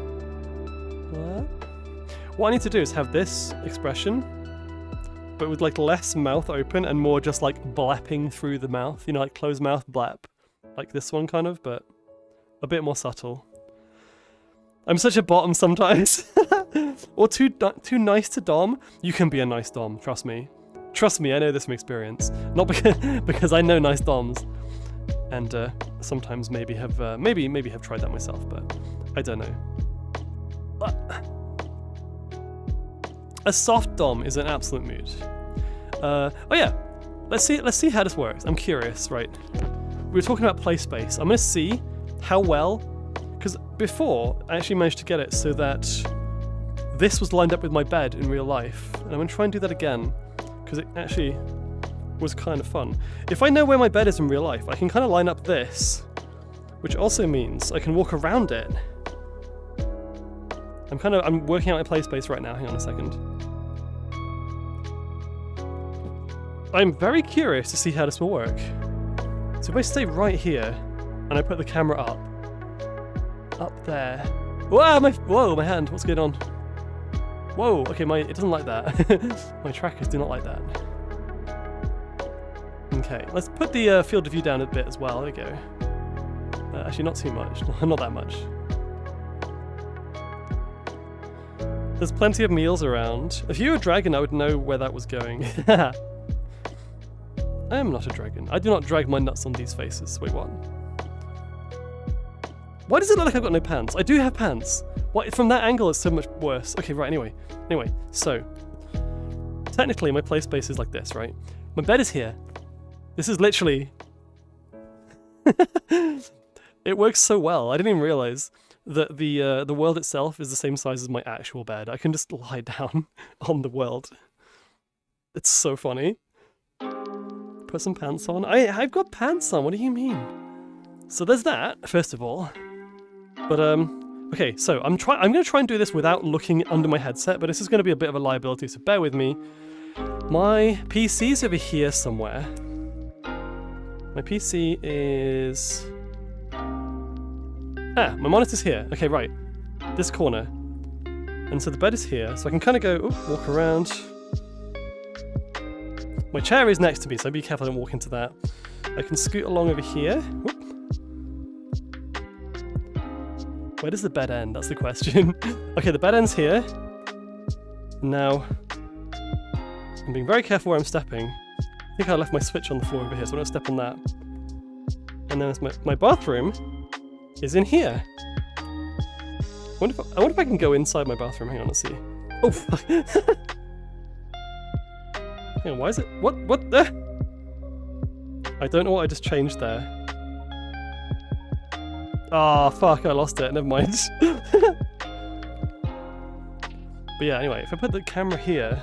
What I need to do is have this expression, but with like less mouth open and more just like blapping through the mouth. You know, like closed mouth blap. Like this one kind of, but a bit more subtle. I'm such a bottom sometimes. Or too nice to dom. You can be a nice dom, trust me. Trust me, I know this from experience. Not because I know nice doms. And sometimes maybe have tried that myself, but I don't know. A soft dom is an absolute mood. Oh yeah, let's see how this works. I'm curious, right? We were talking about play space. I'm gonna see how well, because before I actually managed to get it so that this was lined up with my bed in real life, and I'm gonna try and do that again because it actually was kind of fun. If I know where my bed is in real life, I can kind of line up this, which also means I can walk around it. I'm working out my play space right now. Hang on a second. I'm very curious to see how this will work. So if I stay right here and I put the camera up there. Whoa, my hand. What's going on? Whoa. Okay, it doesn't like that. My trackers do not like that. Okay, let's put the field of view down a bit as well. There we go. Actually, not too much. Not that much. There's plenty of meals around. If you were a dragon, I would know where that was going. I am not a dragon. I do not drag my nuts on these faces. Wait, what? Why does it look like I've got no pants? I do have pants. Why, from that angle, it's so much worse. Okay, right, anyway. So, technically, my play space is like this, right? My bed is here. This is literally... It works so well. I didn't even realize that the world itself is the same size as my actual bed. I can just lie down on the world. It's so funny. Put some pants on. I've got pants on. What do you mean? So there's that, first of all. But okay. So I'm going to try and do this without looking under my headset. But this is going to be a bit of a liability. So bear with me. My PC's over here somewhere. My PC is... my monitor's here. Okay, right. This corner. And so the bed is here, so I can kind of go, walk around. My chair is next to me, so be careful I don't walk into that. I can scoot along over here. Whoop. Where does the bed end? That's the question. Okay, the bed ends here. Now, I'm being very careful where I'm stepping. I think I left my switch on the floor over here, so I don't step on that. And then my bathroom is in here. I wonder if I can go inside my bathroom. Hang on, let's see. Oh, fuck. Hang on, why is it? What the? I don't know what I just changed there. Ah, fuck, I lost it. Never mind. But yeah, anyway, if I put the camera here...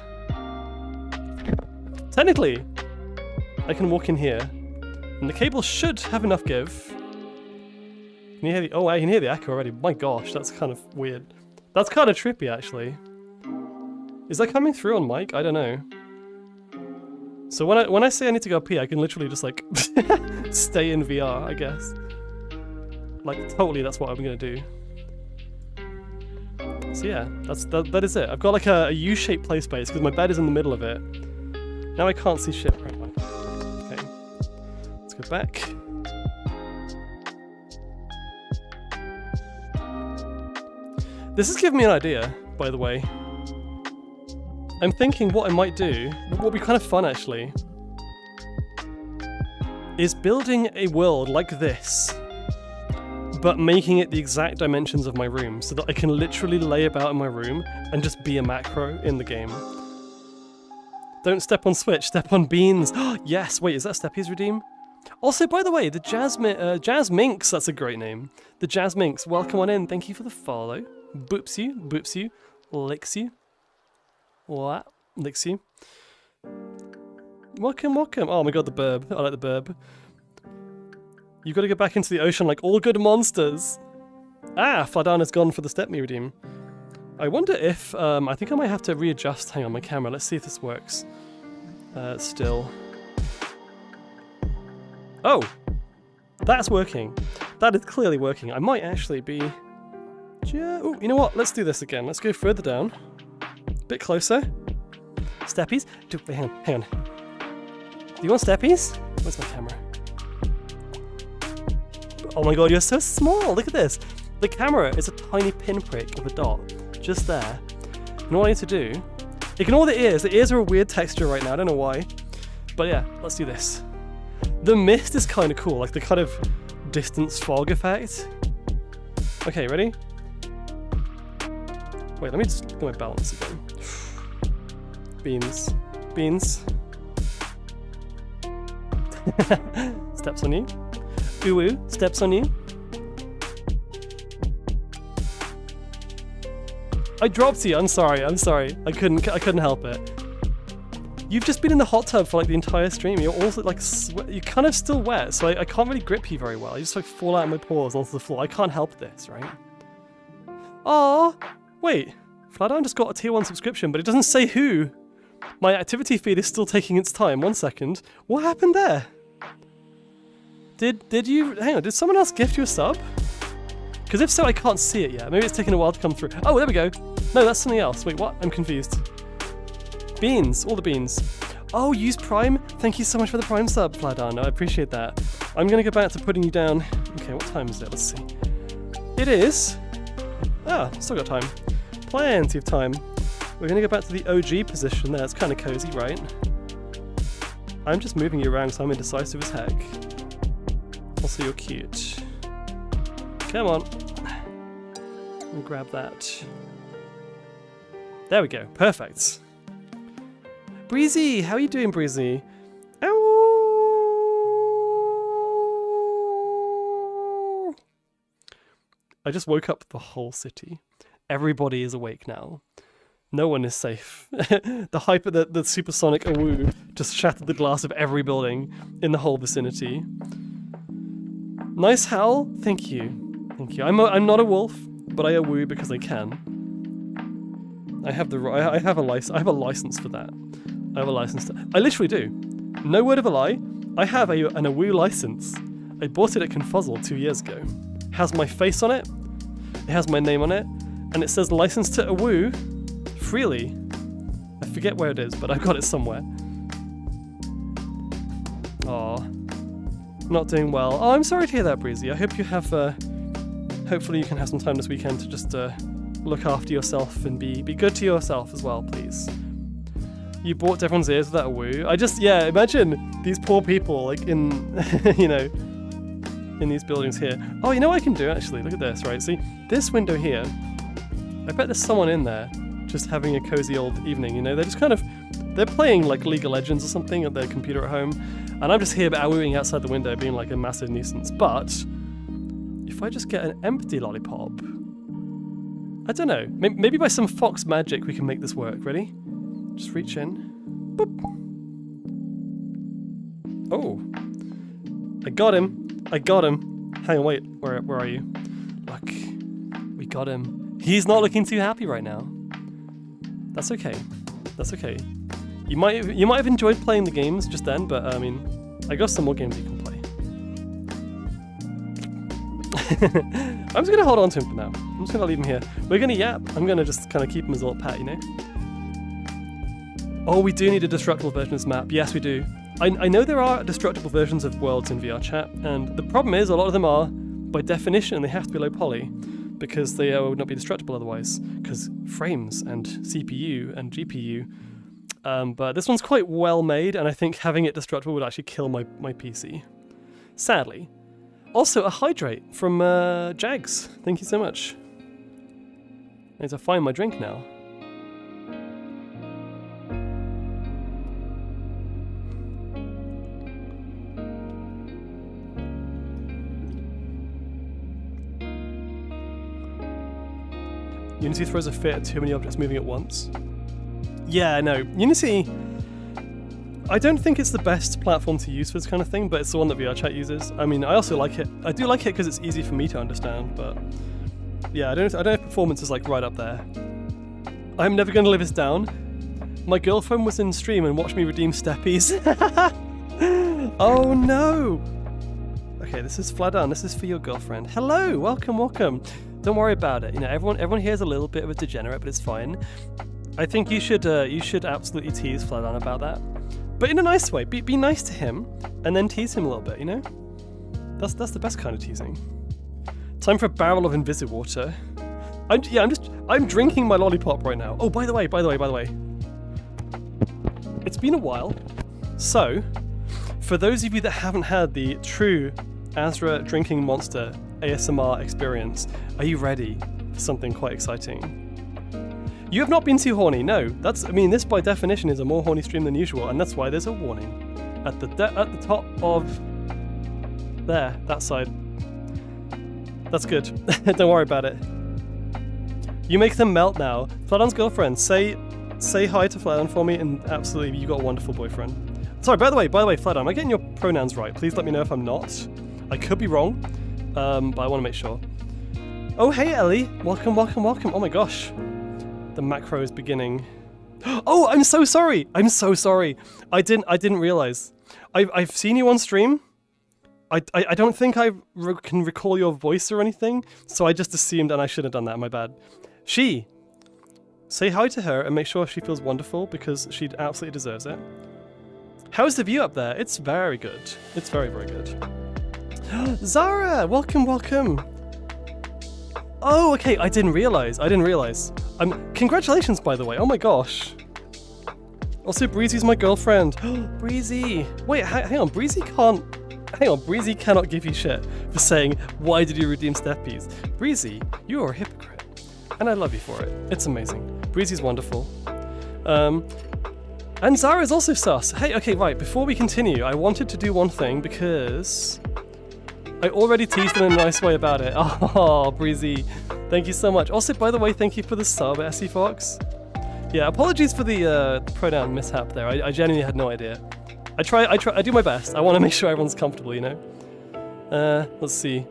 Technically, I can walk in here. And the cable should have enough give. Can you hear the... Oh, I can hear the echo already. My gosh, that's kind of weird. That's kind of trippy, actually. Is that coming through on mic? I don't know. So when I say I need to go pee, I can literally just, like, stay in VR, I guess. Like, totally, that's what I'm gonna do. So yeah, that is it. I've got, like, a U-shaped play space, because my bed is in the middle of it. Now I can't see shit. Right, okay. Let's go back. This has given me an idea, by the way. I'm thinking what I might do, what would be kind of fun actually, is building a world like this, but making it the exact dimensions of my room, so that I can literally lay about in my room and just be a macro in the game. Don't step on Switch, step on beans. Yes, wait, is that Steppy's Redeem? Also, by the way, the Jazz Minx, that's a great name. The Jazz Minx, welcome on in, thank you for the follow. Boops you, licks you. What? Licks you. Welcome. Oh my god, the burb. I like the burb. You've got to go back into the ocean like all good monsters. Ah, Fladana's gone for the Step Me Redeem. I wonder if, I think I might have to readjust, hang on, my camera. Let's see if this works. Still. Oh! That's working. That is clearly working. I might actually be... Oh, you know what? Let's do this again. Let's go further down. A bit closer. Steppies. Hang on. Do you want steppies? Where's my camera? Oh my god, you're so small! Look at this! The camera is a tiny pinprick of a dot. Just there. And all I need to do... Ignore the ears. The ears are a weird texture right now. I don't know why. But yeah, let's do this. The mist is kind of cool. Like the kind of distance fog effect. Okay, ready? Wait, let me just get my balance again. Beans. Steps on you. Ooh, steps on you. I dropped you. I'm sorry. I couldn't help it. You've just been in the hot tub for like the entire stream. You're also like you're kind of still wet, so I can't really grip you very well. You just like fall out of my paws onto the floor. I can't help this, right? Oh, wait. Fladown just got a tier 1 subscription, but it doesn't say who. My activity feed is still taking its time. 1 second. What happened there? Did you... Hang on, did someone else gift you a sub? Because if so, I can't see it yet. Maybe it's taking a while to come through. Oh, there we go. No, that's something else. Wait, what? I'm confused. Beans. All the beans. Oh, use Prime? Thank you so much for the Prime sub, Fladan. I appreciate that. I'm going to go back to putting you down. Okay, what time is it? Let's see. It is... Ah, still got time. Plenty of time. We're going to go back to the OG position there. It's kind of cozy, right? I'm just moving you around so I'm indecisive as heck. Also, you're cute. Come on. Let me grab that. There we go. Perfect. Breezy! How are you doing, Breezy? Ow! I just woke up the whole city. Everybody is awake now. No one is safe. The supersonic awoo just shattered the glass of every building in the whole vicinity. Nice howl. Thank you. Thank you. I'm not a wolf, but I awoo because I can. I have a license for that. I have a license to... I literally do. No word of a lie. I have an awoo license. I bought it at Confuzzle 2 years ago. It has my face on it. It has my name on it. And it says license to awoo freely. I forget where it is, but I've got it somewhere. Aw. Not doing well. Oh, I'm sorry to hear that, Breezy. I hope you have... hopefully you can have some time this weekend to just look after yourself and be good to yourself as well, please. You bought everyone's ears with that woo. Yeah, imagine these poor people, like, in, you know, in these buildings here. Oh, you know what I can do, actually? Look at this, right? See, this window here, I bet there's someone in there just having a cozy old evening, you know? They're just kind of, they're playing, like, League of Legends or something at their computer at home, and I'm just here awooing outside the window being, like, a massive nuisance. But if I just get an empty lollipop, I don't know, maybe by some fox magic we can make this work. Ready? Just reach in. Boop. Oh. I got him. Hang on, wait. Where are you? Look. We got him. He's not looking too happy right now. That's okay. That's okay. You might have enjoyed playing the games just then, but I mean, I got some more games you can play. I'm just gonna hold on to him for now. I'm just gonna leave him here. We're gonna yap. I'm gonna just kind of keep him as a little pet, you know? Oh, we do need a destructible version of this map. Yes, we do. I know there are destructible versions of worlds in VR chat, and the problem is a lot of them are, by definition, they have to be low poly, because they would not be destructible otherwise, because frames and CPU and GPU. But this one's quite well made, and I think having it destructible would actually kill my PC. Sadly. Also, a hydrate from Jags. Thank you so much. I need to find my drink now. Unity throws a fit at too many objects moving at once. Yeah, no. Unity, I don't think it's the best platform to use for this kind of thing, but it's the one that VRChat uses. I mean, I also like it. I do like it because it's easy for me to understand, but yeah, I don't know if performance is like right up there. I'm never going to live this down. My girlfriend was in stream and watched me redeem steppies. Oh no! Okay, this is Fladon. This is for your girlfriend. Hello, welcome, welcome. Don't worry about it. You know, everyone here is a little bit of a degenerate, but it's fine. I think you should absolutely tease Fladon about that, but in a nice way. Be nice to him, and then tease him a little bit. You know, that's the best kind of teasing. Time for a barrel of Invisiwater. I'm drinking my lollipop right now. Oh, by the way. It's been a while, so for those of you that haven't had the true Azra drinking monster ASMR experience, are you ready for something quite exciting? You have not been too horny, no. This by definition is a more horny stream than usual, and that's why there's a warning at the top of there, that side. That's good. Don't worry about it. You make them melt now. Fladon's girlfriend, say hi to Fladon for me, and absolutely, you got a wonderful boyfriend. Sorry, by the way, Fladon, am I getting your pronouns right? Please let me know if I'm not. I could be wrong, but I want to make sure. Oh, hey, Ellie. Welcome. Oh my gosh. The macro is beginning. Oh, I'm so sorry. I didn't realize. I've seen you on stream. I don't think I can recall your voice or anything, so I just assumed, and I should have done that. My bad. Say hi to her and make sure she feels wonderful because she absolutely deserves it. How's the view up there? It's very good. It's very, very good. Zara, welcome. Oh, okay. I didn't realize. Congratulations, by the way. Oh my gosh. Also, Breezy's my girlfriend. Breezy. Wait, hang on. Breezy cannot give you shit for saying, why did you redeem steppies? Breezy, you are a hypocrite. And I love you for it. It's amazing. Breezy's wonderful. And Zara's also sus. Hey, okay, right. Before we continue, I wanted to do one thing because I already teased them in a nice way about it. Oh, Breezy. Thank you so much. Also, by the way, thank you for the sub, Essie Fox. Yeah, apologies for the pronoun mishap there. I genuinely had no idea. I do my best. I want to make sure everyone's comfortable, you know? Let's see.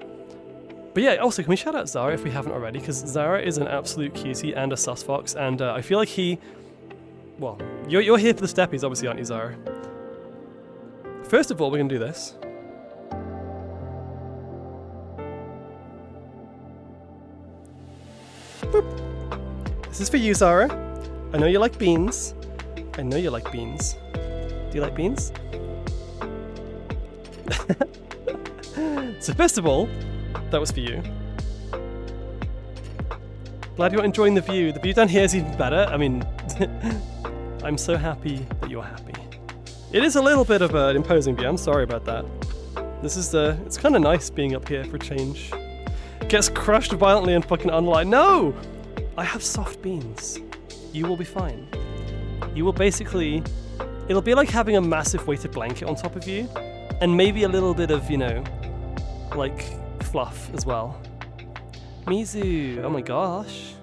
But yeah, also, can we shout out Zara if we haven't already? Because Zara is an absolute cutie and a sus fox, and I feel like well, you're here for the steppies, obviously, aren't you, Zara? First of all, we're going to do this. Boop. This is for you, Zara. I know you like beans. Do you like beans? So first of all, that was for you. Glad you're enjoying the view. The view down here is even better. I mean, I'm so happy that you're happy. It is a little bit of an imposing view. I'm sorry about that. This is it's kind of nice being up here for a change. Gets crushed violently and fucking unaligned. No! I have soft beans. You will be fine. You will basically... It'll be like having a massive weighted blanket on top of you, and maybe a little bit of, you know, like, fluff as well. Mizu, oh my gosh.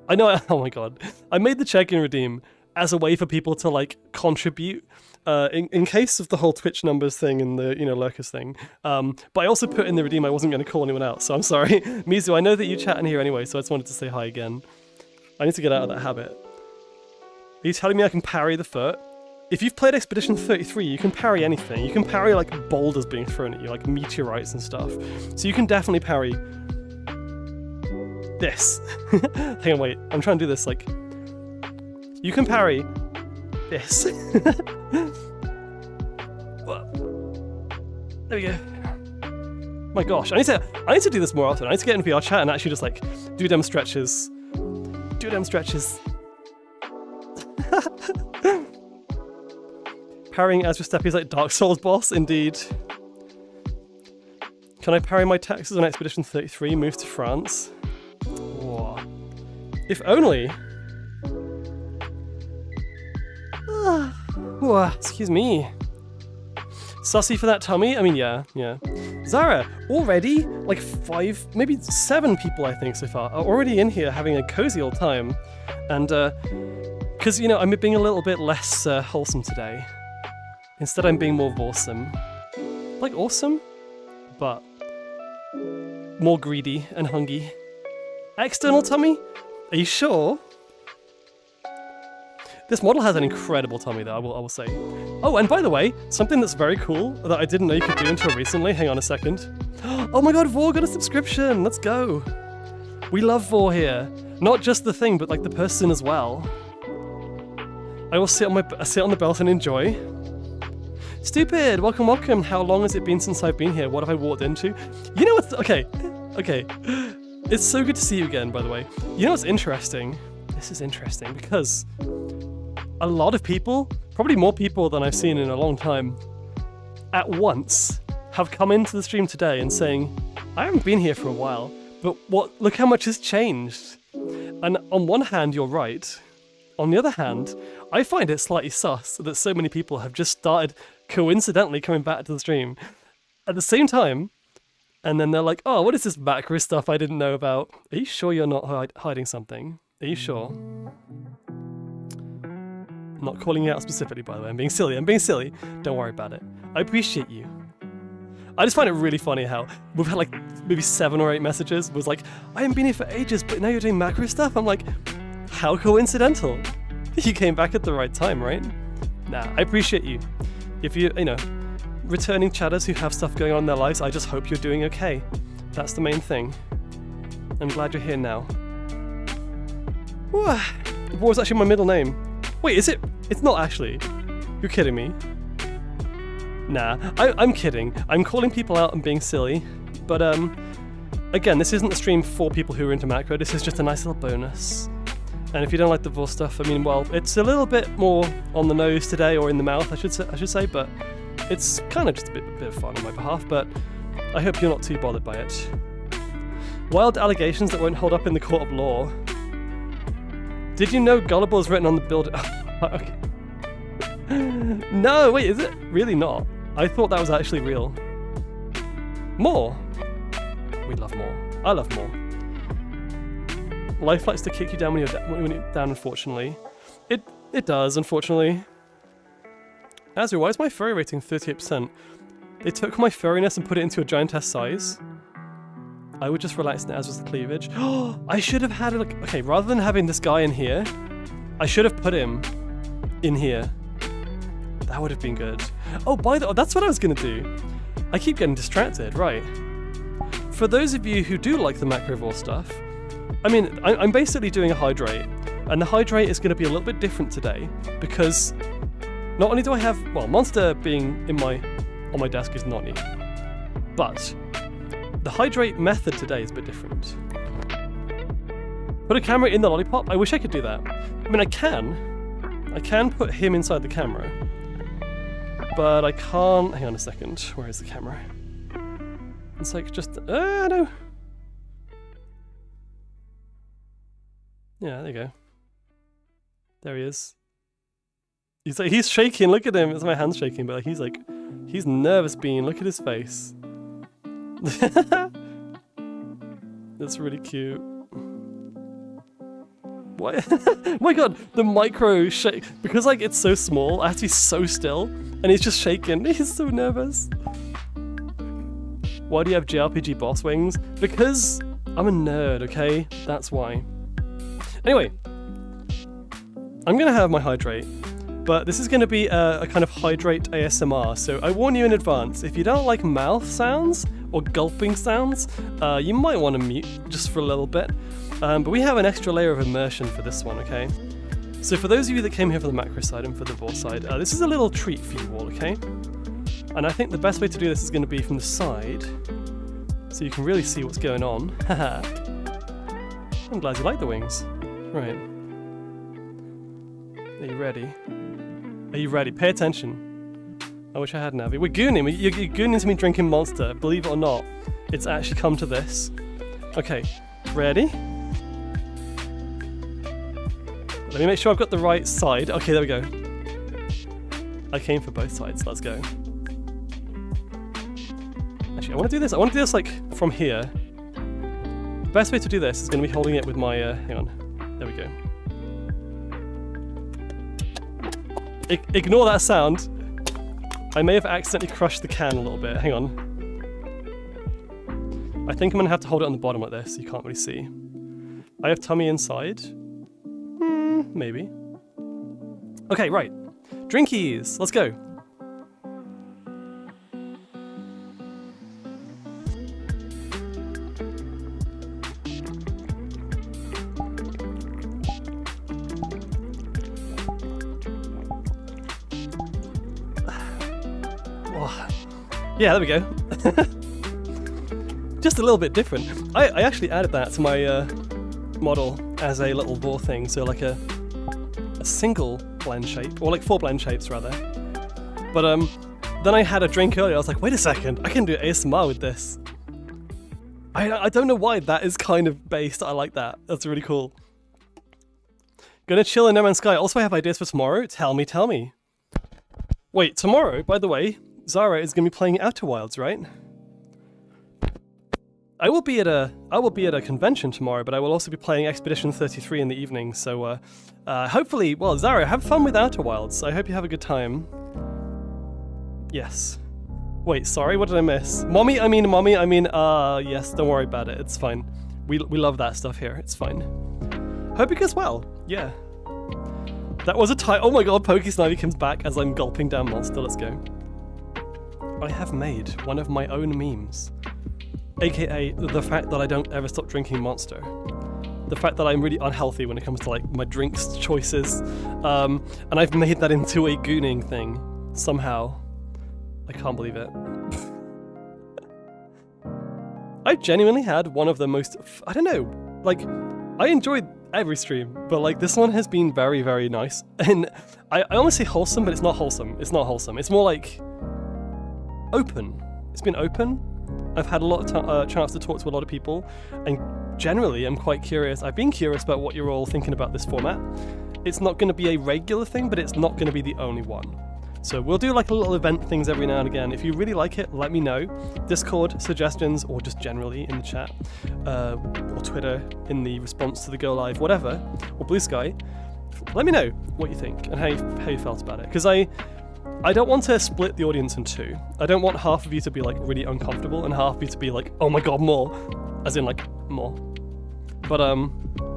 I know, oh my god. I made the check-in redeem as a way for people to, like, contribute in case of the whole Twitch numbers thing and the, you know, lurkers thing. But I also put in the redeem I wasn't going to call anyone out, so I'm sorry. Mizu, I know that you chat in here anyway, so I just wanted to say hi again. I need to get out of that habit. Are you telling me I can parry the foot? If you've played Expedition 33, you can parry anything. You can parry, like, boulders being thrown at you, like meteorites and stuff. So you can definitely parry this. Hang on, wait. I'm trying to do this, like... You can parry this. There we go. My gosh, I need to do this more often. I need to get in VR chat and actually just, like, do them stretches. Parrying Azra Steppies like Dark Souls boss, indeed. Can I parry my taxes on Expedition 33, move to France? Whoa. If only. Whoa, excuse me. Sussy for that tummy? I mean, yeah. Zara, already, like 5, maybe 7 people, I think, so far, are already in here having a cozy old time. And, because, you know, I'm being a little bit less wholesome today. Instead, I'm being more awesome. Like awesome, but more greedy and hungry. External tummy? Are you sure? This model has an incredible tummy though, I will say. Oh, and by the way, something that's very cool that I didn't know you could do until recently. Hang on a second. Oh my god, Vor got a subscription. Let's go. We love Vor here. Not just the thing, but like the person as well. I will sit on the belt and enjoy. Stupid, welcome, welcome. How long has it been since I've been here? What have I walked into? You know what's, okay. It's so good to see you again, by the way. You know what's interesting? This is interesting because a lot of people, probably more people than I've seen in a long time, at once have come into the stream today and saying, I haven't been here for a while, but look how much has changed. And on one hand, you're right. On the other hand, I find it slightly sus that so many people have just started coincidentally coming back to the stream at the same time, and then they're like, oh, what is this macro stuff I didn't know about? Are you sure you're not hiding something? Are you sure? I'm not calling you out specifically, by the way. I'm being silly. Don't worry about it. I appreciate you. I just find it really funny how we've had like maybe 7 or 8 messages was like, I haven't been here for ages, but now you're doing macro stuff? I'm like, how coincidental. You came back at the right time, right? Nah, I appreciate you. If you know, returning chatters who have stuff going on in their lives, I just hope you're doing okay. That's the main thing. I'm glad you're here now. What was actually my middle name? Wait, is it? It's not actually. You're kidding me. Nah, I'm kidding. I'm calling people out and being silly. But again, this isn't a stream for people who are into macro. This is just a nice little bonus. And if you don't like the Vor stuff, I mean, well, it's a little bit more on the nose today, or in the mouth, I should say, but it's kind of just a bit of fun on my behalf, but I hope you're not too bothered by it. Wild allegations that won't hold up in the court of law. Did you know gullible is written on the building? Okay. No, wait, is it really not? I thought that was actually real. More. We love more. I love more. Life likes to kick you down when you're down, unfortunately. It does, unfortunately. Azure, why is my furry rating 38%? They took my furriness and put it into a giantess size. I would just relax in it as was the cleavage. Oh, I should have had it like, okay, rather than having this guy in here, I should have put him in here. That would have been good. Oh, that's what I was gonna do. I keep getting distracted, right. For those of you who do like the macro Vor stuff, I mean, I'm basically doing a hydrate, and the hydrate is going to be a little bit different today, because not only do I have, well, Monster being on my desk is not neat, but the hydrate method today is a bit different. Put a camera in the lollipop? I wish I could do that. I mean, I can put him inside the camera, but I can't, hang on a second, where is the camera? It's like just, no. Yeah, there you go. There he is. He's shaking, look at him. It's my hand's shaking, but he's nervous bean. Look at his face. That's really cute. What? Oh my god, the micro shake. Because like it's so small, I have to be so still, and he's just shaking. He's so nervous. Why do you have JRPG boss wings? Because I'm a nerd, okay? That's why. Anyway, I'm going to have my hydrate, but this is going to be a kind of hydrate ASMR, so I warn you in advance, if you don't like mouth sounds or gulping sounds, you might want to mute just for a little bit, but we have an extra layer of immersion for this one, okay? So for those of you that came here for the macro side and for the Vor side, this is a little treat for you all, okay? And I think the best way to do this is going to be from the side, so you can really see what's going on. Haha. I'm glad you like the wings. Right. Are you ready? Are you ready? Pay attention. I wish I had Navi. We're gooning. You're gooning to me drinking Monster. Believe it or not, it's actually come to this. Okay. Ready? Let me make sure I've got the right side. Okay, there we go. I came for both sides. Let's go. Actually, I want to do this. I want to do this like from here. The best way to do this is going to be holding it with my. Hang on. There we go. Ignore that sound. I may have accidentally crushed the can a little bit. Hang on. I think I'm going to have to hold it on the bottom like this so you can't really see. I have tummy inside. Maybe. Okay, right. Drinkies, let's go. Yeah, there we go. Just a little bit different. I actually added that to my model as a little vor thing, so like a single blend shape, or like 4 blend shapes rather. But then I had a drink earlier, I was like, wait a second, I can do ASMR with this. I don't know why that is kind of based, I like that. That's really cool. Gonna chill in No Man's Sky. Also, I have ideas for tomorrow. Tell me. Wait, tomorrow, by the way, Zara is going to be playing Outer Wilds, right? I will be at a convention tomorrow, but I will also be playing Expedition 33 in the evening. So hopefully, well, Zara, have fun with Outer Wilds. I hope you have a good time. Yes. Wait, sorry, what did I miss? Mommy, yes, don't worry about it. It's fine. We love that stuff here. It's fine. Hope it goes well. Yeah. That was a tight. Oh my god, Pokey Snivy comes back as I'm gulping down Monster. Let's go. I have made one of my own memes, aka the fact that I don't ever stop drinking Monster, the fact that I'm really unhealthy when it comes to like my drinks choices, and I've made that into a gooning thing somehow. I can't believe it. I genuinely had one of the most, I don't know, like I enjoyed every stream, but like this one has been very, very nice, and I almost say wholesome, but it's not wholesome. It's not wholesome. It's more like open. It's been open. I've had a lot of chance to talk to a lot of people, and generally I'm quite curious. I've been curious about what you're all thinking about this format. It's not going to be a regular thing, but it's not going to be the only one. So we'll do like little event things every now and again. If you really like it, let me know. Discord, suggestions, or just generally in the chat, or Twitter in the response to the Go Live, whatever, or Blue Sky. Let me know what you think and how you felt about it, because I don't want to split the audience in two. I don't want half of you to be like really uncomfortable and half of you to be like, oh my god, more, as in like more. But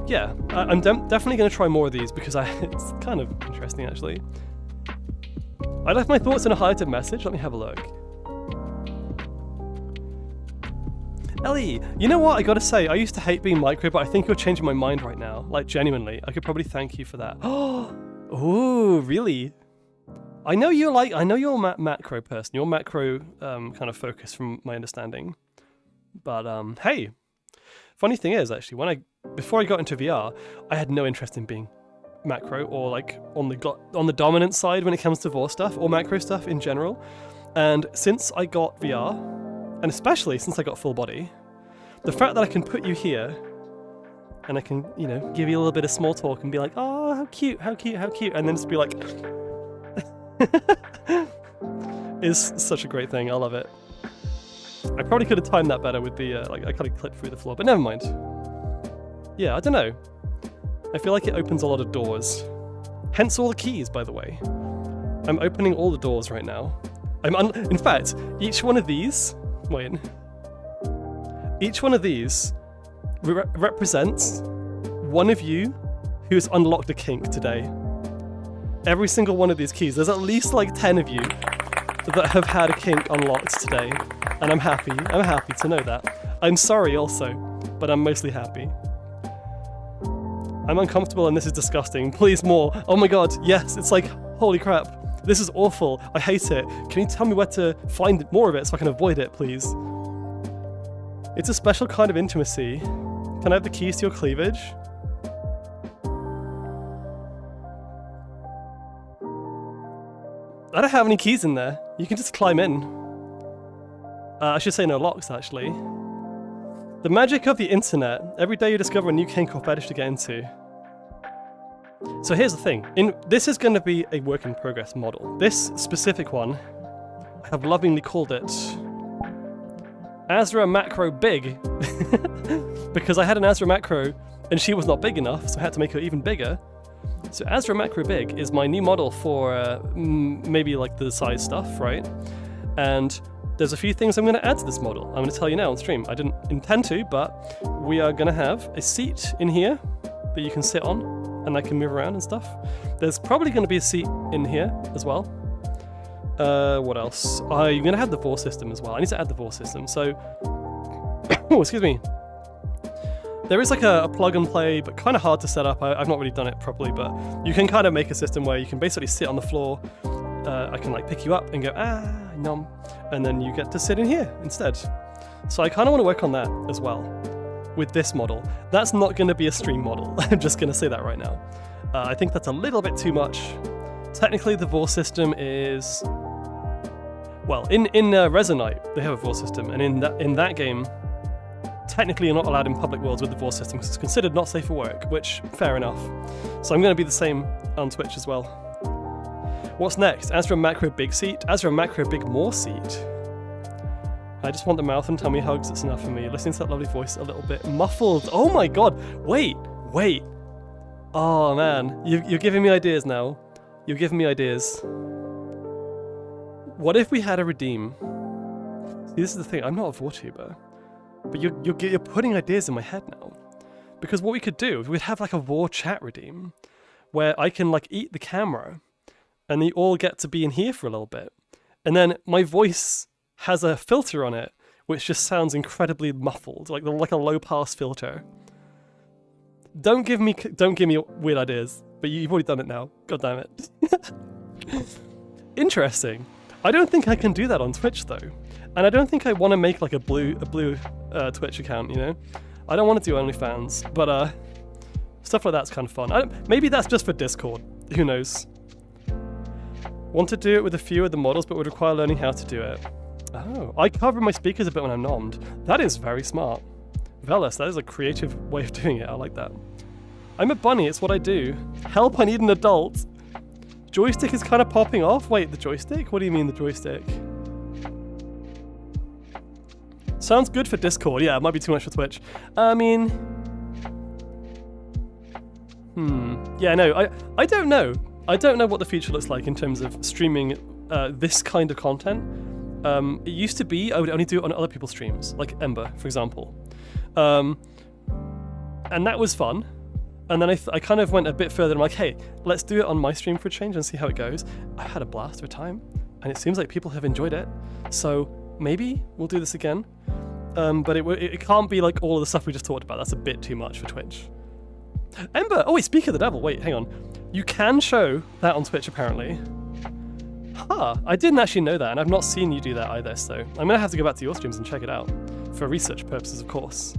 yeah, I'm definitely going to try more of these because it's kind of interesting actually. I left my thoughts in a highlighted message. Let me have a look. Ellie, you know what? I gotta say, I used to hate being micro, but I think you're changing my mind right now. Like genuinely, I could probably thank you for that. Oh, really? I know you're a macro person. You're macro kind of focused from my understanding. But hey, funny thing is actually, before I got into VR, I had no interest in being macro or like on the dominant side when it comes to VOR stuff or macro stuff in general. And since I got VR, and especially since I got full body, the fact that I can put you here and I can, you know, give you a little bit of small talk and be like, oh, how cute, and then just be like is such a great thing. I love it. I probably could have timed that better with the like I could have clipped through the floor, but never mind. Yeah, I don't know. I feel like it opens a lot of doors. Hence all the keys, by the way. I'm opening all the doors right now. In fact, each one of these represents one of you who's unlocked a kink today. Every single one of these keys, there's at least like 10 of you that have had a kink unlocked today, and I'm happy to know that. I'm sorry also, but I'm mostly happy. I'm uncomfortable and this is disgusting. Please more. Oh my god, yes, it's like, holy crap. This is awful. I hate it. Can you tell me where to find more of it so I can avoid it, please? It's a special kind of intimacy. Can I have the keys to your cleavage? I don't have any keys in there. You can just climb in. I should say no locks, actually. The magic of the internet. Every day you discover a new kink or fetish to get into. So here's the thing. This is going to be a work in progress model. This specific one, I have lovingly called it Azra Macro Big. Because I had an Azra Macro and she was not big enough, so I had to make her even bigger. So Azra Macro Big is my new model for maybe like the size stuff, right? And there's a few things I'm going to add to this model. I'm going to tell you now on stream. I didn't intend to, but we are going to have a seat in here that you can sit on. and I can move around and stuff. There's probably going to be a seat in here as well. What else? I'm going to have the VOR system as well. I need to add the VOR system. So, oh, excuse me. There is like a plug and play, but kind of hard to set up. I've not really done it properly, but you can kind of make a system where you can basically sit on the floor. I can like pick you up and go, nom, and then you get to sit in here instead. So I kind of want to work on that as well with this model. That's not going to be a stream model. I'm just going to say that right now. I think that's a little bit too much. Technically, the VOR system is... Well, in Resonite, they have a VOR system, and in that game, technically you're not allowed in public worlds with the VOR system because it's considered not safe for work, which, fair enough. So I'm going to be the same on Twitch as well. What's next? Azra Macro Big Seat? Azra Macro Big More Seat? I just want the mouth and tummy hugs, it's enough for me. Listening to that lovely voice a little bit muffled. Oh my god! Wait! Oh man, you're giving me ideas now. You're giving me ideas. What if we had a redeem? See, this is the thing, I'm not a VORtuber. But you're putting ideas in my head now. Because what we could do, we'd have like a VOR chat redeem, where I can like eat the camera, and you all get to be in here for a little bit. And then my voice has a filter on it, which just sounds incredibly muffled, like a low pass filter. Don't give me weird ideas, but you've already done it now. God damn it. Interesting. I don't think I can do that on Twitch though, and I don't think I want to make like a blue Twitch account. You know, I don't want to do OnlyFans, but stuff like that's kind of fun. Maybe that's just for Discord. Who knows? Want to do it with a few of the models, but would require learning how to do it. Oh, I cover my speakers a bit when I'm nommed. That is very smart. Velas, that is a creative way of doing it. I like that. I'm a bunny, it's what I do. Help, I need an adult. Joystick is kind of popping off. Wait, the joystick? What do you mean the joystick? Sounds good for Discord. Yeah, it might be too much for Twitch. I mean... Yeah, no, I don't know. I don't know what the future looks like in terms of streaming this kind of content. It used to be I would only do it on other people's streams, like Ember, for example. And that was fun. And then I kind of went a bit further. I'm like, hey, let's do it on my stream for a change and see how it goes. I've had a blast of a time, and it seems like people have enjoyed it. So maybe we'll do this again. But it can't be like all of the stuff we just talked about. That's a bit too much for Twitch. Ember! Oh wait, speak of the devil. Wait, hang on. You can show that on Twitch apparently. Huh, I didn't actually know that, and I've not seen you do that either, so I'm gonna have to go back to your streams and check it out. For research purposes, of course.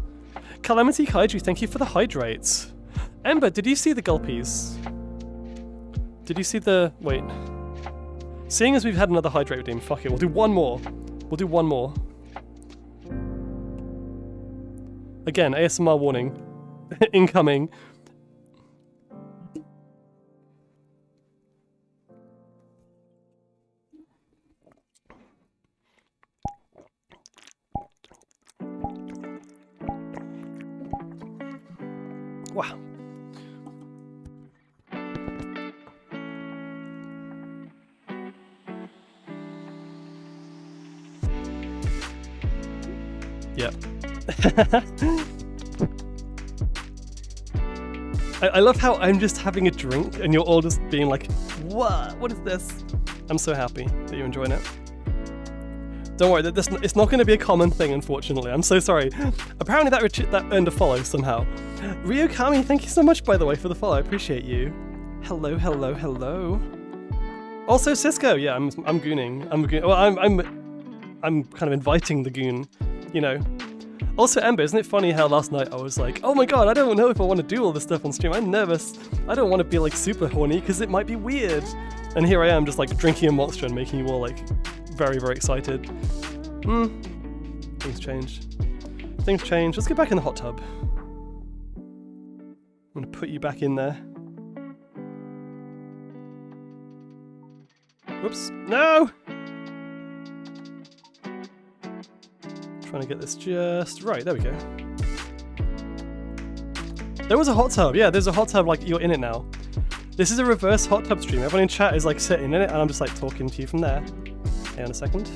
Calamity Kaiju, thank you for the hydrates. Ember, did you see the gulpies? Did you see the... Wait. Seeing as we've had another hydrate redeem, fuck it, we'll do one more. We'll do one more. Again, ASMR warning. Incoming. Wow. Yep. I love how I'm just having a drink and you're all just being like, what? What is this? I'm so happy that you're enjoying it. Don't worry, it's not going to be a common thing, unfortunately. I'm so sorry. Apparently that earned a follow somehow. Ryokami, thank you so much, by the way, for the follow. I appreciate you. Hello, hello, hello. Also, Cisco. Yeah, I'm gooning. I'm kind of inviting the goon, you know. Also, Ember, isn't it funny how last night I was like, oh my god, I don't know if I want to do all this stuff on stream. I'm nervous. I don't want to be like super horny because it might be weird. And here I am just like drinking a monster and making you all like very, very excited. Things changed. Things changed. Let's get back in the hot tub. I'm gonna put you back in there. Whoops. No! Trying to get this just right. There we go. There was a hot tub. Yeah, there's a hot tub, like, you're in it now. This is a reverse hot tub stream. Everyone in chat is like sitting in it and I'm just like talking to you from there. Hang on a second.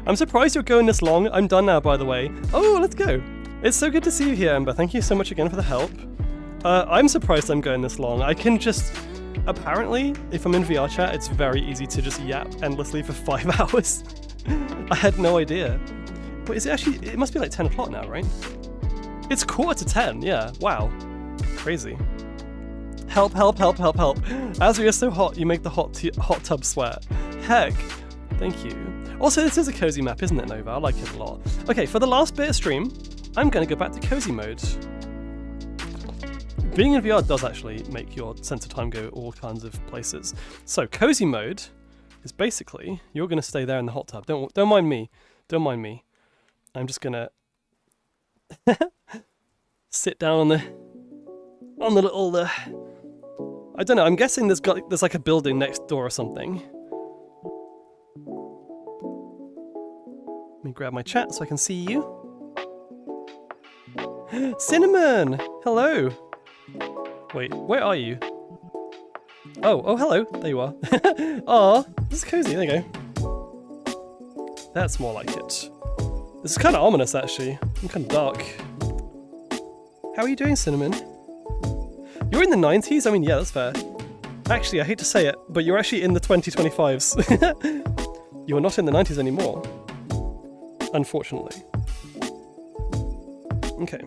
I'm surprised you're going this long. I'm done now, by the way. Oh, let's go. It's so good to see you here, Amber. Thank you so much again for the help. I'm surprised I'm going this long. I can just... Apparently, if I'm in VR chat, it's very easy to just yap endlessly for 5 hours. I had no idea. Wait, is it actually... It must be like 10 o'clock now, right? It's 9:45, yeah. Wow. Crazy. Help, help, help, help, help. As we are so hot, you make the hot tub sweat. Heck. Thank you. Also, this is a cozy map, isn't it, Nova? I like it a lot. Okay, for the last bit of stream, I'm going to go back to cozy mode. Being in VR does actually make your sense of time go all kinds of places. So, cozy mode is basically, you're going to stay there in the hot tub. Don't mind me. Don't mind me. I'm just going to sit down on the little... I don't know, I'm guessing there's like a building next door or something. Let me grab my chat so I can see you. Cinnamon! Hello! Wait, where are you? Oh, hello. There you are. Aw, this is cozy. There you go. That's more like it. This is kind of ominous, actually. I'm kind of dark. How are you doing, Cinnamon? You're in the 90s? I mean, yeah, that's fair. Actually, I hate to say it, but you're actually in the 2025s. You're not in the 90s anymore. Unfortunately. Okay.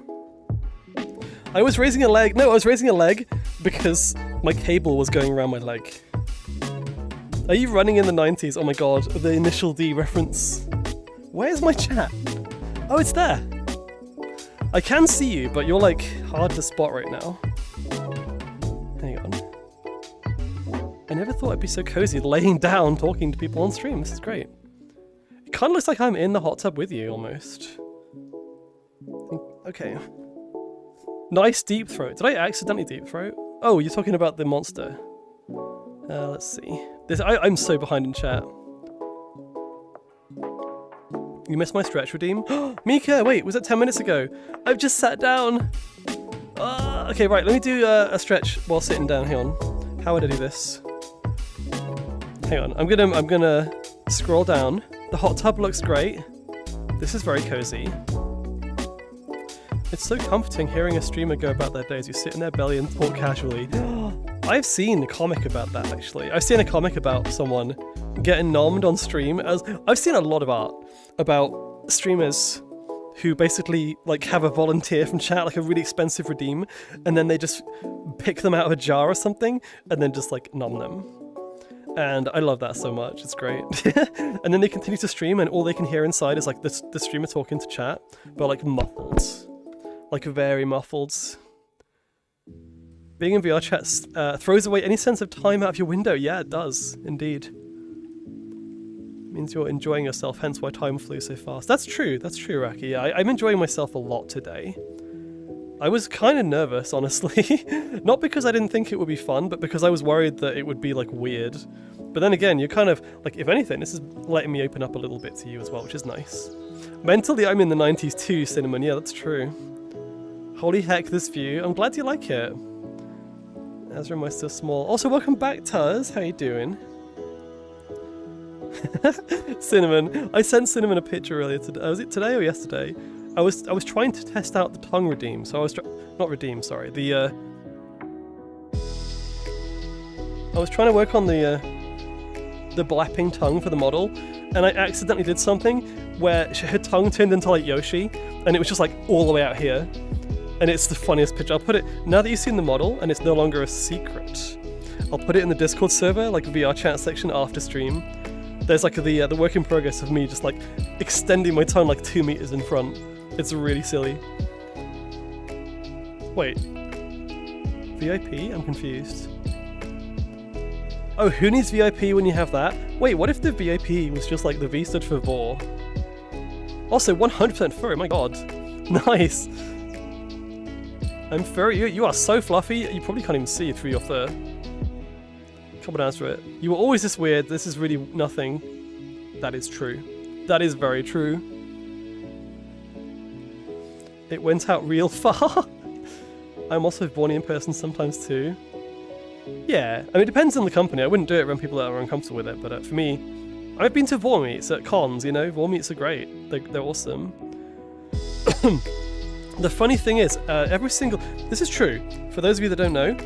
I was raising a leg. No, I was raising a leg because my cable was going around my leg. Are you running in the 90s? Oh my god, the Initial D reference. Where's my chat? Oh, it's there. I can see you, but you're like hard to spot right now. Hang on. I never thought I'd be so cozy laying down talking to people on stream. This is great. It kind of looks like I'm in the hot tub with you almost. Okay. Nice deep throat. Did I accidentally deep throat? Oh, you're talking about the monster. Let's see. I'm so behind in chat. You missed my stretch redeem? Mika, wait, was that 10 minutes ago? I've just sat down. Okay, right, let me do a stretch while sitting down. Hang on. How would I do this? Hang on, I'm gonna scroll down. The hot tub looks great. This is very cozy. It's so comforting hearing a streamer go about their days. You sit in their belly and talk casually. I've seen a comic about that, actually. I've seen a comic about someone getting nommed on stream. I've seen a lot of art about streamers who basically like have a volunteer from chat, like a really expensive redeem, and then they just pick them out of a jar or something, and then just like nom them. And I love that so much. It's great. And then they continue to stream, and all they can hear inside is like the streamer talking to chat, but like muffled. Like very muffled. Being in VR chat throws away any sense of time out of your window. Yeah, it does, indeed. Means you're enjoying yourself, hence why time flew so fast. That's true, Raki. I'm enjoying myself a lot today. I was kind of nervous, honestly. Not because I didn't think it would be fun, but because I was worried that it would be like weird. But then again, you're kind of, like, if anything, this is letting me open up a little bit to you as well, which is nice. Mentally, I'm in the 90s too, Cinnamon. Yeah, that's true. Holy heck, this view. I'm glad you like it. Ezra, am I still small? Also, welcome back, Tuz. How you doing? Cinnamon. I sent Cinnamon a picture earlier today. Was it today or yesterday? I was trying to test out the tongue redeem. So I was not redeem, sorry. I was trying to work on the blapping tongue for the model, and I accidentally did something where her tongue turned into like Yoshi, and it was just like all the way out here. And it's the funniest picture. I'll put it, now that you've seen the model and it's no longer a secret, I'll put it in the Discord server, like VR chat section after stream. There's like the work in progress of me just like extending my tongue like 2 meters in front. It's really silly. Wait. VIP? I'm confused. Oh, who needs VIP when you have that? Wait, what if the VIP was just like the V stood for Vor? Also, 100% furry, my god. Nice. I'm furry. You are so fluffy, you probably can't even see through your fur. Come on, answer it. You were always this weird. This is really nothing. That is true. That is very true. It went out real far. I'm also a Bornean person sometimes too. Yeah, I mean, it depends on the company. I wouldn't do it around people that are uncomfortable with it, but for me, I've been to Vor meets at cons, you know, Vor meets are great. They're awesome. The funny thing is, this is true, for those of you that don't know,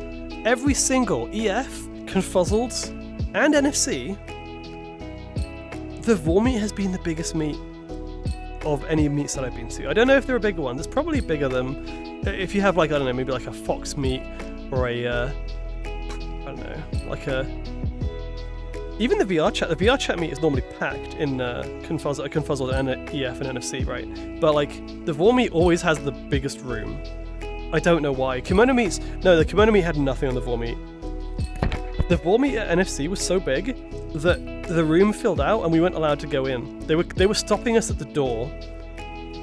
every single EF, Confuzzled, and NFC, the Vor meet has been the biggest meet of any meets that I've been to. I don't know if there are bigger ones. It's probably bigger than, if you have like, I don't know, maybe like a Fox meet, or a, I don't know, like a, even the VR chat meet is normally packed in Confuzzled and EF and NFC, right? But like, the Vor meet always has the biggest room. I don't know why. The kimono meet had nothing on the Vor meet. The Vor meet at NFC was so big that the room filled out and we weren't allowed to go in. They were stopping us at the door.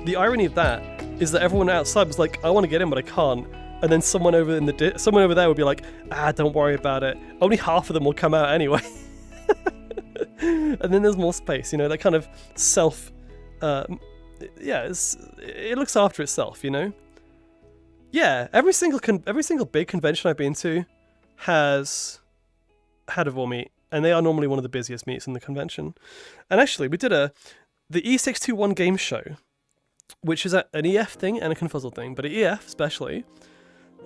The irony of that is that everyone outside was like, I want to get in, but I can't. And then someone over there would be like, don't worry about it. Only half of them will come out anyway. And then there's more space, you know, that kind of it looks after itself, you know? Yeah, every single big convention I've been to has had a Vor meet, and they are normally one of the busiest meets in the convention. And actually, we did the E621 game show, which is an EF thing and a Confuzzled thing, but at EF especially,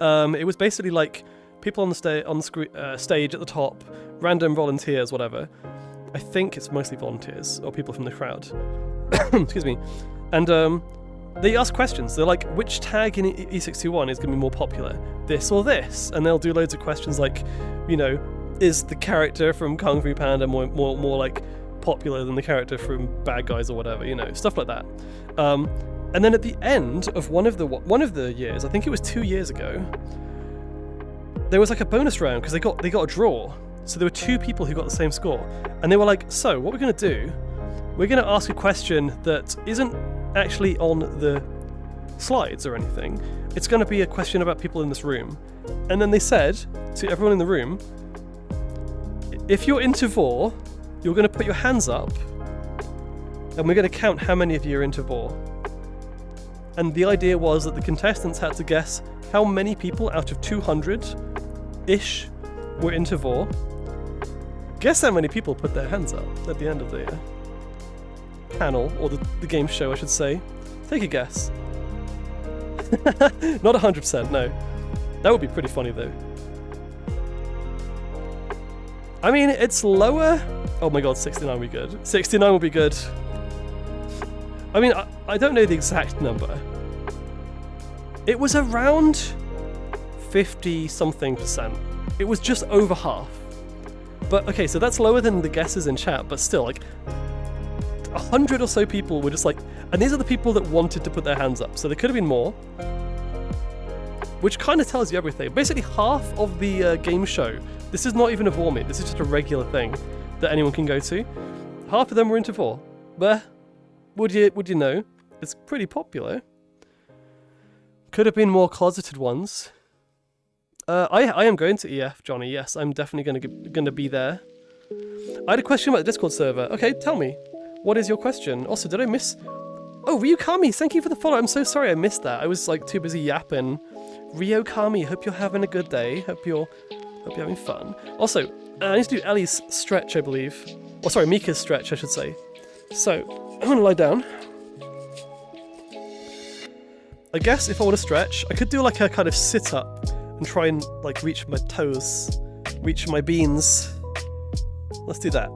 it was basically like people on the stage at the top, random volunteers, whatever. I think it's mostly volunteers or people from the crowd. Excuse me. And they ask questions. They're like, which tag in E621 is going to be more popular? This or this? And they'll do loads of questions like, you know, is the character from Kung Fu Panda more like popular than the character from Bad Guys or whatever, you know, stuff like that. And then at the end of one of the years, I think it was 2 years ago, there was like a bonus round because they got a draw. So there were two people who got the same score, and they were like, so what we're going to do, we're going to ask a question that isn't actually on the slides or anything. It's going to be a question about people in this room. And then they said to everyone in the room, if you're into Vor, you're going to put your hands up, and we're going to count how many of you are into Vor. And the idea was that the contestants had to guess how many people out of 200-ish were into Vor. Guess how many people put their hands up at the end of the panel, or the game show, I should say. Take a guess. Not 100%, no. That would be pretty funny, though. I mean, it's lower. Oh my god, 69 would be good. 69 would be good. I mean, I don't know the exact number. It was around 50-something%. It was just over half. But okay, so that's lower than the guesses in chat, but still, like, 100 or so people were just like, and these are the people that wanted to put their hands up, so there could have been more. Which kind of tells you everything. Basically, half of the game show, this is not even a Vor meet, this is just a regular thing that anyone can go to. Half of them were into Vor. But would you know? It's pretty popular. Could have been more closeted ones. I am going to EF, Johnny. Yes, I'm definitely going to be there. I had a question about the Discord server. Okay, tell me. What is your question? Also, did I miss... Oh, Ryukami, thank you for the follow. I'm so sorry I missed that. I was like too busy yapping. Ryukami, hope you're having a good day. Hope you're having fun. Also, I need to do Ellie's stretch, I believe. Or sorry, Mika's stretch, I should say. So, I'm going to lie down. I guess if I want to stretch, I could do like a kind of sit-up and try and like reach my toes, reach my beans. Let's do that.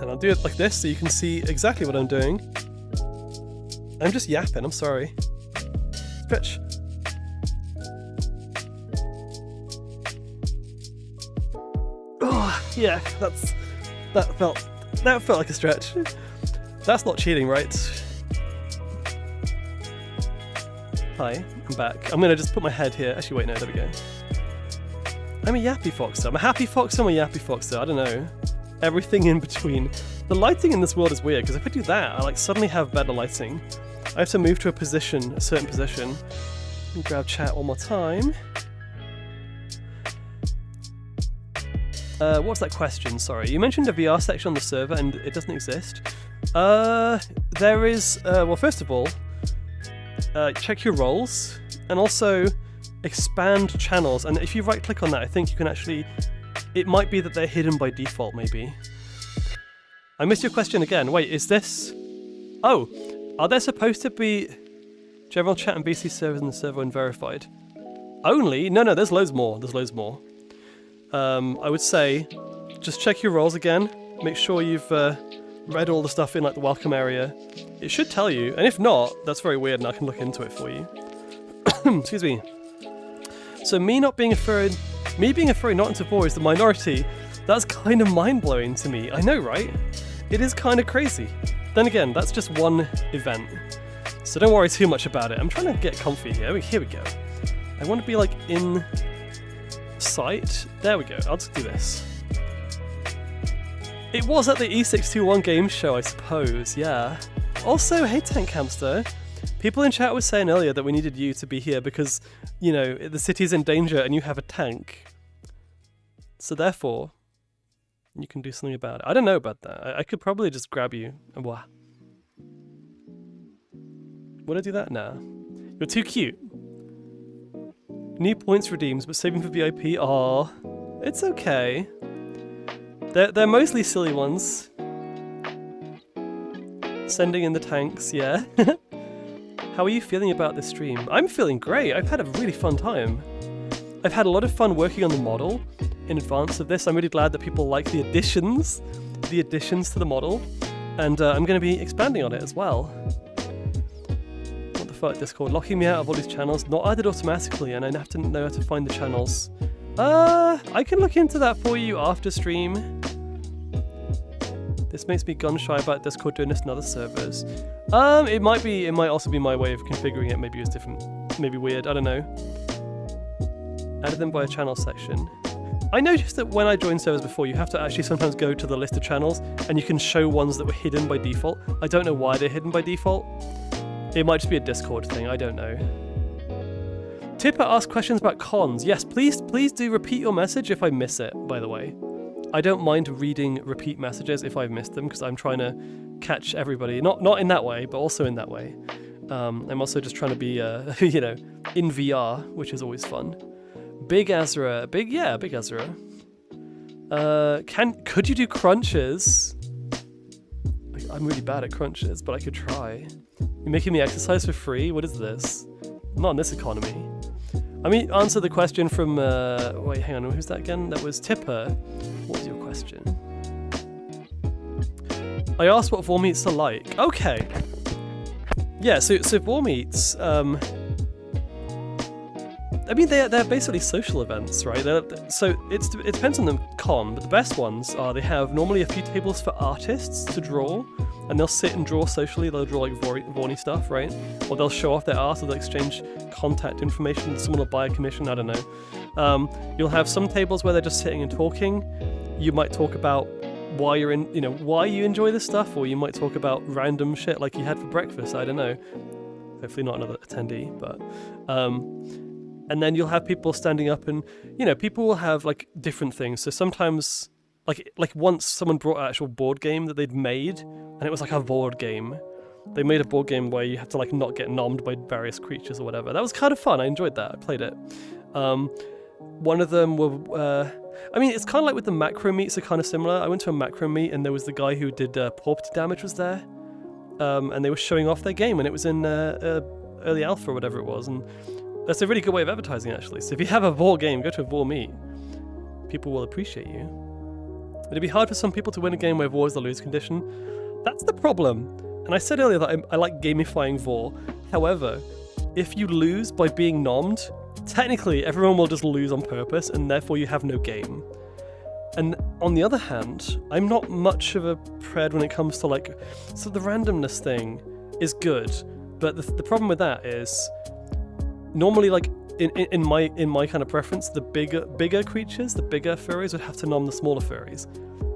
And I'll do it like this so you can see exactly what I'm doing. I'm just yapping, I'm sorry. Stretch. Oh, yeah, that felt like a stretch. That's not cheating, right? Hi, I'm back. I'm gonna just put my head here. Actually, wait, no, there we go. I'm a yappy foxer. I'm a happy foxer, I'm a yappy foxer. I don't know. Everything in between. The lighting in this world is weird, because if I do that, I like suddenly have better lighting. I have to move to a certain position. Let me grab chat one more time. What was that question? Sorry. You mentioned a VR section on the server and it doesn't exist. There is, well, first of all, check your roles and also expand channels. And if you right click on that, I think you can actually it might be that they're hidden by default, maybe. I missed your question again. Wait, is this... Oh, are there supposed to be general chat and BC servers in the server when verified? Only? No, there's loads more. There's loads more. I would say, just check your roles again. Make sure you've read all the stuff in like the welcome area. It should tell you, and if not, that's very weird and I can look into it for you. Excuse me. So me being a furry not into Vor is the minority. That's kind of mind-blowing to me. I know, right? It is kind of crazy. Then again, that's just one event. So don't worry too much about it. I'm trying to get comfy here. Here we go. I want to be like in sight. There we go. I'll just do this. It was at the E621 Games Show, I suppose, yeah. Also, hey Tank Hamster, people in chat were saying earlier that we needed you to be here because, you know, the city's in danger and you have a tank. So therefore, you can do something about it. I don't know about that. I could probably just grab you and wah. Would I do that? Nah. You're too cute. New points redeems, but saving for VIP? Aw, it's okay. They're mostly silly ones. Sending in the tanks, yeah. How are you feeling about this stream? I'm feeling great. I've had a really fun time. I've had a lot of fun working on the model in advance of this. I'm really glad that people like the additions to the model, and I'm going to be expanding on it as well. What the fuck, Discord? Locking me out of all these channels, not added automatically, and I have to know how to find the channels. I can look into that for you after stream. This makes me gun shy about Discord doing this in other servers. It might also be my way of configuring it. Maybe it's different, maybe weird, I don't know. Added them by a channel section. I noticed that when I joined servers before, you have to actually sometimes go to the list of channels and you can show ones that were hidden by default. I don't know why they're hidden by default. It might just be a Discord thing, I don't know. Tipper asked questions about cons. Yes, please do repeat your message if I miss it, by the way. I don't mind reading repeat messages if I've missed them because I'm trying to catch everybody. Not in that way, but also in that way. I'm also just trying to be, you know, in VR, which is always fun. Big Azra. Big Azra. Could you do crunches? I'm really bad at crunches, but I could try. You're making me exercise for free? What is this? Not in this economy. Let me answer the question from, wait, hang on, who's that again? That was Tipper. What was your question? I asked what Vor meets are like. Okay. Yeah, so Vor meets, I mean, they're basically social events, right? So it depends on the con, but the best ones are they have normally a few tables for artists to draw, and they'll sit and draw socially. They'll draw like Vorny stuff, right? Or they'll show off their art, or they'll exchange contact information. Someone will buy a commission, I don't know. You'll have some tables where they're just sitting and talking. You might talk about why you're in, you know, why you enjoy this stuff, or you might talk about random shit like you had for breakfast, I don't know. Hopefully not another attendee, but and then you'll have people standing up and, you know, people will have like different things. So sometimes, like once someone brought an actual board game that they'd made, and it was like a board game. They made a board game where you had to like not get nommed by various creatures or whatever. That was kind of fun. I enjoyed that. I played it. One of them were, I mean, it's kind of like with the macro meets are kind of similar. I went to a macro meet and there was the guy who did property damage was there. And they were showing off their game and it was in early alpha or whatever it was. And that's a really good way of advertising, actually. So if you have a Vor game, go to a Vor meet. People will appreciate you. It'd be hard for some people to win a game where Vor is the lose condition. That's the problem. And I said earlier that I like gamifying Vor. However, if you lose by being nommed, technically everyone will just lose on purpose, and therefore you have no game. And on the other hand, I'm not much of a pred when it comes to like... So the randomness thing is good, but the problem with that is... Normally, like, in my kind of preference, the bigger creatures, the bigger furries would have to nom the smaller furries.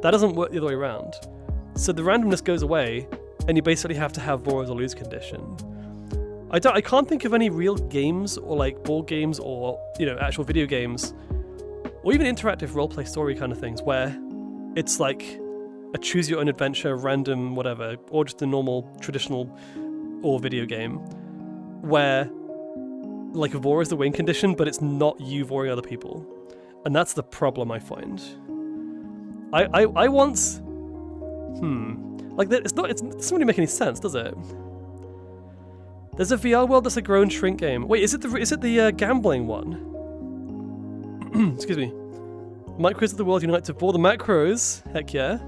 That doesn't work the other way around. So the randomness goes away, and you basically have to have Vor as a lose condition. I can't think of any real games, or like board games, or, you know, actual video games, or even interactive roleplay story kind of things, where it's like a choose your own adventure, random whatever, or just a normal, traditional, or video game, where like Vor is the win condition, but it's not you voring other people. And that's the problem I find. I want... Like, it doesn't really make any sense, does it? There's a VR world that's a grow and shrink game. Wait, is it the gambling one? Excuse me. Micros of the world unite to bore the macros. Heck yeah.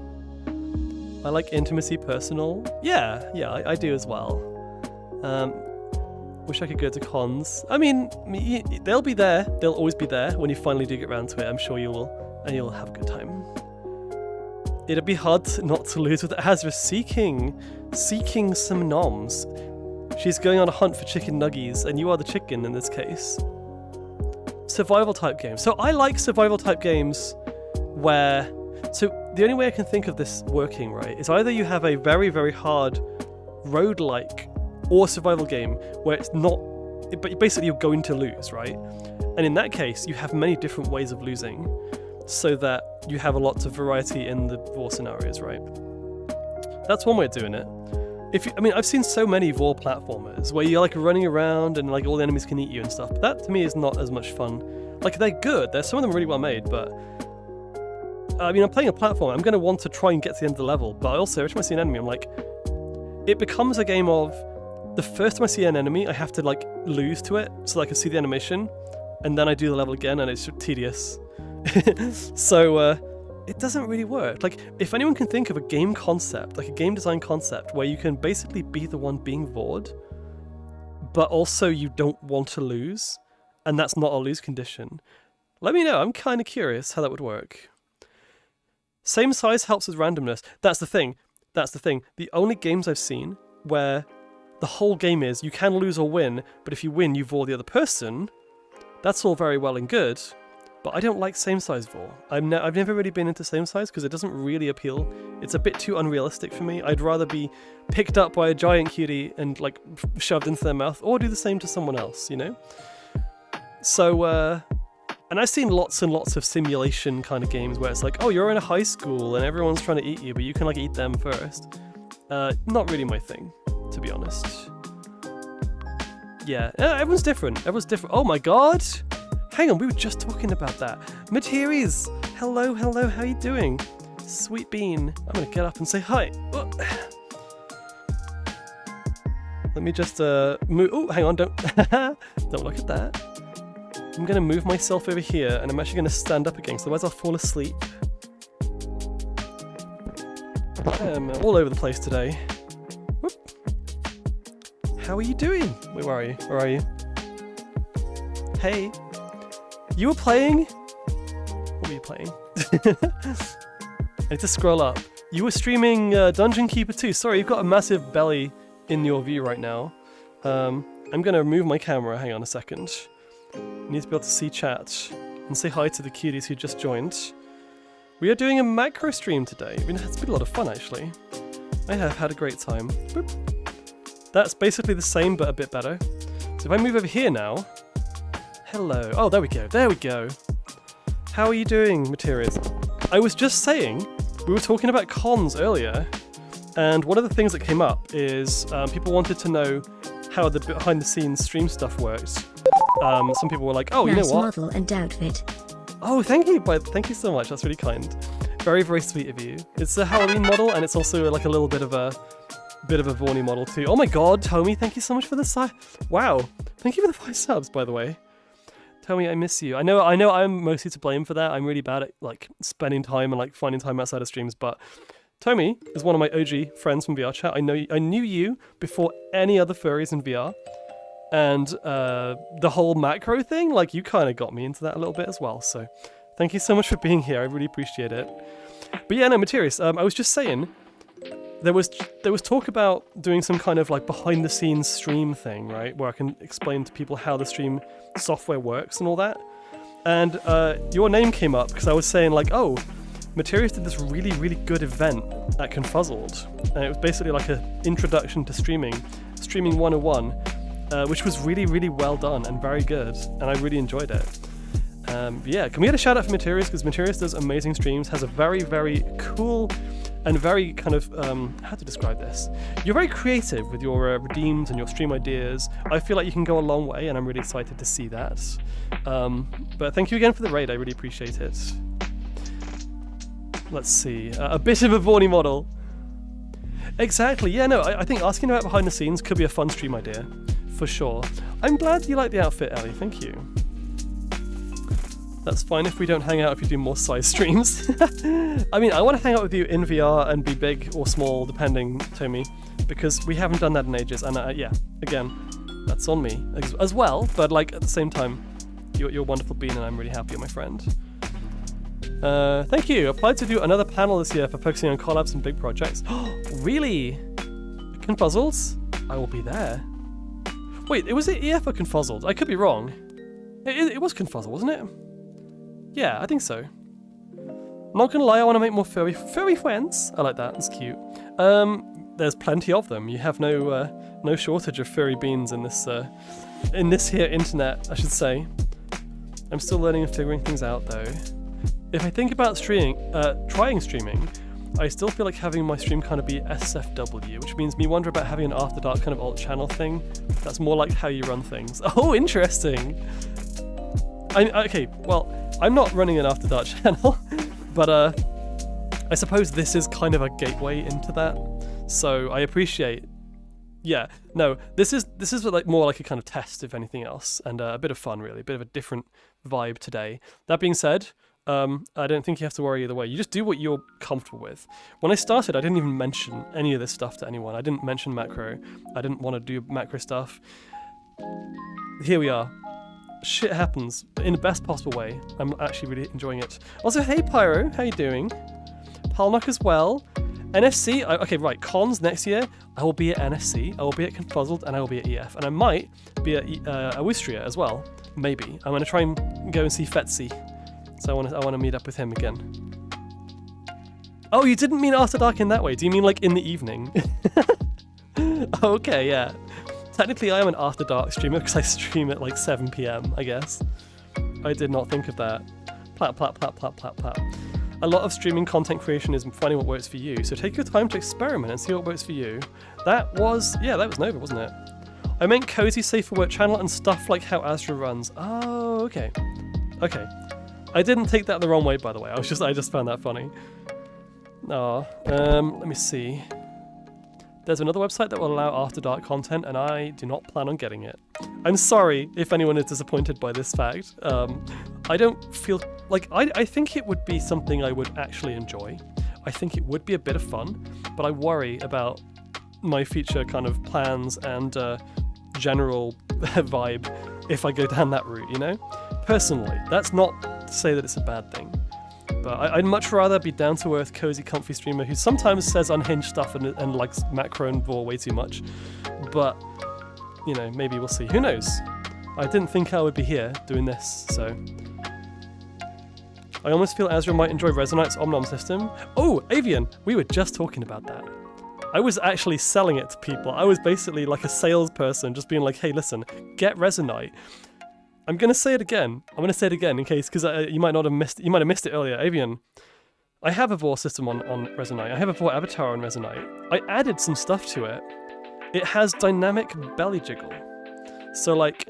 I like intimacy, personal. Yeah, I do as well. Wish I could go to cons. I mean, they'll be there. They'll always be there when you finally do get around to it. I'm sure you will, and you'll have a good time. It'd be hard not to lose with Azra seeking some noms. She's going on a hunt for chicken nuggies, and you are the chicken in this case. Survival type games. So I like survival type games where... So the only way I can think of this working, right, is either you have a very, very hard roguelike or survival game where it's not... But basically you're going to lose, right? And in that case, you have many different ways of losing so that you have a lot of variety in the war scenarios, right? That's one way of doing it. I've seen so many Vor platformers where you're like running around and like all the enemies can eat you and stuff, but that to me is not as much fun. Like, they're good, some of them really well made, but I'm playing a platform, I'm going to want to try and get to the end of the level, but also every time I see an enemy, I'm like, it becomes a game of the first time I see an enemy, I have to like lose to it so that I can see the animation, and then I do the level again and it's tedious. So, it doesn't really work. Like, if anyone can think of a game concept, like a game design concept, where you can basically be the one being vored, but also you don't want to lose, and that's not a lose condition, let me know. I'm kind of curious how that would work. Same size helps with randomness. That's the thing. The only games I've seen where the whole game is you can lose or win, but if you win, you vor the other person, that's all very well and good. But I don't like same-size vor. I've never really been into same-size because it doesn't really appeal. It's a bit too unrealistic for me. I'd rather be picked up by a giant cutie and like shoved into their mouth, or do the same to someone else, you know? So, and I've seen lots and lots of simulation kind of games where it's like, oh, you're in a high school and everyone's trying to eat you, but you can like eat them first. Not really my thing, to be honest. Yeah, everyone's different. Oh my god! Hang on, we were just talking about that. Materies! Hello, how you doing? Sweet bean. I'm gonna get up and say hi. Let me just move. Oh, hang on, don't look at that. I'm gonna move myself over here, and I'm actually gonna stand up again, so otherwise I'll fall asleep. I'm all over the place today. Whoop. How are you doing? Wait, where are you? Hey. You were playing? What were you playing? I need to scroll up. You were streaming Dungeon Keeper 2. Sorry, you've got a massive belly in your view right now. I'm going to move my camera. Hang on a second. I need to be able to see chat and say hi to the cuties who just joined. We are doing a macro stream today. I mean, it's been a lot of fun, actually. I have had a great time. Boop. That's basically the same, but a bit better. So if I move over here now... Hello. Oh, there we go. How are you doing, Materials? I was just saying, we were talking about cons earlier, and one of the things that came up is people wanted to know how the behind-the-scenes stream stuff works. Some people were like, oh, you know what? Nice model and outfit. Oh, thank you so much. That's really kind. Very, very sweet of you. It's a Halloween model, and it's also like a little bit of a Vaughny model too. Oh my god, Tommy, thank you so much for the Wow. Thank you for the 5 subs, by the way. Tommy, I miss you. I know I'm mostly to blame for that. I'm really bad at like spending time and like finding time outside of streams, but Tommy is one of my OG friends from VR chat. I knew you before any other furries in VR. And the whole macro thing, like you kind of got me into that a little bit as well. So thank you so much for being here. I really appreciate it. But yeah, no, Materius, I was just saying, there was talk about doing some kind of like behind the scenes stream thing, right? Where I can explain to people how the stream software works and all that. And your name came up because I was saying like, oh, Materius did this really, really good event at Confuzzled. And it was basically like an introduction to streaming 101, which was really, really well done and very good. And I really enjoyed it. Yeah, can we get a shout out for Materius? Because Materius does amazing streams, has a very, very cool and very kind of, how to describe this? You're very creative with your redeems and your stream ideas. I feel like you can go a long way, and I'm really excited to see that. But thank you again for the raid, I really appreciate it. Let's see. A bit of a brawny model. Exactly. Yeah, no, I think asking about behind the scenes could be a fun stream idea. For sure. I'm glad you like the outfit, Ellie. Thank you. That's fine if we don't hang out if you do more size streams. I mean, I want to hang out with you in VR and be big or small, depending, Tommy, because we haven't done that in ages. And yeah, again, that's on me as well. But like at the same time, you're a wonderful being, and I'm really happy you're my friend. Thank you. Applied to do another panel this year for focusing on collabs and big projects. Really? Confuzzles? I will be there. Wait, was it EF or Confuzzled? I could be wrong. It was Confuzzled, wasn't it? Yeah, I think so. Not gonna lie, I want to make more furry friends. I like that. It's cute. There's plenty of them. You have no shortage of furry beans in this here internet, I should say. I'm still learning and figuring things out though. If I think about trying streaming, I still feel like having my stream kind of be SFW, which means me wonder about having an after dark kind of alt channel thing. That's more like how you run things. Oh, interesting. Okay, well, I'm not running an after dark channel, but I suppose this is kind of a gateway into that. So I appreciate. Yeah, no, this is like more like a kind of test, if anything else, and a bit of fun, really, a bit of a different vibe today. That being said, I don't think you have to worry either way. You just do what you're comfortable with. When I started, I didn't even mention any of this stuff to anyone. I didn't mention macro. I didn't want to do macro stuff. Here we are. Shit happens in the best possible way. I'm actually really enjoying it. Also, hey Pyro, how you doing? Palnock as well. NFC, okay, right, cons next year, I will be at NFC, I will be at Confuzzled, and I will be at EF. And I might be at Awistria as well. Maybe. I'm going to try and go and see Fetzy. So I want to meet up with him again. Oh, you didn't mean after dark in that way. Do you mean like in the evening? Okay, yeah. Technically, I am an after dark streamer because I stream at like 7 PM, I guess. I did not think of that. Plat, plat, plat, plat, plat, plat. A lot of streaming content creation is finding what works for you, so take your time to experiment and see what works for you. That was Nova, wasn't it? I meant cozy, safe for work channel and stuff like how Azra runs. Oh, okay. Okay. I didn't take that the wrong way, by the way. I just found that funny. Aw. Let me see. There's another website that will allow after dark content, and I do not plan on getting it. I'm sorry if anyone is disappointed by this fact. I don't feel like I think it would be something I would actually enjoy. I think it would be a bit of fun, but I worry about my future kind of plans and general vibe if I go down that route, you know? Personally, that's not to say that it's a bad thing. But I'd much rather be down-to-earth, cozy, comfy streamer who sometimes says unhinged stuff and likes macro and vor way too much. But, you know, maybe we'll see. Who knows? I didn't think I would be here doing this, so... I almost feel Azra might enjoy Resonite's Omnom system. Oh, Avian! We were just talking about that. I was actually selling it to people. I was basically like a salesperson, just being like, hey, listen, get Resonite. I'm going to say it again. I'm going to say it again in case, because you might have missed it earlier. Avian, I have a vor system on Resonite. I have a vor avatar on Resonite. I added some stuff to it. It has dynamic belly jiggle. So like,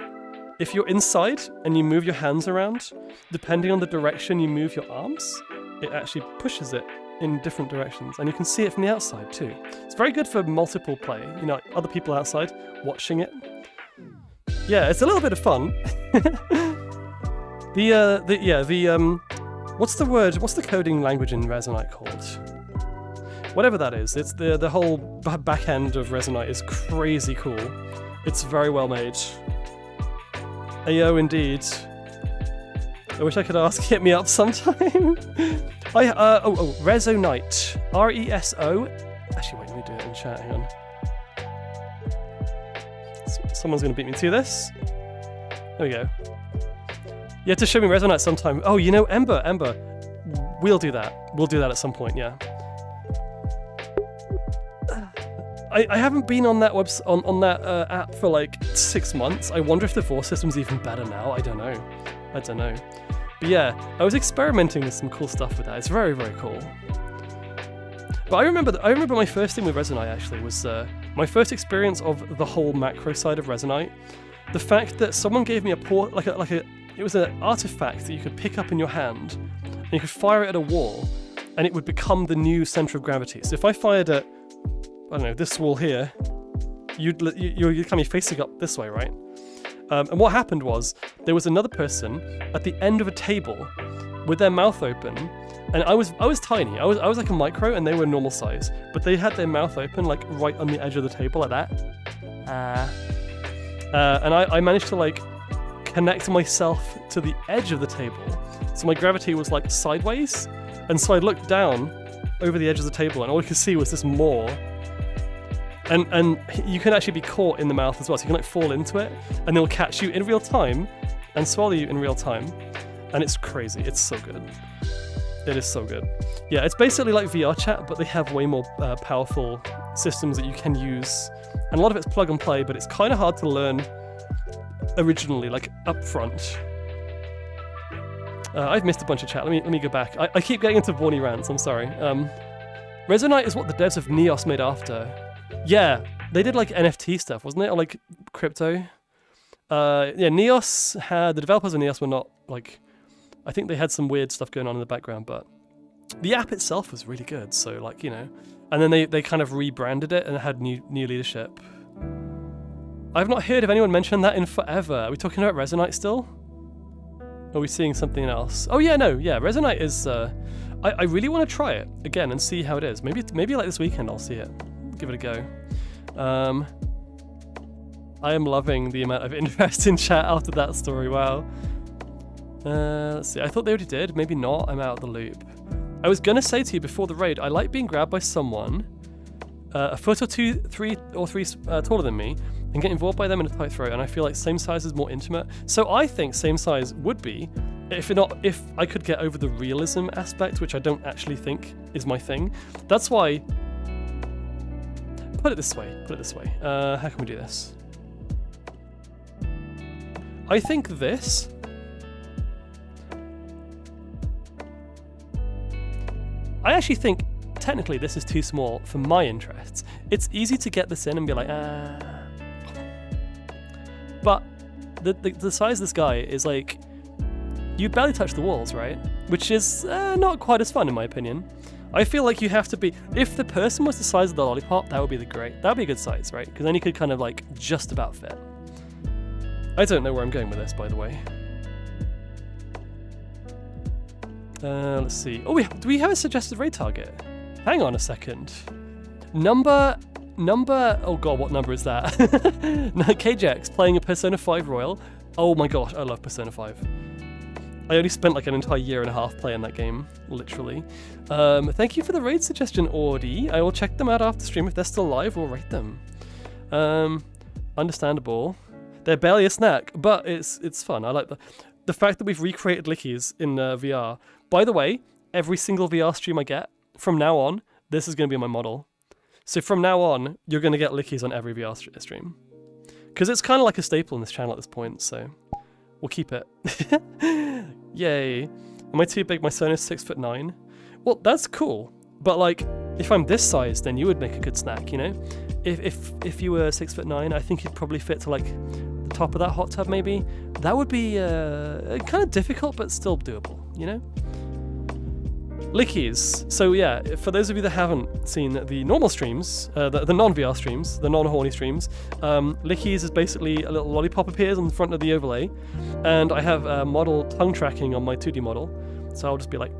if you're inside and you move your hands around, depending on the direction you move your arms, it actually pushes it in different directions. And you can see it from the outside too. It's very good for multiple play. You know, other people outside watching it. Yeah, it's a little bit of fun. What's the word? What's the coding language in Resonite called? Whatever that is, it's the whole back end of Resonite is crazy cool. It's very well made. Ayo, indeed. I wish I could ask, hit me up sometime. Resonite. R-E-S-O. Actually, wait, let me do it in chat. Hang on. Someone's going to beat me to this. There we go. You have to show me Resonite sometime. Oh, you know, Ember. We'll do that. We'll do that at some point, yeah. I haven't been on that on that app for like 6 months. I wonder if the vor system's even better now. I don't know. But yeah, I was experimenting with some cool stuff with that. It's very, very cool. But I remember my first thing with Resonite actually was my first experience of the whole macro side of Resonite. The fact that someone gave me it was an artifact that you could pick up in your hand and you could fire it at a wall, and it would become the new center of gravity. So if I fired at, I don't know, this wall here, you'd kind of facing up this way, right? And what happened was, there was another person at the end of a table with their mouth open, and I was tiny. I was like a micro, and they were normal size, but they had their mouth open like right on the edge of the table like that. And I managed to like connect myself to the edge of the table, so my gravity was like sideways, and so I looked down over the edge of the table, and all I could see was this maw. And you can actually be caught in the mouth as well, so you can like fall into it, and they'll catch you in real time and swallow you in real time, and it's crazy. It's so good. It is so good. Yeah, it's basically like VR chat, but they have way more powerful systems that you can use, and a lot of it's plug and play, but it's kind of hard to learn originally, like up front. I've missed a bunch of chat. Let me go back. I keep getting into Vorny rants. I'm sorry. Resonite is what the devs of Neos made after. Yeah, they did like NFT stuff, wasn't it? Or like crypto. Yeah, Neos had, the developers of Neos were not like, I think they had some weird stuff going on in the background, but the app itself was really good. So like, you know, and then they kind of rebranded it and had new leadership. I've not heard of anyone mention that in forever. Are we talking about Resonite still? Or are we seeing something else? Oh yeah, no, yeah, Resonite is, I really want to try it again and see how it is. Maybe like this weekend I'll see it. Give it a go. I am loving the amount of interest in chat after that story, wow. Let's see, I thought they already did, maybe not, I'm out of the loop. I was gonna say to you before the raid, I like being grabbed by someone a foot or three taller than me, and get involved by them in a tight throw, and I feel like same size is more intimate. So I think same size would be, if I could get over the realism aspect, which I don't actually think is my thing. That's why, put it this way, how can we do this? I think this, I actually think technically this is too small for my interests. It's easy to get this in and be like, but the size of this guy is like, you barely touch the walls, right? Which is not quite as fun in my opinion. I feel like you have to be, if the person was the size of the lollipop, that would be that would be a good size, right? Because then you could kind of like just about fit. I don't know where I'm going with this, by the way. Let's see. Oh, do we have a suggested raid target? Hang on a second. Number, oh god, what number is that? No, KJX playing a Persona 5 Royal. Oh my gosh, I love Persona 5. I only spent like an entire year and a half playing that game, literally. Thank you for the raid suggestion, Audi. I will check them out after stream. If they're still live, we'll rate them. Understandable. They're barely a snack, but it's fun. I like the fact that we've recreated lickies in VR. By the way, every single VR stream I get, from now on, this is going to be my model. So from now on, you're going to get lickies on every VR stream. Because it's kind of like a staple in this channel at this point, so we'll keep it. Yay. Am I too big? My son is 6'9". Well, that's cool. But like, if I'm this size, then you would make a good snack, you know? If you were 6'9", I think you'd probably fit to like the top of that hot tub maybe. That would be kind of difficult, but still doable, you know? Lickies. So yeah, for those of you that haven't seen the normal streams, the non-VR streams, the non-horny streams, Lickies is basically a little lollipop appears on the front of the overlay, and I have model tongue tracking on my 2D model, so I'll just be like,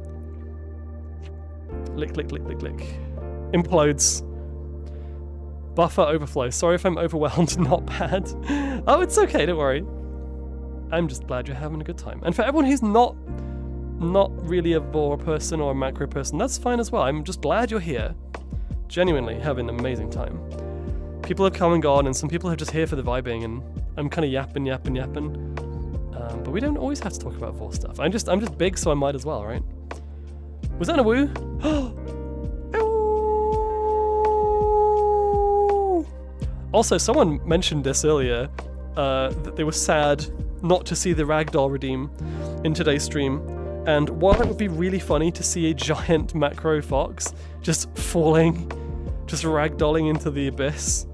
lick, lick, lick, lick, lick. Implodes. Buffer overflow. Sorry if I'm overwhelmed, not bad. Oh, it's okay, don't worry. I'm just glad you're having a good time. And for everyone who's not really a vor person or a macro person, that's fine as well. I'm just glad you're here. Genuinely having an amazing time. People have come and gone, and some people are just here for the vibing, and I'm kind of yapping. But we don't always have to talk about vor stuff. I'm just big, so I might as well, right? Was that a woo? Also, someone mentioned this earlier, that they were sad not to see the ragdoll redeem in today's stream. And while it would be really funny to see a giant macro fox just falling, just ragdolling into the abyss,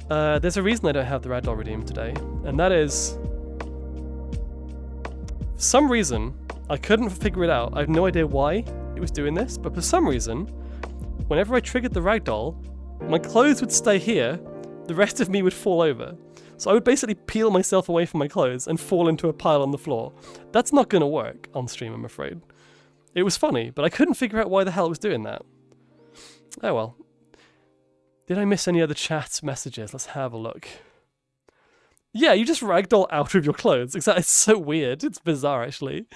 there's a reason I don't have the ragdoll redeem today, and that is, for some reason, I couldn't figure it out. I have no idea why. it was doing this, but for some reason, whenever I triggered the ragdoll, my clothes would stay here, the rest of me would fall over. So I would basically peel myself away from my clothes and fall into a pile on the floor. That's not going to work on stream, I'm afraid. It was funny, but I couldn't figure out why the hell it was doing that. Oh well. Did I miss any other chat messages? Let's have a look. Yeah, you just ragdoll out of your clothes. Exactly. It's so weird. It's bizarre, actually.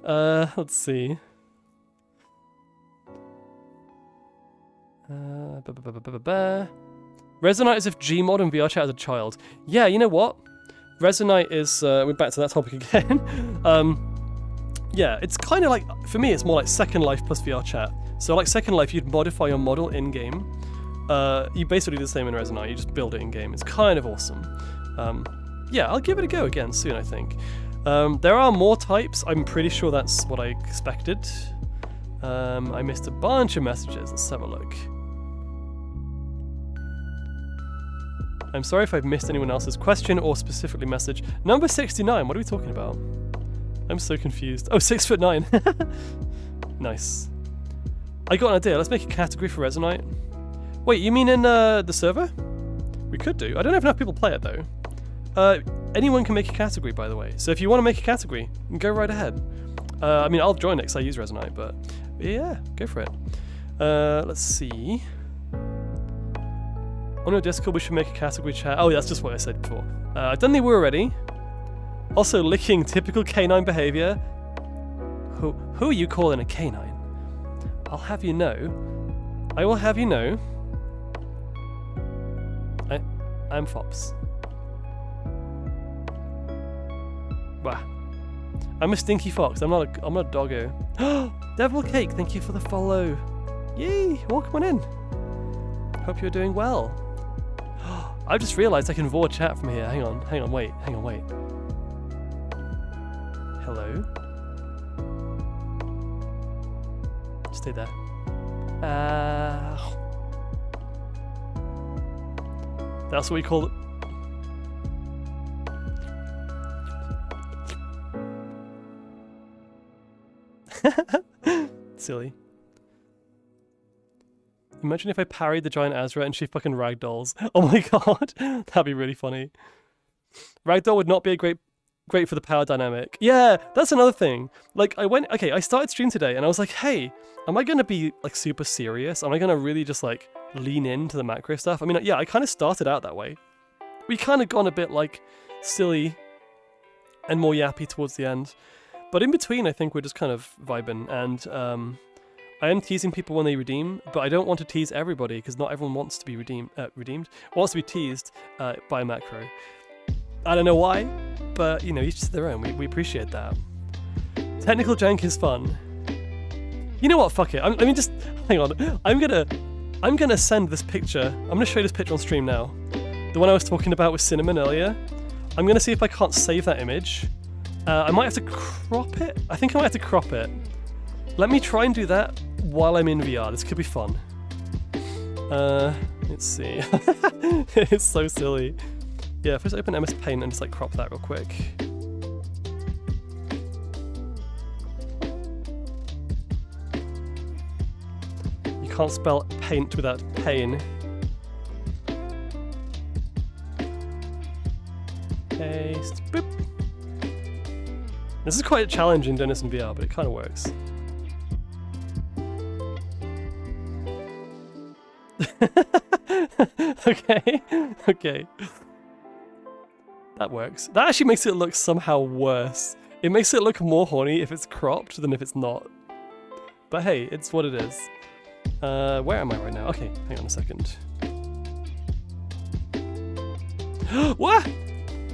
Let's see. Resonite as if Gmod and VR chat as a child. Yeah, you know what? Resonite is, we're back to that topic again. Yeah, it's kind of like, for me, it's more like Second Life plus VR chat. So like Second Life, you'd modify your model in-game. You basically do the same in Resonite, you just build it in-game. It's kind of awesome. Yeah, I'll give it a go again soon, I think. There are more types. I'm pretty sure that's what I expected. I missed a bunch of messages. Let's have a look. I'm sorry if I've missed anyone else's question or specifically message. Number 69, what are we talking about? I'm so confused. Oh, 6'9". Nice. I got an idea. Let's make a category for Resonite. Wait, you mean in the server? We could do. I don't know if enough people play it though. Anyone can make a category, by the way. So if you want to make a category, go right ahead. I mean, I'll join it because I use Resonite, but yeah, go for it. Let's see. On your Discord, we should make a category chat. Oh, that's just what I said before. I've done the woo already. Also, licking typical canine behavior. Who are you calling a canine? I'll have you know. I will have you know. I'm Fops. Bah. I'm a stinky fox. I'm not a doggo. Devil Cake, thank you for the follow. Yay! Welcome on in. Hope you're doing well. I just realised I can VOR chat from here. Hang on, wait. Hello? Stay there. That's what we call it. Silly. Imagine if I parried the giant Azra and she fucking ragdolls. Oh my god, that'd be really funny. Ragdoll would not be great for the power dynamic. Yeah, that's another thing. Like I started stream today and I was like, hey, am I gonna be like super serious? Am I gonna really just like lean into the macro stuff? I mean, yeah, I kind of started out that way. We kind of gone a bit like silly and more yappy towards the end. But in between, I think we're just kind of vibing, and I am teasing people when they redeem, but I don't want to tease everybody because not everyone wants to be wants to be teased by a macro. I don't know why, but you know, each to their own. We appreciate that. Technical jank is fun. You know what? Fuck it. Let me just hang on. I'm gonna send this picture. I'm gonna show you this picture on stream now. The one I was talking about with Cinnamon earlier. I'm gonna see if I can't save that image. I might have to crop it. I think I might have to crop it. Let me try and do that while I'm in VR. This could be fun. Let's see. It's so silly. Yeah, first open MS Paint and just like crop that real quick. You can't spell paint without pain. Paste. Boop. This is quite challenging doing this in VR, but it kind of works. Okay. That works. That actually makes it look somehow worse. It makes it look more horny if it's cropped than if it's not. But hey, it's what it is. Where am I right now? Okay, hang on a second. What?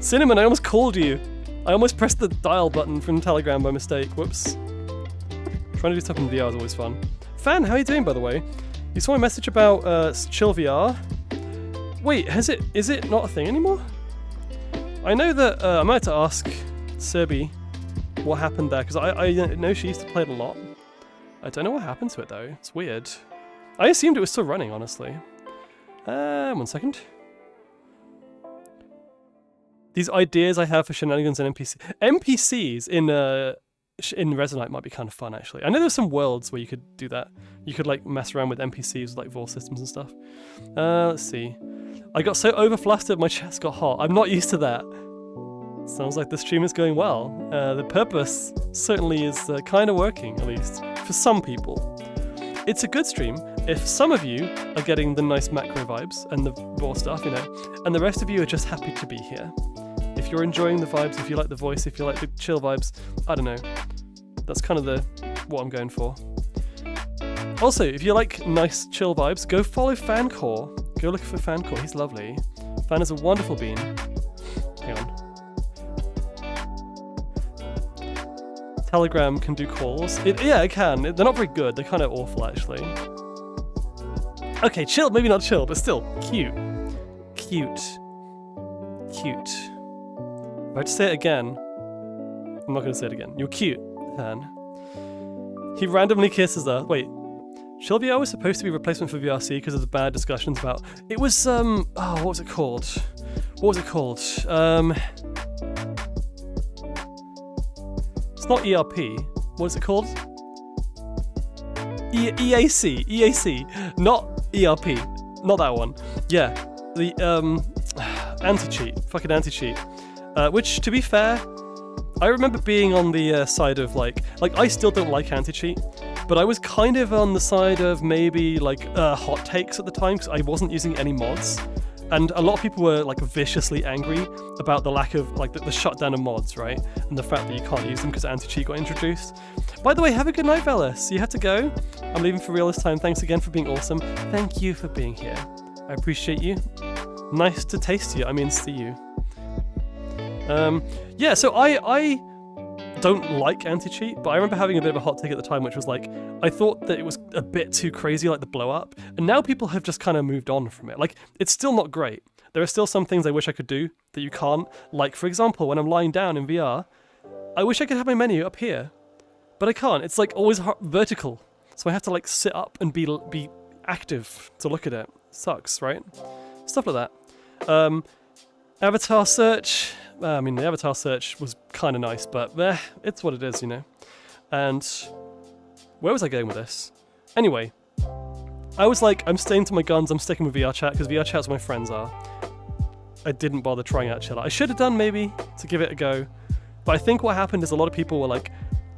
Cinnamon, I almost called you. I almost pressed the dial button from Telegram by mistake. Whoops. Trying to do stuff in VR is always fun. Fan, how are you doing, by the way? You saw my message about Chill VR. Wait, is it not a thing anymore? I know that I might have to ask Serbi what happened there, because I know she used to play it a lot. I don't know what happened to it though. It's weird. I assumed it was still running, honestly. 1 second. These ideas I have for shenanigans and NPCs in in Resonite might be kind of fun, actually. I know there's some worlds where you could do that. You could like mess around with NPCs, like voice systems and stuff. Let's see. I got so overflustered my chest got hot. I'm not used to that. Sounds like the stream is going well. The purpose certainly is kind of working, at least, for some people. It's a good stream if some of you are getting the nice macro vibes and the raw stuff, you know, and the rest of you are just happy to be here. If you're enjoying the vibes, if you like the voice, if you like the chill vibes, I don't know. That's kind of what I'm going for. Also, if you like nice chill vibes, go follow Fancore. Go look for Fancore, he's lovely. Fan is a wonderful bean. Hang on. Telegram can do calls. Yeah, it can. They're not very good. They're kind of awful, actually. Okay, chill. Maybe not chill, but still cute. Cute. Cute. If I have to say it again, I'm not going to say it again. You're cute, Fan. He randomly kisses her. Wait. Chill VR was supposed to be a replacement for VRC because of the bad discussions about... It was, oh, what was it called? What was it called? It's not ERP. What is it called? EAC. EAC. Not ERP. Not that one. Yeah. The, anti-cheat. Fucking anti-cheat. Which, to be fair, I remember being on the side of, like, I still don't like anti-cheat, but I was kind of on the side of maybe, like, hot takes at the time, because I wasn't using any mods. And a lot of people were like viciously angry about the lack of like the shutdown of mods, right? And the fact that you can't use them because anti-cheat got introduced. By the way, have a good night, Velis. You have to go. I'm leaving for real this time. Thanks again for being awesome. Thank you for being here. I appreciate you. Nice to taste you. I mean, see you. Yeah, so I don't like anti-cheat, but I remember having a bit of a hot take at the time, which was like, I thought that it was a bit too crazy, like the blow up, and now people have just kind of moved on from it. Like, it's still not great. There are still some things I wish I could do that you can't. Like, for example, when I'm lying down in VR, I wish I could have my menu up here, but I can't. It's like always vertical, so I have to like sit up and be active to look at it. Sucks, right? Stuff like that. Avatar search. I mean, the avatar search was kind of nice, but it's what it is, you know. And where was I going with this? Anyway, I was like, I'm staying to my guns, I'm sticking with VR chat, because VR chat's where my friends are. I didn't bother trying out chill out. I should have done maybe to give it a go, but I think what happened is a lot of people were like,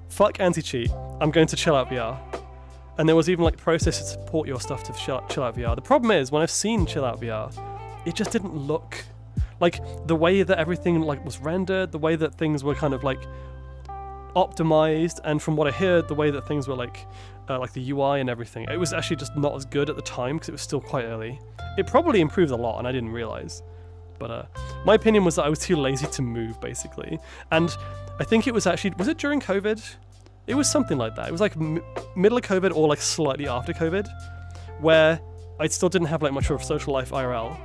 fuck anti-cheat, I'm going to chill out VR. And there was even like processes to support your stuff to chill out VR. The problem is, when I've seen chill out VR, it just didn't look like the way that everything like was rendered, the way that things were kind of like optimized, and from what I heard, the way that things were like the UI and everything, it was actually just not as good at the time because it was still quite early. It probably improved a lot and I didn't realize, but my opinion was that I was too lazy to move, basically. And I think it was actually, was it during COVID? It was something like that. It was like middle of COVID or like slightly after COVID, where I still didn't have like much of a social life IRL.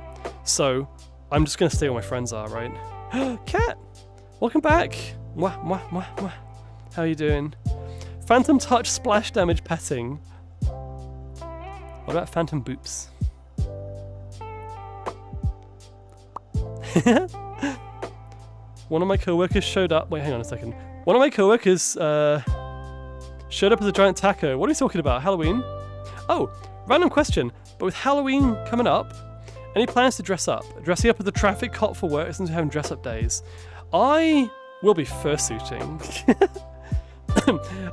So I'm just gonna stay where my friends are, right? Cat, welcome back. Mwah, mwah, mwah, mwah. How you doing? Phantom touch splash damage petting. What about phantom boops? One of my coworkers showed up. Wait, hang on a second. One of my coworkers showed up as a giant taco. What are you talking about? Halloween? Oh, random question. But with Halloween coming up, any plans to dress up? Dressing up as a traffic cop for work since we're having dress up days. I will be fursuiting.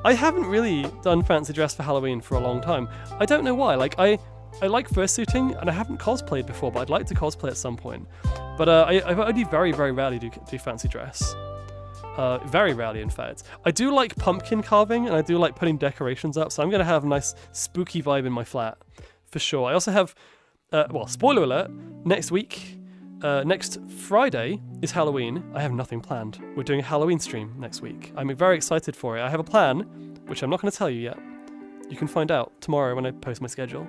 I haven't really done fancy dress for Halloween for a long time. I don't know why. Like I like fursuiting, and I haven't cosplayed before, but I'd like to cosplay at some point. But I only very, very rarely do fancy dress. Very rarely, in fact. I do like pumpkin carving, and I do like putting decorations up, so I'm going to have a nice spooky vibe in my flat, for sure. I also have, well, spoiler alert, next week, next Friday is Halloween. I have nothing planned. We're doing a Halloween stream next week. I'm very excited for it. I have a plan, which I'm not going to tell you yet. You can find out tomorrow when I post my schedule.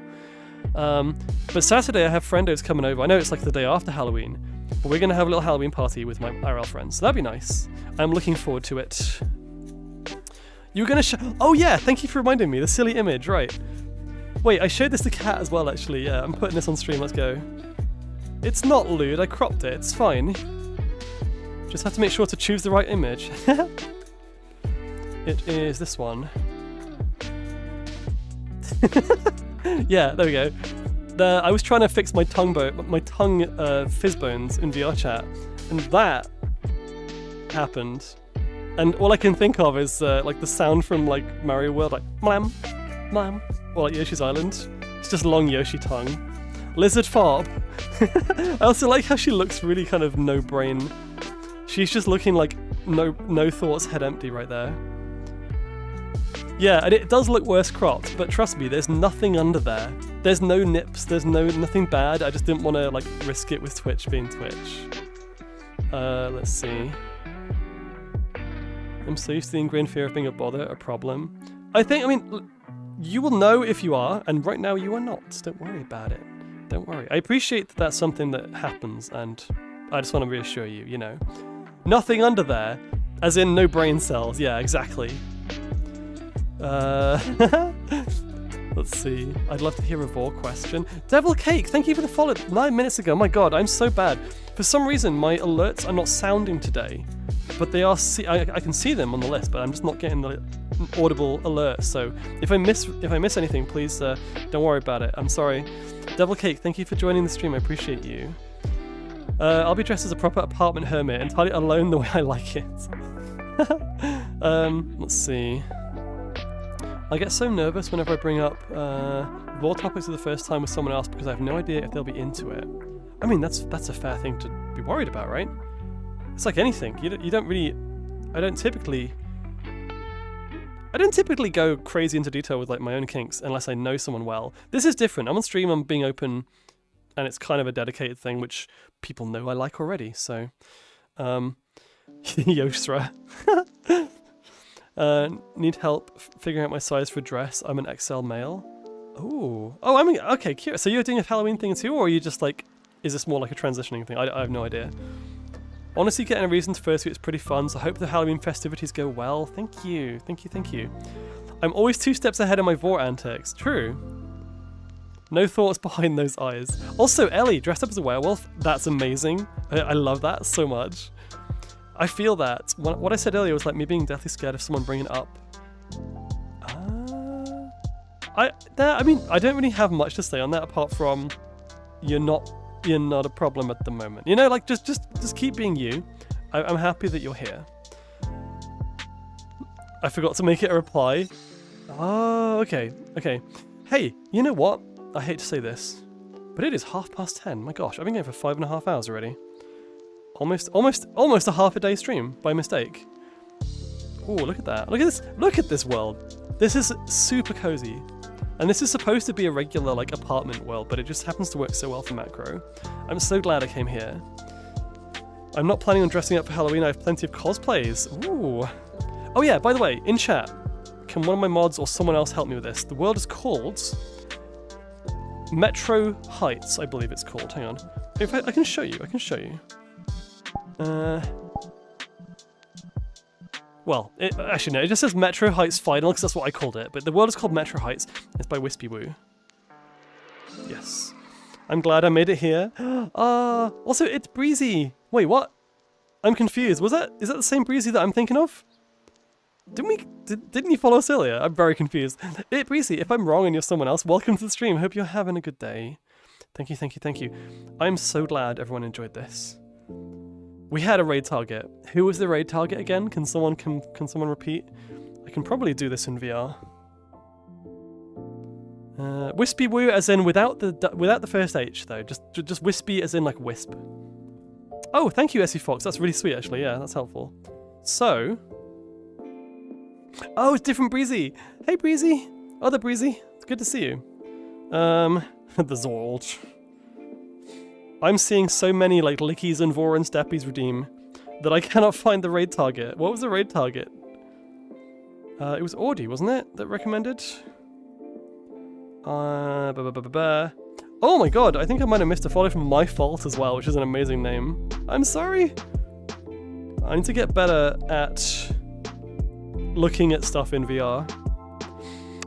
But Saturday I have friendos coming over. I know it's like the day after Halloween, but we're going to have a little Halloween party with my IRL friends. So that'd be nice. I'm looking forward to it. You're going to oh yeah, thank you for reminding me. The silly image, right. Wait, I showed this to Kat as well, actually. Yeah, I'm putting this on stream. Let's go. It's not lewd. I cropped it. It's fine. Just have to make sure to choose the right image. It is this one. Yeah, there we go. I was trying to fix my tongue fizz bones in VR chat, and that happened. And all I can think of is like the sound from like Mario World, like mlam, mlam, or like Yoshi's Island. It's just long Yoshi tongue. Lizard Farb. I also like how she looks really kind of no brain. She's just looking like no thoughts, head empty right there. Yeah, and it does look worse cropped, but trust me, there's nothing under there. There's no nips, there's nothing bad. I just didn't want to like risk it with Twitch being Twitch. Let's see. I'm so used to the ingrained fear of being a bother, a problem. I mean, you will know if you are, and right now you are not. Don't worry about it. Don't worry. I appreciate that that's something that happens, and I just want to reassure you, you know. Nothing under there, as in no brain cells. Yeah, exactly. Let's see. I'd love to hear a Vor question. Devil Cake, thank you for the follow 9 minutes ago. My god, I'm so bad. For some reason, my alerts are not sounding today, but they are. I can see them on the list, but I'm just not getting the audible alert. So if I miss anything, please don't worry about it. I'm sorry. Devil Cake, thank you for joining the stream. I appreciate you. I'll be dressed as a proper apartment hermit, entirely alone the way I like it. Let's see. I get so nervous whenever I bring up Vor topics for the first time with someone else because I have no idea if they'll be into it. I mean, that's a fair thing to be worried about, right? It's like anything. You don't really. I don't typically go crazy into detail with like my own kinks unless I know someone well. This is different. I'm on stream. I'm being open, and it's kind of a dedicated thing which people know I like already. So, Yosra. Need help figuring out my size for dress. I'm an XL male. Oh, I mean, okay, curious. So you're doing a Halloween thing too, or are you just like, is this more like a transitioning thing? I have no idea. Honestly, getting a reason to fursuit is pretty fun, so I hope the Halloween festivities go well. Thank you. I'm always 2 steps ahead of my Vor antics. True. No thoughts behind those eyes. Also, Ellie, dressed up as a werewolf. That's amazing. I love that so much. I feel that. What I said earlier was like me being deathly scared of someone bringing it up. I mean, I don't really have much to say on that apart from you're not a problem at the moment. You know, like just keep being you. I'm happy that you're here. I forgot to make it a reply. Oh, okay. Hey, you know what? I hate to say this, but it is 10:30. My gosh, I've been going for 5.5 hours already. Almost a half a day stream by mistake. Oh, look at that. Look at this. Look at this world. This is super cozy. And this is supposed to be a regular like apartment world, but it just happens to work so well for macro. I'm so glad I came here. I'm not planning on dressing up for Halloween. I have plenty of cosplays. Ooh. Oh yeah, by the way, in chat, can one of my mods or someone else help me with this? The world is called Metro Heights, I believe it's called. Hang on. If I can show you. Well, actually no, it just says Metro Heights Final because that's what I called it, but the world is called Metro Heights. It's by Wispy Woo. Yes. I'm glad I made it here. Also it's Breezy. Wait, what? I'm confused. Is that the same Breezy that I'm thinking of? Didn't you follow us earlier? I'm very confused. Breezy, if I'm wrong and you're someone else, welcome to the stream. Hope you're having a good day. Thank you. I'm so glad everyone enjoyed this. We had a raid target. Who was the raid target again? Can someone repeat? I can probably do this in VR. Wispy Woo as in without the first H though. Just wispy as in like wisp. Oh, thank you, Essie Fox. That's really sweet actually. Yeah, that's helpful. So, oh, it's different Breezy. Hey Breezy. Other Breezy. It's good to see you. The Zorge. I'm seeing so many like Lickies and Vor and Steppies redeem that I cannot find the raid target. What was the raid target? It was Audi, wasn't it? That recommended? Oh my god, I think I might have missed a follow from My Fault as well, which is an amazing name. I'm sorry. I need to get better at looking at stuff in VR.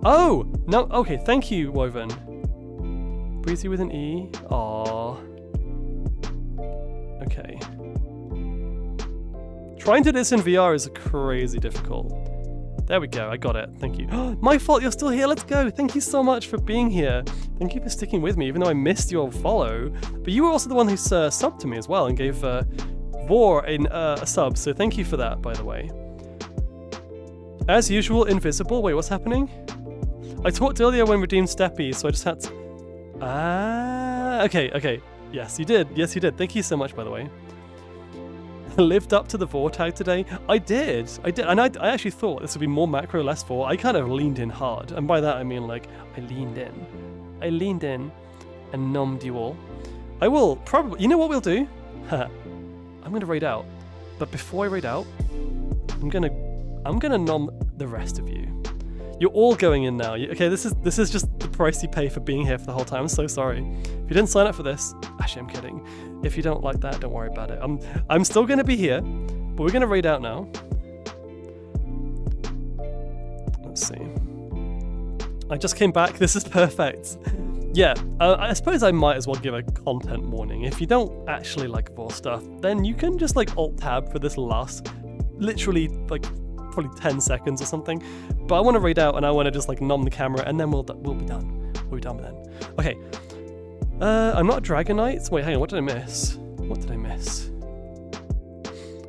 Oh! No, okay, thank you, Woven. Breezy with an E. Aww. Okay. Trying to do this in VR is crazy difficult. There we go, I got it. Thank you. My fault, you're still here. Let's go. Thank you so much for being here. Thank you for sticking with me, even though I missed your follow. But you were also the one who subbed to me as well and gave Vor a sub, so thank you for that, by the way. As usual, invisible. Wait, what's happening? I talked earlier when redeemed Steppy, so I just had to... Ah, okay. Yes, you did. Yes, you did. Thank you so much, by the way. Lived up to the Vor tag today. I did. And I actually thought this would be more macro, less Vor. I kind of leaned in hard. And by that, I mean, like, I leaned in and nommed you all. I will probably... You know what we'll do? I'm going to raid out. But before I raid out, I'm going to nom the rest of you. You're all going in now. Okay, this is just the price you pay for being here for the whole time. I'm so sorry. If you didn't sign up for this, actually I'm kidding. If you don't like that, don't worry about it. I'm still going to be here, but we're going to raid out now. Let's see. I just came back. This is perfect. Yeah, I suppose I might as well give a content warning. If you don't actually like Vor stuff, then you can just like alt-tab for this last, literally like probably 10 seconds or something. But I want to raid out and I want to just like nom the camera and then we'll be done. We'll be done then. Okay. I'm not a Dragonite. Wait, hang on. What did I miss?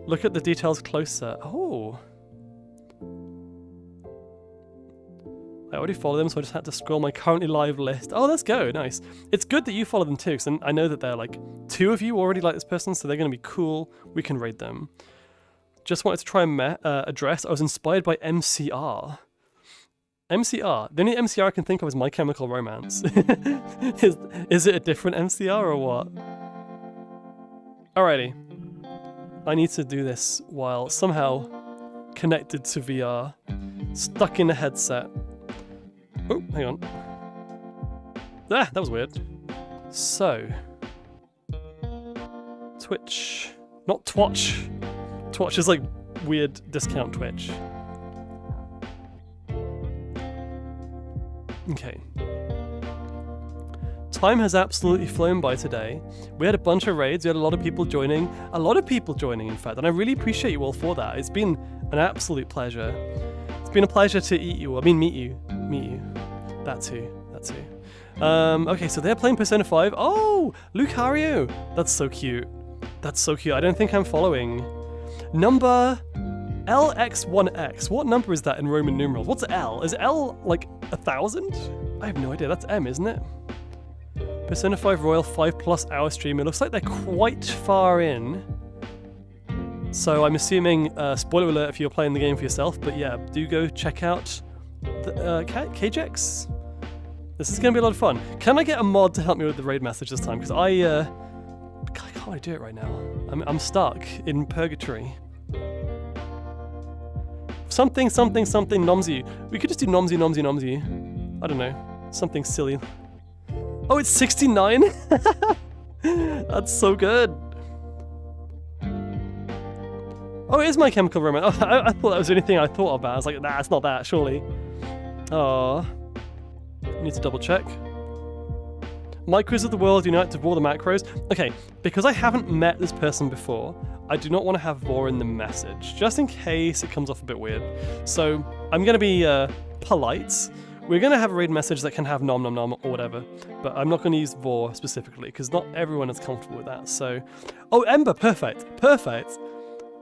Look at the details closer. Oh. I already follow them, so I just had to scroll my currently live list. Oh, let's go. Nice. It's good that you follow them too, because I know that they're like 2 of you already like this person, so they're going to be cool. We can raid them. Just wanted to try and address. I was inspired by MCR. MCR. The only MCR I can think of is My Chemical Romance. Is it a different MCR or what? Alrighty. I need to do this while somehow connected to VR. Stuck in a headset. Oh, hang on. Ah, that was weird. So. Twitch. Not Twatch. Twatch is like weird discount Twitch. Okay. Time has absolutely flown by today. We had a bunch of raids, we had a lot of people joining. In fact, and I really appreciate you all for that. It's been an absolute pleasure. It's been a pleasure to meet you. That too. Okay, so they're playing Persona 5. Oh, Lucario! That's so cute. I don't think I'm following. Number LX1X. What number is that in Roman numerals? What's L? Is L like 1,000? I have no idea. That's M, isn't it? Persona 5 Royal 5+ hour stream. It looks like they're quite far in. So I'm assuming, spoiler alert if you're playing the game for yourself, but yeah, do go check out the KJX. This is going to be a lot of fun. Can I get a mod to help me with the raid message this time? Because I can't really do it right now. I'm stuck in purgatory. Something Nomsy. We could just do Nomsy. I don't know. Something silly. Oh, it's 69? That's so good. Oh, it is My Chemical Romance. Oh, I thought that was the only thing I thought about. I was like, nah, it's not that, surely. Oh, need to double check. Micros of the world unite to Vor the macros. Okay, because I haven't met this person before, I do not want to have Vor in the message, just in case it comes off a bit weird. So I'm going to be polite. We're going to have a raid message that can have nom or whatever, but I'm not going to use Vor specifically because not everyone is comfortable with that. So, oh, Ember, perfect.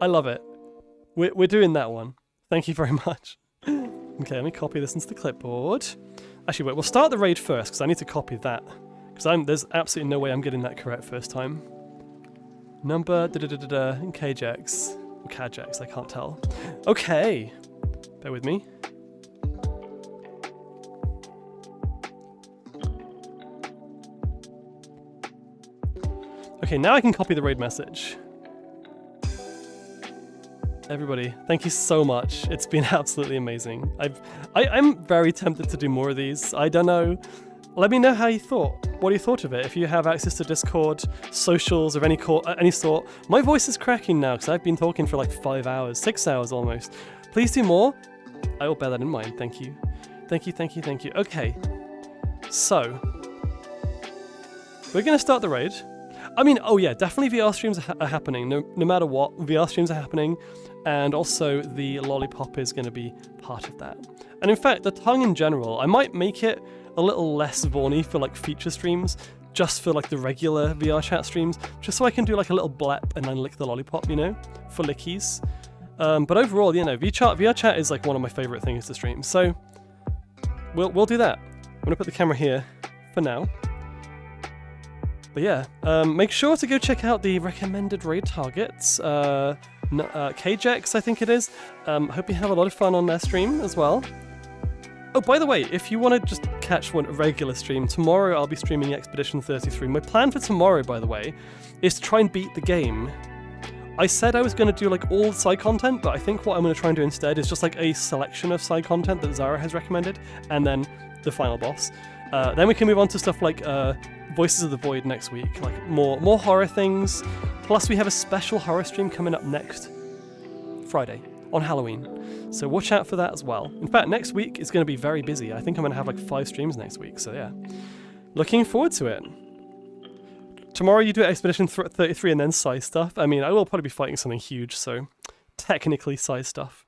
I love it. We're doing that one. Thank you very much. Okay, let me copy this into the clipboard. Actually, wait, we'll start the raid first because I need to copy that. Because there's absolutely no way I'm getting that correct first time. Number KJX. Or KJX, I can't tell. Okay. Bear with me. Okay, now I can copy the raid message. Everybody, thank you so much. It's been absolutely amazing. I'm very tempted to do more of these. I don't know. Let me know how you thought. What you thought of it. If you have access to Discord, socials of any sort. My voice is cracking now because I've been talking for like 5 hours, 6 hours almost. Please do more. I will bear that in mind. Thank you. Okay. So, we're going to start the raid. I mean, oh yeah, definitely VR streams are happening. No matter what, VR streams are happening. and also the lollipop is going to be part of that. And in fact, the tongue in general, I might make it a little less Vaughny for like feature streams, just for like the regular VR chat streams, just so I can do like a little blep and then lick the lollipop, you know, for lickies. But overall, you know, VR chat is like one of my favorite things to stream, so we'll do that. I'm gonna put the camera here for now. But yeah, make sure to go check out the recommended raid targets. KJX, I think it is. Hope you have a lot of fun on their stream as well. Oh, by the way, if you want to just catch one regular stream, tomorrow I'll be streaming Expedition 33. My plan for tomorrow, by the way, is to try and beat the game. I said I was going to do like all side content, but I think what I'm going to try and do instead is just like a selection of side content that Zara has recommended, and then the final boss. Then we can move on to stuff like Voices of the Void next week, like more horror things. Plus we have a special horror stream coming up next Friday on Halloween. So watch out for that as well. In fact, next week is going to be very busy. I think I'm going to have like 5 streams next week, so yeah. Looking forward to it. Tomorrow you do Expedition 33 and then side stuff. I mean, I will probably be fighting something huge, so technically side stuff.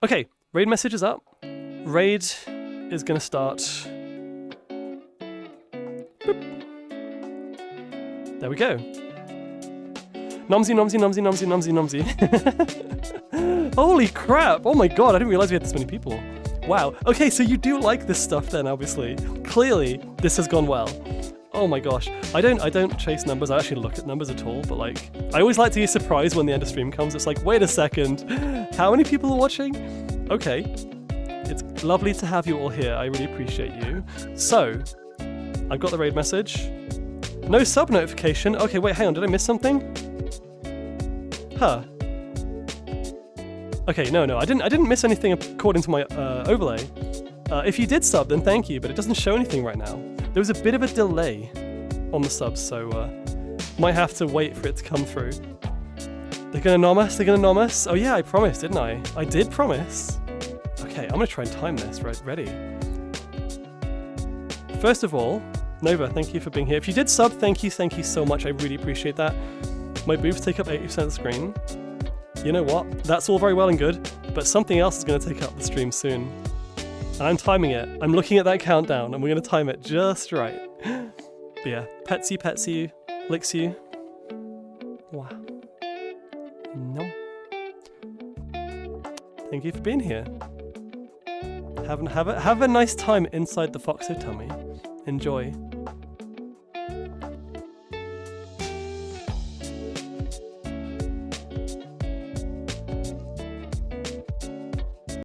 Okay, raid message is up. Raid is going to start. Boop. There we go. Nomsy, nomsy, nomsy, nomsy, nomsy, nomsy. Holy crap! Oh my god, I didn't realize we had this many people. Wow. Okay, so you do like this stuff then, obviously. Clearly, this has gone well. Oh my gosh. I don't chase numbers, I actually look at numbers at all, but like, I always like to be surprised when the end of stream comes. It's like, wait a second, how many people are watching? Okay. It's lovely to have you all here, I really appreciate you. So, I've got the raid message. No sub notification. Okay, wait, hang on, did I miss something? Huh. Okay, no, I didn't miss anything according to my overlay. If you did sub, then thank you, but it doesn't show anything right now. There was a bit of a delay on the subs, so might have to wait for it to come through. They're gonna nom us? They're gonna nom us? Oh yeah, I promised, didn't I? I did promise. Okay, I'm gonna try and time this. Right, ready. First of all, Nova, thank you for being here. If you did sub, thank you so much. I really appreciate that. My boobs take up 80% of the screen. You know what? That's all very well and good, but something else is going to take up the stream soon. And I'm timing it. I'm looking at that countdown, and we're going to time it just right. But yeah, pets you, licks you. Wow. No. Thank you for being here. Have a nice time inside the Foxo tummy. Enjoy.